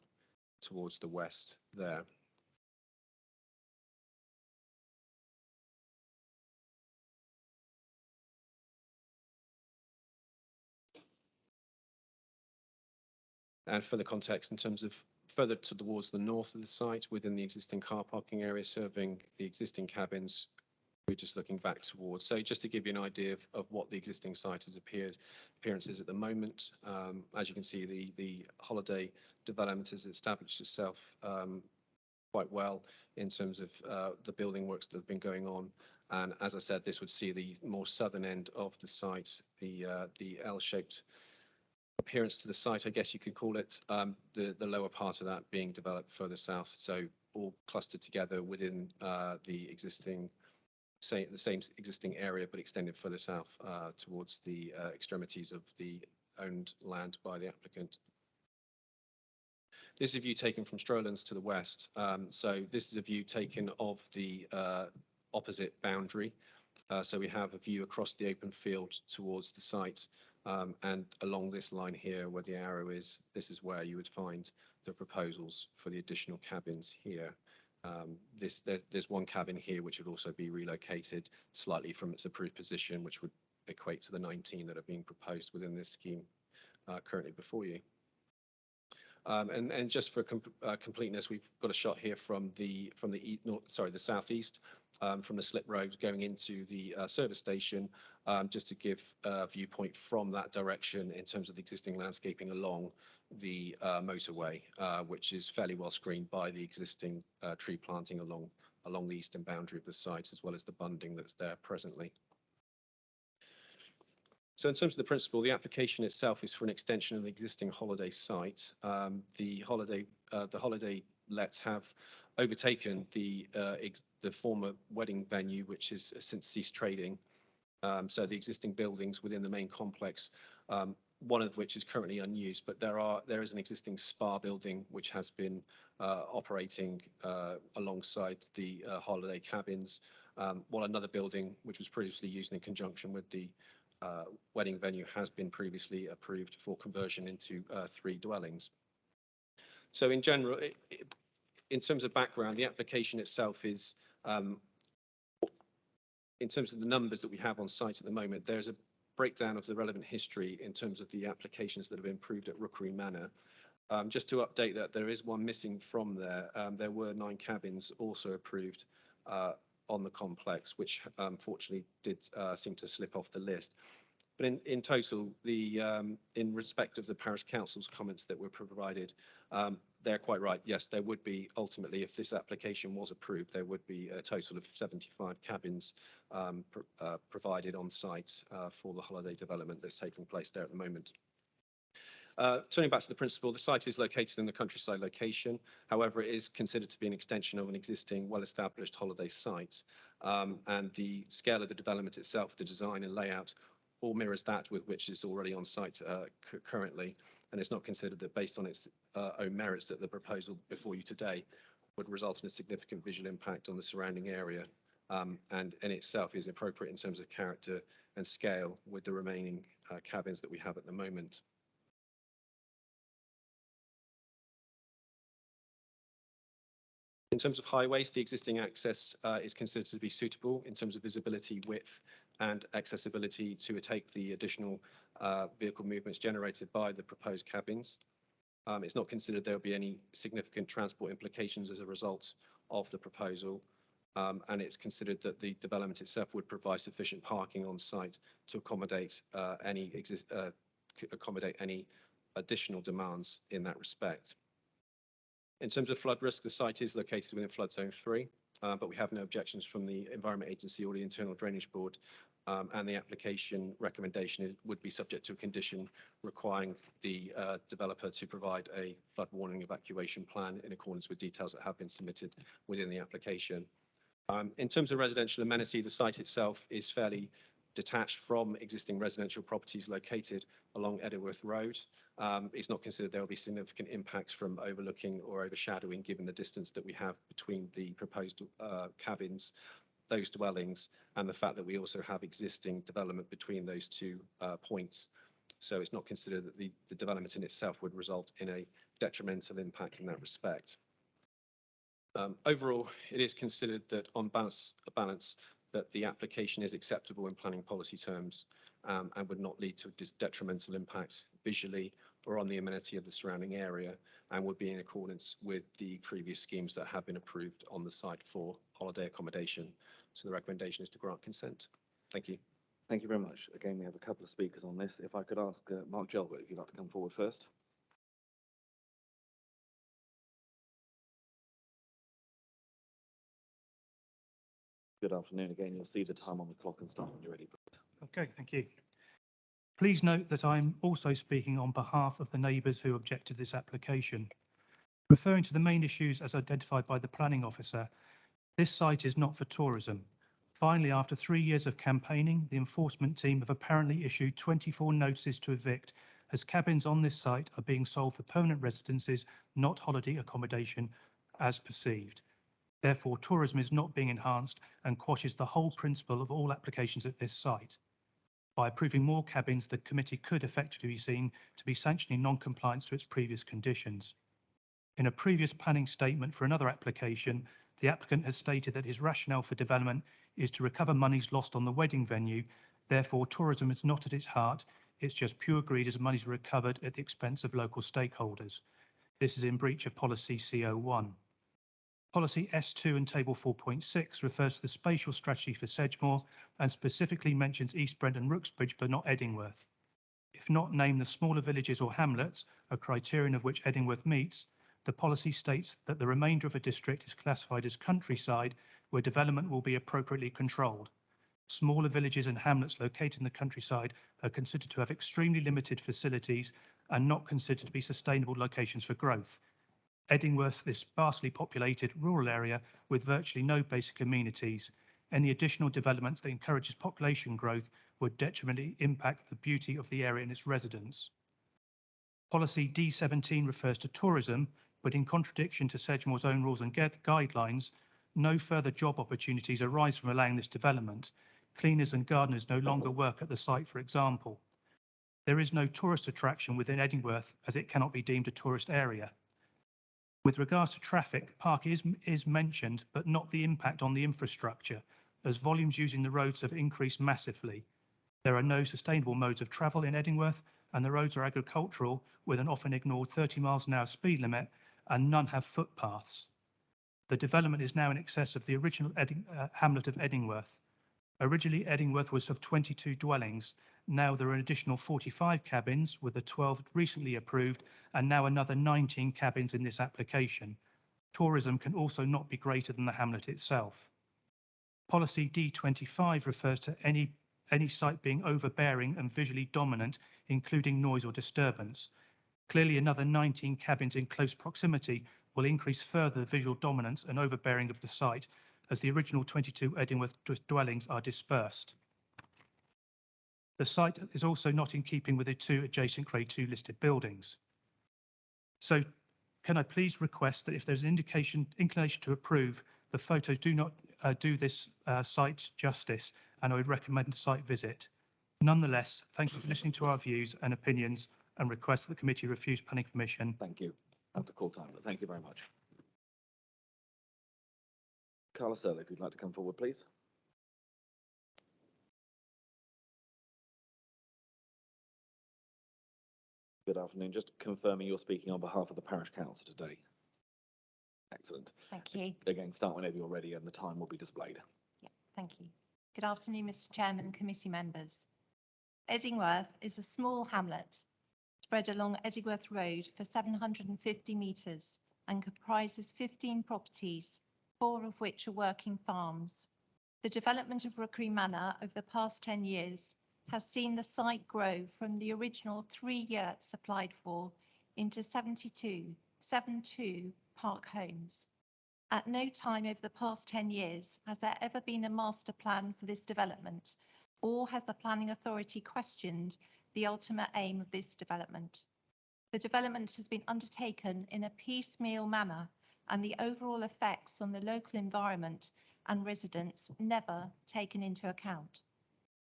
towards the west there. And further context in terms of further towards the north of the site within the existing car parking area serving the existing cabins, we're just looking back towards. So just to give you an idea of what the existing site has appearances at the moment, as you can see, the holiday development has established itself quite well in terms of the building works that have been going on. And as I said, this would see the more southern end of the site, the L-shaped appearance to the site, I guess you could call it, the lower part of that being developed further south. So all clustered together within the existing, the same existing area, but extended further south towards the extremities of the owned land by the applicant. This is a view taken from Strolands to the west. So this is a view taken of the opposite boundary. So we have a view across the open field towards the site. And along this line here where the arrow is, this is where you would find the proposals for the additional cabins here. There's one cabin here which would also be relocated slightly from its approved position, which would equate to the 19 that are being proposed within this scheme currently before you. And just for completeness, we've got a shot here from the southeast, from the slip road going into the service station, just to give a viewpoint from that direction in terms of the existing landscaping along the motorway, which is fairly well screened by the existing tree planting along the eastern boundary of the site, as well as the bunding that's there presently. So in terms of the principle, the application itself is for an extension of the existing holiday site. The holiday lets have overtaken the former wedding venue, which has since ceased trading. So the existing buildings within the main complex, one of which is currently unused, but there is an existing spa building which has been operating alongside the holiday cabins, while another building which was previously used in conjunction with the wedding venue has been previously approved for conversion into 3 dwellings. So in general, in terms of background, the application itself is, in terms of the numbers that we have on site at the moment, there's a breakdown of the relevant history in terms of the applications that have been approved at Rookery Manor. Just to update that, there is one missing from there. There were 9 cabins also approved on the complex, which unfortunately did seem to slip off the list. But in total, in respect of the parish council's comments that were provided, they're quite right. Yes, there would be ultimately, if this application was approved, there would be a total of 75 cabins provided on site for the holiday development that's taking place there at the moment. Turning back to the principle, the site is located in the countryside location. However, it is considered to be an extension of an existing well-established holiday site. And the scale of the development itself, the design and layout, all mirrors that with which is already on site currently. And it's not considered that based on its own merits that the proposal before you today would result in a significant visual impact on the surrounding area. And in itself is appropriate in terms of character and scale with the remaining cabins that we have at the moment. In terms of highways, the existing access is considered to be suitable in terms of visibility, width, and accessibility to take the additional vehicle movements generated by the proposed cabins. It's not considered there will be any significant transport implications as a result of the proposal, and it's considered that the development itself would provide sufficient parking on site to accommodate any additional demands in that respect. In terms of flood risk, the site is located within flood zone 3, but we have no objections from the Environment Agency or the Internal Drainage Board, and the application recommendation would be subject to a condition requiring the developer to provide a flood warning evacuation plan in accordance with details that have been submitted within the application. In terms of residential amenity, the site itself is fairly detached from existing residential properties located along Edgeworth Road. It's not considered there will be significant impacts from overlooking or overshadowing given the distance that we have between the proposed cabins, those dwellings, and the fact that we also have existing development between those 2 points. So it's not considered that the development in itself would result in a detrimental impact in that respect. Overall, it is considered that on balance, that the application is acceptable in planning policy terms and would not lead to detrimental impacts visually or on the amenity of the surrounding area, and would be in accordance with the previous schemes that have been approved on the site for holiday accommodation. So the recommendation is to grant consent. Thank you. Thank you very much. Again, we have a couple of speakers on this. If I could ask Mark Gelbert, if you'd like to come forward first. Good afternoon again. You'll see the time on the clock and start when you're ready. Okay, thank you. Please note that I'm also speaking on behalf of the neighbours who object to this application. Referring to the main issues as identified by the planning officer, this site is not for tourism. Finally, after 3 years of campaigning, the enforcement team have apparently issued 24 notices to evict, as cabins on this site are being sold for permanent residences, not holiday accommodation, as perceived. Therefore, tourism is not being enhanced and quashes the whole principle of all applications at this site. By approving more cabins, the committee could effectively be seen to be sanctioning non-compliance to its previous conditions. In a previous planning statement for another application, the applicant has stated that his rationale for development is to recover monies lost on the wedding venue. Therefore, tourism is not at its heart. It's just pure greed as monies are recovered at the expense of local stakeholders. This is in breach of policy CO1. Policy S2 and table 4.6 refers to the spatial strategy for Sedgemoor and specifically mentions East Brent and Rooksbridge, but not Edingworth. If not named the smaller villages or hamlets, a criterion of which Edingworth meets, the policy states that the remainder of a district is classified as countryside, where development will be appropriately controlled. Smaller villages and hamlets located in the countryside are considered to have extremely limited facilities and not considered to be sustainable locations for growth. Edingworth is sparsely populated rural area with virtually no basic amenities. Any additional developments that encourages population growth would detrimentally impact the beauty of the area and its residents. Policy D17 refers to tourism, but in contradiction to Sedgemoor's own rules and guidelines, no further job opportunities arise from allowing this development. Cleaners and gardeners no longer work at the site, for example. There is no tourist attraction within Edingworth as it cannot be deemed a tourist area. With regards to traffic, park is mentioned, but not the impact on the infrastructure, as volumes using the roads have increased massively. There are no sustainable modes of travel in Edingworth, and the roads are agricultural with an often ignored 30 miles an hour speed limit, and none have footpaths. The development is now in excess of the original hamlet of Edingworth. Originally, Edingworth was of 22 dwellings. Now there are an additional 45 cabins, with the 12 recently approved, and now another 19 cabins in this application. Tourism can also not be greater than the hamlet itself. Policy D25 refers to any site being overbearing and visually dominant, including noise or disturbance. Clearly, another 19 cabins in close proximity will increase further the visual dominance and overbearing of the site, as the original 22 Edingworth dwellings are dispersed. The site is also not in keeping with the two adjacent Grade 2 listed buildings. So can I please request that if there's an inclination to approve, the photos do not do this site justice, and I would recommend a site visit. Nonetheless, thank you for listening to our views and opinions and request that the committee refuse planning permission. Thank you. I have to call time, but thank you very much. Carla Serle, if you'd like to come forward, please. Good afternoon. Just confirming you're speaking on behalf of the Parish Council today. Excellent. Thank you. Again, start whenever you're ready and the time will be displayed. Yeah, thank you. Good afternoon, Mr. Chairman and committee members. Edingworth is a small hamlet spread along Edingworth Road for 750 metres and comprises 15 properties, 4 of which are working farms. The development of Rookery Manor over the past 10 years has seen the site grow from the original 3 yurts applied for into 72 park homes. At no time over the past 10 years has there ever been a master plan for this development, or has the planning authority questioned the ultimate aim of this development. The development has been undertaken in a piecemeal manner, and the overall effects on the local environment and residents never taken into account.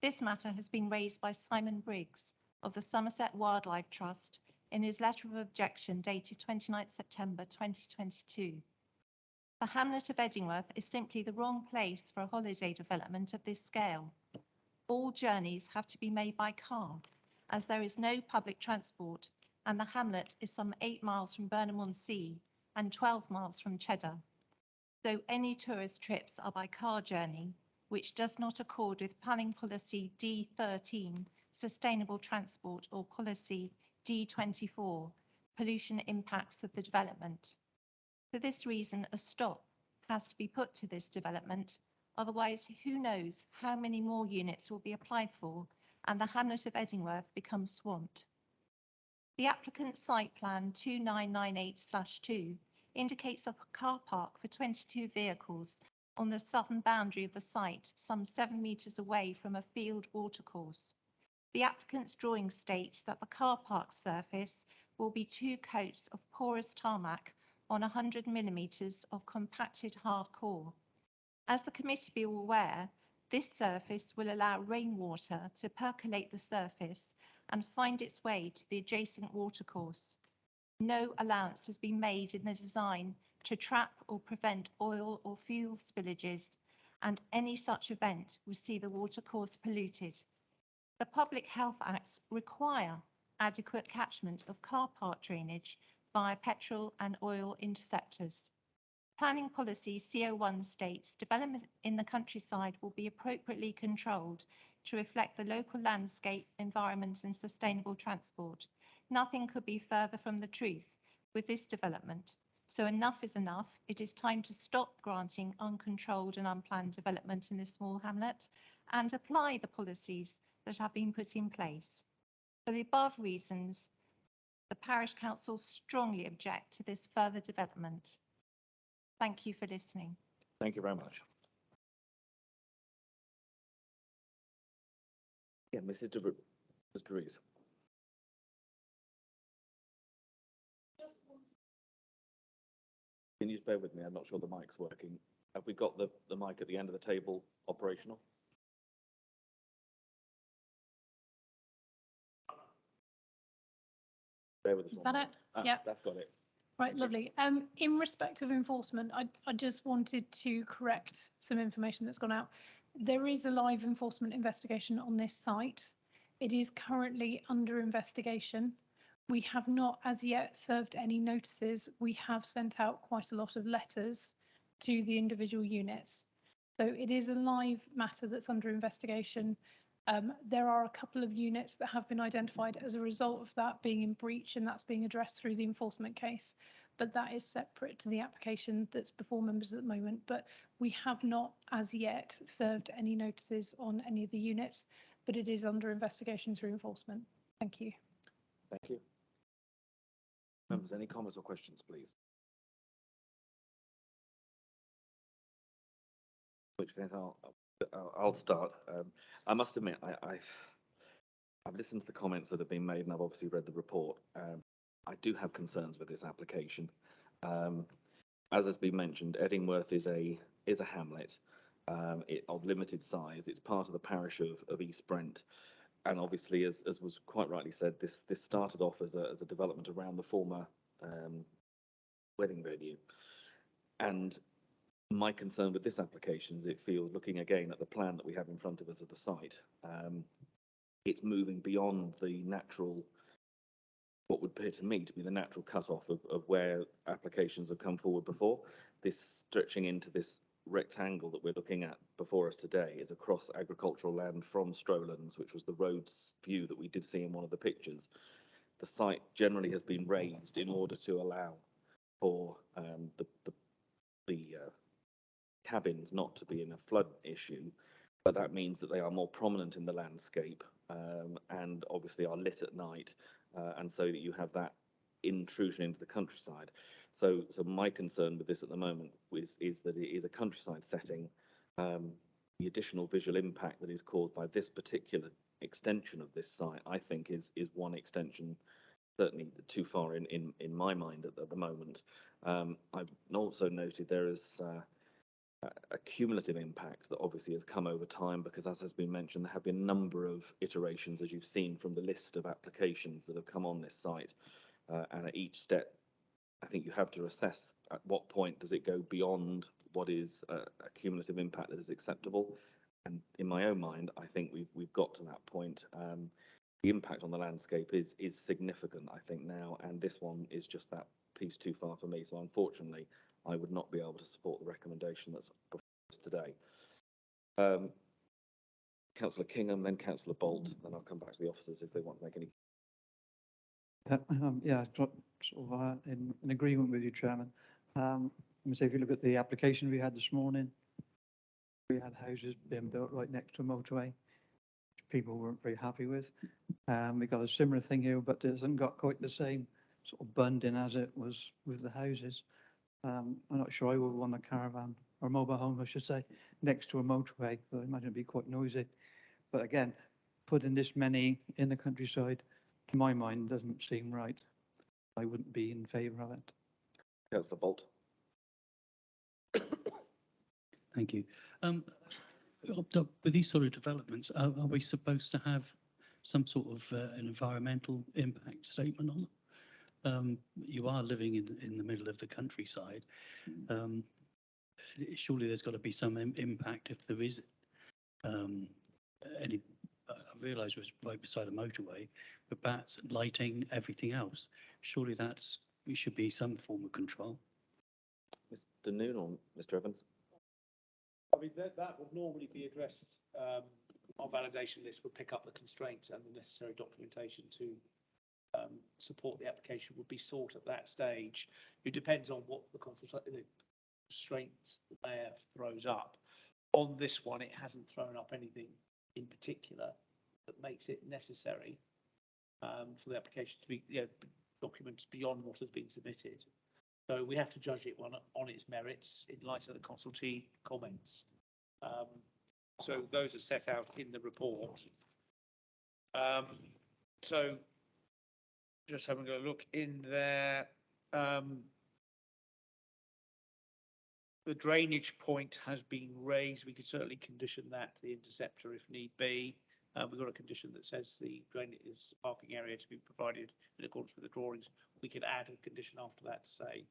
This matter has been raised by Simon Briggs of the Somerset Wildlife Trust in his letter of objection dated 29 September 2022. The hamlet of Edingworth is simply the wrong place for a holiday development of this scale. All journeys have to be made by car, as there is no public transport, and the hamlet is some 8 miles from Burnham-on-Sea and 12 miles from Cheddar. So any tourist trips are by car journey, which does not accord with Planning Policy D13, Sustainable Transport, or Policy D24, Pollution Impacts of the Development. For this reason, a stop has to be put to this development, otherwise who knows how many more units will be applied for and the hamlet of Edingworth becomes swamped. The applicant's site plan 2998/2 indicates a car park for 22 vehicles on the southern boundary of the site, some 7 metres away from a field watercourse. The applicant's drawing states that the car park surface will be 2 coats of porous tarmac on 100 millimetres of compacted hard core. As the committee be aware, this surface will allow rainwater to percolate the surface and find its way to the adjacent watercourse. No allowance has been made in the design to trap or prevent oil or fuel spillages, and any such event will see the watercourse polluted. The Public Health Acts require adequate catchment of car park drainage via petrol and oil interceptors. Planning policy CO1 states development in the countryside will be appropriately controlled to reflect the local landscape, environment and sustainable transport. Nothing could be further from the truth with this development. So enough is enough. It is time to stop granting uncontrolled and unplanned development in this small hamlet and apply the policies that have been put in place. For the above reasons, the Parish Council strongly object to this further development. Thank you for listening. Thank you very much. Yeah, Mrs. Breeze. Can you just bear with me? I'm not sure the mic's working. Have we got the mic at the end of the table operational? Bear with us Is one that moment. it? Yep. That's got it. Right, lovely. In respect of enforcement, I just wanted to correct some information that's gone out. There is a live enforcement investigation on this site. It is currently under investigation. We have not as yet served any notices. We have sent out quite a lot of letters to the individual units. So it is a live matter that's under investigation. There are a couple of units that have been identified as a result of that being in breach, and that's being addressed through the enforcement case. But that is separate to the application that's before members at the moment. But we have not as yet served any notices on any of the units, but it is under investigation through enforcement. Thank you. Thank you. Members, any comments or questions, please? In which case, I'll start. I must admit, I've listened to the comments that have been made, and I've obviously read the report. I do have concerns with this application. As has been mentioned, Edingworth is a hamlet of limited size. It's part of the parish of East Brent. And obviously, as was quite rightly said, this started off as a development around the former wedding venue. And my concern with this application is it feels, looking again at the plan that we have in front of us of the site, it's moving beyond the natural, what would appear to me to be the natural cut-off of where applications have come forward before. This stretching into this rectangle that we're looking at before us today is across agricultural land from Strowlands, which was the road's view that we did see in one of the pictures. The site generally has been raised in order to allow for the cabins not to be in a flood issue, but that means that they are more prominent in the landscape and obviously are lit at night, and so that you have that intrusion into the countryside. So my concern with this at the moment is that it is a countryside setting. The additional visual impact that is caused by this particular extension of this site, I think, is one extension certainly too far in my mind at the moment. I've also noted there is a cumulative impact that obviously has come over time, because, as has been mentioned, there have been a number of iterations, as you've seen from the list of applications that have come on this site, and at each step I think you have to assess at what point does it go beyond what is a cumulative impact that is acceptable. And in my own mind, I think we've got to that point. The impact on the landscape is significant, I think, now, and this one is just that piece too far for me. So unfortunately, I would not be able to support the recommendation that's before us today. Councillor Kingham, then Councillor Bolt, then I'll come back to the officers if they want to make any. Yeah, sort of in agreement with you, Chairman. Let me say, if you look at the application we had this morning, we had houses being built right next to a motorway, which people weren't very happy with. We got a similar thing here, but it hasn't got quite the same sort of bunding as it was with the houses. I'm not sure I would want a caravan or mobile home, I should say, next to a motorway. I imagine it'd be quite noisy. But again, putting this many in the countryside, in my mind, doesn't seem right. I wouldn't be in favour of it. Councillor Bolt. Thank you. With these sort of developments, are we supposed to have some sort of an environmental impact statement on them? You are living in the middle of the countryside. Surely there's got to be some impact if there is any. I realise it's right beside a motorway, but that's lighting, everything else. Surely we should be some form of control. Mr. Noon or Mr. Evans? I mean, that would normally be addressed, our validation list would pick up the constraints and the necessary documentation to support the application would be sought at that stage. It depends on what the constraints the mayor throws up. On this one, it hasn't thrown up anything in particular that makes it necessary for the application to be documents beyond what has been submitted. So we have to judge it on its merits in light of the consultee comments. So those are set out in the report. So just having a look in there. The drainage point has been raised. We could certainly condition that to the interceptor if need be. We've got a condition that says the drainage parking area to be provided in accordance with the drawings. We could add a condition after that to say,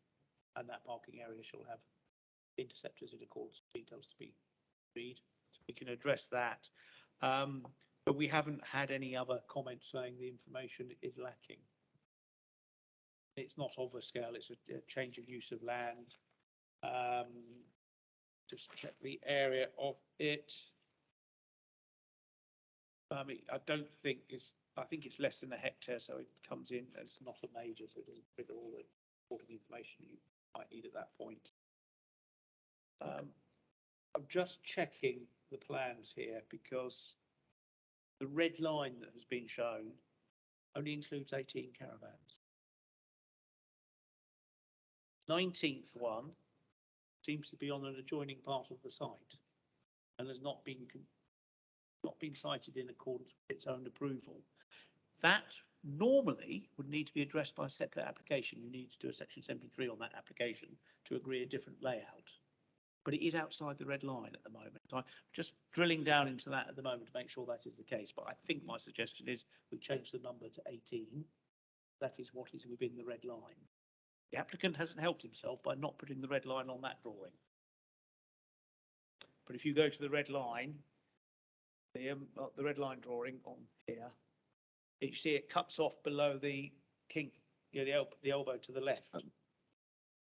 and that parking area shall have interceptors in accordance with details to be agreed. So we can address that. But we haven't had any other comments saying the information is lacking. It's not of a scale, it's a change of use of land. Just check the area of it. I mean, I think it's less than a hectare, so it comes in as not a major, so it doesn't trigger all the important information you might need at that point. I'm just checking the plans here because the red line that has been shown only includes 18 caravans. 19th one seems to be on an adjoining part of the site and has not been cited in accordance with its own approval. That normally would need to be addressed by a separate application. You need to do a section 73 on that application to agree a different layout. But it is outside the red line at the moment. So I'm just drilling down into that at the moment to make sure that is the case. But I think my suggestion is we change the number to 18. That is what is within the red line. The applicant hasn't helped himself by not putting the red line on that drawing. But if you go to the red line, the red line drawing on here, you see it cuts off below the kink, the elbow to the left.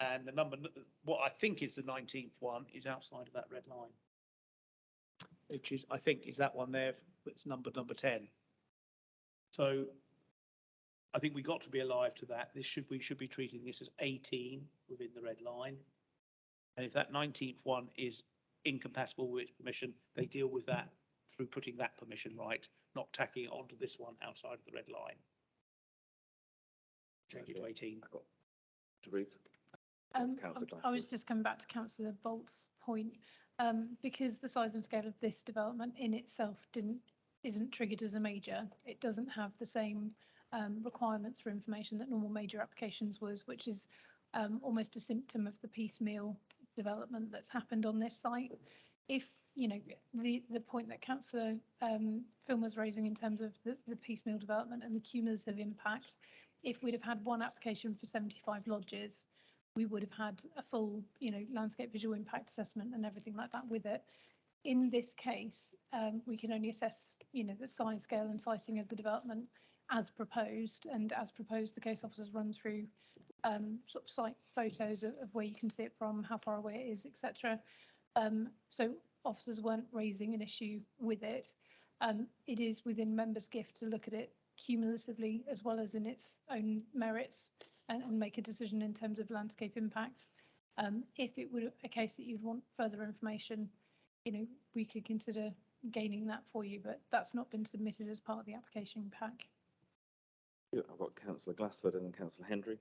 And the number, what I think is the 19th one, is outside of that red line, which is, I think, is that one there. It's number 10. So I think we got to be alive to that. We should be treating this as 18 within the red line. And if that 19th one is incompatible with its permission, they deal with that through putting that permission right, not tacking it onto this one outside of the red line. Change it to 18. Teresa. I was just coming back to Councillor Bolt's point, because the size and scale of this development in itself isn't triggered as a major. It doesn't have the same requirements for information that normal major applications was, which is almost a symptom of the piecemeal development that's happened on this site. If the point that Councillor Film was raising in terms of the piecemeal development and the cumulative impact, if we'd have had one application for 75 lodges, we would have had a full, landscape visual impact assessment and everything like that with it. In this case, we can only assess, the size, scale and siting of the development as proposed, and as proposed, the case officers run through sort of site photos of where you can see it from, how far away it is, etc. So officers weren't raising an issue with it. It is within members' gift to look at it cumulatively as well as in its own merits and make a decision in terms of landscape impact. If it were a case that you'd want further information, we could consider gaining that for you, but that's not been submitted as part of the application pack. I've got Councillor Glassford and Councillor Hendry.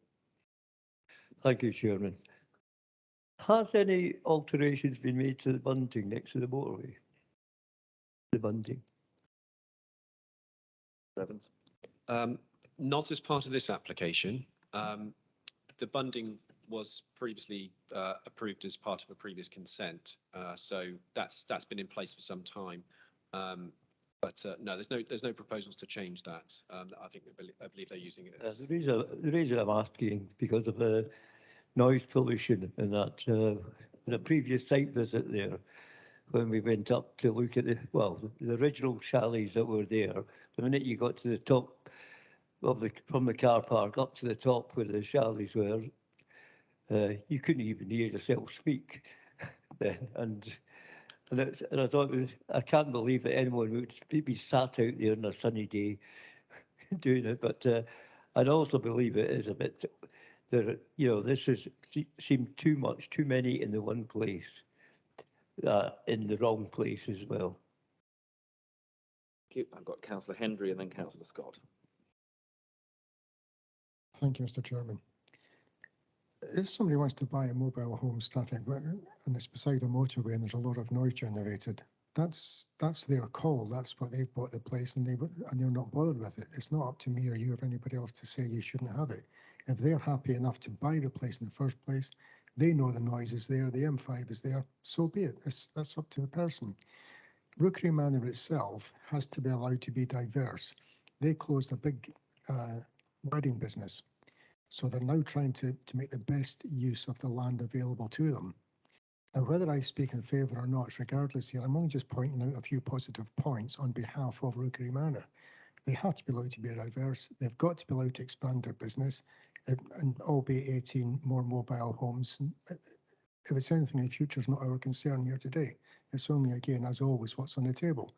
Thank you, Chairman. Has any alterations been made to the bunting next to the motorway? The bunting? Evans. Not as part of this application. The bunding was previously approved as part of a previous consent, so that's been in place for some time. But no, there's no proposals to change that. I think I believe they're using it as. The reason I'm asking because of the noise pollution and that in a previous site visit there, when we went up to look at the original chalets that were there, the minute you got to the top of from the car park up to the top where the chalets were, you couldn't even hear yourself speak then. And I thought, I can't believe that anyone would be sat out there on a sunny day doing it. But I'd also believe it is a bit, this seemed too many in the one place, in the wrong place as well. Thank you. I've got Councillor Hendry and then Councillor Scott. Thank you, Mr. Chairman. If somebody wants to buy a mobile home static and it's beside a motorway and there's a lot of noise generated, that's their call. That's what they've bought the place and they're not bothered with it. It's not up to me or you or anybody else to say you shouldn't have it. If they're happy enough to buy the place in the first place, they know the noise is there, the M5 is there, so be it. That's up to the person. Rookery Manor itself has to be allowed to be diverse. They closed a big wedding business. So they're now trying to make the best use of the land available to them. Now, whether I speak in favour or not, regardless here, I'm only just pointing out a few positive points on behalf of Rookery Manor. They have to be allowed to be diverse. They've got to be allowed to expand their business, and albeit 18 more mobile homes. If it's anything in the future, is not our concern here today. It's only, again, as always, what's on the table.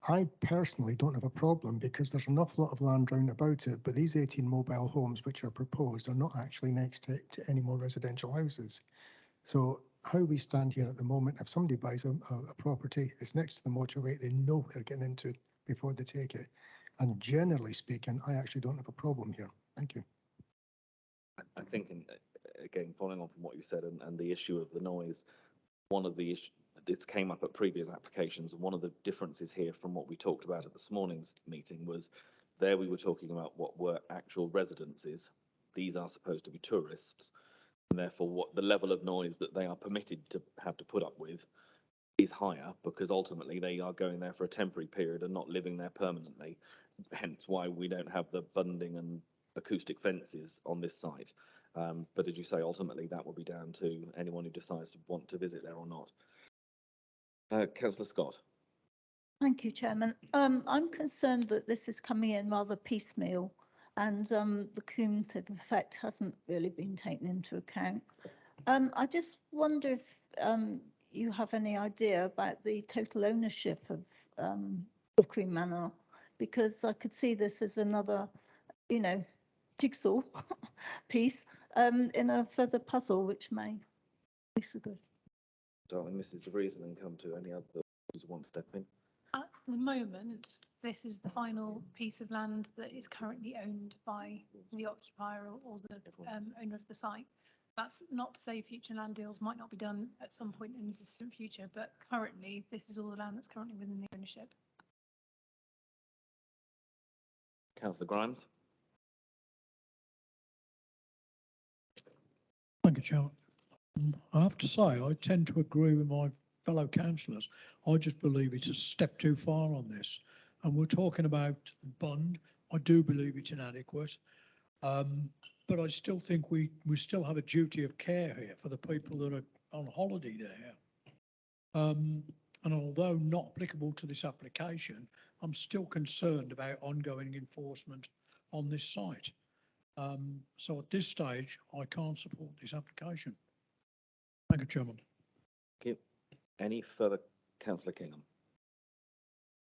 I personally don't have a problem because there's an awful lot of land round about it, but these 18 mobile homes which are proposed are not actually next to any more residential houses. So how we stand here at the moment, if somebody buys a property, it's next to the motorway, they know what they're getting into before they take it. And generally speaking, I actually don't have a problem here. Thank you. I think, again, following on from what you said and the issue of the noise, one of the issues, this came up at previous applications, and one of the differences here from what we talked about at this morning's meeting was there we were talking about what were actual residences. These are supposed to be tourists, and therefore what the level of noise that they are permitted to have to put up with is higher because ultimately they are going there for a temporary period and not living there permanently. Hence why we don't have the bunding and acoustic fences on this site. But as you say, ultimately that will be down to anyone who decides to want to visit there or not. Councillor Scott. Thank you, Chairman. I'm concerned that this is coming in rather piecemeal and the cumulative effect hasn't really been taken into account. I just wonder if you have any idea about the total ownership of Rookery Manor, because I could see this as another, jigsaw piece in a further puzzle, which may be so good. Darling Mrs. DeVries, and then come to any other who want to step in. At the moment, this is the final piece of land that is currently owned by the occupier or the owner of the site. That's not to say future land deals might not be done at some point in the distant future, but currently this is all the land that's currently within the ownership. Councillor Grimes. Thank you, Chairman. I have to say, I tend to agree with my fellow councillors. I just believe it's a step too far on this. And we're talking about bund. I do believe it's inadequate. But I still think we still have a duty of care here for the people that are on holiday there. And although not applicable to this application, I'm still concerned about ongoing enforcement on this site. So at this stage, I can't support this application. Thank you, Chairman. Thank you. Any further, Councillor Kingham?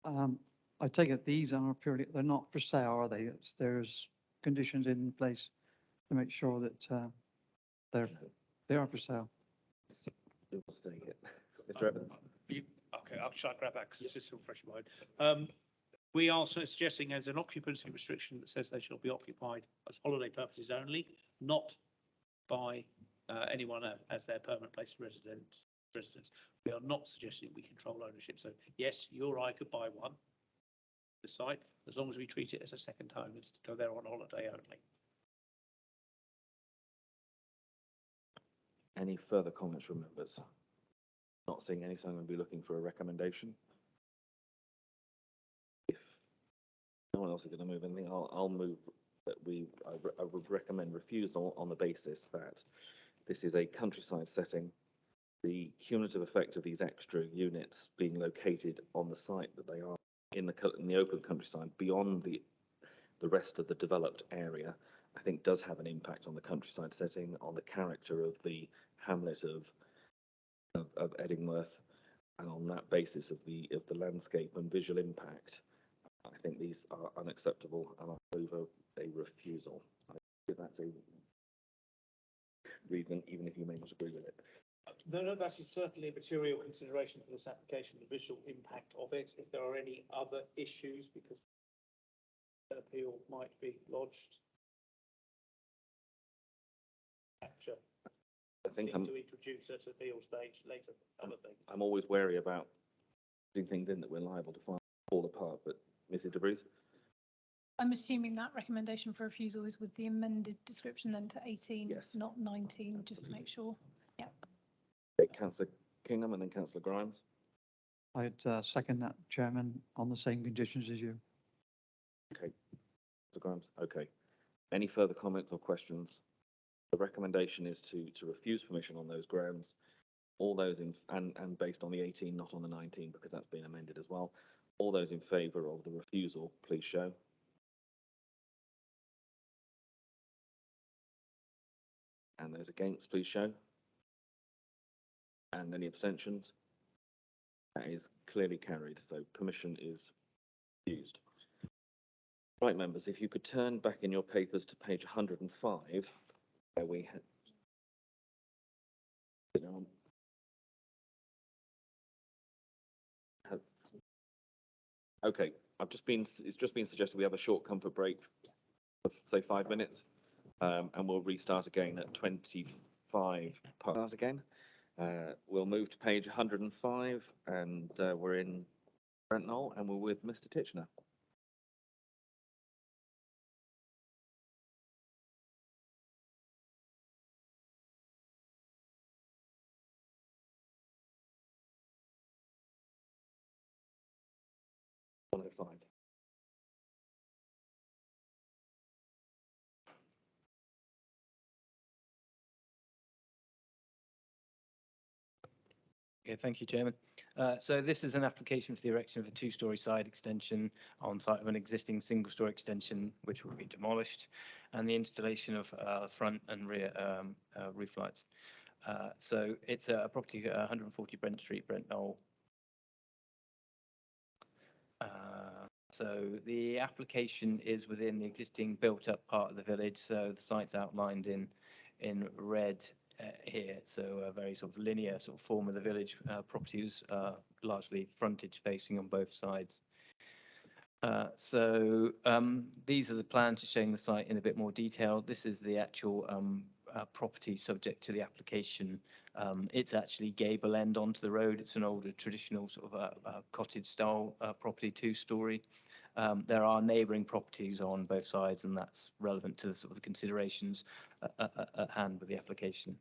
I take it these are purely, they're not for sale, are they? There's conditions in place to make sure that they are for sale. Who will stay here? Mr. Evans? Okay, I'll try to grab that because it's just still fresh in mind. We are suggesting as an occupancy restriction that says they shall be occupied as holiday purposes only, not by anyone as their permanent place of residence. We are not suggesting we control ownership. So yes, you or I could buy one, the site, as long as we treat it as a second home. It's to go there on holiday only. Any further comments from members? Not seeing any, so I'm going to be looking for a recommendation. no one else is going to move anything, I'll move that I would recommend refusal on the basis that this is a countryside setting. The cumulative effect of these extra units being located on the site that they are in the open countryside beyond the rest of the developed area, I think does have an impact on the countryside setting, on the character of the hamlet of Edingworth, and on that basis of the landscape and visual impact, I think these are unacceptable, and I move a refusal. I think that's a reason, even if you may not agree with it. No, that is certainly a material consideration for this application, the visual impact of it. If there are any other issues, because an appeal might be lodged. Capture. I think I'm to introduce at appeal stage later. Other things. I'm always wary about putting things in that we're liable to fall apart. But Mrs. DeBruce? I'm assuming that recommendation for refusal is with the amended description then to 18, yes, not 19, just to make sure. Yeah. Okay, Councillor Kingham and then Councillor Grimes. I'd second that, Chairman, on the same conditions as you. Okay, Councillor Grimes. Okay. Any further comments or questions? The recommendation is to refuse permission on those grounds. All those in and based on the 18, not on the 19, because that's been amended as well. All those in favour of the refusal, please show. And those against, please show. And any abstentions? That is clearly carried, so permission is refused. Right, members, if you could turn back in your papers to page 105, where we had. Okay, it's just been suggested we have a short comfort break of say 5 minutes, and we'll restart again at 25 past again. We'll move to page 105, and we're in Brent Knoll, and we're with Mr. Titchener. Okay, thank you, Chairman. So this is an application for the erection of a two-storey side extension on site of an existing single-storey extension, which will be demolished, and the installation of front and rear roof lights. So it's a property 140 Brent Street, Brent Knoll. So the application is within the existing built-up part of the village. So the site's outlined in red here. So a very sort of linear sort of form of the village. Properties largely frontage facing on both sides. These are the plans showing the site in a bit more detail. This is the actual property subject to the application. It's actually gable end onto the road. It's an older traditional sort of cottage style property, two-storey. There are neighbouring properties on both sides, and that's relevant to the sort of considerations at hand with the application.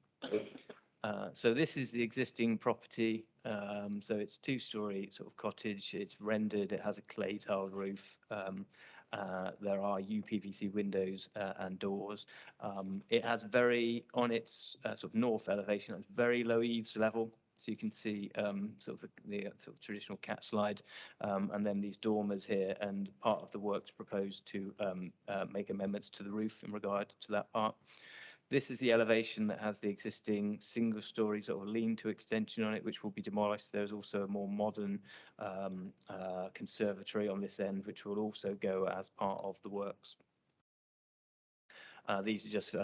So this is the existing property. So it's two-storey sort of cottage. It's rendered. It has a clay tiled roof. There are UPVC windows and doors. It has on its sort of north elevation, it's very low eaves level. So you can see sort of the sort of traditional cat slide, and then these dormers here, and part of the works proposed to make amendments to the roof in regard to that part. This is the elevation that has the existing single-storey sort of lean-to extension on it, which will be demolished. There's also a more modern conservatory on this end, which will also go as part of the works. These are just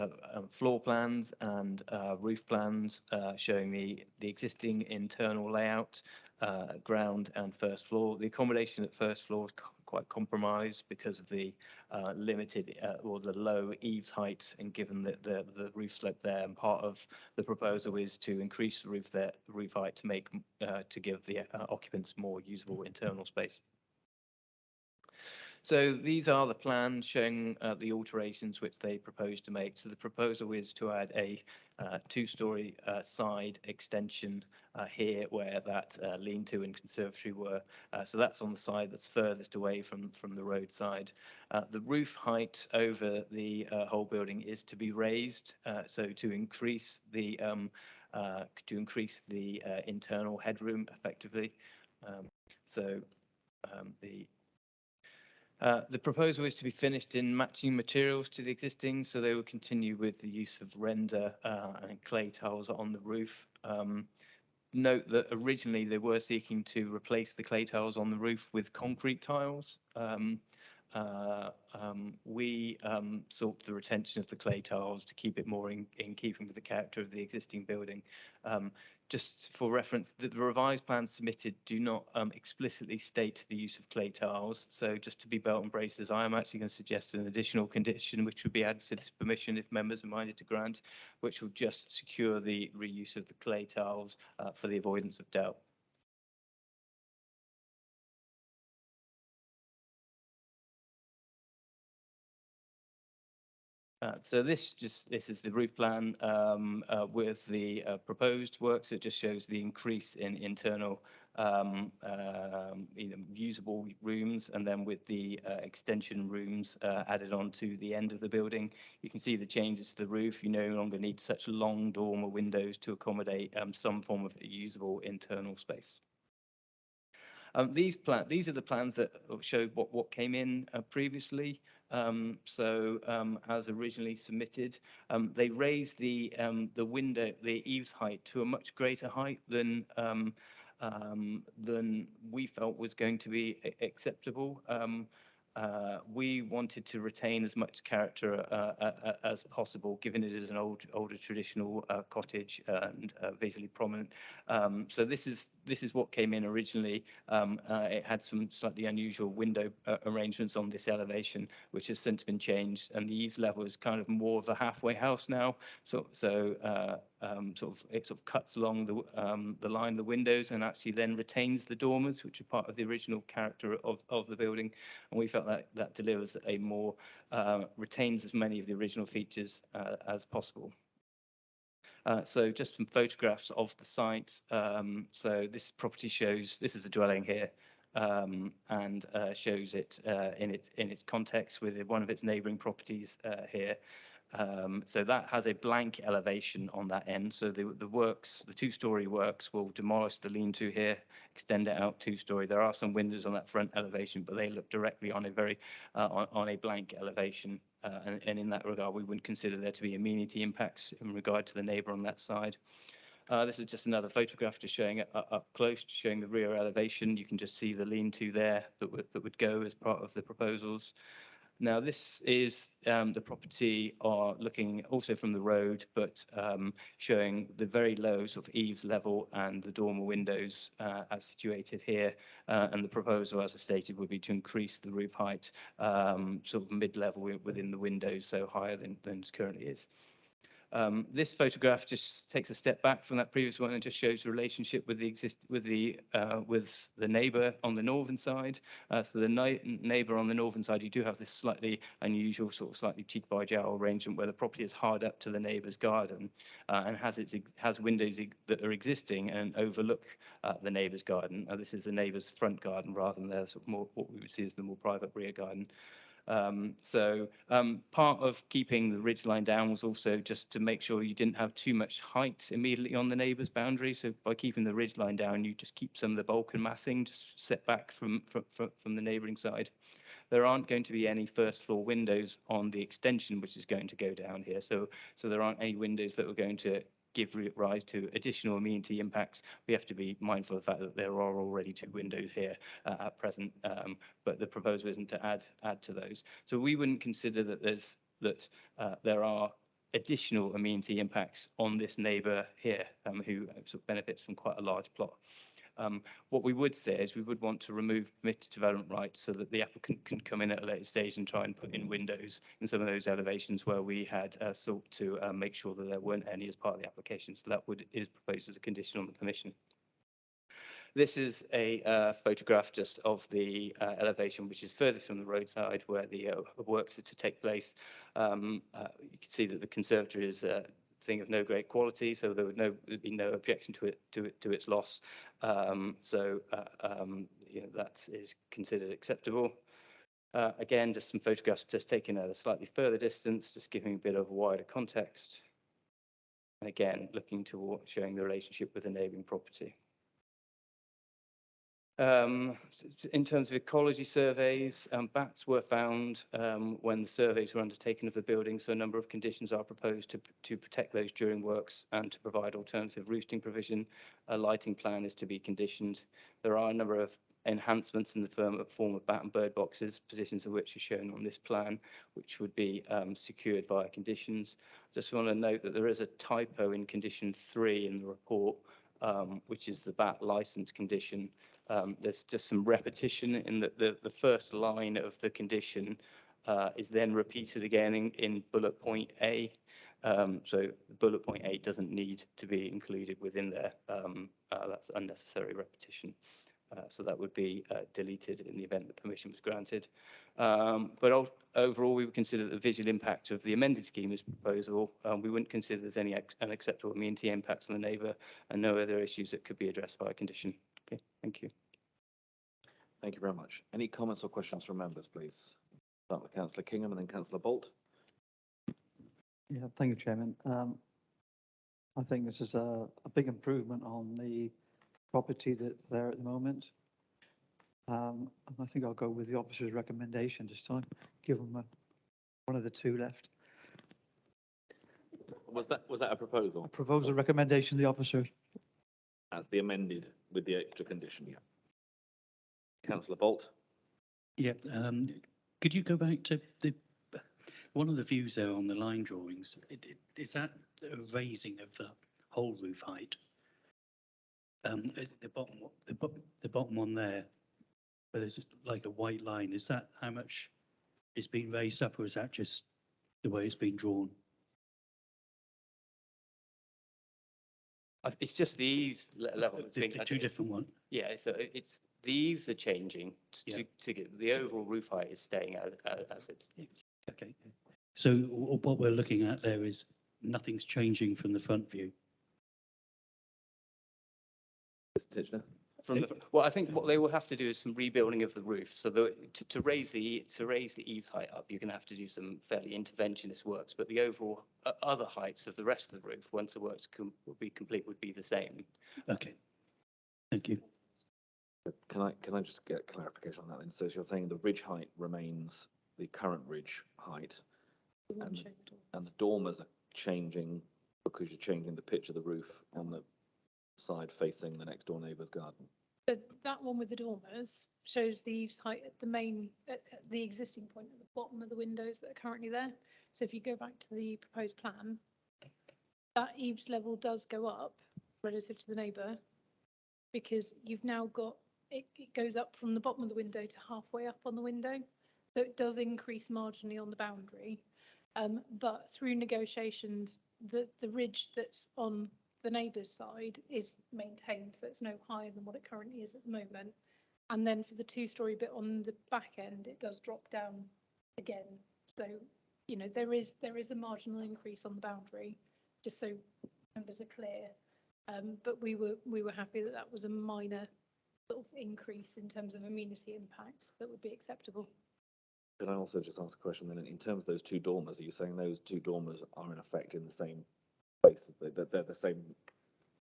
floor plans and roof plans showing the existing internal layout, ground and first floor. The accommodation at first floor is quite compromised because of the limited or the low eaves height, and given that the roof slope there, and part of the proposal is to increase the roof height to make to give the occupants more usable internal space. So these are the plans showing the alterations which they propose to make. So the proposal is to add a two-storey side extension here where that lean-to and conservatory were. So that's on the side that's furthest away from the roadside. The roof height over the whole building is to be raised, so to increase the internal headroom effectively. The proposal is to be finished in matching materials to the existing, so they will continue with the use of render and clay tiles on the roof. Note that originally they were seeking to replace the clay tiles on the roof with concrete tiles. We sought the retention of the clay tiles to keep it more in keeping with the character of the existing building. Just for reference, the revised plans submitted do not explicitly state the use of clay tiles. So just to be belt and braces, I am actually going to suggest an additional condition which would be added to this permission if members are minded to grant, which will just secure the reuse of the clay tiles for the avoidance of doubt. So this is the roof plan with the proposed works. It just shows the increase in internal usable rooms, and then with the extension rooms added on to the end of the building. You can see the changes to the roof. You no longer need such long dormer windows to accommodate some form of usable internal space. These are the plans that show what came in previously. As originally submitted, they raised the eaves height to a much greater height than we felt was going to be acceptable. We wanted to retain as much character as possible, given it is an older traditional cottage and visually prominent. So this is what came in originally. It had some slightly unusual window arrangements on this elevation, which has since been changed, and the eaves level is kind of more of a halfway house now. It sort of cuts along the line of the windows and actually then retains the dormers, which are part of the original character of the building. And we felt that delivers a more, retains as many of the original features as possible. So just some photographs of the site. So this property shows, this is a dwelling here, and shows it in its context with one of its neighbouring properties here. So that has a blank elevation on that end. So the two-storey works will demolish the lean-to here, extend it out two-storey. There are some windows on that front elevation, but they look directly on a blank elevation. And in that regard, we wouldn't consider there to be amenity impacts in regard to the neighbour on that side. This is just another photograph just showing it up close, showing the rear elevation. You can just see the lean-to there that would go as part of the proposals. Now, this is the property looking also from the road, but showing the very low sort of eaves level and the dormer windows as situated here. And the proposal, as I stated, would be to increase the roof height sort of mid-level within the windows, so higher than it currently is. This photograph just takes a step back from that previous one and just shows the relationship with the neighbour on the northern side. So the neighbour on the northern side, you do have this slightly unusual sort of slightly cheek by jowl arrangement where the property is hard up to the neighbour's garden and has windows that are existing and overlook the neighbour's garden. This is the neighbour's front garden rather than their sort of more what we would see as the more private rear garden. Part of keeping the ridgeline down was also just to make sure you didn't have too much height immediately on the neighbour's boundary. So by keeping the ridgeline down, you just keep some of the bulk and massing just set back from the neighbouring side. There aren't going to be any first floor windows on the extension, which is going to go down here. So there aren't any windows that are going to give rise to additional amenity impacts. We have to be mindful of the fact that there are already two windows here at present, but the proposal isn't to add to those. So we wouldn't consider that there are additional amenity impacts on this neighbour here who sort of benefits from quite a large plot. What we would say is we would want to remove permitted development rights so that the applicant can come in at a later stage and try and put in windows in some of those elevations where we had sought to make sure that there weren't any as part of the application. So that is proposed as a condition on the permission. This is a photograph just of the elevation, which is furthest from the roadside where the works are to take place. You can see that the conservatory is a thing of no great quality, so there'd be no objection to its loss. You know, that is considered acceptable. Again, just some photographs just taken at a slightly further distance, just giving a bit of wider context. And again, looking toward showing the relationship with the neighbouring property. In terms of ecology surveys, bats were found when the surveys were undertaken of the building, so a number of conditions are proposed to protect those during works and to provide alternative roosting provision. A lighting plan is to be conditioned. There are a number of enhancements in the form of bat and bird boxes, positions of which are shown on this plan, which would be secured via conditions. Just want to note that there is a typo in condition 3 in the report, which is the bat license condition. There's just some repetition in the first line of the condition is then repeated again in bullet point A. So bullet point A doesn't need to be included within there. That's unnecessary repetition. So that would be deleted in the event that permission was granted. But overall, we would consider the visual impact of the amended scheme as proposal. We wouldn't consider there's any unacceptable amenity impacts on the neighbour and no other issues that could be addressed by a condition. Okay, thank you. Thank you very much. Any comments or questions from members, please? Start with Councillor Kingham and then Councillor Bolt. Yeah, thank you, Chairman. I think this is a big improvement on the property that's there at the moment. And I think I'll go with the officer's recommendation this time, give them one of the two left. Was that a proposal? I propose a recommendation of the officer. As the amended with the extra condition. Yeah. Councillor Bolt. Yeah, could you go back to one of the views there on the line drawings? Is that a raising of the whole roof height? The bottom one there, where there's like a white line, is that how much it's been raised up, or is that just the way it's been drawn? It's just the eaves level. The two different ones. Yeah, so it's the eaves are changing to get the overall roof height is staying as it's. Okay. So what we're looking at there is nothing's changing from the front view. Well, I think what they will have to do is some rebuilding of the roof. So to raise the eaves height up, you're going to have to do some fairly interventionist works. But the overall other heights of the rest of the roof, once the works will be complete, would be the same. Okay. Thank you. Can I just get clarification on that then? So you're saying the ridge height remains the current ridge height, and the dormers are changing because you're changing the pitch of the roof on the side facing the next door neighbour's garden. So that one with the dormers shows the eaves height at the existing point at the bottom of the windows that are currently there. So if you go back to the proposed plan, that eaves level does go up relative to the neighbour, because you've now got it goes up from the bottom of the window to halfway up on the window. So it does increase marginally on the boundary. But through negotiations, the ridge that's on the neighbour's side is maintained, so it's no higher than what it currently is at the moment. And then for the two-storey bit on the back end, it does drop down again. So, you know, there is a marginal increase on the boundary, just so members are clear. But we were happy that that was a minor sort of increase in terms of amenity impact that would be acceptable. Can I also just ask a question then? In terms of those two dormers, are you saying those two dormers are in effect in the same place? They're the same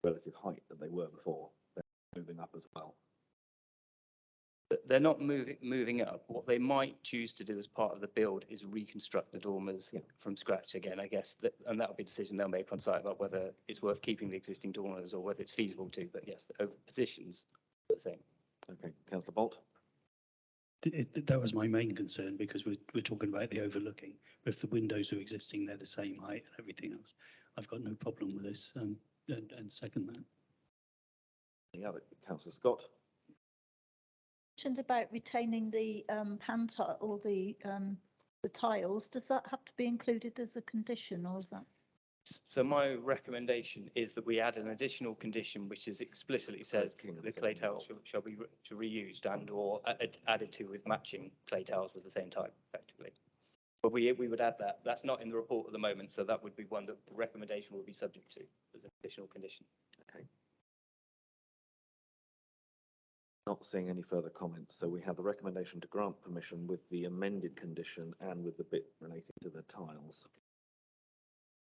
relative height that they were before? They're moving up as well? They're not moving up. What they might choose to do as part of the build is reconstruct the dormers from scratch again, I guess, and that'll be a decision they'll make on site about whether it's worth keeping the existing dormers or whether it's feasible to. But yes, the positions are the same. Okay, Councillor Bolt. That was my main concern, because we're talking about the overlooking. If the windows are existing, they're the same height and everything else. I've got no problem with this, and second that. Any other? Councillor Scott. Mentioned about retaining the pan tile or the tiles. Does that have to be included as a condition, or is that? So my recommendation is that we add an additional condition which is explicitly says the clay tiles shall be reused and or added to with matching clay tiles at the same time, effectively. But we would add that. That's not in the report at the moment, so that would be one that the recommendation would be subject to as an additional condition. Okay. Not seeing any further comments, so we have the recommendation to grant permission with the amended condition and with the bit relating to the tiles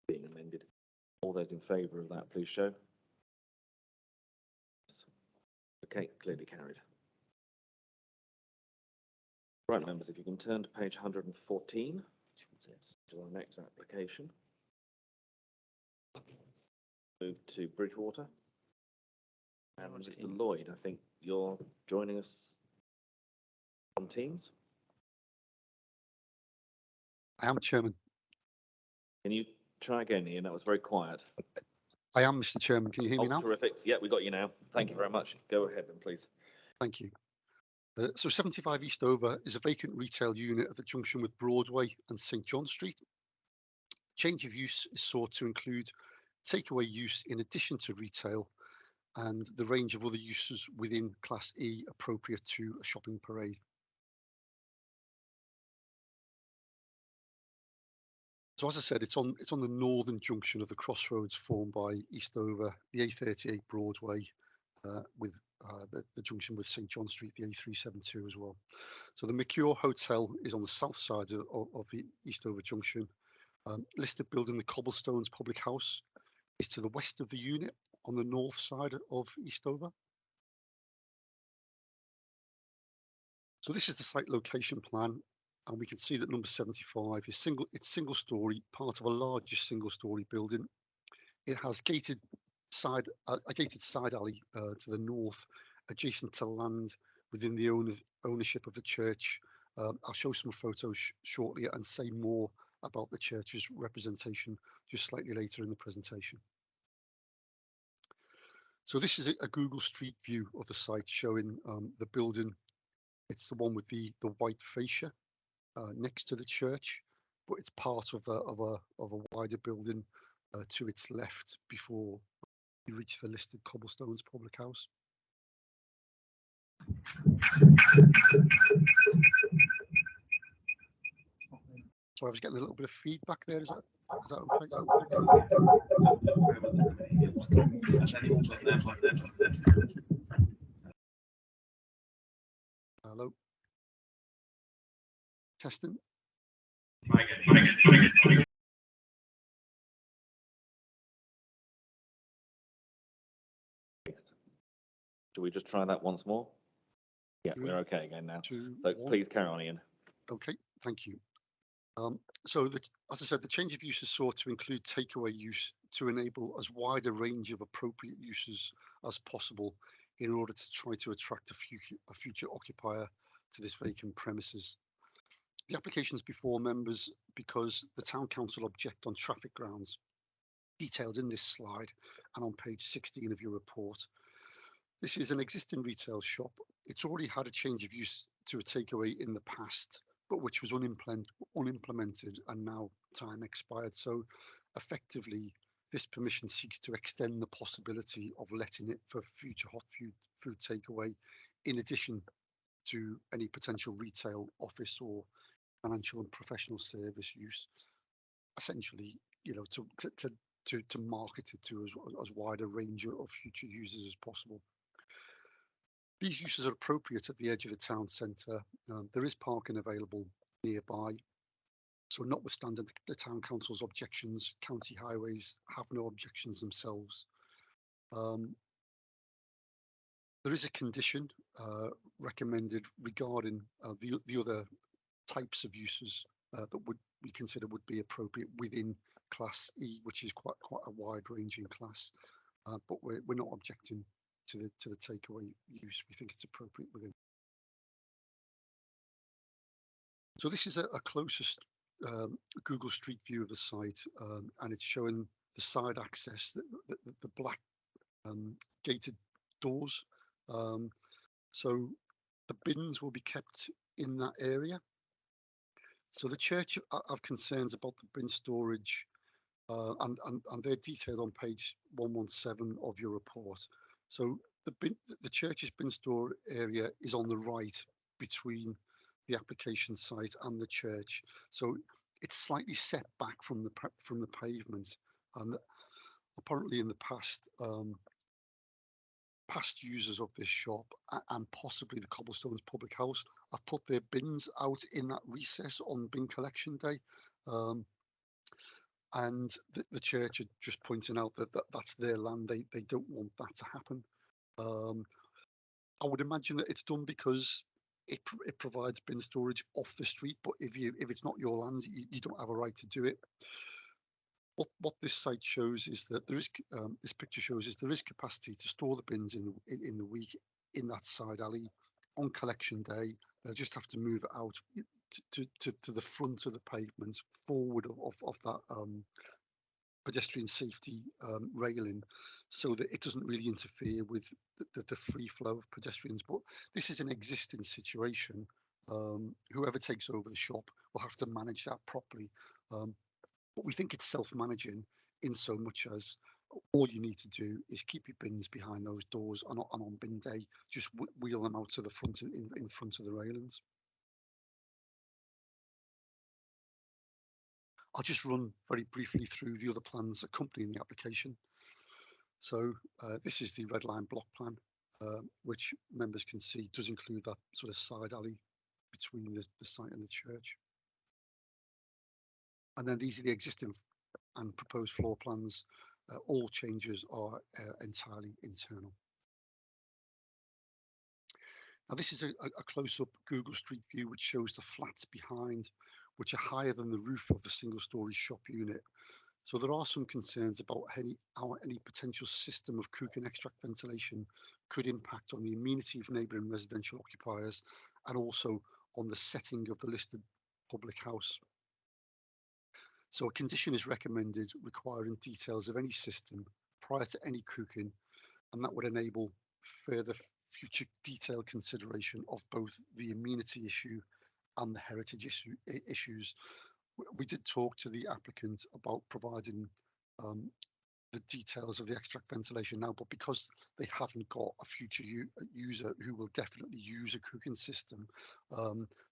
being amended. All those in favour of that, please show. Okay, clearly carried. Right, members, if you can turn to page 114, to our next application. Move to Bridgewater. And Mr. Lloyd, I think you're joining us on Teams. I am, Chairman. Can you try again, Ian? That was very quiet. I am, Mr. Chairman. Can you hear me now? Terrific. Yeah, we got you now. Thank you very much. Go ahead then, please. Thank you. So 75 Eastover is a vacant retail unit at the junction with Broadway and St John Street. Change of use is sought to include takeaway use in addition to retail and the range of other uses within Class E appropriate to a shopping parade. So as I said, it's on the northern junction of the crossroads formed by Eastover, the A38 Broadway, with the junction with St John Street, the A372 as well. So the Mercure Hotel is on the south side of the Eastover junction. Listed building, the Cobblestones Public House, is to the west of the unit on the north side of Eastover. So this is the site location plan, and we can see that number 75 is single story, part of a larger single story building. It has a gated side alley to the north, adjacent to land within the ownership of the church. I'll show some photos shortly and say more about the church's representation just slightly later in the presentation. So this is a Google Street View of the site showing the building. It's the one with the white fascia next to the church, but it's part of a wider building to its left before you reach the listed Cobblestones Public House. So I was getting a little bit of feedback there. Is that okay? Hello. Testing. Do we just try that once more? Yeah, we're okay again now. So please carry on, Ian. Okay, thank you. So as I said, the change of use is sought to include takeaway use to enable as wide a range of appropriate uses as possible in order to try to attract a future occupier to this vacant premises. The application is before members because the Town Council object on traffic grounds detailed in this slide and on page 16 of your report. This is an existing retail shop. It's already had a change of use to a takeaway in the past, but which was unimplemented and now time expired. So effectively, this permission seeks to extend the possibility of letting it for future hot food takeaway, in addition to any potential retail, office or financial and professional service use. Essentially, you know, to market it to as wide a range of future users as possible. These uses are appropriate at the edge of the town centre. There is parking available nearby. So notwithstanding the Town Council's objections, County Highways have no objections themselves. There is a condition recommended regarding the other types of uses that we consider would be appropriate within Class E, which is quite a wide-ranging class. But we're not objecting to the takeaway use. We think it's appropriate within. So this is a closest Google Street View of the site, and it's showing the side access, the black gated doors. So the bins will be kept in that area. So the church have concerns about the bin storage and they're detailed on page 117 of your report. So the church's bin store area is on the right between the application site and the church. So it's slightly set back from the pavement, and apparently in the past, past users of this shop and possibly the Cobblestones Public House have put their bins out in that recess on bin collection day. And the church are just pointing out that, that's their land. They don't want that to happen. I would imagine that it's done because it provides bin storage off the street, but if it's not your land, you don't have a right to do it. What this site shows is that there is this picture shows is there is capacity to store the bins in the week in that side alley on collection day. They'll just have to move it out to the front of the pavement, forward of that pedestrian safety railing, so that it doesn't really interfere with the free flow of pedestrians. But this is an existing situation. Whoever takes over the shop will have to manage that properly. But we think it's self-managing in so much as all you need to do is keep your bins behind those doors, and on bin day, just wheel them out to the front in front of the railings. I'll just run very briefly through the other plans accompanying the application. So this is the red line block plan, which members can see does include that sort of side alley between the site and the church. And then these are the existing and proposed floor plans. All changes are entirely internal. Now this is a close-up Google Street View which shows the flats behind, which are higher than the roof of the single-storey shop unit. So there are some concerns about how any potential system of cook and extract ventilation could impact on the amenity of neighbouring residential occupiers and also on the setting of the listed public house. So a condition is recommended requiring details of any system prior to any cooking, and that would enable further future detailed consideration of both the amenity issue and the heritage issues. We did talk to the applicant about providing the details of the extract ventilation now, but because they haven't got a future user who will definitely use a cooking system,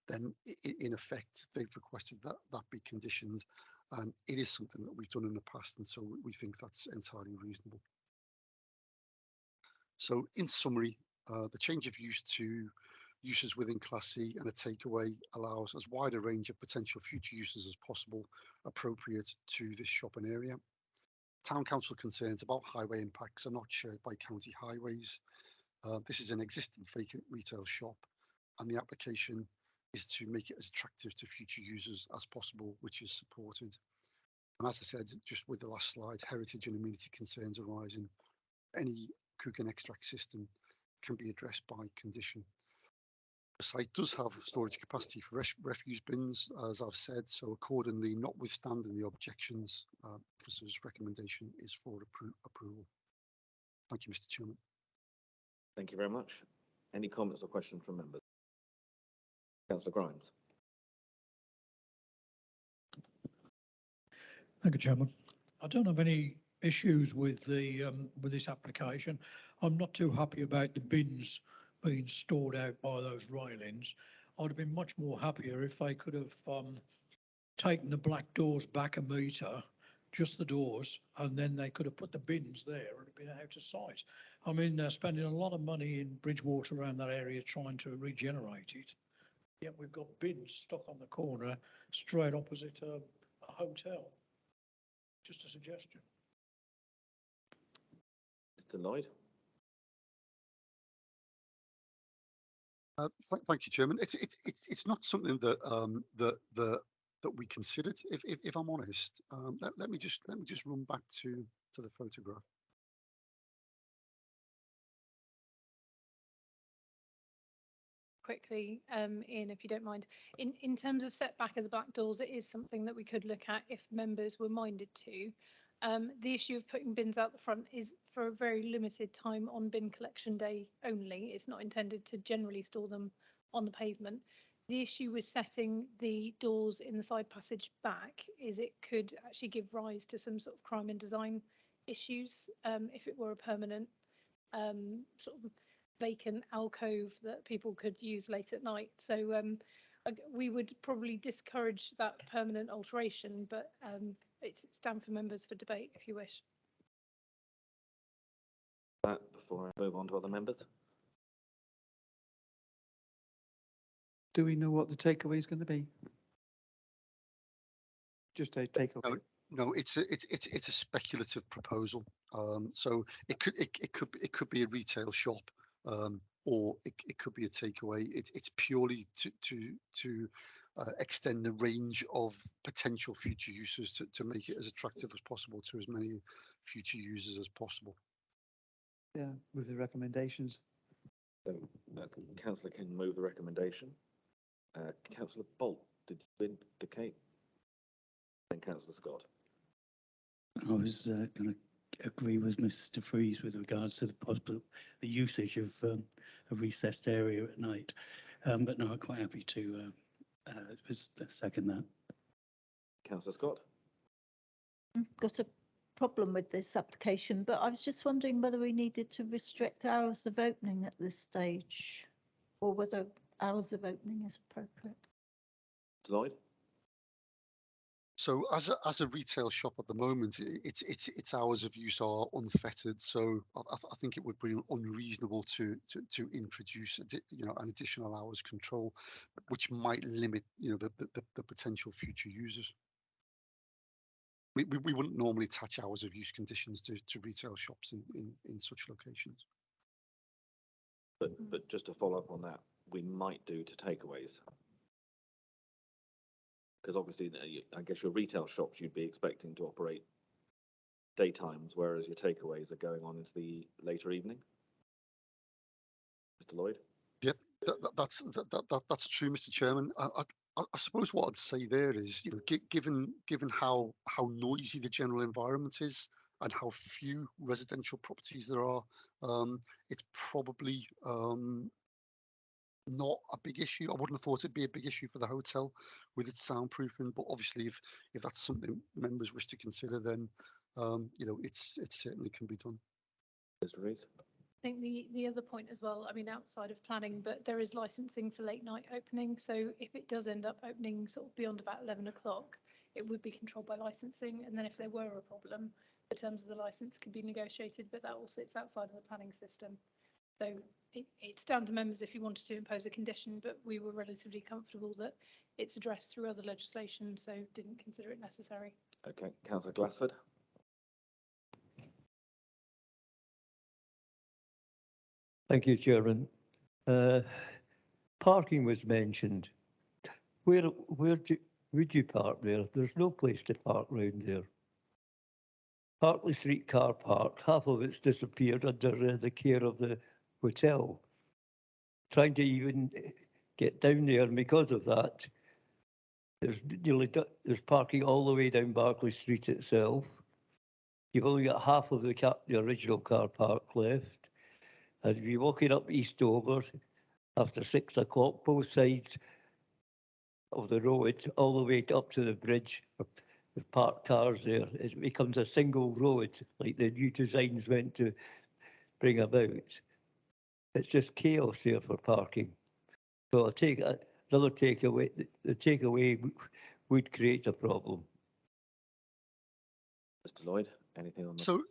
then in effect they've requested that be conditioned. And it is something that we've done in the past, and so we think that's entirely reasonable. So in summary, the change of use to uses within Class C and a takeaway allows as wide a range of potential future uses as possible appropriate to this shopping area. Town Council concerns about highway impacts are not shared by county highways. This is an existing vacant retail shop, and the application is to make it as attractive to future users as possible, which is supported. And as I said, just with the last slide, heritage and amenity concerns arising, any cook and extract system can be addressed by condition. The site does have storage capacity for refuse bins, as I've said, so accordingly, notwithstanding the objections, officer's recommendation is for approval. Thank you, Mr. Chairman. Thank you very much. Any comments or questions from members? Councillor Grimes. Thank you, Chairman. I don't have any issues with this application. I'm not too happy about the bins being stored out by those railings. I'd have been much more happier if they could have taken the black doors back a metre, just the doors, and then they could have put the bins there and been out of sight. I mean, they're spending a lot of money in Bridgewater around that area trying to regenerate it. Yet we've got bins stuck on the corner straight opposite a hotel. Just a suggestion. Mr. Lloyd. Thank you, Chairman. It's not something that that we considered. If I'm honest, let me just run back to the photograph. Quickly, Ian, if you don't mind, in terms of setback of the black doors, it is something that we could look at if members were minded to. The issue of putting bins out the front is for a very limited time on bin collection day only. It's not intended to generally store them on the pavement. The issue with setting the doors in the side passage back is it could actually give rise to some sort of crime and design issues if it were a permanent sort of vacant alcove that people could use late at night. So we would probably discourage that permanent alteration, but it's down for members for debate if you wish. That before I move on to other members. Do we know what the takeaway is going to be? Just a takeaway. No, it's a speculative proposal. So it could be a retail shop, or it could be a takeaway. It's purely to extend the range of potential future uses to make it as attractive as possible to as many future users as possible. Yeah, with the recommendations. So Councillor King move the recommendation. Councillor Bolt, did you indicate? And Councillor Scott. I was going to agree with Mr. Freeze with regards to the usage of a recessed area at night, but no, I'm quite happy to second that. Councillor Scott. Got a problem with this application, but I was just wondering whether we needed to restrict hours of opening at this stage, or whether hours of opening is appropriate. Lloyd. So as a retail shop at the moment, its hours of use are unfettered. So I think it would be unreasonable to introduce an additional hours control, which might limit the potential future users. We wouldn't normally attach hours of use conditions to retail shops in such locations. But just to follow up on that, we might do to takeaways. Because obviously, I guess your retail shops you'd be expecting to operate daytimes, whereas your takeaways are going on into the later evening. Mr. Lloyd? Yep, that's true, Mr. Chairman. I suppose what I'd say there is, given how noisy the general environment is and how few residential properties there are, it's probably not a big issue. I wouldn't have thought it'd be a big issue for the hotel with its soundproofing, but obviously if that's something members wish to consider, then it certainly can be done. Mr. Rees? I think the other point as well, I mean, outside of planning, but there is licensing for late night opening. So if it does end up opening sort of beyond about 11 o'clock, it would be controlled by licensing. And then if there were a problem, the terms of the license could be negotiated, but that all sits outside of the planning system. So it's down to members if you wanted to impose a condition, but we were relatively comfortable that it's addressed through other legislation, so didn't consider it necessary. Okay, Councillor Glassford. Thank you, Chairman. Parking was mentioned. Where would you park there? There's no place to park round there. Hartley Street car park, half of it's disappeared under the care of the hotel. Trying to even get down there, and because of that, there's parking all the way down Barclay Street itself. You've only got half of the original car park left. And if you're walking up Eastover after 6 o'clock, both sides of the road, all the way up to the bridge, with parked cars there, it becomes a single road, like the new designs meant to bring about. It's just chaos there for parking. So I'll take another takeaway. The takeaway would create a problem. Mr. Lloyd, anything on that? So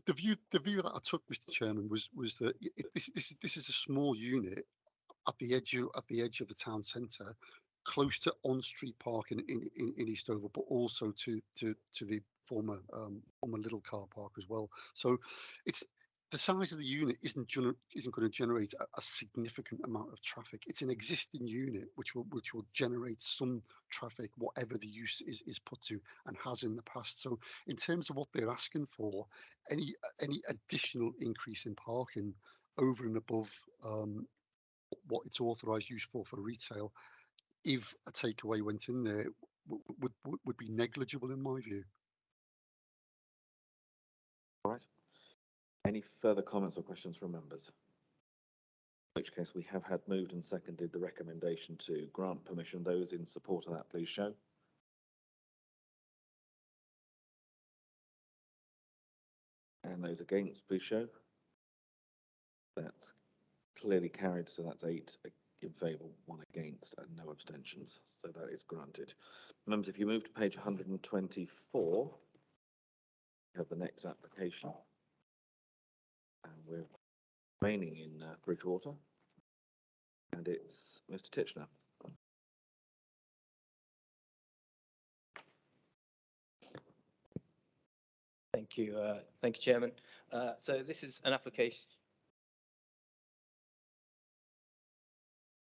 the view that I took, Mr. Chairman, was that this is a small unit at the edge of the town centre, close to on-street parking in Eastover, but also to the former Little car park as well. So it's the size of the unit isn't going to generate a significant amount of traffic. It's an existing unit which will generate some traffic, whatever the use is put to, and has in the past. So in terms of what they're asking for, any additional increase in parking over and above what it's authorised use for retail, if a takeaway went in there, would be negligible in my view. All right. Any further comments or questions from members? In which case we have had moved and seconded the recommendation to grant permission. Those in support of that, please show. And those against, please show. That's clearly carried, so that's 8 in favour, 1 against, and no abstentions. So that is granted. Members, if you move to page 124, we have the next application. And we're remaining in Bridgewater. And it's Mr. Titchener. Thank you, Chairman. So this is an application.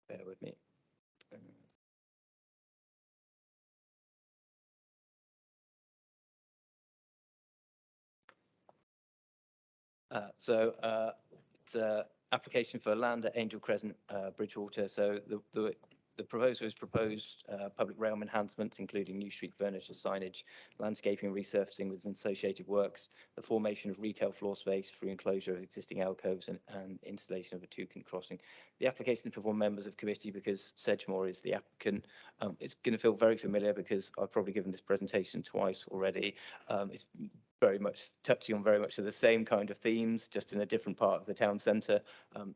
Bear with me. It's an application for land at Angel Crescent, Bridgewater. So the proposal is proposed public realm enhancements, including new street furniture, signage, landscaping, resurfacing with associated works, the formation of retail floor space through enclosure of existing alcoves and installation of a toucan crossing. The application is before members of committee because Sedgemoor is the applicant. It's going to feel very familiar because I've probably given this presentation twice already. It's very much touching on very much of the same kind of themes, just in a different part of the town centre.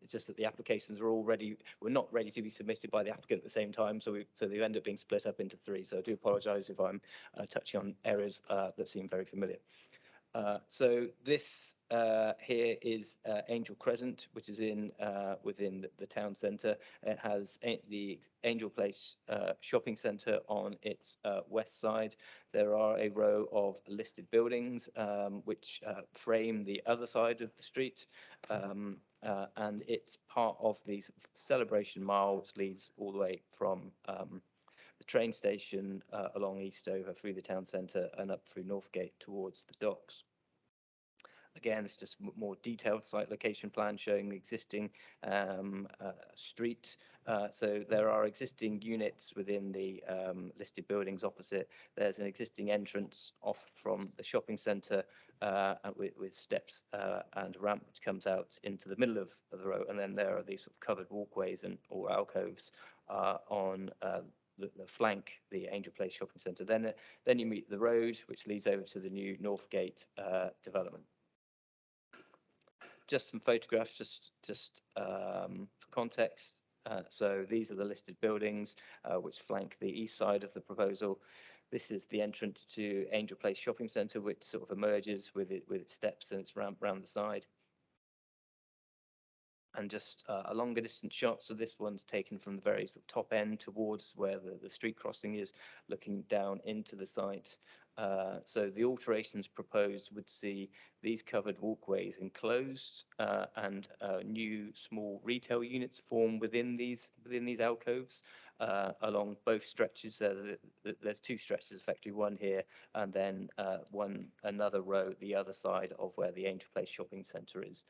It's just that the applications were not ready to be submitted by the applicant at the same time, so they end up being split up into 3. So I do apologise if I'm touching on areas that seem very familiar. So this here is Angel Crescent, which is within the town centre. It has the Angel Place shopping centre on its west side. There are a row of listed buildings which frame the other side of the street, and it's part of the celebration mile, which leads all the way from the train station along Eastover through the town centre and up through Northgate towards the docks. Again, it's just more detailed site location plan showing the existing street. So there are existing units within the listed buildings opposite. There's an existing entrance off from the shopping centre with steps and a ramp which comes out into the middle of the road. And then there are these sort of covered walkways or alcoves on the flank, the Angel Place shopping centre. Then you meet the road, which leads over to the new Northgate development. Just some photographs, just for context. So these are the listed buildings which flank the east side of the proposal. This is the entrance to Angel Place Shopping Centre, which sort of emerges with its steps and its ramp round the side. And just a longer distance shot. So this one's taken from the very sort of top end towards where the street crossing is, looking down into the site. So the alterations proposed would see these covered walkways enclosed and new small retail units form within these alcoves along both stretches. There's 2 stretches, effectively one here and then another row the other side of where the Angel Place Shopping Centre is.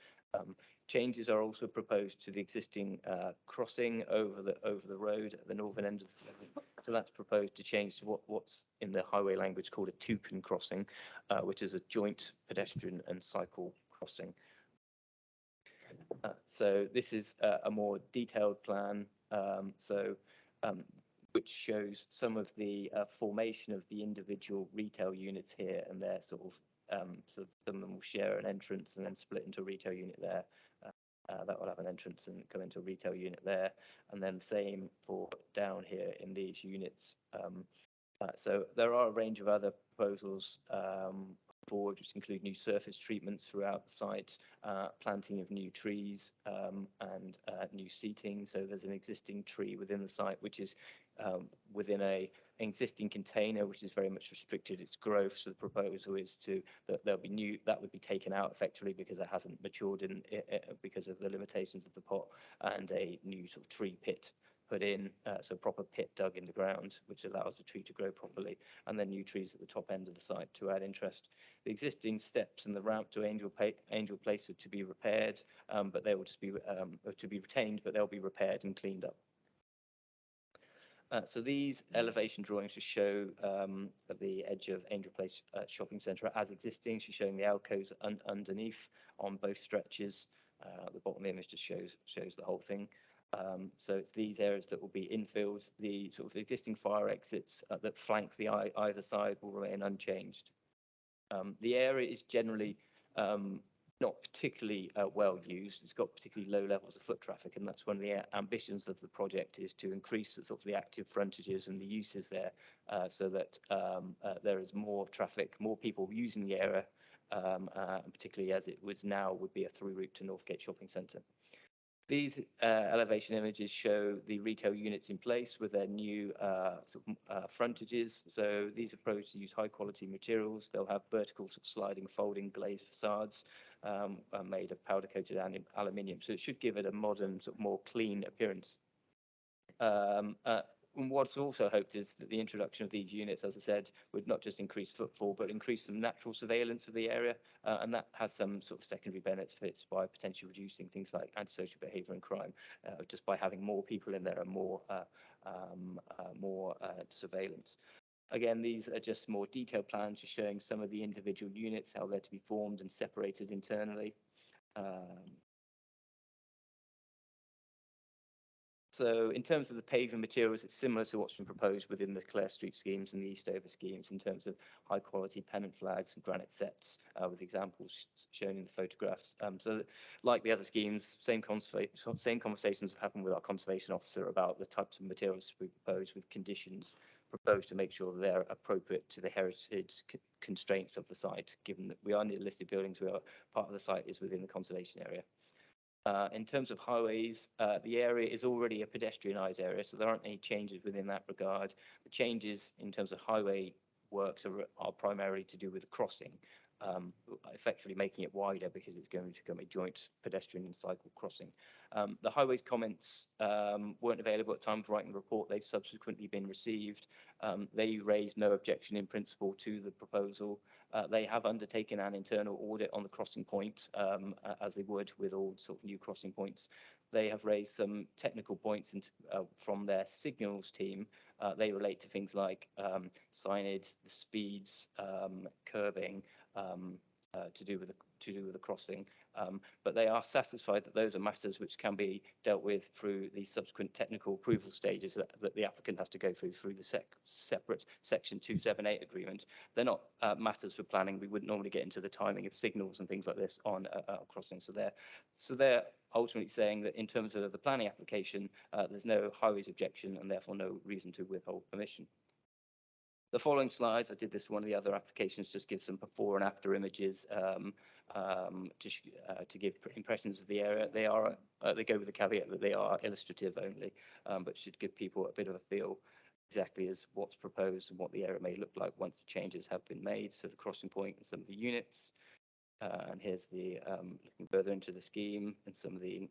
Changes are also proposed to the existing crossing over the road at the northern end of the city. So that's proposed to change to what's in the highway language called a toucan crossing, which is a joint pedestrian and cycle crossing. So this is a more detailed plan, which shows some of the formation of the individual retail units here, and they're sort of so some of them will share an entrance and then split into a retail unit there. That will have an entrance and come into a retail unit there, and then the same for down here in these units. So there are a range of other proposals forward, which include new surface treatments throughout the site, planting of new trees and new seating. So there's an existing tree within the site, which is within an existing container, which is very much restricted its growth. So the proposal is that there'll be new, that would be taken out effectively because it hasn't matured because of the limitations of the pot, and a new sort of tree pit put in, so a proper pit dug in the ground, which allows the tree to grow properly, and then new trees at the top end of the site to add interest. The existing steps and the ramp to Angel Place are to be repaired, but they will just be to be retained, but they'll be repaired and cleaned up. So these elevation drawings just show the edge of Angel Place Shopping Centre as existing. She's showing the alcoves underneath on both stretches. The bottom image just shows the whole thing. So it's these areas that will be infilled. The sort of existing fire exits that flank the either side will remain unchanged. The area is generally not particularly well used. It's got particularly low levels of foot traffic, and that's one of the ambitions of the project, is to increase the sort of the active frontages and the uses there, so that there is more traffic, more people using the area, and particularly as it was now would be a through route to Northgate Shopping Centre. These elevation images show the retail units in place with their new frontages. So these are proposed to use high quality materials. They'll have vertical sort of sliding folding glazed facades made of powder coated aluminium. So it should give it a modern, sort of more clean appearance. And what's also hoped is that the introduction of these units, as I said, would not just increase footfall, but increase some natural surveillance of the area. And that has some sort of secondary benefits by potentially reducing things like antisocial behaviour and crime, just by having more people in there and more surveillance. Again, these are just more detailed plans, just showing some of the individual units, how they're to be formed and separated internally. So in terms of the paving materials, it's similar to what's been proposed within the Clare Street schemes and the Eastover schemes in terms of high quality pennant flags and granite sets, with examples shown in the photographs. So like the other schemes, same conversations have happened with our conservation officer about the types of materials we propose, with conditions proposed to make sure that they're appropriate to the heritage constraints of the site, given that we are near listed buildings, part of the site is within the conservation area. In terms of highways, the area is already a pedestrianised area, so there aren't any changes within that regard. The changes in terms of highway works are primarily to do with the crossing, effectively making it wider because it's going to become a joint pedestrian and cycle crossing. The highways comments weren't available at the time of writing the report. They've subsequently been received. They raised no objection in principle to the proposal. They have undertaken an internal audit on the crossing point, as they would with all sort of new crossing points. They have raised some technical points from their signals team. They relate to things like signage, the speeds, curbing, to do with the crossing. But they are satisfied that those are matters which can be dealt with through the subsequent technical approval stages that the applicant has to go through the separate Section 278 agreement. They're not matters for planning. We wouldn't normally get into the timing of signals and things like this on a crossing. So they're ultimately saying that in terms of the planning application, there's no highways objection and therefore no reason to withhold permission. The following slides, I did this for one of the other applications, just give some before and after images to give impressions of the area. They go with the caveat that they are illustrative only, but should give people a bit of a feel exactly as what's proposed and what the area may look like once the changes have been made. So the crossing point and some of the units. And here's the looking further into the scheme and some of the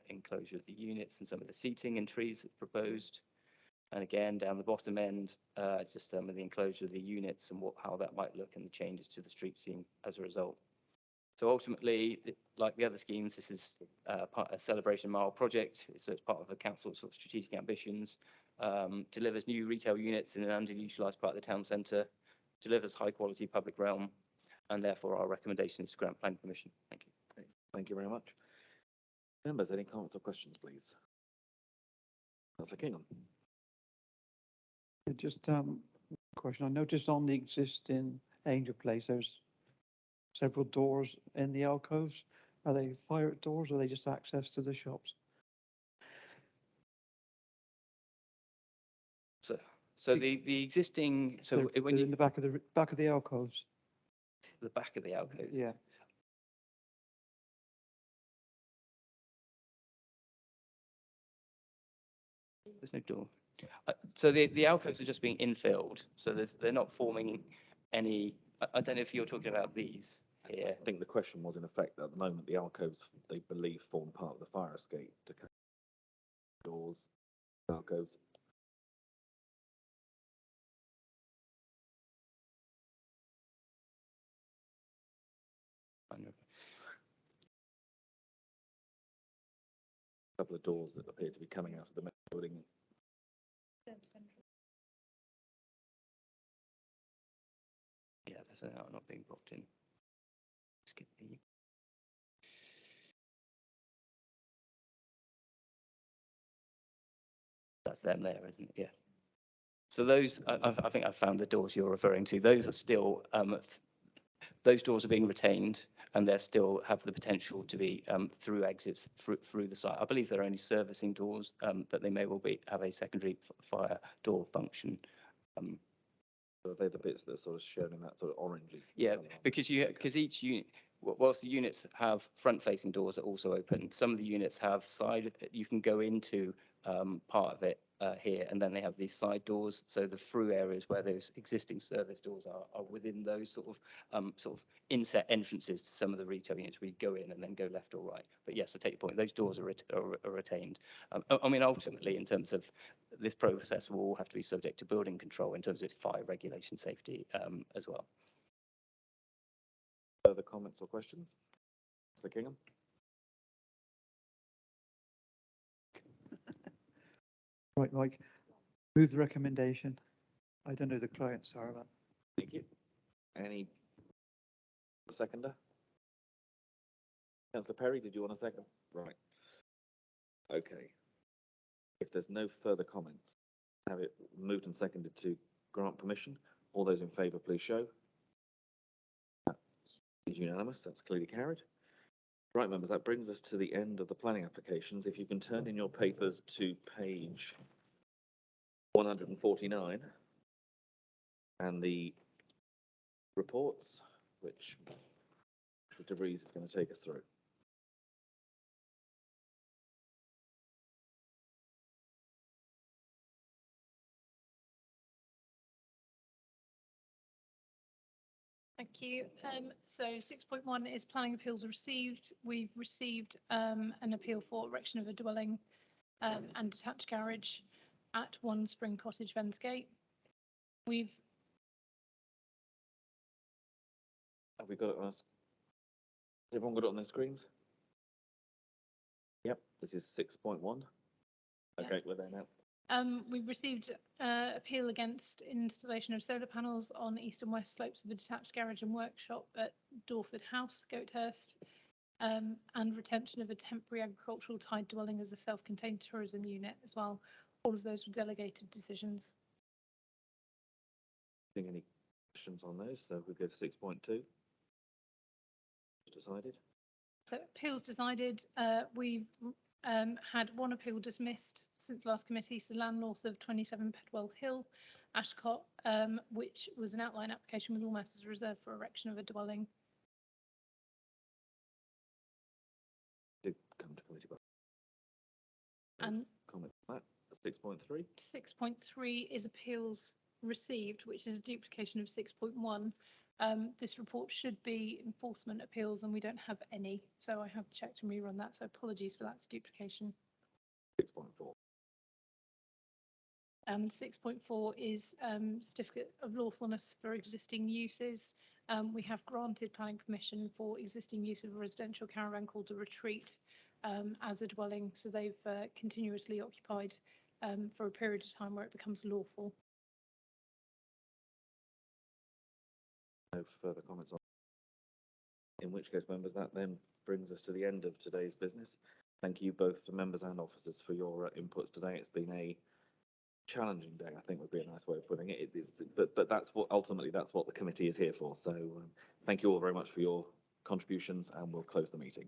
enclosure of the units and some of the seating and trees that's proposed. And again, down the bottom end, just some of the enclosure of the units and how that might look and the changes to the street scene as a result. So ultimately, like the other schemes, this is a celebration mile project. So it's part of the council's sort of strategic ambitions. Delivers new retail units in an underutilised part of the town centre. Delivers high quality public realm, and therefore our recommendation is to grant planning permission. Thank you. Thank you very much. Members, any comments or questions, please? Councillor Kingham. Just question. I noticed on the existing Angel Place, there's several doors in the alcoves. Are they fire doors or are they just access to the shops? So the existing, so when you in the back of the alcoves. The back of the alcove. Yeah. There's no door. So the alcoves are just being infilled. So they're not forming any. I don't know if you're talking about these here. I think the question was, in effect, at the moment, the alcoves, they believe, form part of the fire escape. To doors, alcoves. A couple of doors that appear to be coming out of the main building. Yeah, that's not being blocked in. Skip the. them there, isn't it? Yeah. So those, I think I've found the doors you're referring to. Those are still, those doors are being retained, and they still have the potential to be through exits through the site. I believe they're only servicing doors, but they may well have a secondary fire door function. So they're the bits that are sort of shown in that sort of orangey. Yeah, because each unit, whilst the units have front-facing doors that are also open, some of the units have side. You can go into part of it here, and then they have these side doors. So the through areas where those existing service doors are within those sort of inset entrances to some of the retail units where you go in and then go left or right. But yes, I take your point. Those doors are retained. I mean, ultimately, in terms of this process, will all have to be subject to building control in terms of fire regulation safety as well. Further comments or questions? Mr. Kingham? Right, Mike, move the recommendation. I don't know who the clients are, but. Thank you. Any seconder? Councillor Perry, did you want a second? Right. Okay. If there's no further comments, have it moved and seconded to grant permission. All those in favour, please show. That is unanimous. That's clearly carried. Right, members, that brings us to the end of the planning applications. If you can turn in your papers to page 149 and the reports, which Mr. DeVries is going to take us through. Thank you. So 6.1 is planning appeals received. We've received an appeal for erection of a dwelling and detached garage at 1 Spring Cottage, Vensgate. Have we got it on us? Has everyone got it on their screens? Yep, this is 6.1. Okay, we're there now. We've received appeal against installation of solar panels on east and west slopes of a detached garage and workshop at Dorford House, Goathurst, and retention of a temporary agricultural tied dwelling as a self-contained tourism unit as well. All of those were delegated decisions. Any questions on those? So we go to 6.2. Decided. So appeals decided. We've had one appeal dismissed since last committee, so land north of 27 Pedwell Hill, Ashcott, which was an outline application with all matters reserved for erection of a dwelling. Did come to committee. And comment on that. 6.3. 6.3 is appeals received, which is a duplication of 6.1. This report should be enforcement appeals, and we don't have any, so I have checked and rerun that, so apologies for that duplication. 6.4. 6.4 is certificate of lawfulness for existing uses. We have granted planning permission for existing use of a residential caravan called a retreat as a dwelling, so they've continuously occupied for a period of time where it becomes lawful. No further comments on. In which case, members, that then brings us to the end of today's business. Thank you both to members and officers for your inputs today. It's been a challenging day, I think would be a nice way of putting it. But that's what ultimately that's what the committee is here for. So thank you all very much for your contributions, and we'll close the meeting.